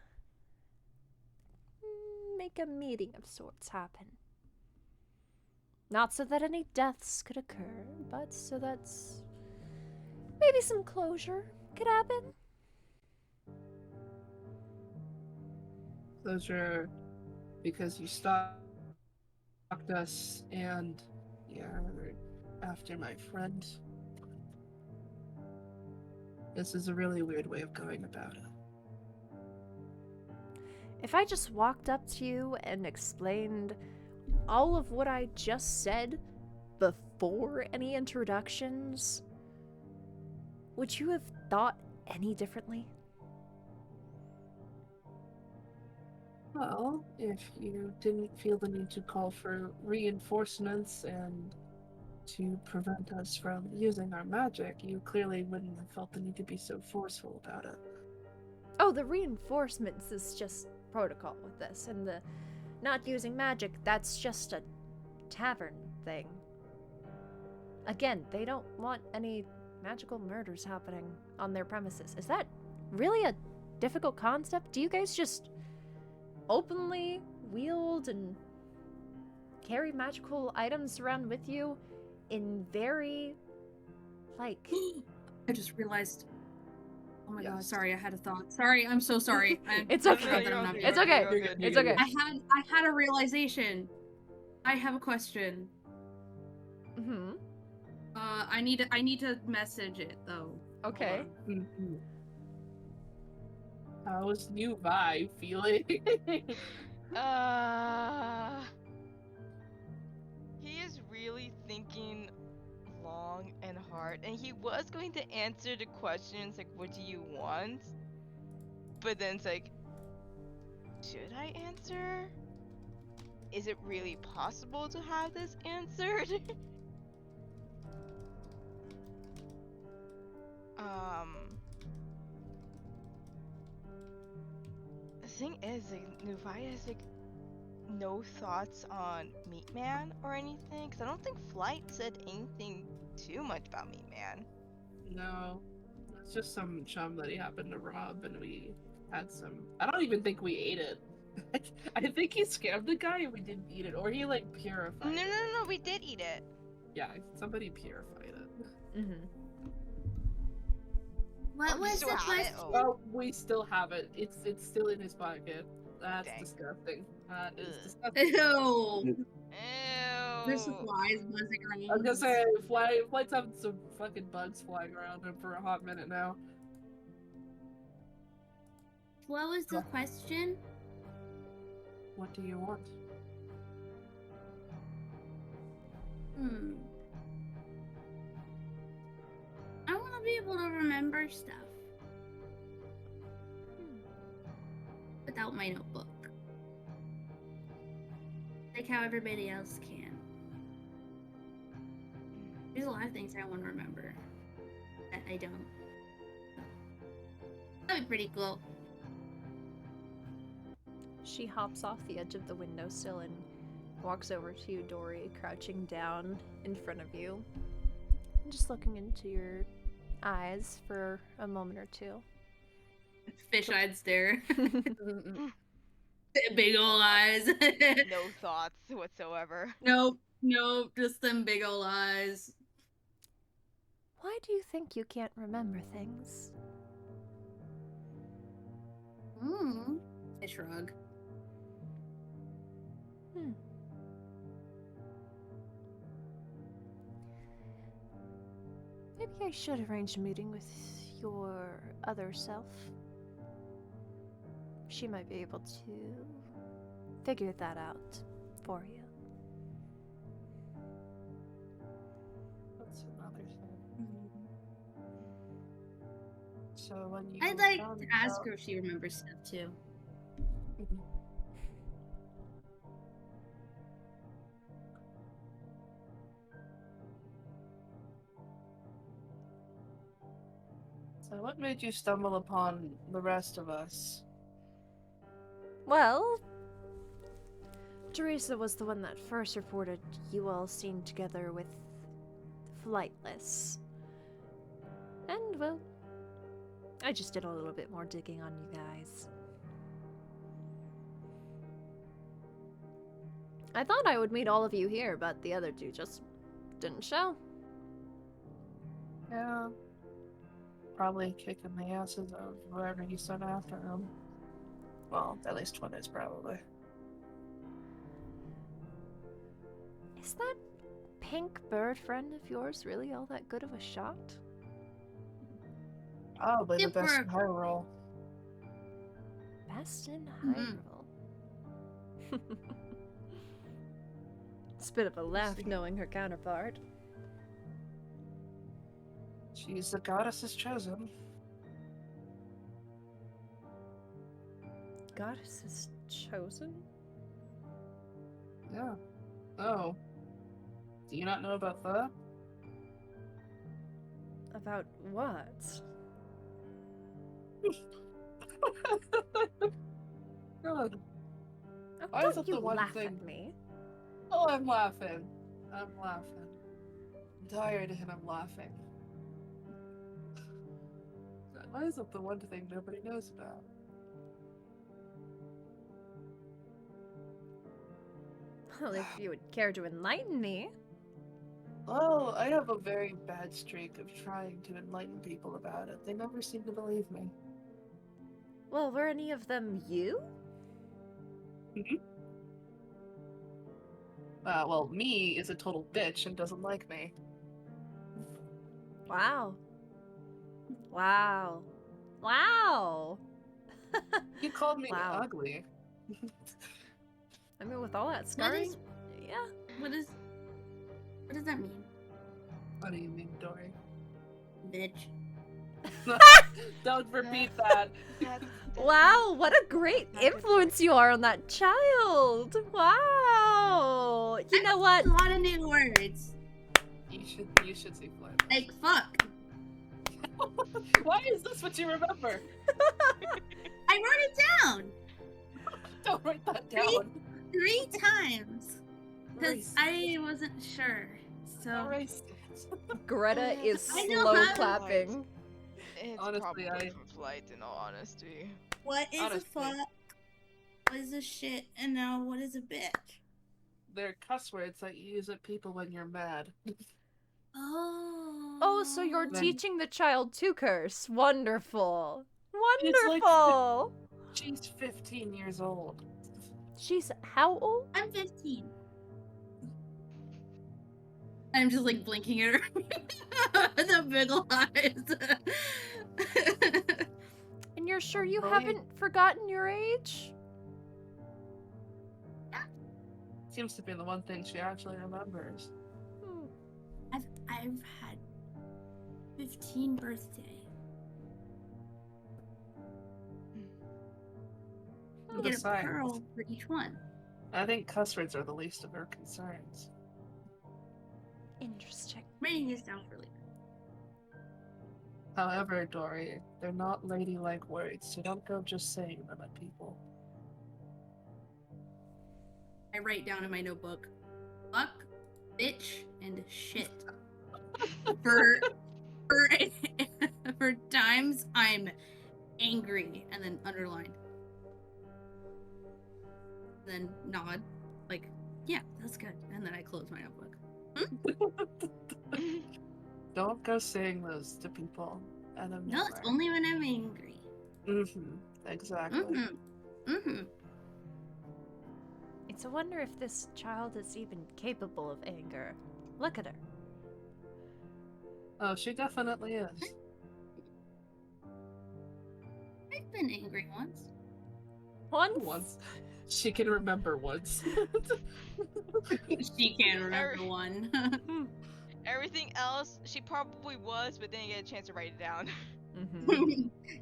S1: make a meeting of sorts happen. Not so that any deaths could occur, but so that maybe some closure could happen.
S2: Closure because you stalked us and you're after my friend. This is a really weird way of going about it.
S1: If I just walked up to you and explained all of what I just said before any introductions, would you have thought any differently?
S2: Well, if you didn't feel the need to call for reinforcements and to prevent us from using our magic, you clearly wouldn't have felt the need to be so forceful about it.
S1: Oh, the reinforcements is just protocol with this, and the not using magic, that's just a tavern thing. Again, they don't want any magical murders happening on their premises. Is that really a difficult concept? Do you guys just openly wield and carry magical items around with you in very, like...
S7: I just realized. Oh my god,
S2: Yes.
S7: sorry, I had a thought. Sorry, I'm so sorry.
S1: It's
S7: I
S1: okay.
S7: forgot that I'm not
S1: It's
S7: here.
S1: okay. It's okay.
S7: I had a realization. I have a question.
S1: Mm-hmm.
S7: I need to message it though.
S1: Okay.
S2: Mhm. How's new vibe feeling?
S8: He is really thinking long and hard, and he was going to answer the questions like, what do you want? But then it's like, should I answer? Is it really possible to have this answered? The thing is, like, Nuvia has like no thoughts on Meat Man or anything, because I don't think Flight said anything too much about Meat Man.
S2: No, it's just some chum that he happened to rob, and we had some. I don't even think we ate it. I think he scammed the guy and we didn't eat it, or he like purified
S8: No,
S2: it.
S8: no, no, we did eat it.
S2: Yeah, somebody purified it.
S1: Mm-hmm.
S7: What
S8: Oh,
S7: was
S8: still
S7: the
S8: have it?
S7: question?
S8: Oh.
S2: Oh, we still have it. It's still in his pocket. That's
S8: Dang.
S2: disgusting. That is
S8: Ugh.
S2: disgusting.
S7: Ew.
S8: Ew.
S7: There's supplies buzzing around.
S2: I was gonna say, Flight's having some fucking bugs flying around him for a hot minute now.
S7: what was the question?
S2: What do you want?
S7: I want to be able to remember stuff. Without my notebook. Like how everybody else can. There's a lot of things I want to remember that I don't. That'd be pretty cool.
S1: She hops off the edge of the windowsill and walks over to you, Dory, crouching down in front of you. Just looking into your eyes for a moment or two.
S7: Fish-eyed stare. Big ol' eyes.
S8: No thoughts whatsoever.
S7: Nope, just them big ol' eyes.
S1: Why do you think you can't remember things?
S7: I shrug.
S1: Maybe I should arrange a meeting with your other self. She might be able to figure that out for you.
S2: That's another thing. So when you
S7: I'd like
S2: found
S7: to ask
S2: out-
S7: her if she remembers stuff too.
S2: So what made you stumble upon the rest of us?
S1: Well, Teresa was the one that first reported you all seen together with Flightless. And, well, I just did a little bit more digging on you guys. I thought I would meet all of you here, but the other two just didn't show.
S2: Yeah. Probably kicking the asses of whoever you sent after him. Well, at least one is probably.
S1: Is that pink bird friend of yours really all that good of a shot?
S2: Probably the best in
S7: Super.
S2: Hyrule.
S1: Best in Hyrule. It's a bit of a laugh knowing her counterpart.
S2: She's the goddess's chosen.
S1: Goddess is chosen?
S2: Yeah. Oh. Do you not know about that?
S1: About what?
S2: Good.
S1: Oh,
S2: Why is
S1: don't
S2: it
S1: you
S2: the one
S1: laugh
S2: thing-
S1: at me.
S2: Oh, I'm laughing. I'm tired and I'm laughing. Why is it the one thing nobody knows about?
S1: Well, if you would care to enlighten me.
S2: Oh, I have a very bad streak of trying to enlighten people about it. They never seem to believe me.
S1: Well, were any of them you?
S2: Well, me is a total bitch and doesn't like me.
S1: Wow. Wow. Wow.
S2: You called me
S1: Wow.
S2: ugly.
S1: I mean, with all that scarring,
S7: is-
S1: yeah.
S7: What does that mean?
S2: What do you mean, Dory?
S7: Bitch.
S2: Don't repeat that.
S1: Wow, what a great influence you are on that child. Wow. You know what?
S7: A lot of new words.
S2: You should see Flight.
S7: Like fuck.
S2: Why is this what you remember?
S7: I wrote it down
S2: Don't write that down.
S7: 3 times. Because
S2: Erase
S7: I wasn't sure. So
S2: Erase it.
S1: Greta is
S7: I know
S1: slow
S7: how to-
S1: clapping.
S8: It's
S2: Honestly,
S8: probably
S2: I-
S8: from Flight, in all honesty.
S7: what is
S2: Honestly.
S7: a fuck? What is a shit? And now what is a bitch?
S2: They're cuss words that you use at people when you're mad.
S7: Oh.
S1: Oh, so you're
S2: Then-
S1: teaching the child to curse. Wonderful.
S2: It's like-
S1: Wonderful.
S2: She's 15 years old.
S1: She's how old?
S7: I'm 15. I'm just like blinking at her. The big ol' eyes.
S1: And And you're sure you
S2: Believe-
S1: haven't forgotten your age?
S2: Seems to be the one thing she actually remembers.
S7: I've had 15 birthday. You get a
S2: Besides,
S7: pearl for each one.
S2: I think cuss words are the least of her concerns.
S1: Interesting.
S7: Writing this down for later.
S2: However, Dory, they're not ladylike words, so don't go just saying them at people.
S7: I write down in my notebook, fuck, bitch, and shit. for for times I'm angry, and then underline. Then nod, like, yeah, that's good. And then I close my notebook.
S2: Don't go saying those to people.
S7: No, it's only when I'm angry.
S2: Exactly.
S1: It's a wonder if this child is even capable of anger. Look at her.
S2: Oh, she definitely is.
S7: I've been angry once.
S2: Once. She can remember once.
S7: She can remember one.
S8: Everything else, she probably was, but didn't get a chance to write it down.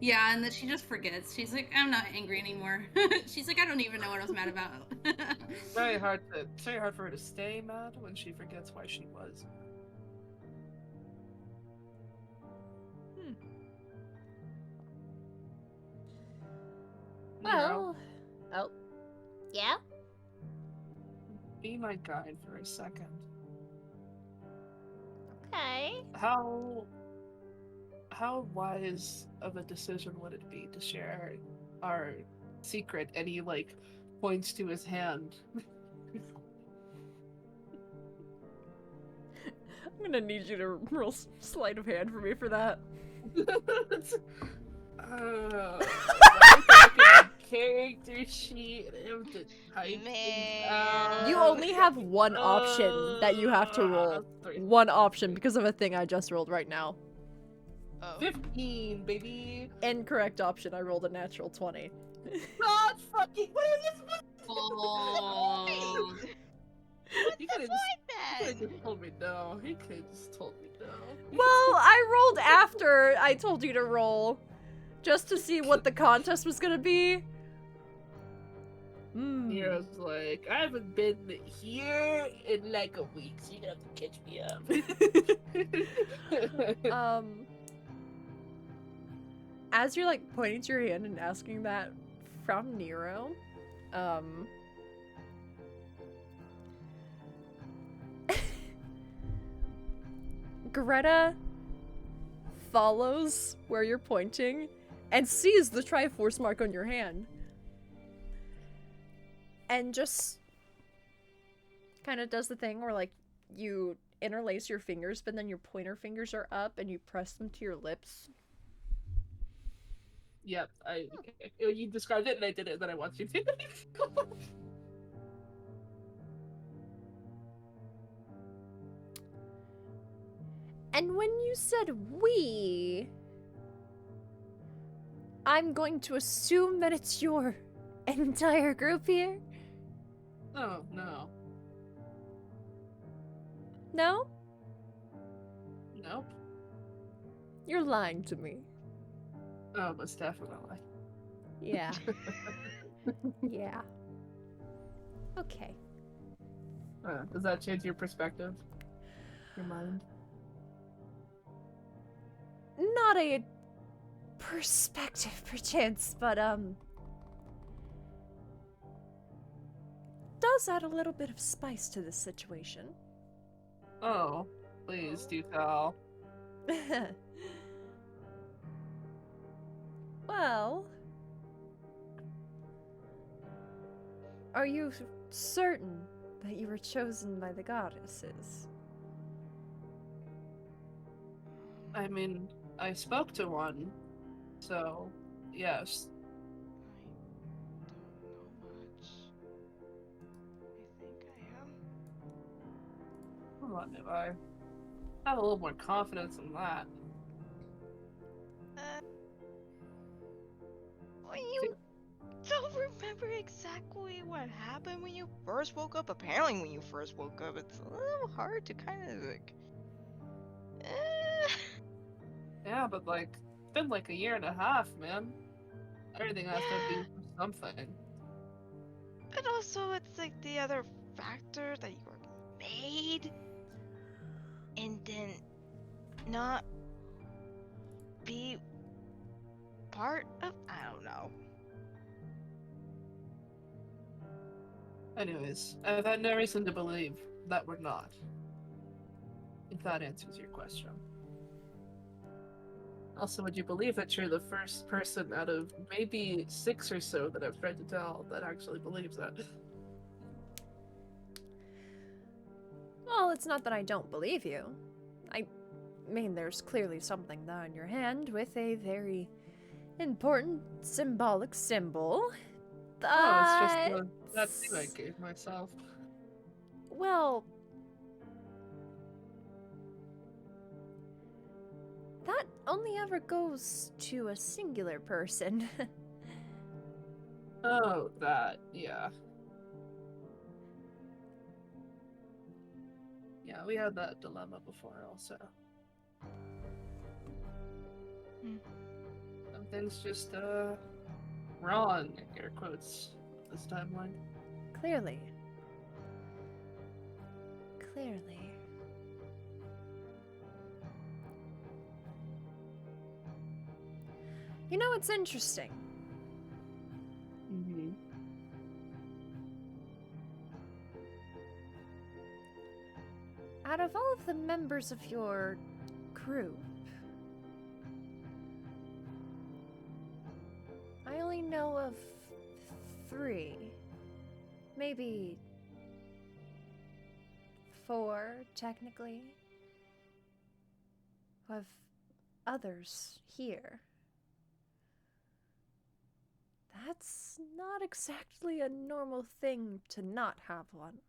S7: Yeah, and then she just forgets. She's like, I'm not angry anymore. She's like, I don't even know what I was mad about.
S2: It's very hard for her to stay mad when she forgets why she was.
S1: Well, oh,
S9: Yeah?
S2: Be my guide for a second.
S9: Okay.
S2: How wise of a decision would it be to share our secret? And he like points to his hand.
S1: I'm gonna need you to roll sleight of hand for me for that.
S2: Character sheet. I have to type things out.
S1: You only have one option that you have to roll. One option because of a thing I just rolled right now.
S8: Oh.
S2: 15, baby.
S1: Incorrect option. I rolled a natural 20.
S2: Not fucking. What are you supposed to
S7: Oh.
S2: You could have
S8: Like
S2: just told me no. He could have just told me no.
S1: Well, I rolled after I told you to roll. Just to see what the contest was gonna be.
S2: Nero's like, I haven't been here in like a week, so you're gonna have to catch me up.
S1: As you're like pointing to your hand and asking that from Nero, Greta follows where you're pointing and sees the triforce mark on your hand. And just kind of does the thing where like you interlace your fingers, but then your pointer fingers are up and you press them to your lips.
S2: Yep, you described it and I did it, and then I watched you do it.
S1: And when you said we, I'm going to assume that it's your entire group here?
S2: Oh, no.
S1: No?
S2: Nope.
S1: You're lying to me.
S2: Oh, most definitely.
S1: Yeah. Yeah. Okay.
S2: Does that change your perspective? Your mind?
S1: Not a perspective, perchance, but, does add a little bit of spice to this situation.
S2: Oh, please do tell.
S1: Well, are you certain that you were chosen by the goddesses?
S2: I mean, I spoke to one, so yes. Come on, Levi. Have a little more confidence in that.
S3: When you don't remember exactly what happened when you first woke up. Apparently, when you first woke up, it's a little hard to kind of like.
S2: Yeah, but like, it's been like 1.5 years, man. Everything has to be something.
S3: But also, it's like the other factor that you were made and then not be part of. I don't know.
S2: Anyways, I've had no reason to believe that we're not. If that answers your question. Also, would you believe that you're the first person out of maybe 6 or so that I've tried to tell that actually believes that?
S1: Well, it's not that I don't believe you. I mean, there's clearly something there in your hand with a very important symbolic symbol.
S2: Oh, it's just the tattoo I gave myself.
S1: Well, that only ever goes to a singular person.
S2: Oh, that, yeah. Yeah, we had that dilemma before also. Something's just, wrong, air quotes, this timeline.
S1: Clearly. Clearly. You know, it's interesting.
S2: Mm-hmm.
S1: Out of all of the members of your group, I only know of 3. Maybe 4, technically, of others here. That's not exactly a normal thing to not have one.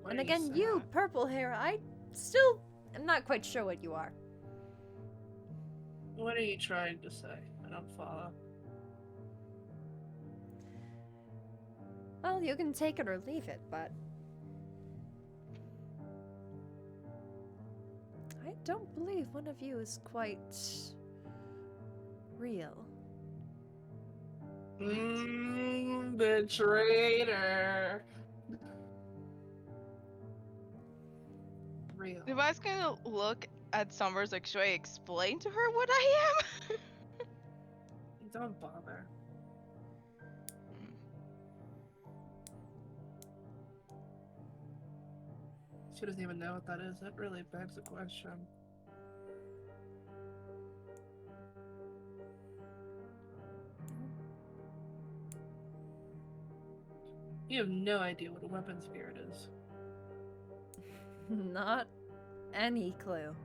S1: And again, you, purple hair, I still am not quite sure what you are.
S2: What are you trying to say? I don't follow.
S1: Well, you can take it or leave it, but I don't believe one of you is quite real.
S2: The traitor. Real.
S3: Levi's gonna look at Summers like, should I explain to her what I am?
S2: Don't bother. She doesn't even know what that is. That really begs a question. You have no idea what a weapon spirit is.
S1: Not any clue.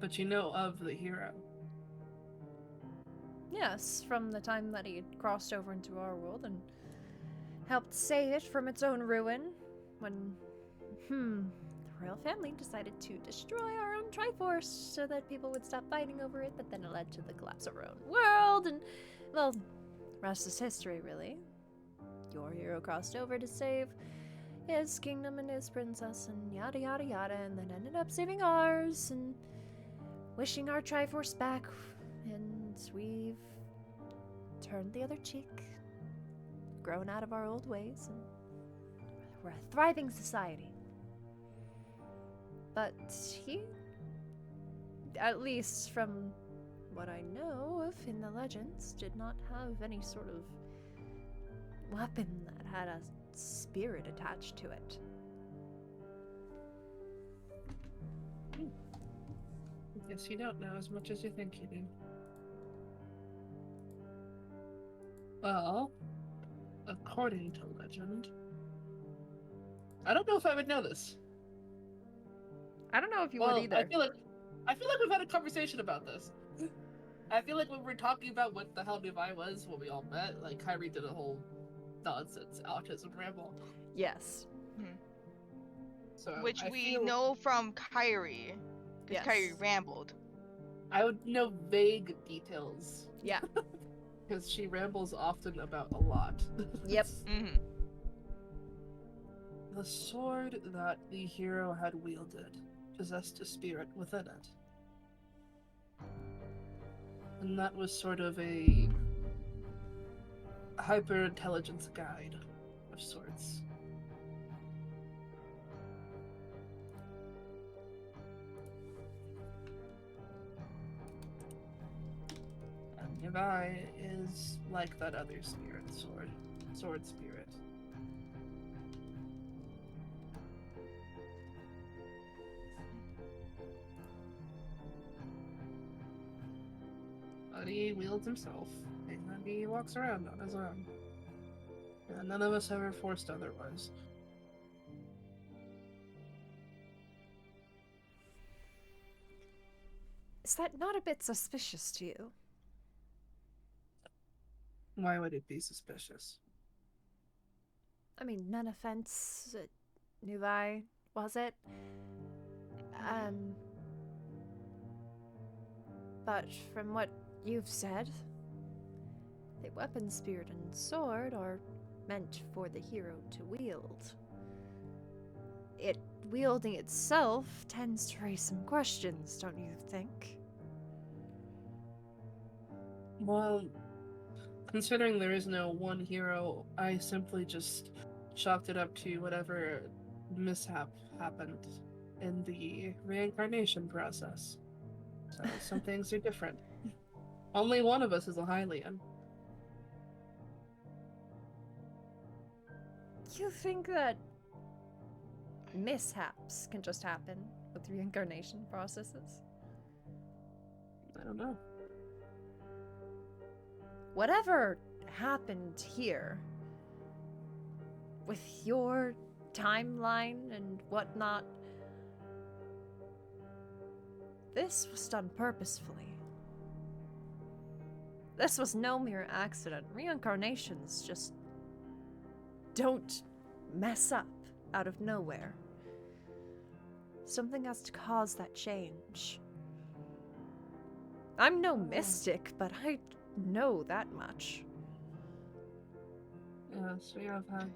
S2: But you know of the hero.
S1: Yes, from the time that he had crossed over into our world and helped save it from its own ruin when, the royal family decided to destroy our own triforce so that people would stop fighting over it, but then it led to the collapse of our own world, and, well, rest is history, really. Your hero crossed over to save his kingdom and his princess and yada yada yada, and then ended up saving ours and wishing our triforce back, and we've turned the other cheek, grown out of our old ways, and we're a thriving society. But he, at least from what I know of in the legends, did not have any sort of weapon that had a spirit attached to it.
S2: I guess you don't know as much as you think you do. Well, according to legend, I don't know if I would know this.
S1: I don't know if you would either.
S2: I feel like we've had a conversation about this. I feel like when we were talking about what the hell Levi was when we all met, like Kyrie did a whole nonsense autism ramble.
S1: Yes.
S3: So which we know from Kyrie. Because Kyrie rambled.
S2: I would know vague details.
S1: Yeah.
S2: Because she rambles often about a lot.
S1: Yep.
S8: Mm-hmm.
S2: The sword that the hero had wielded possessed a spirit within it. And that was sort of a hyper-intelligence guide of sorts. And Yavai is like that other spirit, sword spirit. But he wields himself, and he walks around on his own. And none of us ever forced otherwise.
S1: Is that not a bit suspicious to you?
S2: Why would it be suspicious?
S1: I mean, none offense, Nuvi, was it? But from what you've said, the weapon, spirit, and sword are meant for the hero to wield. It wielding itself tends to raise some questions, don't you think?
S2: Well, considering there is no one hero, I simply just chalked it up to whatever mishap happened in the reincarnation process. So some things are different. Only one of us is a Hylian.
S1: You think that mishaps can just happen with reincarnation processes?
S2: I don't know.
S1: Whatever happened here, with your timeline and whatnot, this was done purposefully. This was no mere accident. Reincarnations just don't mess up out of nowhere. Something has to cause that change. I'm no mystic, but I know that much.
S2: Yes, we have had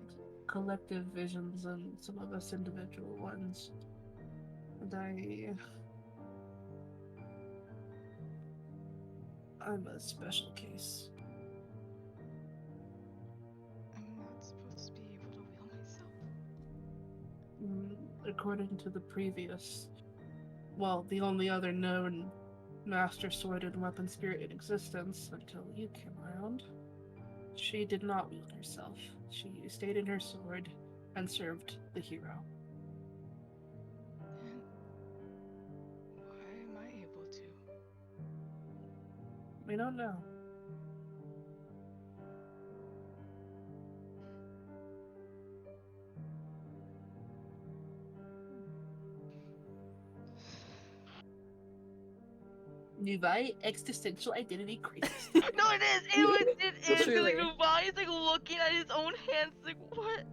S2: collective visions and some of us individual ones. And I'm a special case.
S8: I'm not supposed to be able to wheel myself.
S2: According to the previous, the only other known master sword and weapon spirit in existence until you came around, she did not wield herself. She stayed in her sword and served the hero.
S8: And why am I able to?
S2: We don't know. Nuvi existential identity crisis.
S8: No, it is. It is.
S2: Truly.
S8: Like Nubali's like looking at his own hands, like what?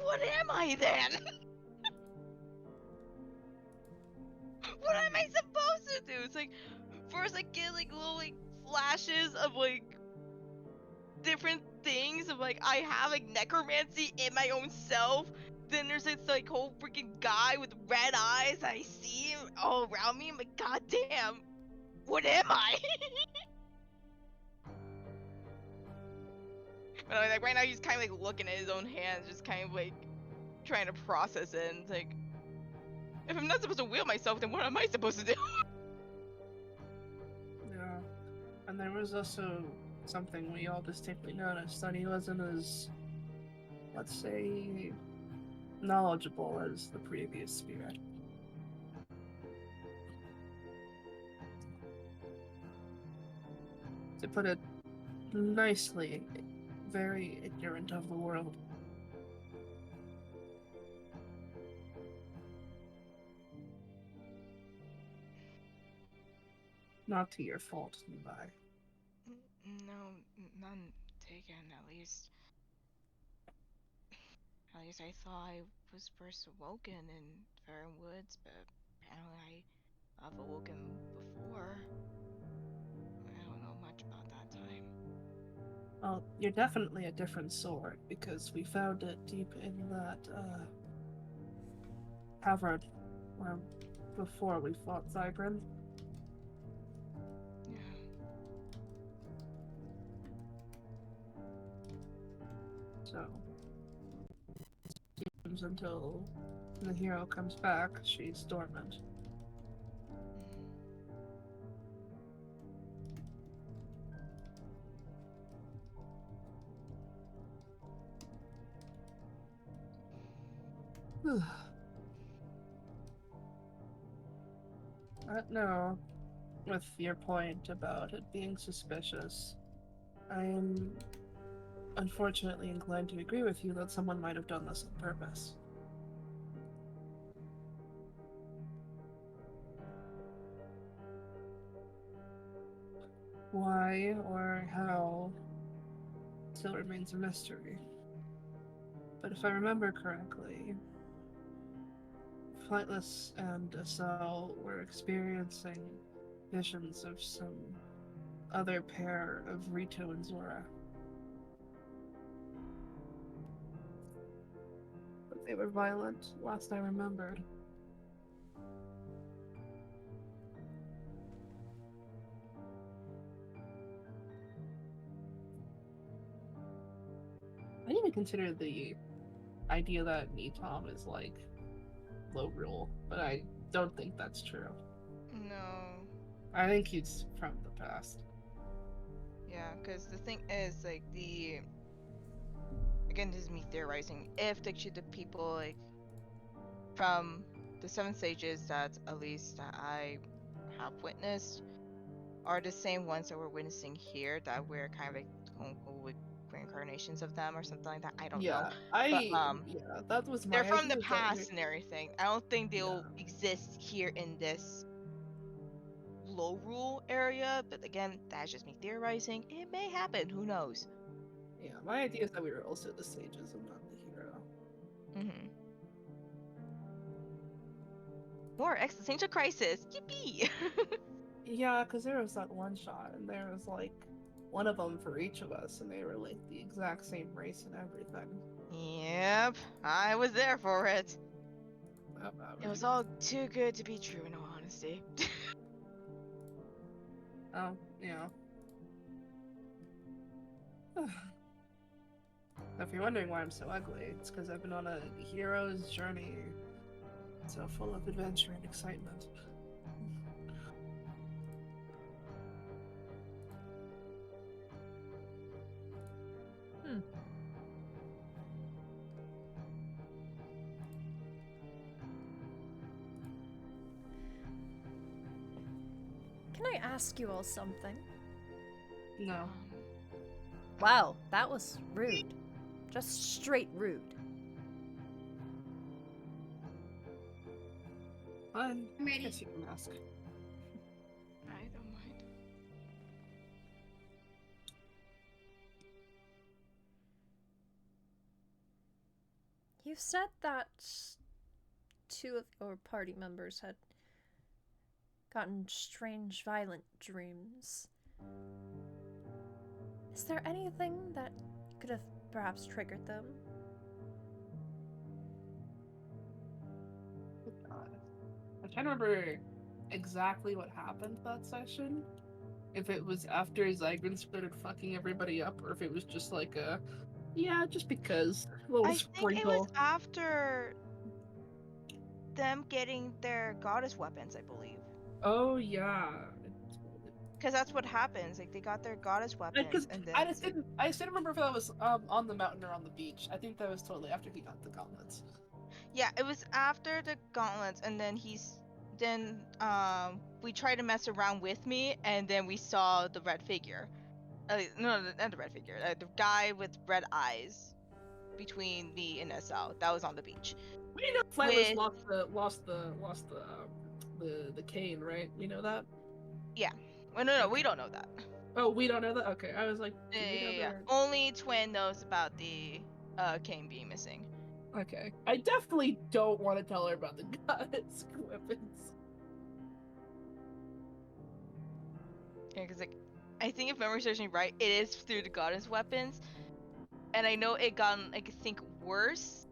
S8: What am I then? What am I supposed to do? It's like first I get like little like flashes of like different things of like I have like necromancy in my own self. Then there's this like whole freaking guy with red eyes. I see him all around me. I'm like, God damn, what am I? But like right now he's kind of like looking at his own hands, just kind of like trying to process it. And it's like, if I'm not supposed to wield myself, then what am I supposed to do?
S2: Yeah. And there was also something we all distinctly noticed, that he wasn't as, let's say, knowledgeable as the previous spirit. To put it nicely, very ignorant of the world. Not to your fault, Levi.
S8: No, none taken. At least I thought I was first awoken in Fair Woods, but apparently
S3: I've awoken before. I don't know much about that time.
S2: Well, you're definitely a different sort because we found it deep in that cavern where before we fought Zygrin.
S3: Yeah.
S2: So seems until the hero comes back, she's dormant. But no, with your point about it being suspicious, I am unfortunately inclined to agree with you that someone might have done this on purpose. Why or how still remains a mystery. But if I remember correctly, Flightless and Asel were experiencing visions of some other pair of Rito and Zora. But they were violent, last I remembered. I didn't even consider the idea that Nitom is like low rule, but I don't think that's true.
S3: No.
S2: I think he's from the past.
S3: Yeah, because the thing is, like, again, this is me theorizing. If the people, like, from the 7 stages that at least I have witnessed are the same ones that we're witnessing here, that we're kind of like quote-unquote reincarnations of them or something like that. I don't know. But
S2: Yeah, that was my
S3: they're from
S2: idea,
S3: the
S2: that
S3: past and everything. I don't think they'll
S2: Yeah.
S3: exist here in this low rule area. But again, that's just me theorizing. It may happen. Who knows?
S2: Yeah, my idea is that we were also the sages and not the hero.
S3: Mm-hmm. More existential crisis. Yippee!
S2: Yeah, because there was that one shot, and there was like one of them for each of us, and they were like the exact same race and everything.
S3: Yep, I was there for it.
S2: That
S3: It was all too good to be true, in all honesty.
S2: Oh, yeah. If you're wondering why I'm so ugly, it's because I've been on a hero's journey, so full of adventure and excitement.
S1: Can I ask you all something?
S2: No.
S1: Wow, that was rude. Just straight rude.
S2: I
S7: ready.
S2: guess you can ask.
S3: I don't mind.
S1: You said that two of your party members had gotten strange, violent dreams. Is there anything that could have perhaps triggered them?
S2: I'm trying to remember exactly what happened that session. If it was after Zygrin started fucking everybody up, or if it was just like a, yeah, just because. A little
S3: I think
S2: sprinkle.
S3: it was after them getting their goddess weapons, I believe.
S2: Oh, yeah.
S3: Because that's what happens. Like, they got their goddess weapons, and then
S2: I just didn't remember if that was on the mountain or on the beach. I think that was totally after he got the gauntlets.
S3: yeah, it was after the gauntlets, and then we tried to mess around with me, and then we saw the red figure. No, not the red figure. The guy with red eyes between me and SL. That was on the beach.
S2: We know Flightless lost the cane, right? We know that.
S3: Yeah. Well, no, we don't know that.
S2: Oh, we don't know that. Okay, I was like, do we know
S3: Yeah. Only Twin knows about the cane being missing.
S2: Okay, I definitely don't want to tell her about the goddess weapons.
S8: Yeah, because like, I think if memory serves me right, it is through the goddess weapons, and I know it got like I think worse,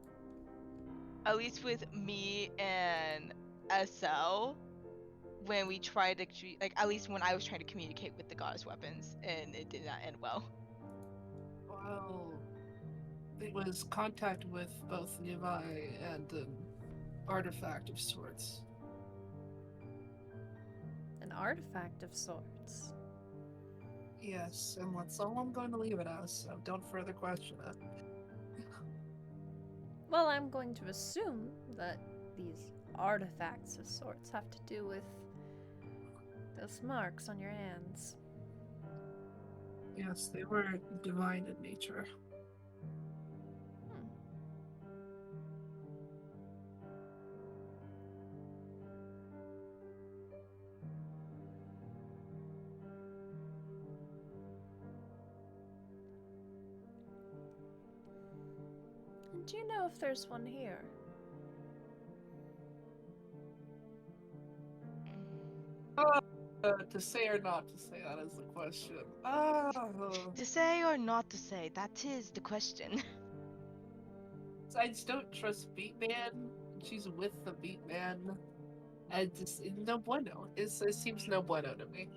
S8: at least with me and SL, when we tried to like at least when I was trying to communicate with the goddess weapons, and it did not end well.
S2: Well, it was contact with both Levi and an artifact of sorts.
S1: An artifact of sorts.
S2: Yes, and that's all I'm going to leave it as, so don't further question it.
S1: Well, I'm going to assume that these artifacts of sorts have to do with those marks on your hands.
S2: Yes, they were divine in nature.
S1: And do you know if there's one here?
S2: To say or not to say, that is the question. Oh.
S8: To say or not to say, that is the question.
S2: I just don't trust Beatman. She's with the Beatman. And just no bueno. It seems no bueno to me.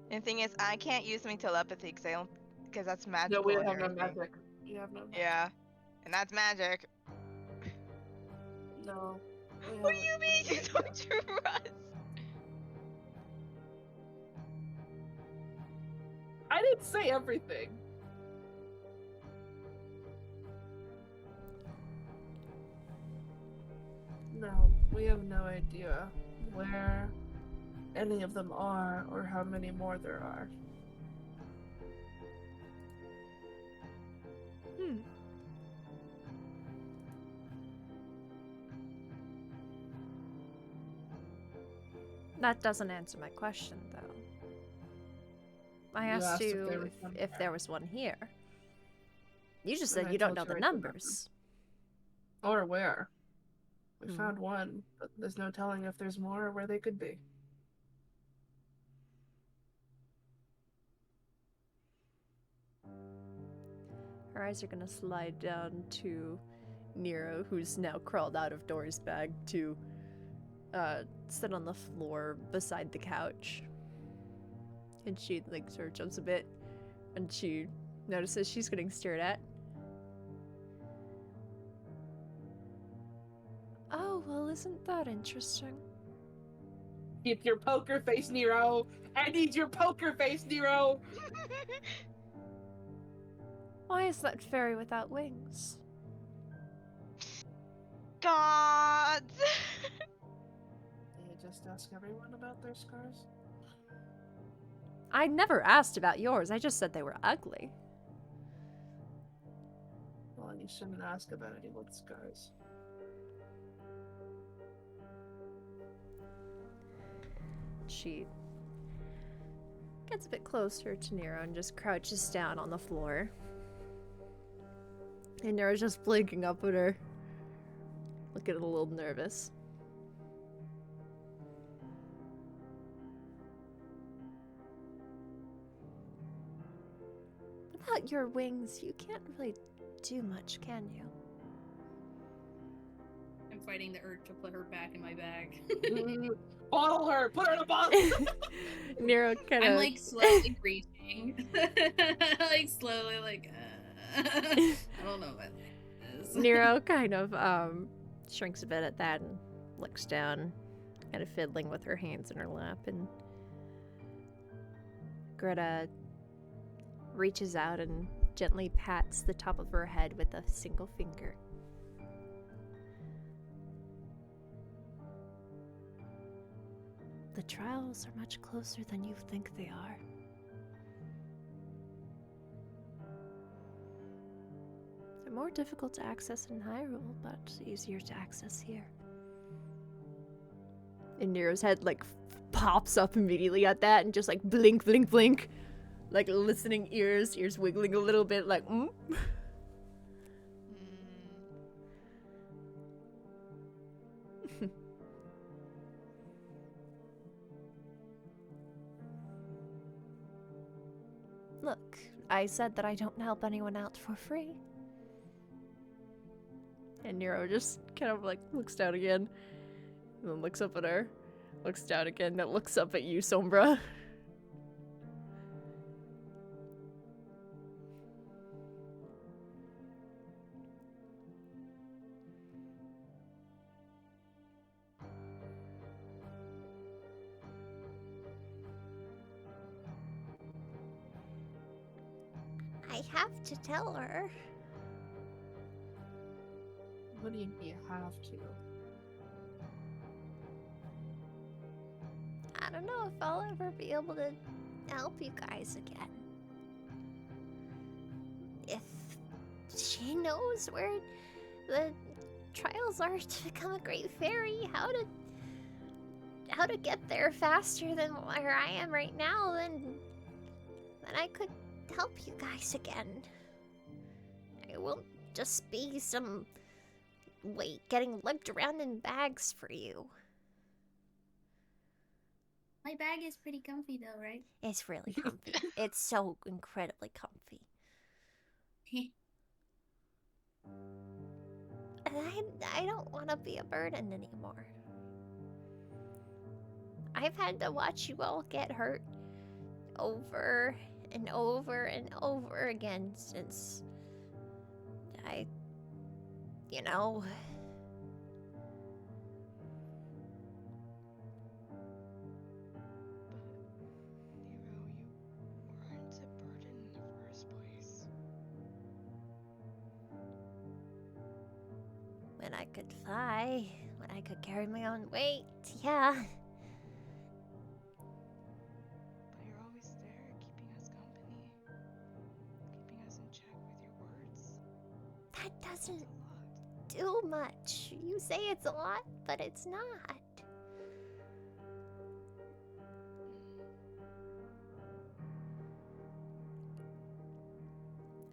S8: And the thing is, I can't use my telepathy because that's
S2: No,
S8: magical.
S2: we
S8: and
S2: have no
S8: everything.
S2: magic. We have no magic.
S8: Yeah, and that's magic.
S2: No.
S8: What do you mean you don't trust?
S2: I didn't say everything. No, we have no idea where any of them are or how many more there are.
S1: That doesn't answer my question, though. I
S2: You
S1: asked
S2: asked if
S1: you
S2: there was one
S1: if
S2: here.
S1: there was one here. You just
S2: And
S1: said
S2: I
S1: you don't
S2: told
S1: know
S2: you
S1: the
S2: I didn't.
S1: numbers.
S2: Or where. We
S1: Hmm.
S2: found one, but there's no telling if there's more or where they could be.
S1: Her eyes are gonna slide down to Nero, who's now crawled out of Dory's bag to sit on the floor beside the couch. And she like sort of jumps a bit, and she notices she's getting stared at. Oh, well, isn't that interesting?
S2: Keep your poker face, Nero! I need your poker face, Nero!
S1: Why is that fairy without wings?
S8: God.
S2: Do you just ask everyone about their scars?
S1: I never asked about yours, I just said they were ugly.
S2: Well, you shouldn't ask about anyone's scars.
S1: She gets a bit closer to Nero and just crouches down on the floor. And Nero's just blinking up at her, looking a little nervous. Without your wings, you can't really do much, can you?
S7: I'm fighting the urge to put her back in my bag.
S2: Bottle her! Put her in a bottle!
S1: Nero kind of.
S7: I'm like slowly reaching. Like slowly, like, I don't know what that is.
S1: Nero kind of shrinks a bit at that and looks down, kind of fiddling with her hands in her lap, and Greta reaches out and gently pats the top of her head with a single finger. The trials are much closer than you think they are. They're more difficult to access in Hyrule, but easier to access here. And Nero's head like pops up immediately at that and just like blink, blink, blink. Like listening ears wiggling a little bit like, Look, I said that I don't help anyone out for free. And Nero just kind of like looks down again, and then looks up at her, looks down again, then looks up at you, Sombra.
S9: I have to tell her.
S2: What do you have to?
S9: I don't know if I'll ever be able to help you guys again. If she knows where the trials are to become a great fairy, how to get there faster than where I am right now, then I could help you guys again. It won't just be some weight getting lugged around in bags for you.
S7: My bag is pretty comfy though, right?
S9: It's really comfy. It's so incredibly comfy. And I don't want to be a burden anymore. I've had to watch you all get hurt over and over and over again since you know.
S3: But, Nero, you weren't a burden in the first place.
S9: When I could fly, when I could carry my own weight, yeah.
S3: But you're always there, keeping us company. Keeping us in check with your words.
S9: That
S3: That's
S9: doesn't
S3: a lot.
S9: do much. You say it's a lot, but it's not.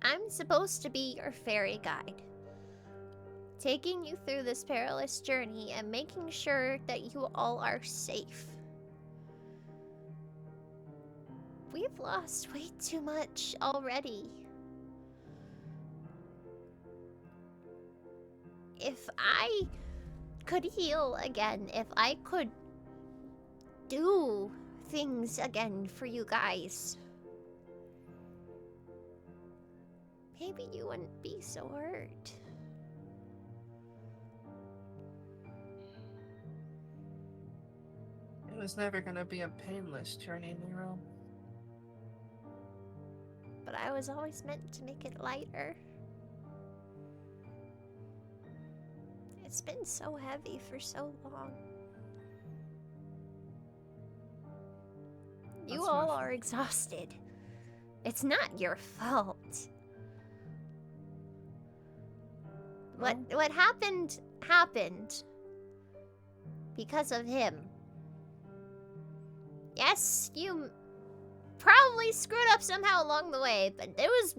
S9: I'm supposed to be your fairy guide, taking you through this perilous journey and making sure that you all are safe. We've lost way too much already. If I could heal again, if I could do things again for you guys, maybe you wouldn't be so hurt.
S2: It was never gonna be a painless journey, Nero.
S9: But I was always meant to make it lighter. It's been so heavy for so long. You
S2: That's
S9: all
S2: my
S9: are
S2: fault.
S9: exhausted. It's not your fault. What happened because of him. Yes, you probably screwed up somehow along the way, but it was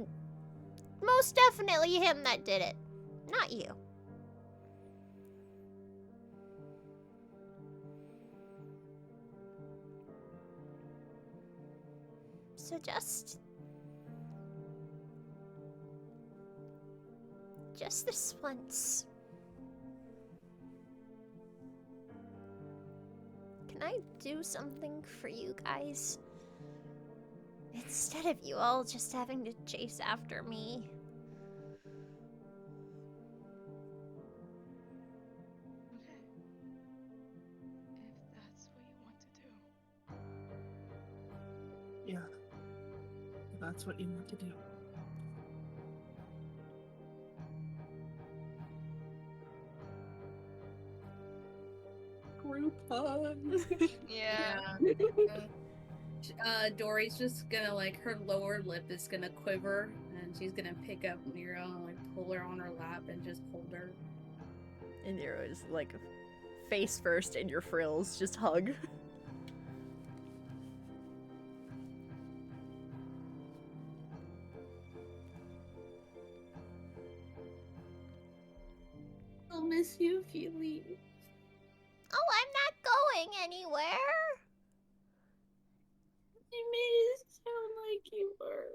S9: most definitely him that did it, not you. So just this once. Can I do something for you guys? Instead of you all just having to chase after me.
S3: Okay. If that's what you want to do.
S2: Yeah. That's what you want to do. Group hug.
S8: Yeah.
S7: Dory's just gonna, like, her lower lip is gonna quiver, and she's gonna pick up Nero and, like, pull her on her lap and just hold her.
S1: And Nero is like face first in your frills, just hug.
S7: I'll miss you if you leave.
S9: Oh, I'm not going anywhere.
S7: You made it sound like you were.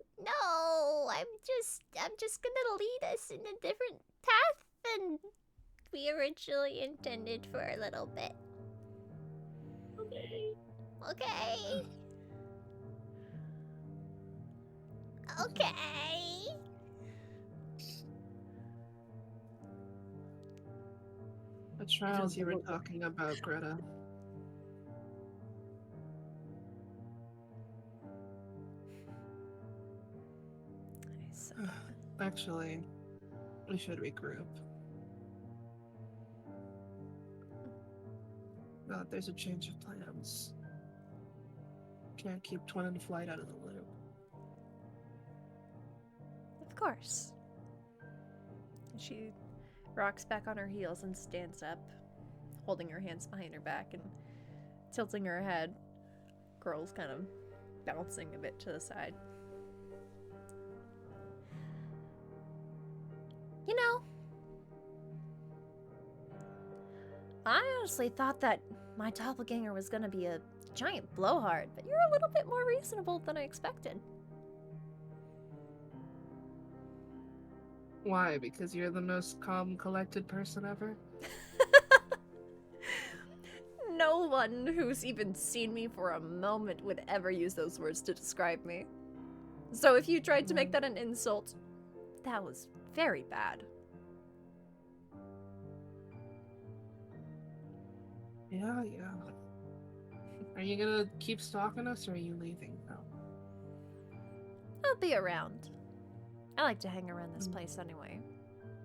S9: I'm just gonna lead us in a different path than we originally intended for a little bit.
S4: Okay.
S9: Okay. Okay.
S2: The trials you were talking about, Greta. Actually, we should regroup. There's a change of plans. Can't keep Twin and Flight out of the loop.
S1: Of course. She rocks back on her heels and stands up, holding her hands behind her back and tilting her head. Girl's kind of bouncing a bit to the side.
S9: You know, I honestly thought that my doppelganger was gonna be a giant blowhard, but you're a little bit more reasonable than I expected.
S2: Why? Because you're the most calm, collected person ever?
S1: No one who's even seen me for a moment would ever use those words to describe me. So if you tried to make that an insult, that was very bad.
S2: Yeah. Are you gonna keep stalking us, or are you leaving now?
S1: I'll be around. I like to hang around this place anyway.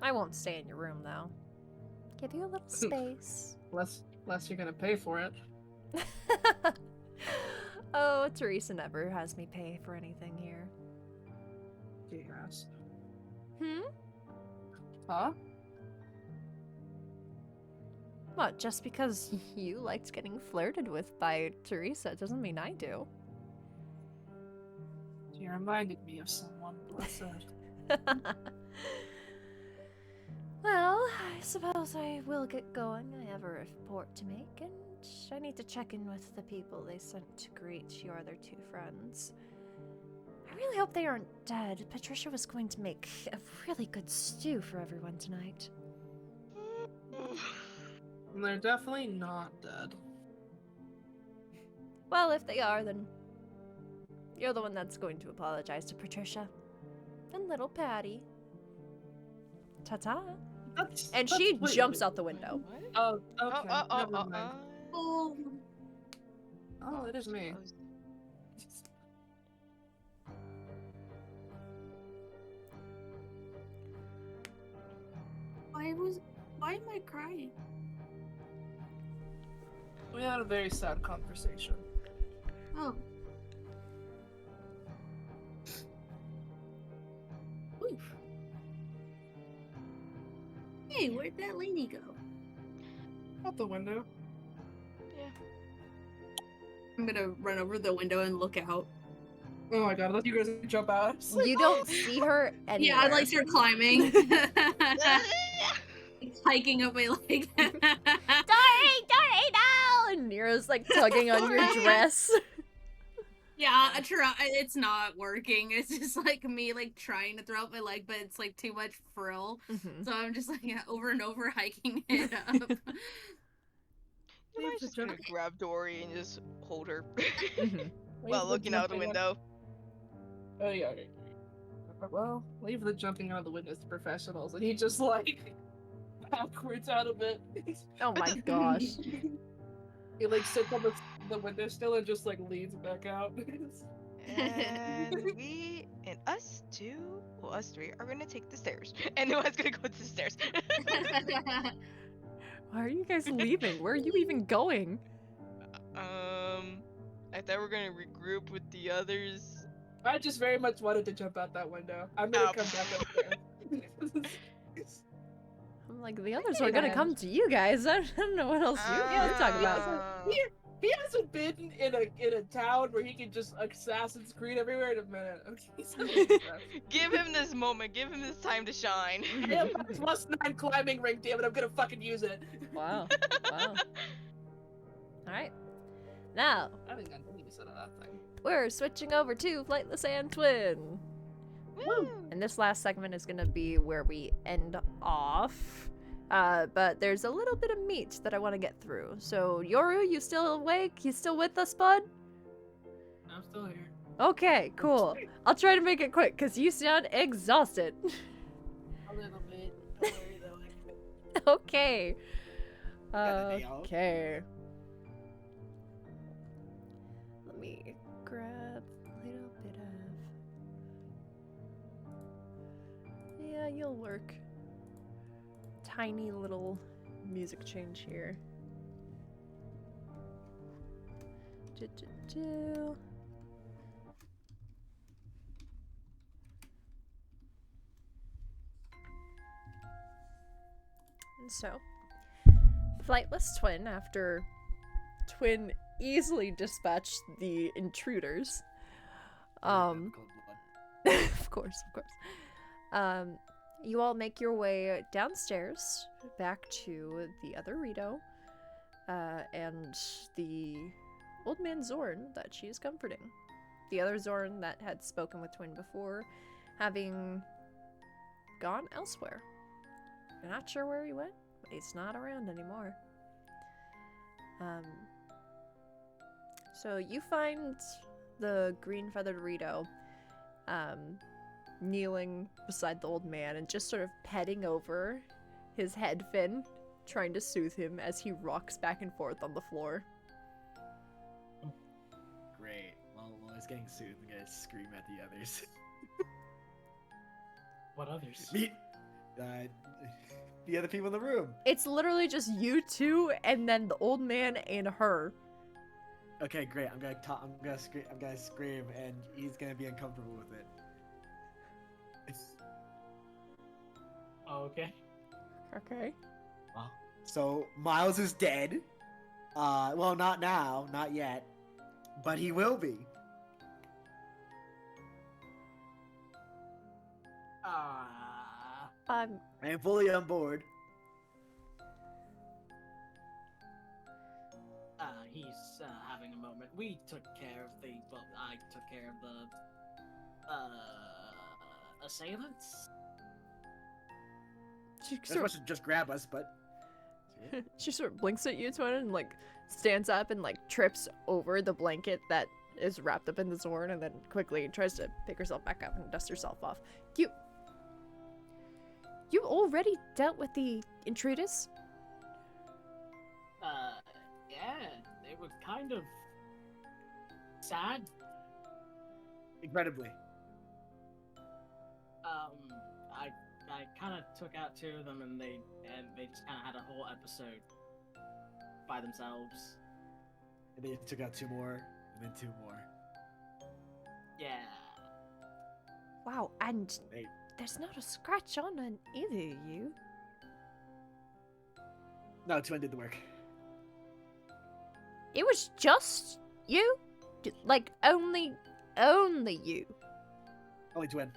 S1: I won't stay in your room, though. Give you a little space.
S2: Unless you're gonna pay for it.
S1: Oh, Teresa never has me pay for anything here.
S2: Yes.
S1: Huh? What, just because you liked getting flirted with by Teresa doesn't mean I do.
S2: You reminded me of someone, bless it.
S1: Well, I suppose I will get going. I have a report to make, and I need to check in with the people they sent to greet your other two friends. I really hope they aren't dead. Patricia was going to make a really good stew for everyone tonight.
S2: They're definitely not dead.
S1: Well, if they are, then you're the one that's going to apologize to Patricia. And little Patty. Ta-ta. And she jumps out the window.
S2: Oh, okay. Never mind. Oh, it is me.
S7: Why am I crying?
S2: We had a very sad conversation.
S7: Oh. Oof. Hey, where'd that lady go?
S2: Out the window.
S8: Yeah.
S7: I'm gonna run over the window and look out.
S2: Oh my god, I thought you guys would jump out.
S1: You don't see her anywhere.
S7: Yeah, I'd like start climbing. Hiking up my leg.
S1: Dory, no! And Nero's like tugging on your dress.
S7: Yeah, it's not working. It's just like me like trying to throw out my leg, but it's like too much frill.
S1: Mm-hmm.
S7: So I'm just like over and over hiking it up.
S8: You might just gonna grab Dory and just hold her
S1: Mm-hmm.
S8: while looking out the window.
S2: Oh yeah. Well, leave the jumping out of the windows to professionals, and he just like backwards out of it.
S1: Oh my gosh.
S2: He like sits on the window still and just like leans back out.
S8: And us three are gonna take the stairs. And no one's gonna go to the stairs.
S1: Why are you guys leaving? Where are you even going?
S8: I thought we were gonna regroup with the others.
S2: I just very much wanted to jump out that window. I'm gonna come back up there.
S1: I'm like, the others are gonna come to you guys. I don't know what else you're talking about.
S2: He hasn't been in a town where he can just Assassin's Creed everywhere in a minute. Okay,
S8: Give him this moment. Give him this time to shine.
S2: I have my +9 climbing ring, damn it! I'm gonna fucking use it.
S1: Wow. Wow. Alright. Now,
S2: I think I need to set that thing.
S1: we're switching over to Flightless and Twin.
S8: Woo!
S1: And this last segment is going to be where we end off. But there's a little bit of meat that I want to get through. So, Yoru, you still awake? You still with us, bud?
S5: I'm still here.
S1: Okay, cool. I'll try to make it quick, because you sound exhausted.
S5: A little bit. Don't worry though.
S1: Okay.
S6: Got a day off.
S1: Okay. Let me grab a little bit of... Yeah, you'll work. Tiny little music change here. Do. And so, Flightless Twin, after Twin easily dispatched the intruders, of course, you all make your way downstairs back to the other Rito, and the old man Zorn that she is comforting. The other Zorn that had spoken with Twin before, having gone elsewhere. You're not sure where he went, but he's not around anymore. So you find the green feathered Rito, kneeling beside the old man and just sort of petting over his head fin, trying to soothe him as he rocks back and forth on the floor.
S6: Great. Well, while he's getting soothed, I'm gonna scream at the others.
S10: What others?
S6: Meet the other people in the room.
S1: It's literally just you two and then the old man and her.
S6: Okay, great. I'm gonna scream, and he's gonna be uncomfortable with it.
S10: Okay.
S1: Okay.
S6: So Miles is dead. Well, not now, not yet, but he will be.
S1: I'm
S6: I am fully on board.
S5: He's having a moment. We took care of the, well, I took care of the, assailants.
S1: she
S6: They're
S1: sort
S6: supposed to just grab us, but
S1: she sort of blinks at you, Twin, and like stands up and like trips over the blanket that is wrapped up in the Zorn, and then quickly tries to pick herself back up and dust herself off. You already dealt with the intruders?
S5: Yeah, they were kind of sad.
S6: incredibly.
S5: I kind of took out two of them, and they just kind of had a whole episode by themselves.
S6: And they took out two more, and then two more.
S5: Yeah.
S1: Wow, and
S6: They
S1: there's not a scratch on either of you.
S6: No, Twin did the work.
S1: It was just you? Like, only you?
S6: Only Twin.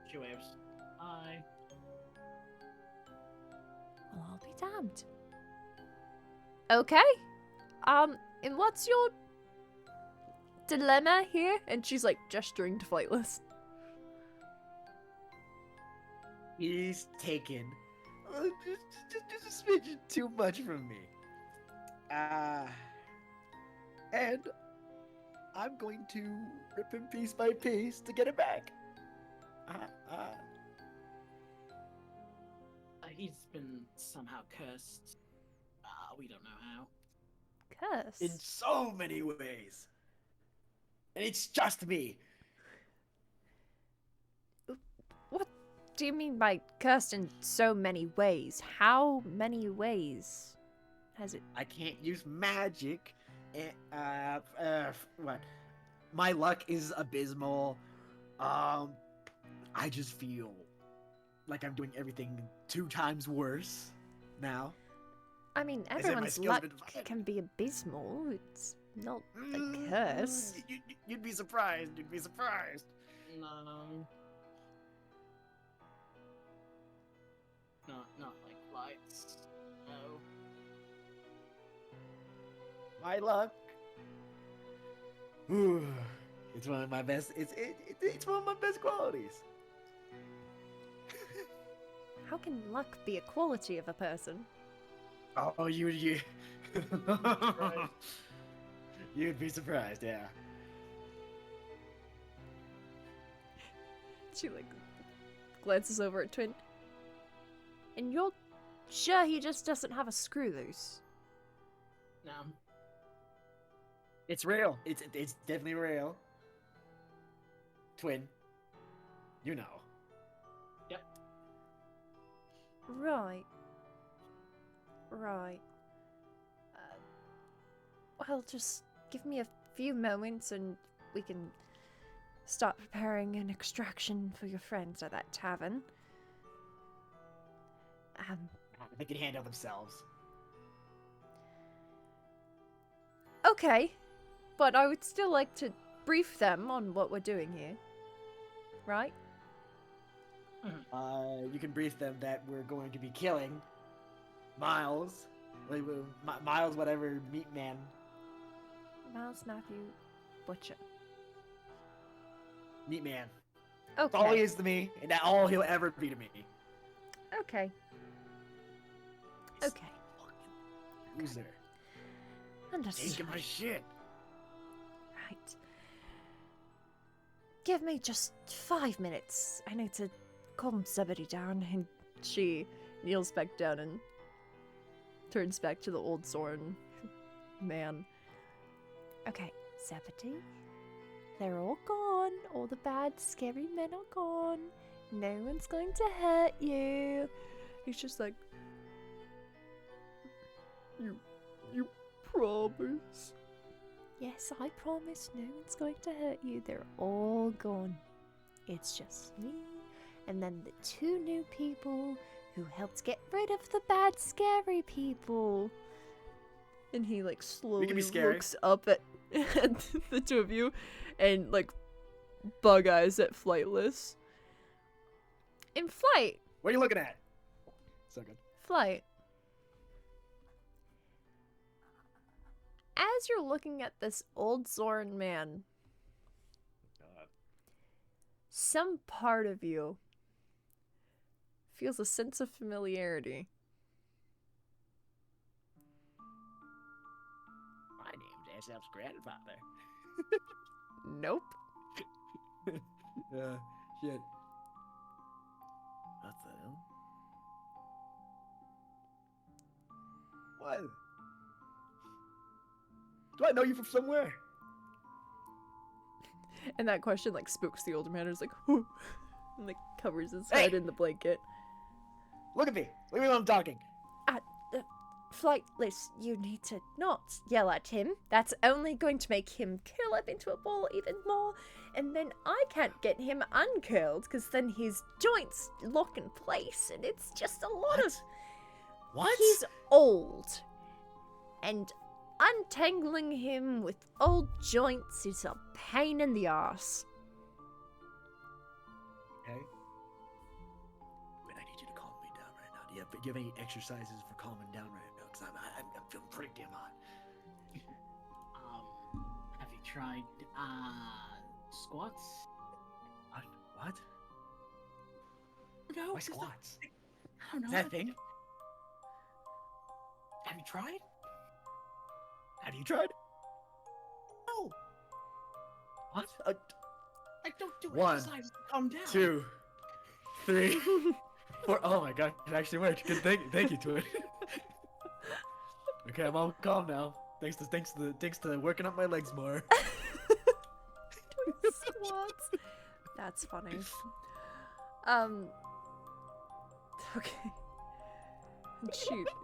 S5: She waves. Hi.
S1: Well, I'll be damned. Okay. And what's your dilemma here? And she's like gesturing to Flightless.
S6: He's taken just a smidgen too much from me. And I'm going to rip him piece by piece to get it back.
S5: He's been somehow cursed. We don't know how.
S1: Curse?
S6: In so many ways. And it's just me.
S1: What do you mean by cursed in so many ways? How many ways has it?
S6: I can't use magic. What? My luck is abysmal. I just feel like I'm doing everything 2 times worse now.
S1: I mean,
S6: As if my
S1: everyone's
S6: skills
S1: luck
S6: been divided.
S1: can be abysmal. It's not a curse.
S6: You'd be surprised. You'd be surprised.
S5: No. Not like lights. No.
S6: My luck It's one of my best. It's one of my best qualities.
S1: How can luck be a quality of a person?
S6: Oh, you. You'd be surprised, yeah.
S1: She like glances over at Twin. And you're sure he just doesn't have a screw loose?
S10: No.
S6: It's real. It's definitely real. Twin. You know.
S10: Yep.
S1: Right. Right. Well, just give me a few moments and we can start preparing an extraction for your friends at that tavern.
S6: They can handle themselves.
S1: Okay, but I would still like to brief them on what we're doing here. Right?
S6: You can brief them that we're going to be killing Miles. Miles, whatever, meat man.
S1: Miles Matthew Butcher.
S6: Meat man. That's
S1: Okay.
S6: all he is to me, and that's all he'll ever be to me.
S1: Okay. Okay.
S6: Loser.
S1: Understood.
S6: Taking my shit.
S1: Right. Give me just 5 minutes. I need to calm somebody down. And she kneels back down and turns back to the old Zorn man. Okay, Zebedee. They're all gone. All the bad, scary men are gone. No one's going to hurt you. He's just like, You promise? Yes, I promise no one's going to hurt you. They're all gone. It's just me and then the 2 new people who helped get rid of the bad, scary people. And he like slowly looks up at the 2 of you and like bug eyes at Flightless. In Flight.
S6: What are you looking at? So good.
S1: Flight. As you're looking at this old Zorn man, some part of you feels a sense of familiarity.
S6: My name's SF's grandfather.
S1: Nope.
S6: Shit. What the hell? What? Do I know you from somewhere?
S1: And that question like spooks the older man. He's like, whoo, and like covers his head in the blanket.
S6: Look at me. Look at me when I'm talking.
S1: Flightless, you need to not yell at him. That's only going to make him curl up into a ball even more. And then I can't get him uncurled because then his joints lock in place. And it's just a lot of...
S6: What?
S1: He's old. And untangling him with old joints is a pain in the ass.
S6: Okay. Man, I need you to calm me down right now. Do you have any exercises for calming down right now? Because I'm feeling pretty damn hot.
S5: Have you tried squats?
S6: What?
S5: No.
S6: Why squats?
S5: I don't know.
S6: Is that a thing?
S5: Have you tried?
S6: Have you tried?
S5: No.
S6: What?
S5: I don't do
S6: 1,
S5: exercise to calm down.
S6: 2, 3, 4. Oh my god, it actually worked. Good, thank you to it. Okay, I'm all calm now. Thanks to working up my legs more.
S1: Doing squats. That's funny. Okay.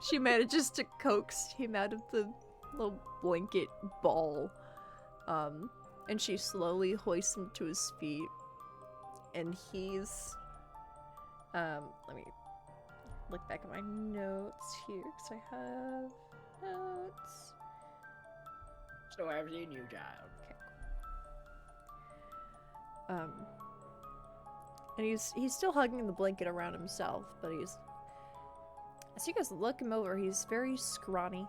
S1: She manages to coax him out of the little blanket ball. And she slowly hoists him to his feet. And he's let me look back at my notes here because I have notes.
S6: So I've seen you, child.
S1: Okay. And he's still hugging the blanket around himself, but as you guys look him over, he's very scrawny,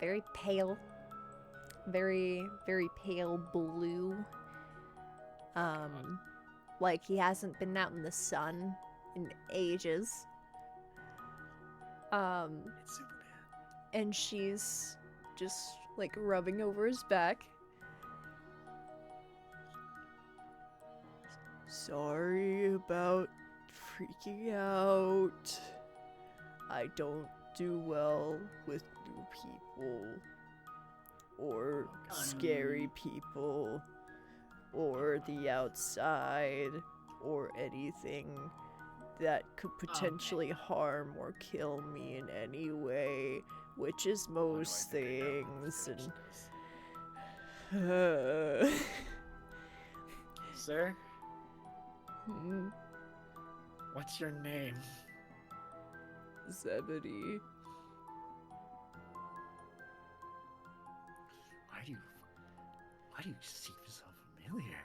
S1: very pale, very, very pale blue. Like he hasn't been out in the sun in ages.
S6: It's Superman.
S1: And she's just like rubbing over his back. Sorry about freaking out. I don't do well with new people, or scary people, or the outside, or anything that could potentially harm or kill me in any way, which is most things. And
S6: Sir,
S1: Hmm,
S6: what's your name?
S1: Zebedee.
S6: Why do you seem so familiar?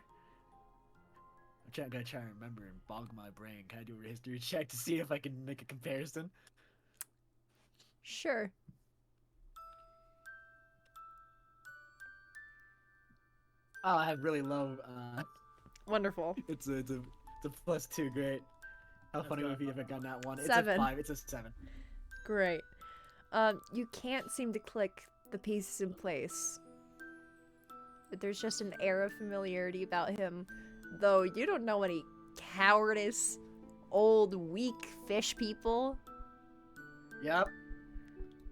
S6: I'm gonna try and remember and bog my brain. Can I do a history check to see if I can make a comparison?
S1: Sure.
S6: Oh, I have really low.
S1: Wonderful.
S6: It's a +2. Great. How funny would it be if I got that one? It's
S1: 7.
S6: a 5. It's a 7.
S1: Great. You can't seem to click the pieces in place. But there's just an air of familiarity about him, though you don't know any cowardice, old, weak fish people.
S6: Yep.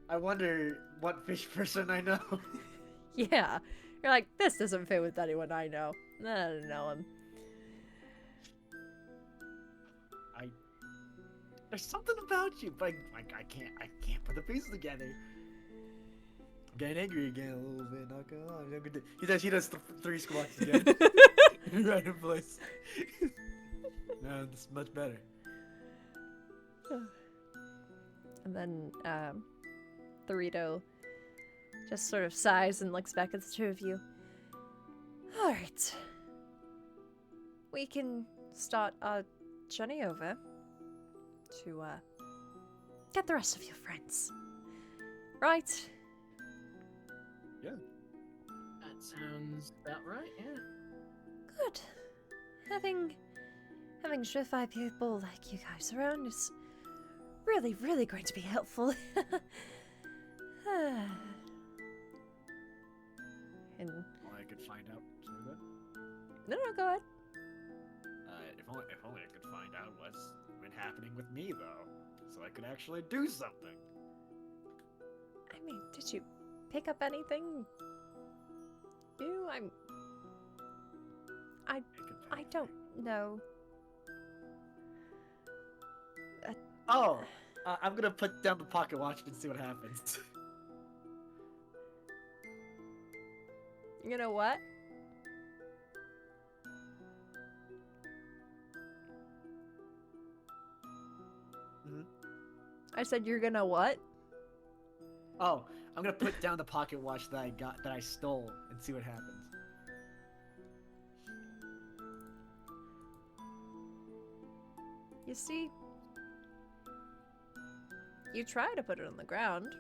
S6: I wonder what fish person I know.
S1: Yeah. You're like, this doesn't fit with anyone I know. I don't know him.
S6: There's something about you, but I can't put the pieces together. I'm getting angry again a little bit. Not gonna lie. He does 3 squats again. In random place. No, this is much better.
S1: And then, Dorito just sort of sighs and looks back at the two of you. Alright. We can start our journey over to, get the rest of your friends. Right?
S6: Yeah.
S10: That sounds about right, yeah.
S1: Good. Having Shrifi people like you guys around is really, really going to be helpful. And
S6: Well, I could find out. Sorry, what?
S1: no, go ahead.
S6: If only I could find out what's been happening with me, though, so I could actually do something.
S1: I mean, did you pick up anything new? I don't know.
S6: Oh, I'm gonna put down the pocket watch and see what happens.
S1: You know what?
S6: Mhm.
S1: I said you're gonna what?
S6: Oh, I'm gonna put down the pocket watch that I stole and see what happens.
S1: You see, you try to put it on the ground.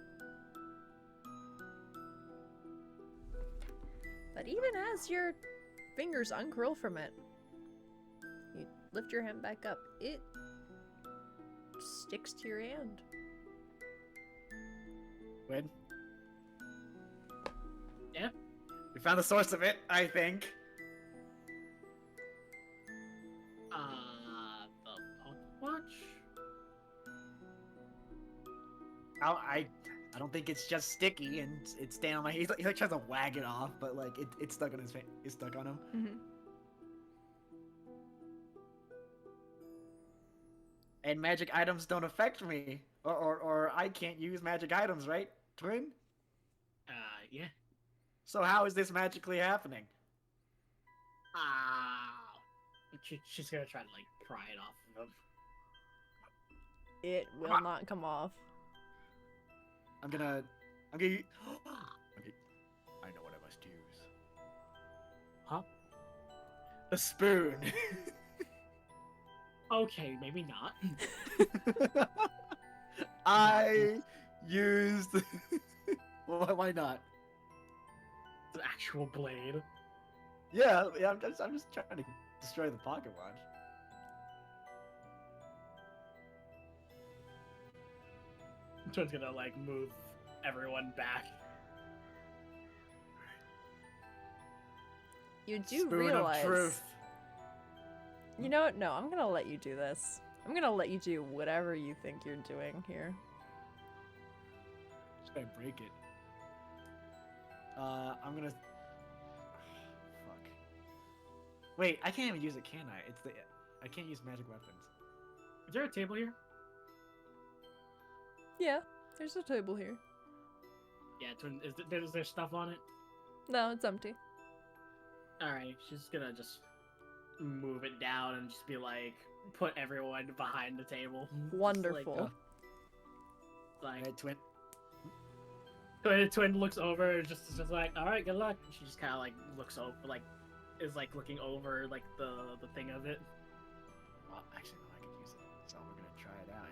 S1: But even as your fingers uncurl from it, you lift your hand back up, it sticks to your hand.
S6: Win.
S10: Yeah.
S6: We found the source of it, I think.
S10: The pocket watch?
S6: I don't think it's just sticky and it's staying on my. He like tries to wag it off, but like it's stuck on his face. It's stuck on him.
S1: Mm-hmm.
S6: And magic items don't affect me, or I can't use magic items, right, Twin?
S10: Yeah.
S6: So how is this magically happening?
S10: She's gonna try to, like, pry it off of him.
S1: It will not come off.
S6: I'm gonna. Okay, I know what I must use.
S10: Huh?
S6: A spoon.
S10: Okay, maybe not.
S6: I used. Why not?
S10: An actual blade.
S6: Yeah, I'm just trying to destroy the pocket watch.
S10: Twin's gonna like move everyone back.
S1: You do
S6: Spoon
S1: realize.
S6: of truth.
S1: You know what? No, I'm gonna let you do this. I'm gonna let you do whatever you think you're doing here.
S6: Should I break it? I'm gonna. Fuck. Wait, I can't even use it, can I? I can't use magic weapons.
S10: Is there a table here?
S1: Yeah, there's a table here.
S10: Yeah, Twin. Is there stuff on it?
S1: No, it's empty.
S10: Alright, she's gonna just move it down and just be like, put everyone behind the table.
S1: Wonderful.
S10: Like,
S6: Alright, Twin.
S10: Twin looks over and just like, alright, good luck. And she just kind of like looks over, like, is like looking over like the thing of it.
S6: Well, actually, no, I can use it. So we're gonna try it out.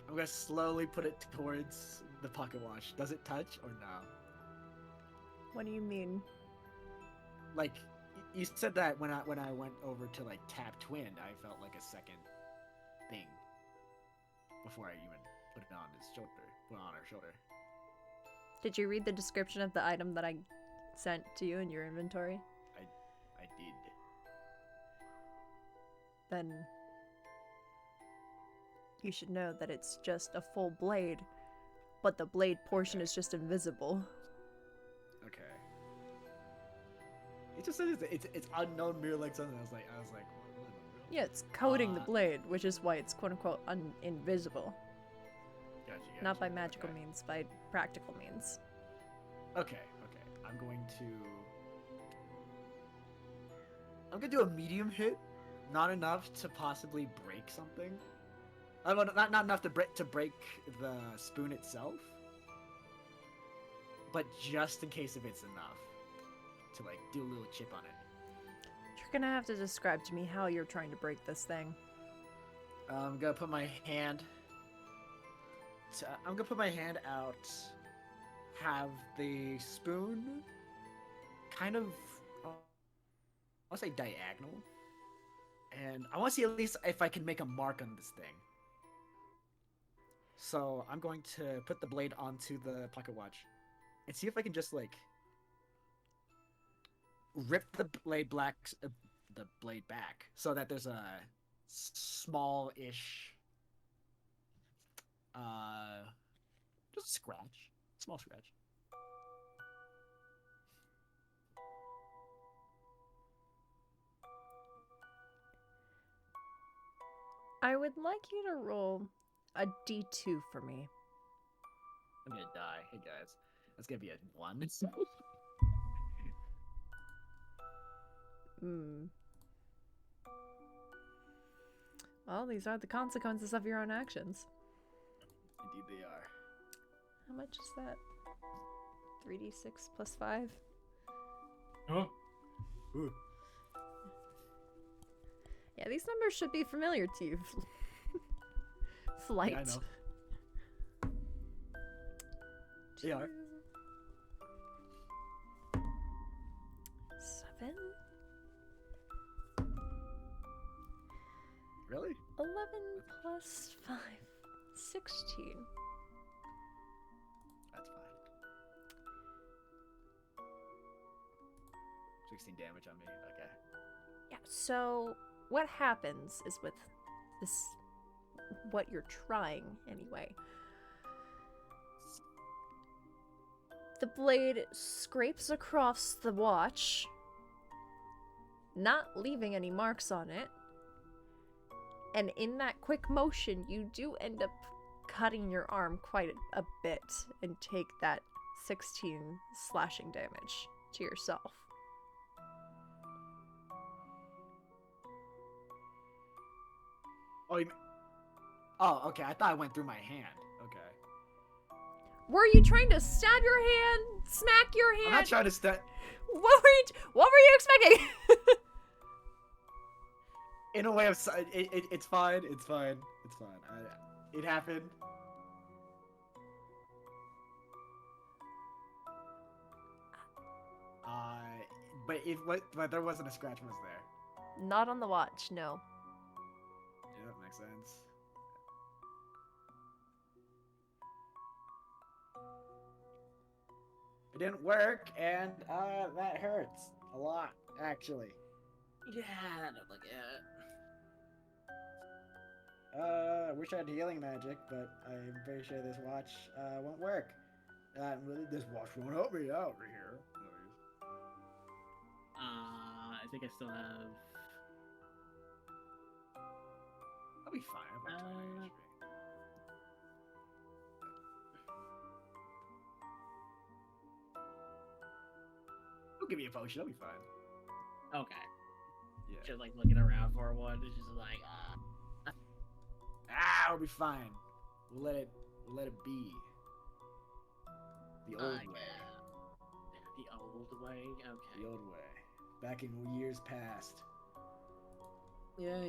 S6: I'm gonna slowly put it towards the pocket watch. Does it touch or no?
S1: What do you mean?
S6: Like, you said that when I went over to like tap Twin, I felt like a second thing before I even put it on his shoulder. Put it on her shoulder.
S1: Did you read the description of the item that I sent to you in your inventory?
S6: I did.
S1: Then you should know that it's just a full blade, but the blade portion is just invisible.
S6: Okay. It just says it's unknown mirror like something. I was like, what in the world?
S1: Yeah, it's coating the blade, which is why it's quote unquote invisible.
S6: Gotcha.
S1: Not by magical
S6: Okay.
S1: means, by practical means.
S6: Okay. I'm gonna do a medium hit, not enough to possibly break something. Not enough to break the spoon itself, but just in case if it's enough to like do a little chip on it.
S1: You're gonna have to describe to me how you're trying to break this thing.
S6: I'm gonna put my hand. I'm gonna put my hand out. Have the spoon kind of, I'll say diagonal, and I want to see at least if I can make a mark on this thing. So I'm going to put the blade onto the pocket watch and see if I can just like rip the blade back so that there's a small-ish just scratch. Small scratch.
S1: I would like you to roll a d2 for me.
S6: I'm gonna die. Hey guys, that's gonna be a 1.
S1: Well, these are the consequences of your own actions.
S6: Indeed they are.
S1: How much is that? 3d6 plus 5?
S10: Oh.
S6: Ooh.
S1: Yeah, these numbers should be familiar to you. Flight.
S6: Yeah, I know. They are.
S1: 7?
S6: Really?
S1: 11 plus 5. 16.
S6: That's fine. 16 damage on me. Okay.
S1: Yeah, so what happens is with this, what you're trying anyway, the blade scrapes across the watch, not leaving any marks on it, and in that quick motion you do end up cutting your arm quite a bit and take that 16 slashing damage to yourself.
S6: Oh, okay. I thought I went through my hand. Okay.
S1: Were you trying to stab your hand? Smack your hand?
S6: I'm not trying to stab.
S1: What were you expecting?
S6: In a way of it's fine. It's fine. It's fine. It happened. but there wasn't a scratch, was there?
S1: Not on the watch, no.
S6: Yeah, that makes sense. It didn't work, and that hurts a lot, actually.
S10: Yeah, that looked like it.
S6: I wish I had healing magic, but I'm pretty sure this watch won't work. This watch won't help me out here.
S10: I think I still have.
S6: I'll be fine. I'm not trying to HP. Don't give me a potion. I'll be fine.
S10: Okay.
S6: Yeah.
S10: Just like looking around for one. It's just like,
S6: I'll be fine. We'll let it be. The old way.
S10: The old way? Okay.
S6: The old way. Back in years past.
S10: Yeah.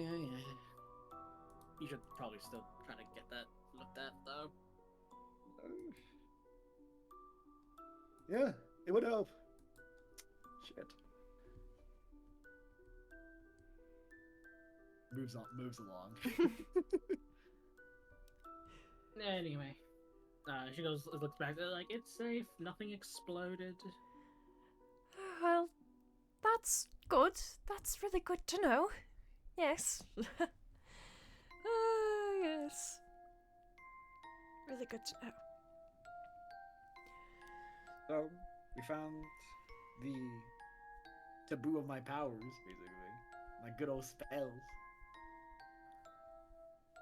S10: You should probably still try to get that looked at, though.
S6: Yeah, it would help. Shit. Moves along.
S10: Anyway. She looks back, like, it's safe, nothing exploded.
S1: Well, that's good. That's really good to know. Yes. Yes. Really good to know.
S6: So, we found the taboo of my powers, basically. My good old spells.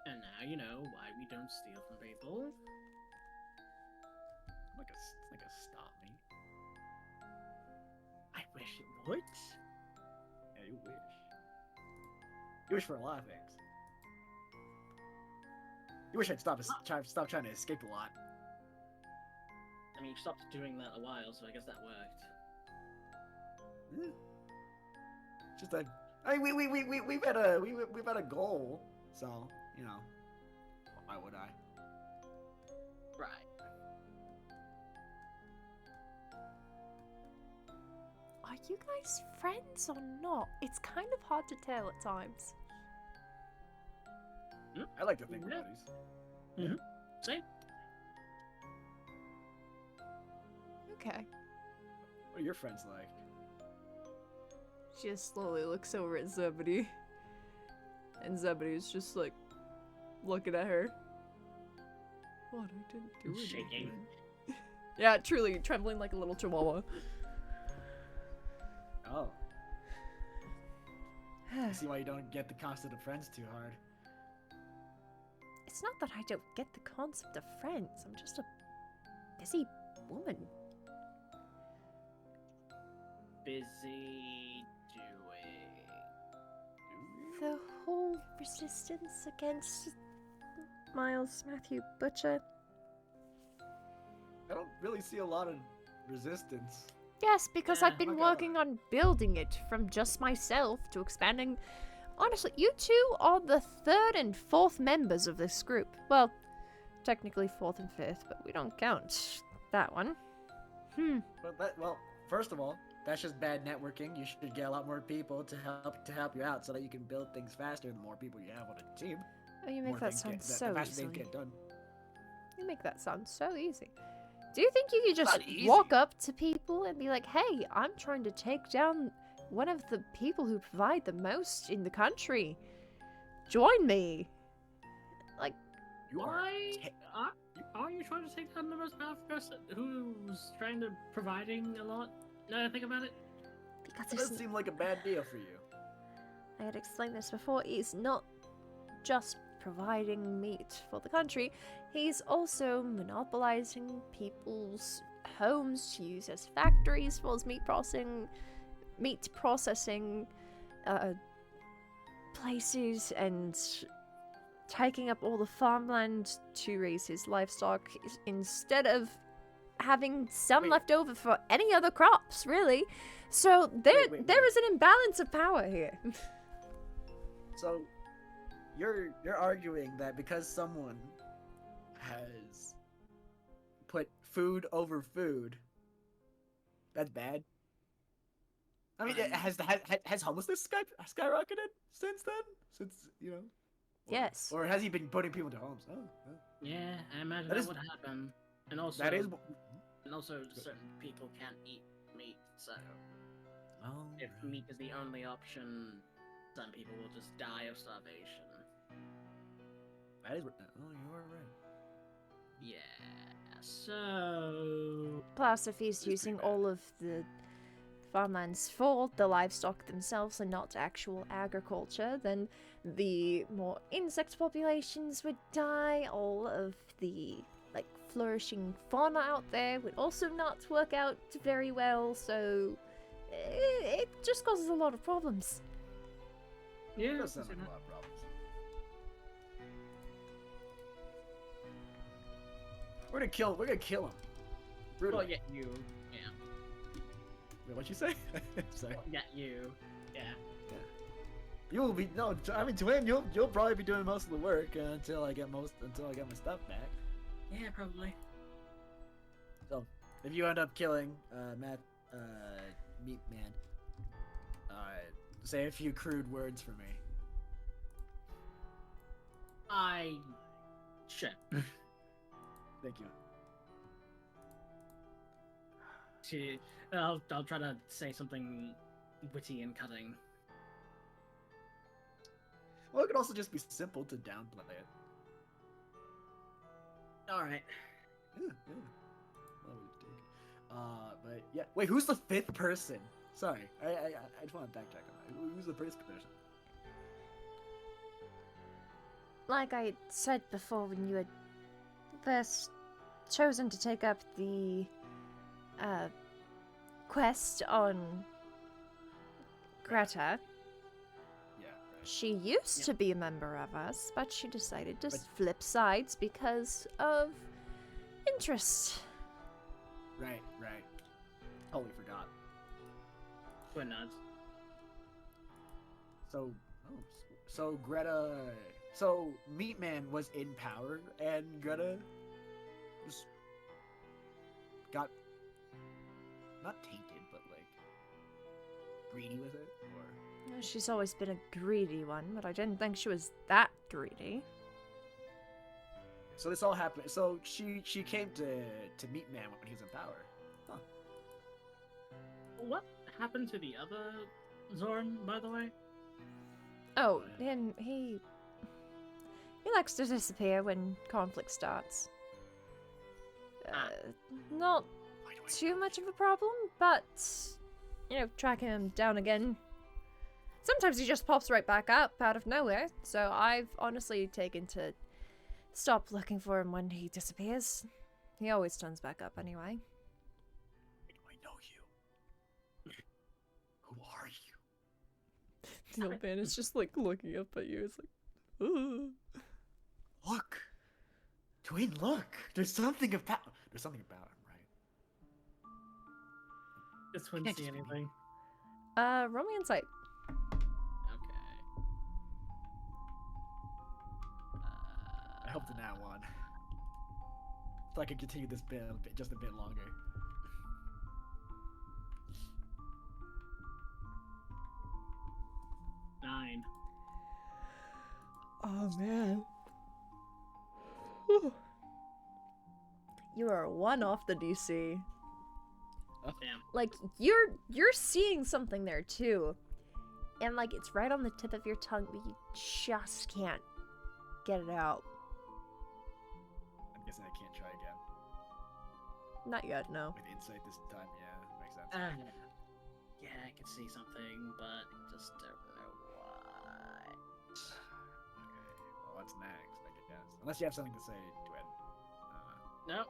S10: And now you know why we don't steal from people.
S6: It's not gonna stop me.
S10: I wish it would.
S6: Yeah, you wish. You wish for a lot of things. You wish I'd stop trying to escape a lot.
S10: I mean, you stopped doing that a while, so I guess that worked.
S6: Just that. I mean, we've had a goal, so you know. Why would I?
S10: Right.
S1: Are you guys friends or not? It's kind of hard to tell at times.
S6: I like to think we're
S10: Yeah.
S6: buddies.
S10: Same.
S1: Okay.
S6: What are your friends like?
S1: She just slowly looks over at Zebedee. And Zebedee's just like looking at her. What? I didn't do anything.
S10: Shaking.
S1: Yeah, truly trembling like a little chihuahua.
S6: Oh. I see why you don't get the concept of friends too hard.
S1: It's not that I don't get the concept of friends. I'm just a busy woman.
S10: Busy doing.
S1: The whole resistance against Miles Matthew Butcher.
S6: I don't really see a lot of resistance.
S1: Yes, because I've been
S6: okay.
S1: working on building it from just myself to expanding. Honestly, you two are the third and fourth members of this group. Well, technically fourth and fifth, but we don't count that one.
S6: Well, first of all, that's just bad networking. You should get a lot more people to help you out so that you can build things faster. The more people you have on a team,
S1: Oh, you
S6: more
S1: make that
S6: things
S1: sound
S6: the
S1: so
S6: faster
S1: easy.
S6: they get done.
S1: You make that sound so easy. Do you think you could just
S6: Not easy.
S1: walk up to people and be like, hey, I'm trying to take down one of the people who provide the most in the country. Join me. Like,
S6: You are.
S10: Why are you trying to take down the most powerful person who's trying to providing a lot? Now I think about it.
S1: because
S6: That doesn't seem like a bad deal for you.
S1: I had explained this before, he's not just providing meat for the country, he's also monopolizing people's homes to use as factories for his meat processing places, and taking up all the farmland to raise his livestock instead of having some
S6: Wait.
S1: left over for any other crops, really. So
S6: Wait.
S1: there is an imbalance of power here.
S6: So, you're arguing that because someone has put food over food, that's bad? I mean,
S10: Fine.
S6: has homelessness skyrocketed since then? Since you know?
S1: Yes.
S6: Or has he been putting people into homes? Oh, oh.
S10: Yeah, I imagine
S6: That
S10: that
S6: is-
S10: would happen. And also,
S6: That is.
S10: certain people can't eat meat, so
S6: Oh.
S10: if meat is the only option, some people will just die of starvation.
S6: That is. Oh, you are right.
S10: Yeah, so...
S1: Plus, if he's
S6: It's pretty
S1: using
S6: bad.
S1: all of the farmlands for the livestock themselves and not actual agriculture, then the more insect populations would die. All of the like flourishing fauna out there would also not work out very well. So it just causes a lot of problems.
S10: Yeah,
S6: That sounds like a lot of problems. We're gonna kill him.
S10: well,
S6: Brutally.
S10: yeah, you. Yeah.
S6: Wait, what'd you say? Sorry.
S10: Yeah, you. Yeah.
S6: You'll be no. I mean, Twin, you'll probably be doing most of the work until I get my stuff back.
S10: Yeah, probably.
S6: So, if you end up killing Matt, Meat Man, say a few crude words for me.
S10: Sure.
S6: Thank you.
S10: I'll try to say something witty and cutting.
S6: Well, it could also just be simple to downplay it.
S10: Alright.
S6: Yeah, yeah. Well, we take it. But yeah. Wait, who's the fifth person? Sorry, I just want to backtrack on that. Who's the first person?
S1: Like I said before, when you had first chosen to take up the quest on Greta,
S6: Yeah, right.
S1: she used to be a member of us, but she decided to flip sides because of interest.
S6: Right, right. Totally forgot.
S10: Twin nods.
S6: So Greta, so Meat Man was in power, and Greta just got not tainted, but like greedy with it, or
S1: She's always been a greedy one, but I didn't think she was that greedy.
S6: so this all happened. So she came to Meat Man when he was in power. Huh.
S10: What happened to the other Zorn, by the way?
S1: Oh, and he likes to disappear when conflict starts. Not too much of a problem, but tracking him down again. Sometimes he just pops right back up out of nowhere, so I've honestly taken to stop looking for him when he disappears. He always turns back up anyway.
S6: I know you. Who are you?
S1: Nilban is just like looking up at you. It's like, ooh.
S6: Look, Twin, look. There's something about him, right?
S10: Does Twin
S6: Can't
S10: see
S6: just be me.
S10: anything?
S1: Roll me insight.
S10: Okay.
S6: I hope to nat one, so I can continue this bit just a bit longer.
S10: Nine.
S1: Oh man. You are one off the DC.
S10: Damn.
S1: Like you're seeing something there too. And like it's right on the tip of your tongue, but you just can't get it out.
S6: I'm guessing I can't try again
S1: Not yet, no.
S6: with insight this time. Yeah, makes sense.
S10: Yeah, I can see something, but just don't know what.
S6: Okay, well, what's next? I guess, unless you have something to say, Twin.
S10: No.
S6: Maybe.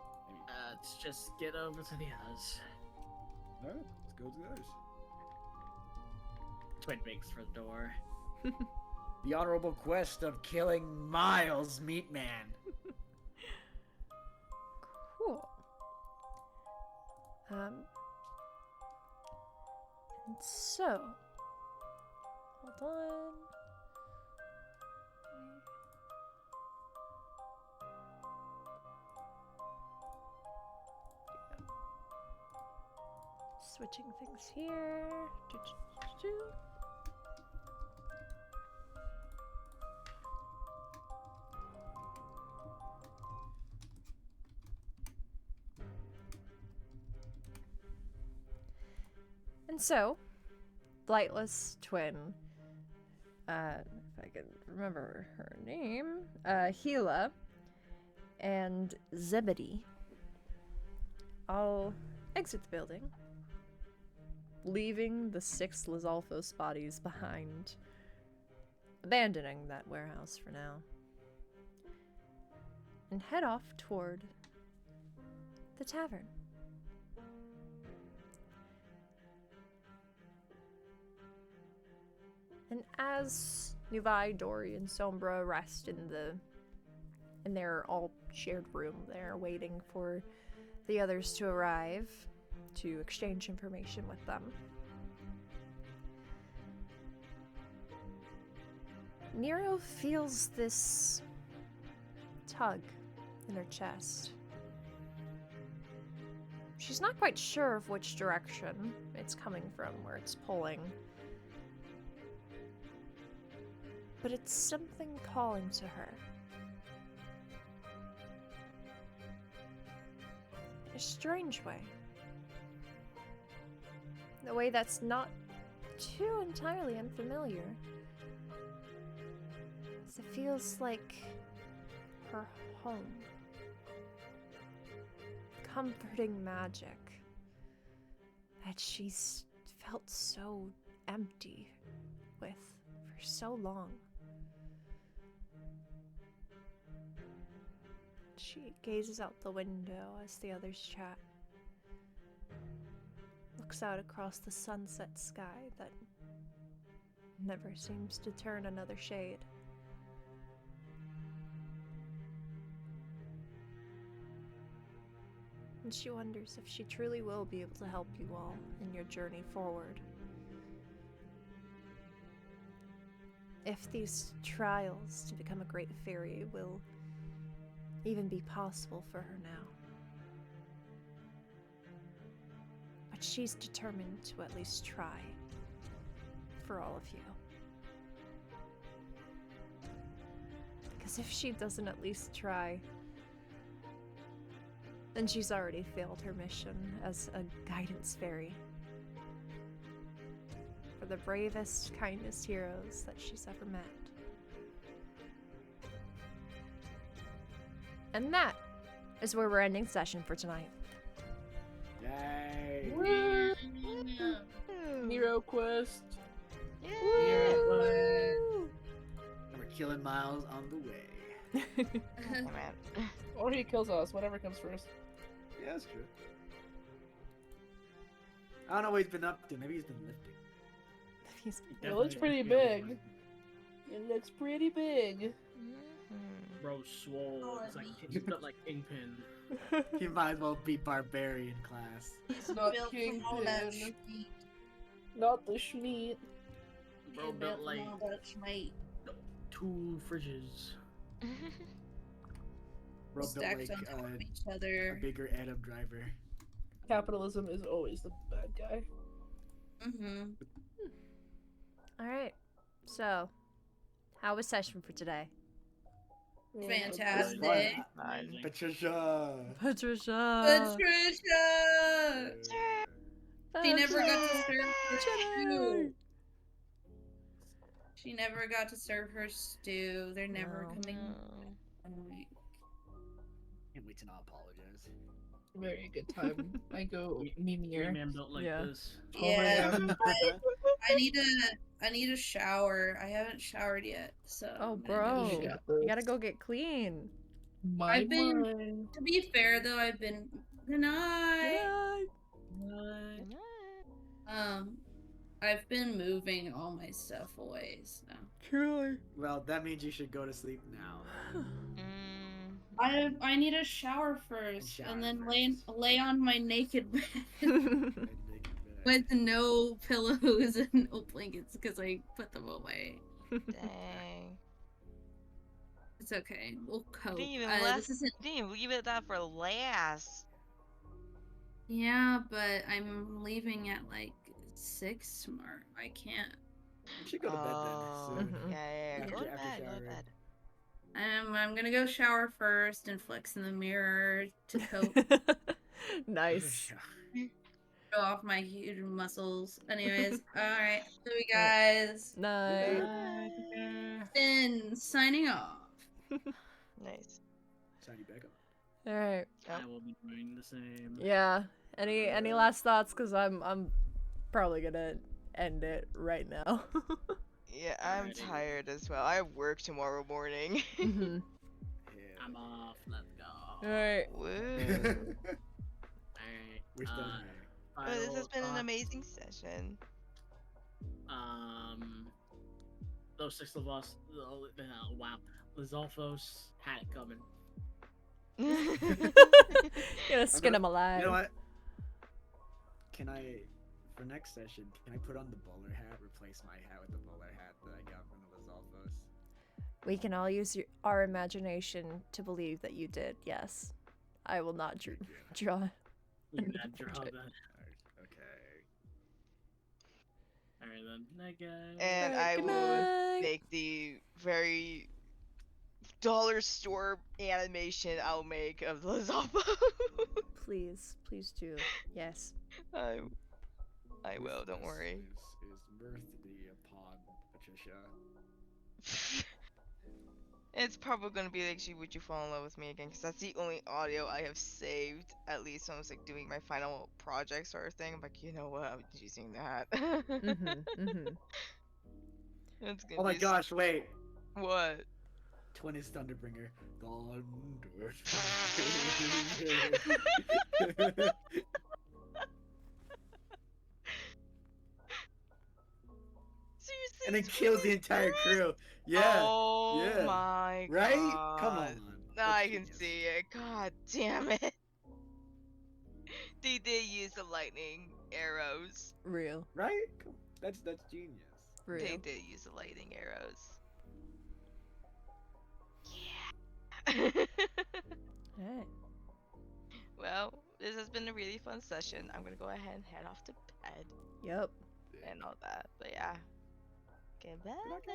S10: Let's just get over to the others.
S6: All right, let's go to the others.
S10: Twin makes for the door.
S6: The honorable quest of killing Miles, Meat Man.
S1: Cool. And so hold on. switching things here. Do. And so, Blightless Twin, if I can remember her name, Gila, and Zebedee all exit the building, leaving the 6 Lizalfos bodies behind, abandoning that warehouse for now, and head off toward the tavern. And as Nuvi, Dory, and Sombra rest in their all shared room there, waiting for the others to arrive to exchange information with them, Nero feels this tug in her chest. She's not quite sure of which direction it's coming from, where it's pulling. But it's something calling to her. In a strange way. In a way that's not too entirely unfamiliar. As it feels like her home. Comforting magic that she's felt so empty with for so long. She gazes out the window as the others chat. Looks out across the sunset sky that never seems to turn another shade. And she wonders if she truly will be able to help you all in your journey forward. If these trials to become a great fairy will even be possible for her now. But she's determined to at least try for all of you. Because if she doesn't at least try, then she's already failed her mission as a guidance fairy. For the bravest, kindest heroes that she's ever met. And that is where we're ending session for tonight.
S6: Yay!
S2: Nero quest.
S6: And we're killing Miles on the way.
S2: Or he kills us, whatever comes first.
S6: Yeah, that's true. I don't know what he's been up to. Maybe he's been lifting.
S2: It looks pretty big. It looks pretty big.
S10: Bro, swole. It's like he's got like Kingpin.
S6: He might as well be barbarian class.
S7: He's
S2: Not
S7: built from all that
S2: Kingpin.
S7: shmeat.
S2: Not the Schmeat.
S10: Bro,
S7: He's
S10: built
S7: built
S10: like
S7: from all that shmeat.
S10: 2 fridges.
S6: Bro built
S7: Stacked
S6: like
S7: on top of each
S6: a
S7: other.
S6: bigger Adam Driver.
S2: Capitalism is always the bad guy.
S7: Mm-hmm.
S1: Alright, so, how was session for today?
S7: Fantastic.
S10: Amazing.
S6: Patricia!
S1: Patricia!
S7: Patricia! She never got to serve her stew. She never got to serve her stew. They're never coming.
S6: Can't wait to not apologize.
S2: Very good time. I go
S10: Three
S2: Mimir.
S10: man built like
S1: Yeah.
S10: this.
S7: Yeah, I need a shower. I haven't showered yet, so.
S1: Oh,
S7: I'm gonna
S1: bro.
S7: go shower.
S1: You gotta go get clean.
S2: My
S7: I've been-
S2: mind.
S7: To be fair, though, I've been. Good night. I've been moving all my stuff away, so.
S1: Truly.
S6: Well, that means you should go to sleep now.
S7: I need a shower first,
S6: shower
S7: and then
S6: first.
S7: lay on my naked bed
S6: And make it better.
S7: with no pillows and no blankets because I put them away.
S3: Dang.
S7: It's okay. We'll cope.
S3: Didn't even
S7: This isn't.
S3: Didn't even leave it that for last.
S7: Yeah, but I'm leaving at like 6 tomorrow. I can't.
S6: You should go to bed then. Soon.
S1: Mhm.
S3: Yeah. Go to
S6: After
S3: bed. Go to
S6: showering.
S3: bed.
S7: I'm gonna go shower first and flex in the mirror to cope.
S1: Nice.
S7: Show off my huge muscles. Anyways, alright. So you guys.
S1: Night.
S7: Finn signing off.
S3: Nice.
S6: Sign you back up.
S1: All right.
S5: I will be doing the same.
S1: Yeah. Any last thoughts? Cause I'm probably gonna end it right now.
S3: Yeah, I'm
S5: Alrighty.
S3: tired as well. I have work tomorrow morning.
S1: Mhm.
S6: Yeah.
S5: I'm off. Let's go.
S1: All right.
S3: Woo.
S5: Alright.
S6: We're still
S3: But this has
S5: final
S3: been an
S5: thoughts.
S3: amazing session.
S5: Those 6 of us. Wow. Lizalfos had it coming.
S1: Gonna skin him alive.
S6: You know what? Can I, for next session, can I put on the bowler hat, replace my hat with the bowler hat that I got from the Lizalfos?
S1: We can all use our imagination to believe that you did. Yes. I will not draw.
S5: We can add draw
S1: Okay.
S5: that.
S6: Okay.
S5: Alright then. Night, guys.
S3: And
S1: Alright,
S3: I
S1: good
S3: will
S1: night.
S3: make the very dollar store animation I'll make of Lizalfo.
S1: Please do. Yes.
S3: I will, don't worry.
S6: Is Mirth the pod, Patricia?
S3: It's probably gonna be like, would you fall in love with me again? Because that's the only audio I have saved, at least when I was like doing my final project sort of thing. I'm like, you know what, I'm using that. It's gonna
S6: Oh my
S3: be
S6: gosh, wait.
S3: What?
S6: Twin is Thunderbringer. Thunder.
S3: Seriously?
S6: And it
S3: it's
S6: kills the
S3: really
S6: entire
S3: good?
S6: crew. Yeah.
S3: Oh
S6: yeah.
S3: my god.
S6: Right? Come on.
S3: I
S6: That's
S3: can
S6: genius.
S3: see it. God damn it. They did use the lightning arrows.
S1: Real.
S6: Right? That's genius.
S1: Real.
S3: They did use the lightning arrows. Yeah.
S1: Alright.
S3: Well, this has been a really fun session. I'm gonna go ahead and head off to bed
S1: Yep.
S3: and all that. But yeah. Goodbye.
S6: Goodbye.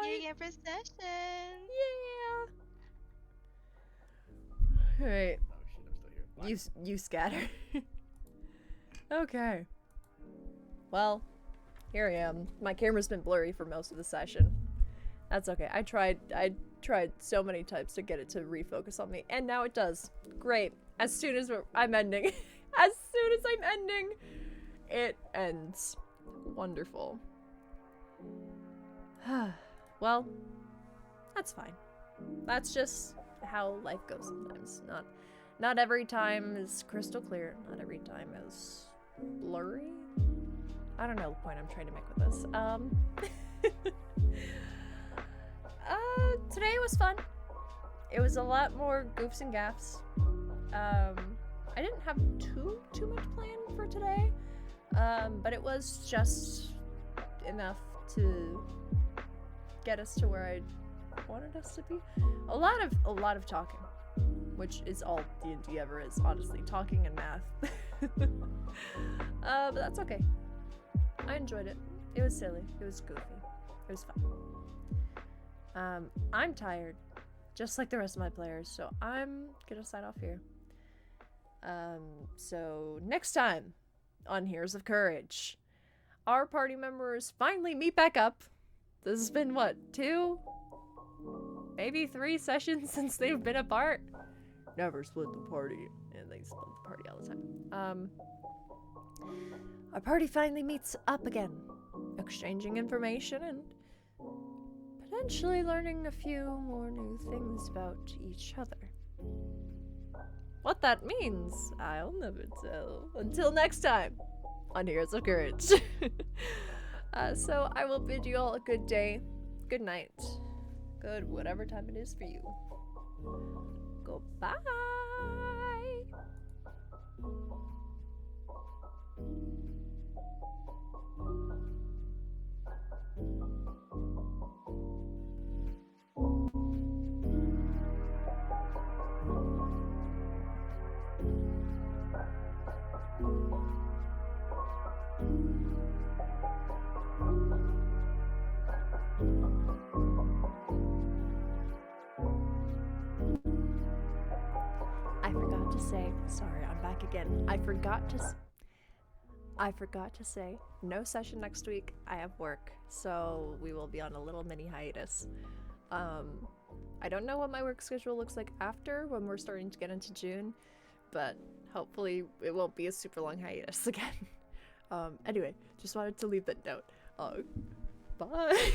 S3: Thank you again for session.
S1: Yeah. Alright.
S6: Oh shit, I'm still here. What?
S1: You scatter. Okay. Well, here I am. My camera's been blurry for most of the session. That's okay. I tried so many times to get it to refocus on me, and now it does. Great. As soon as I'm ending, as soon as I'm ending, it ends. Wonderful. Well, that's fine. That's just how life goes sometimes. Not every time is crystal clear. Not every time is blurry. I don't know the point I'm trying to make with this. Today was fun. It was a lot more goofs and gaffs. I didn't have too much planned for today. But it was just enough to get us to where I wanted us to be. A lot of talking, which is all D&D ever is, honestly, talking and math. But that's okay. I enjoyed it. It was silly. It was goofy. It was fun. I'm tired, just like the rest of my players, so I'm gonna sign off here. So next time on Heroes of Courage, our party members finally meet back up. This has been, what, 2? Maybe 3 sessions since they've been apart? Never split the party. And they split the party all the time. Our party finally meets up again, exchanging information and potentially learning a few more new things about each other. What that means, I'll never tell. Until next time on Heroes of Courage. So I will bid you all a good day, good night, good whatever time it is for you. Goodbye. Sorry, I'm back again. I forgot to say, no session next week. I have work, so we will be on a little mini hiatus. I don't know what my work schedule looks like after when we're starting to get into June, but hopefully it won't be a super long hiatus again. Anyway, just wanted to leave that note. Bye!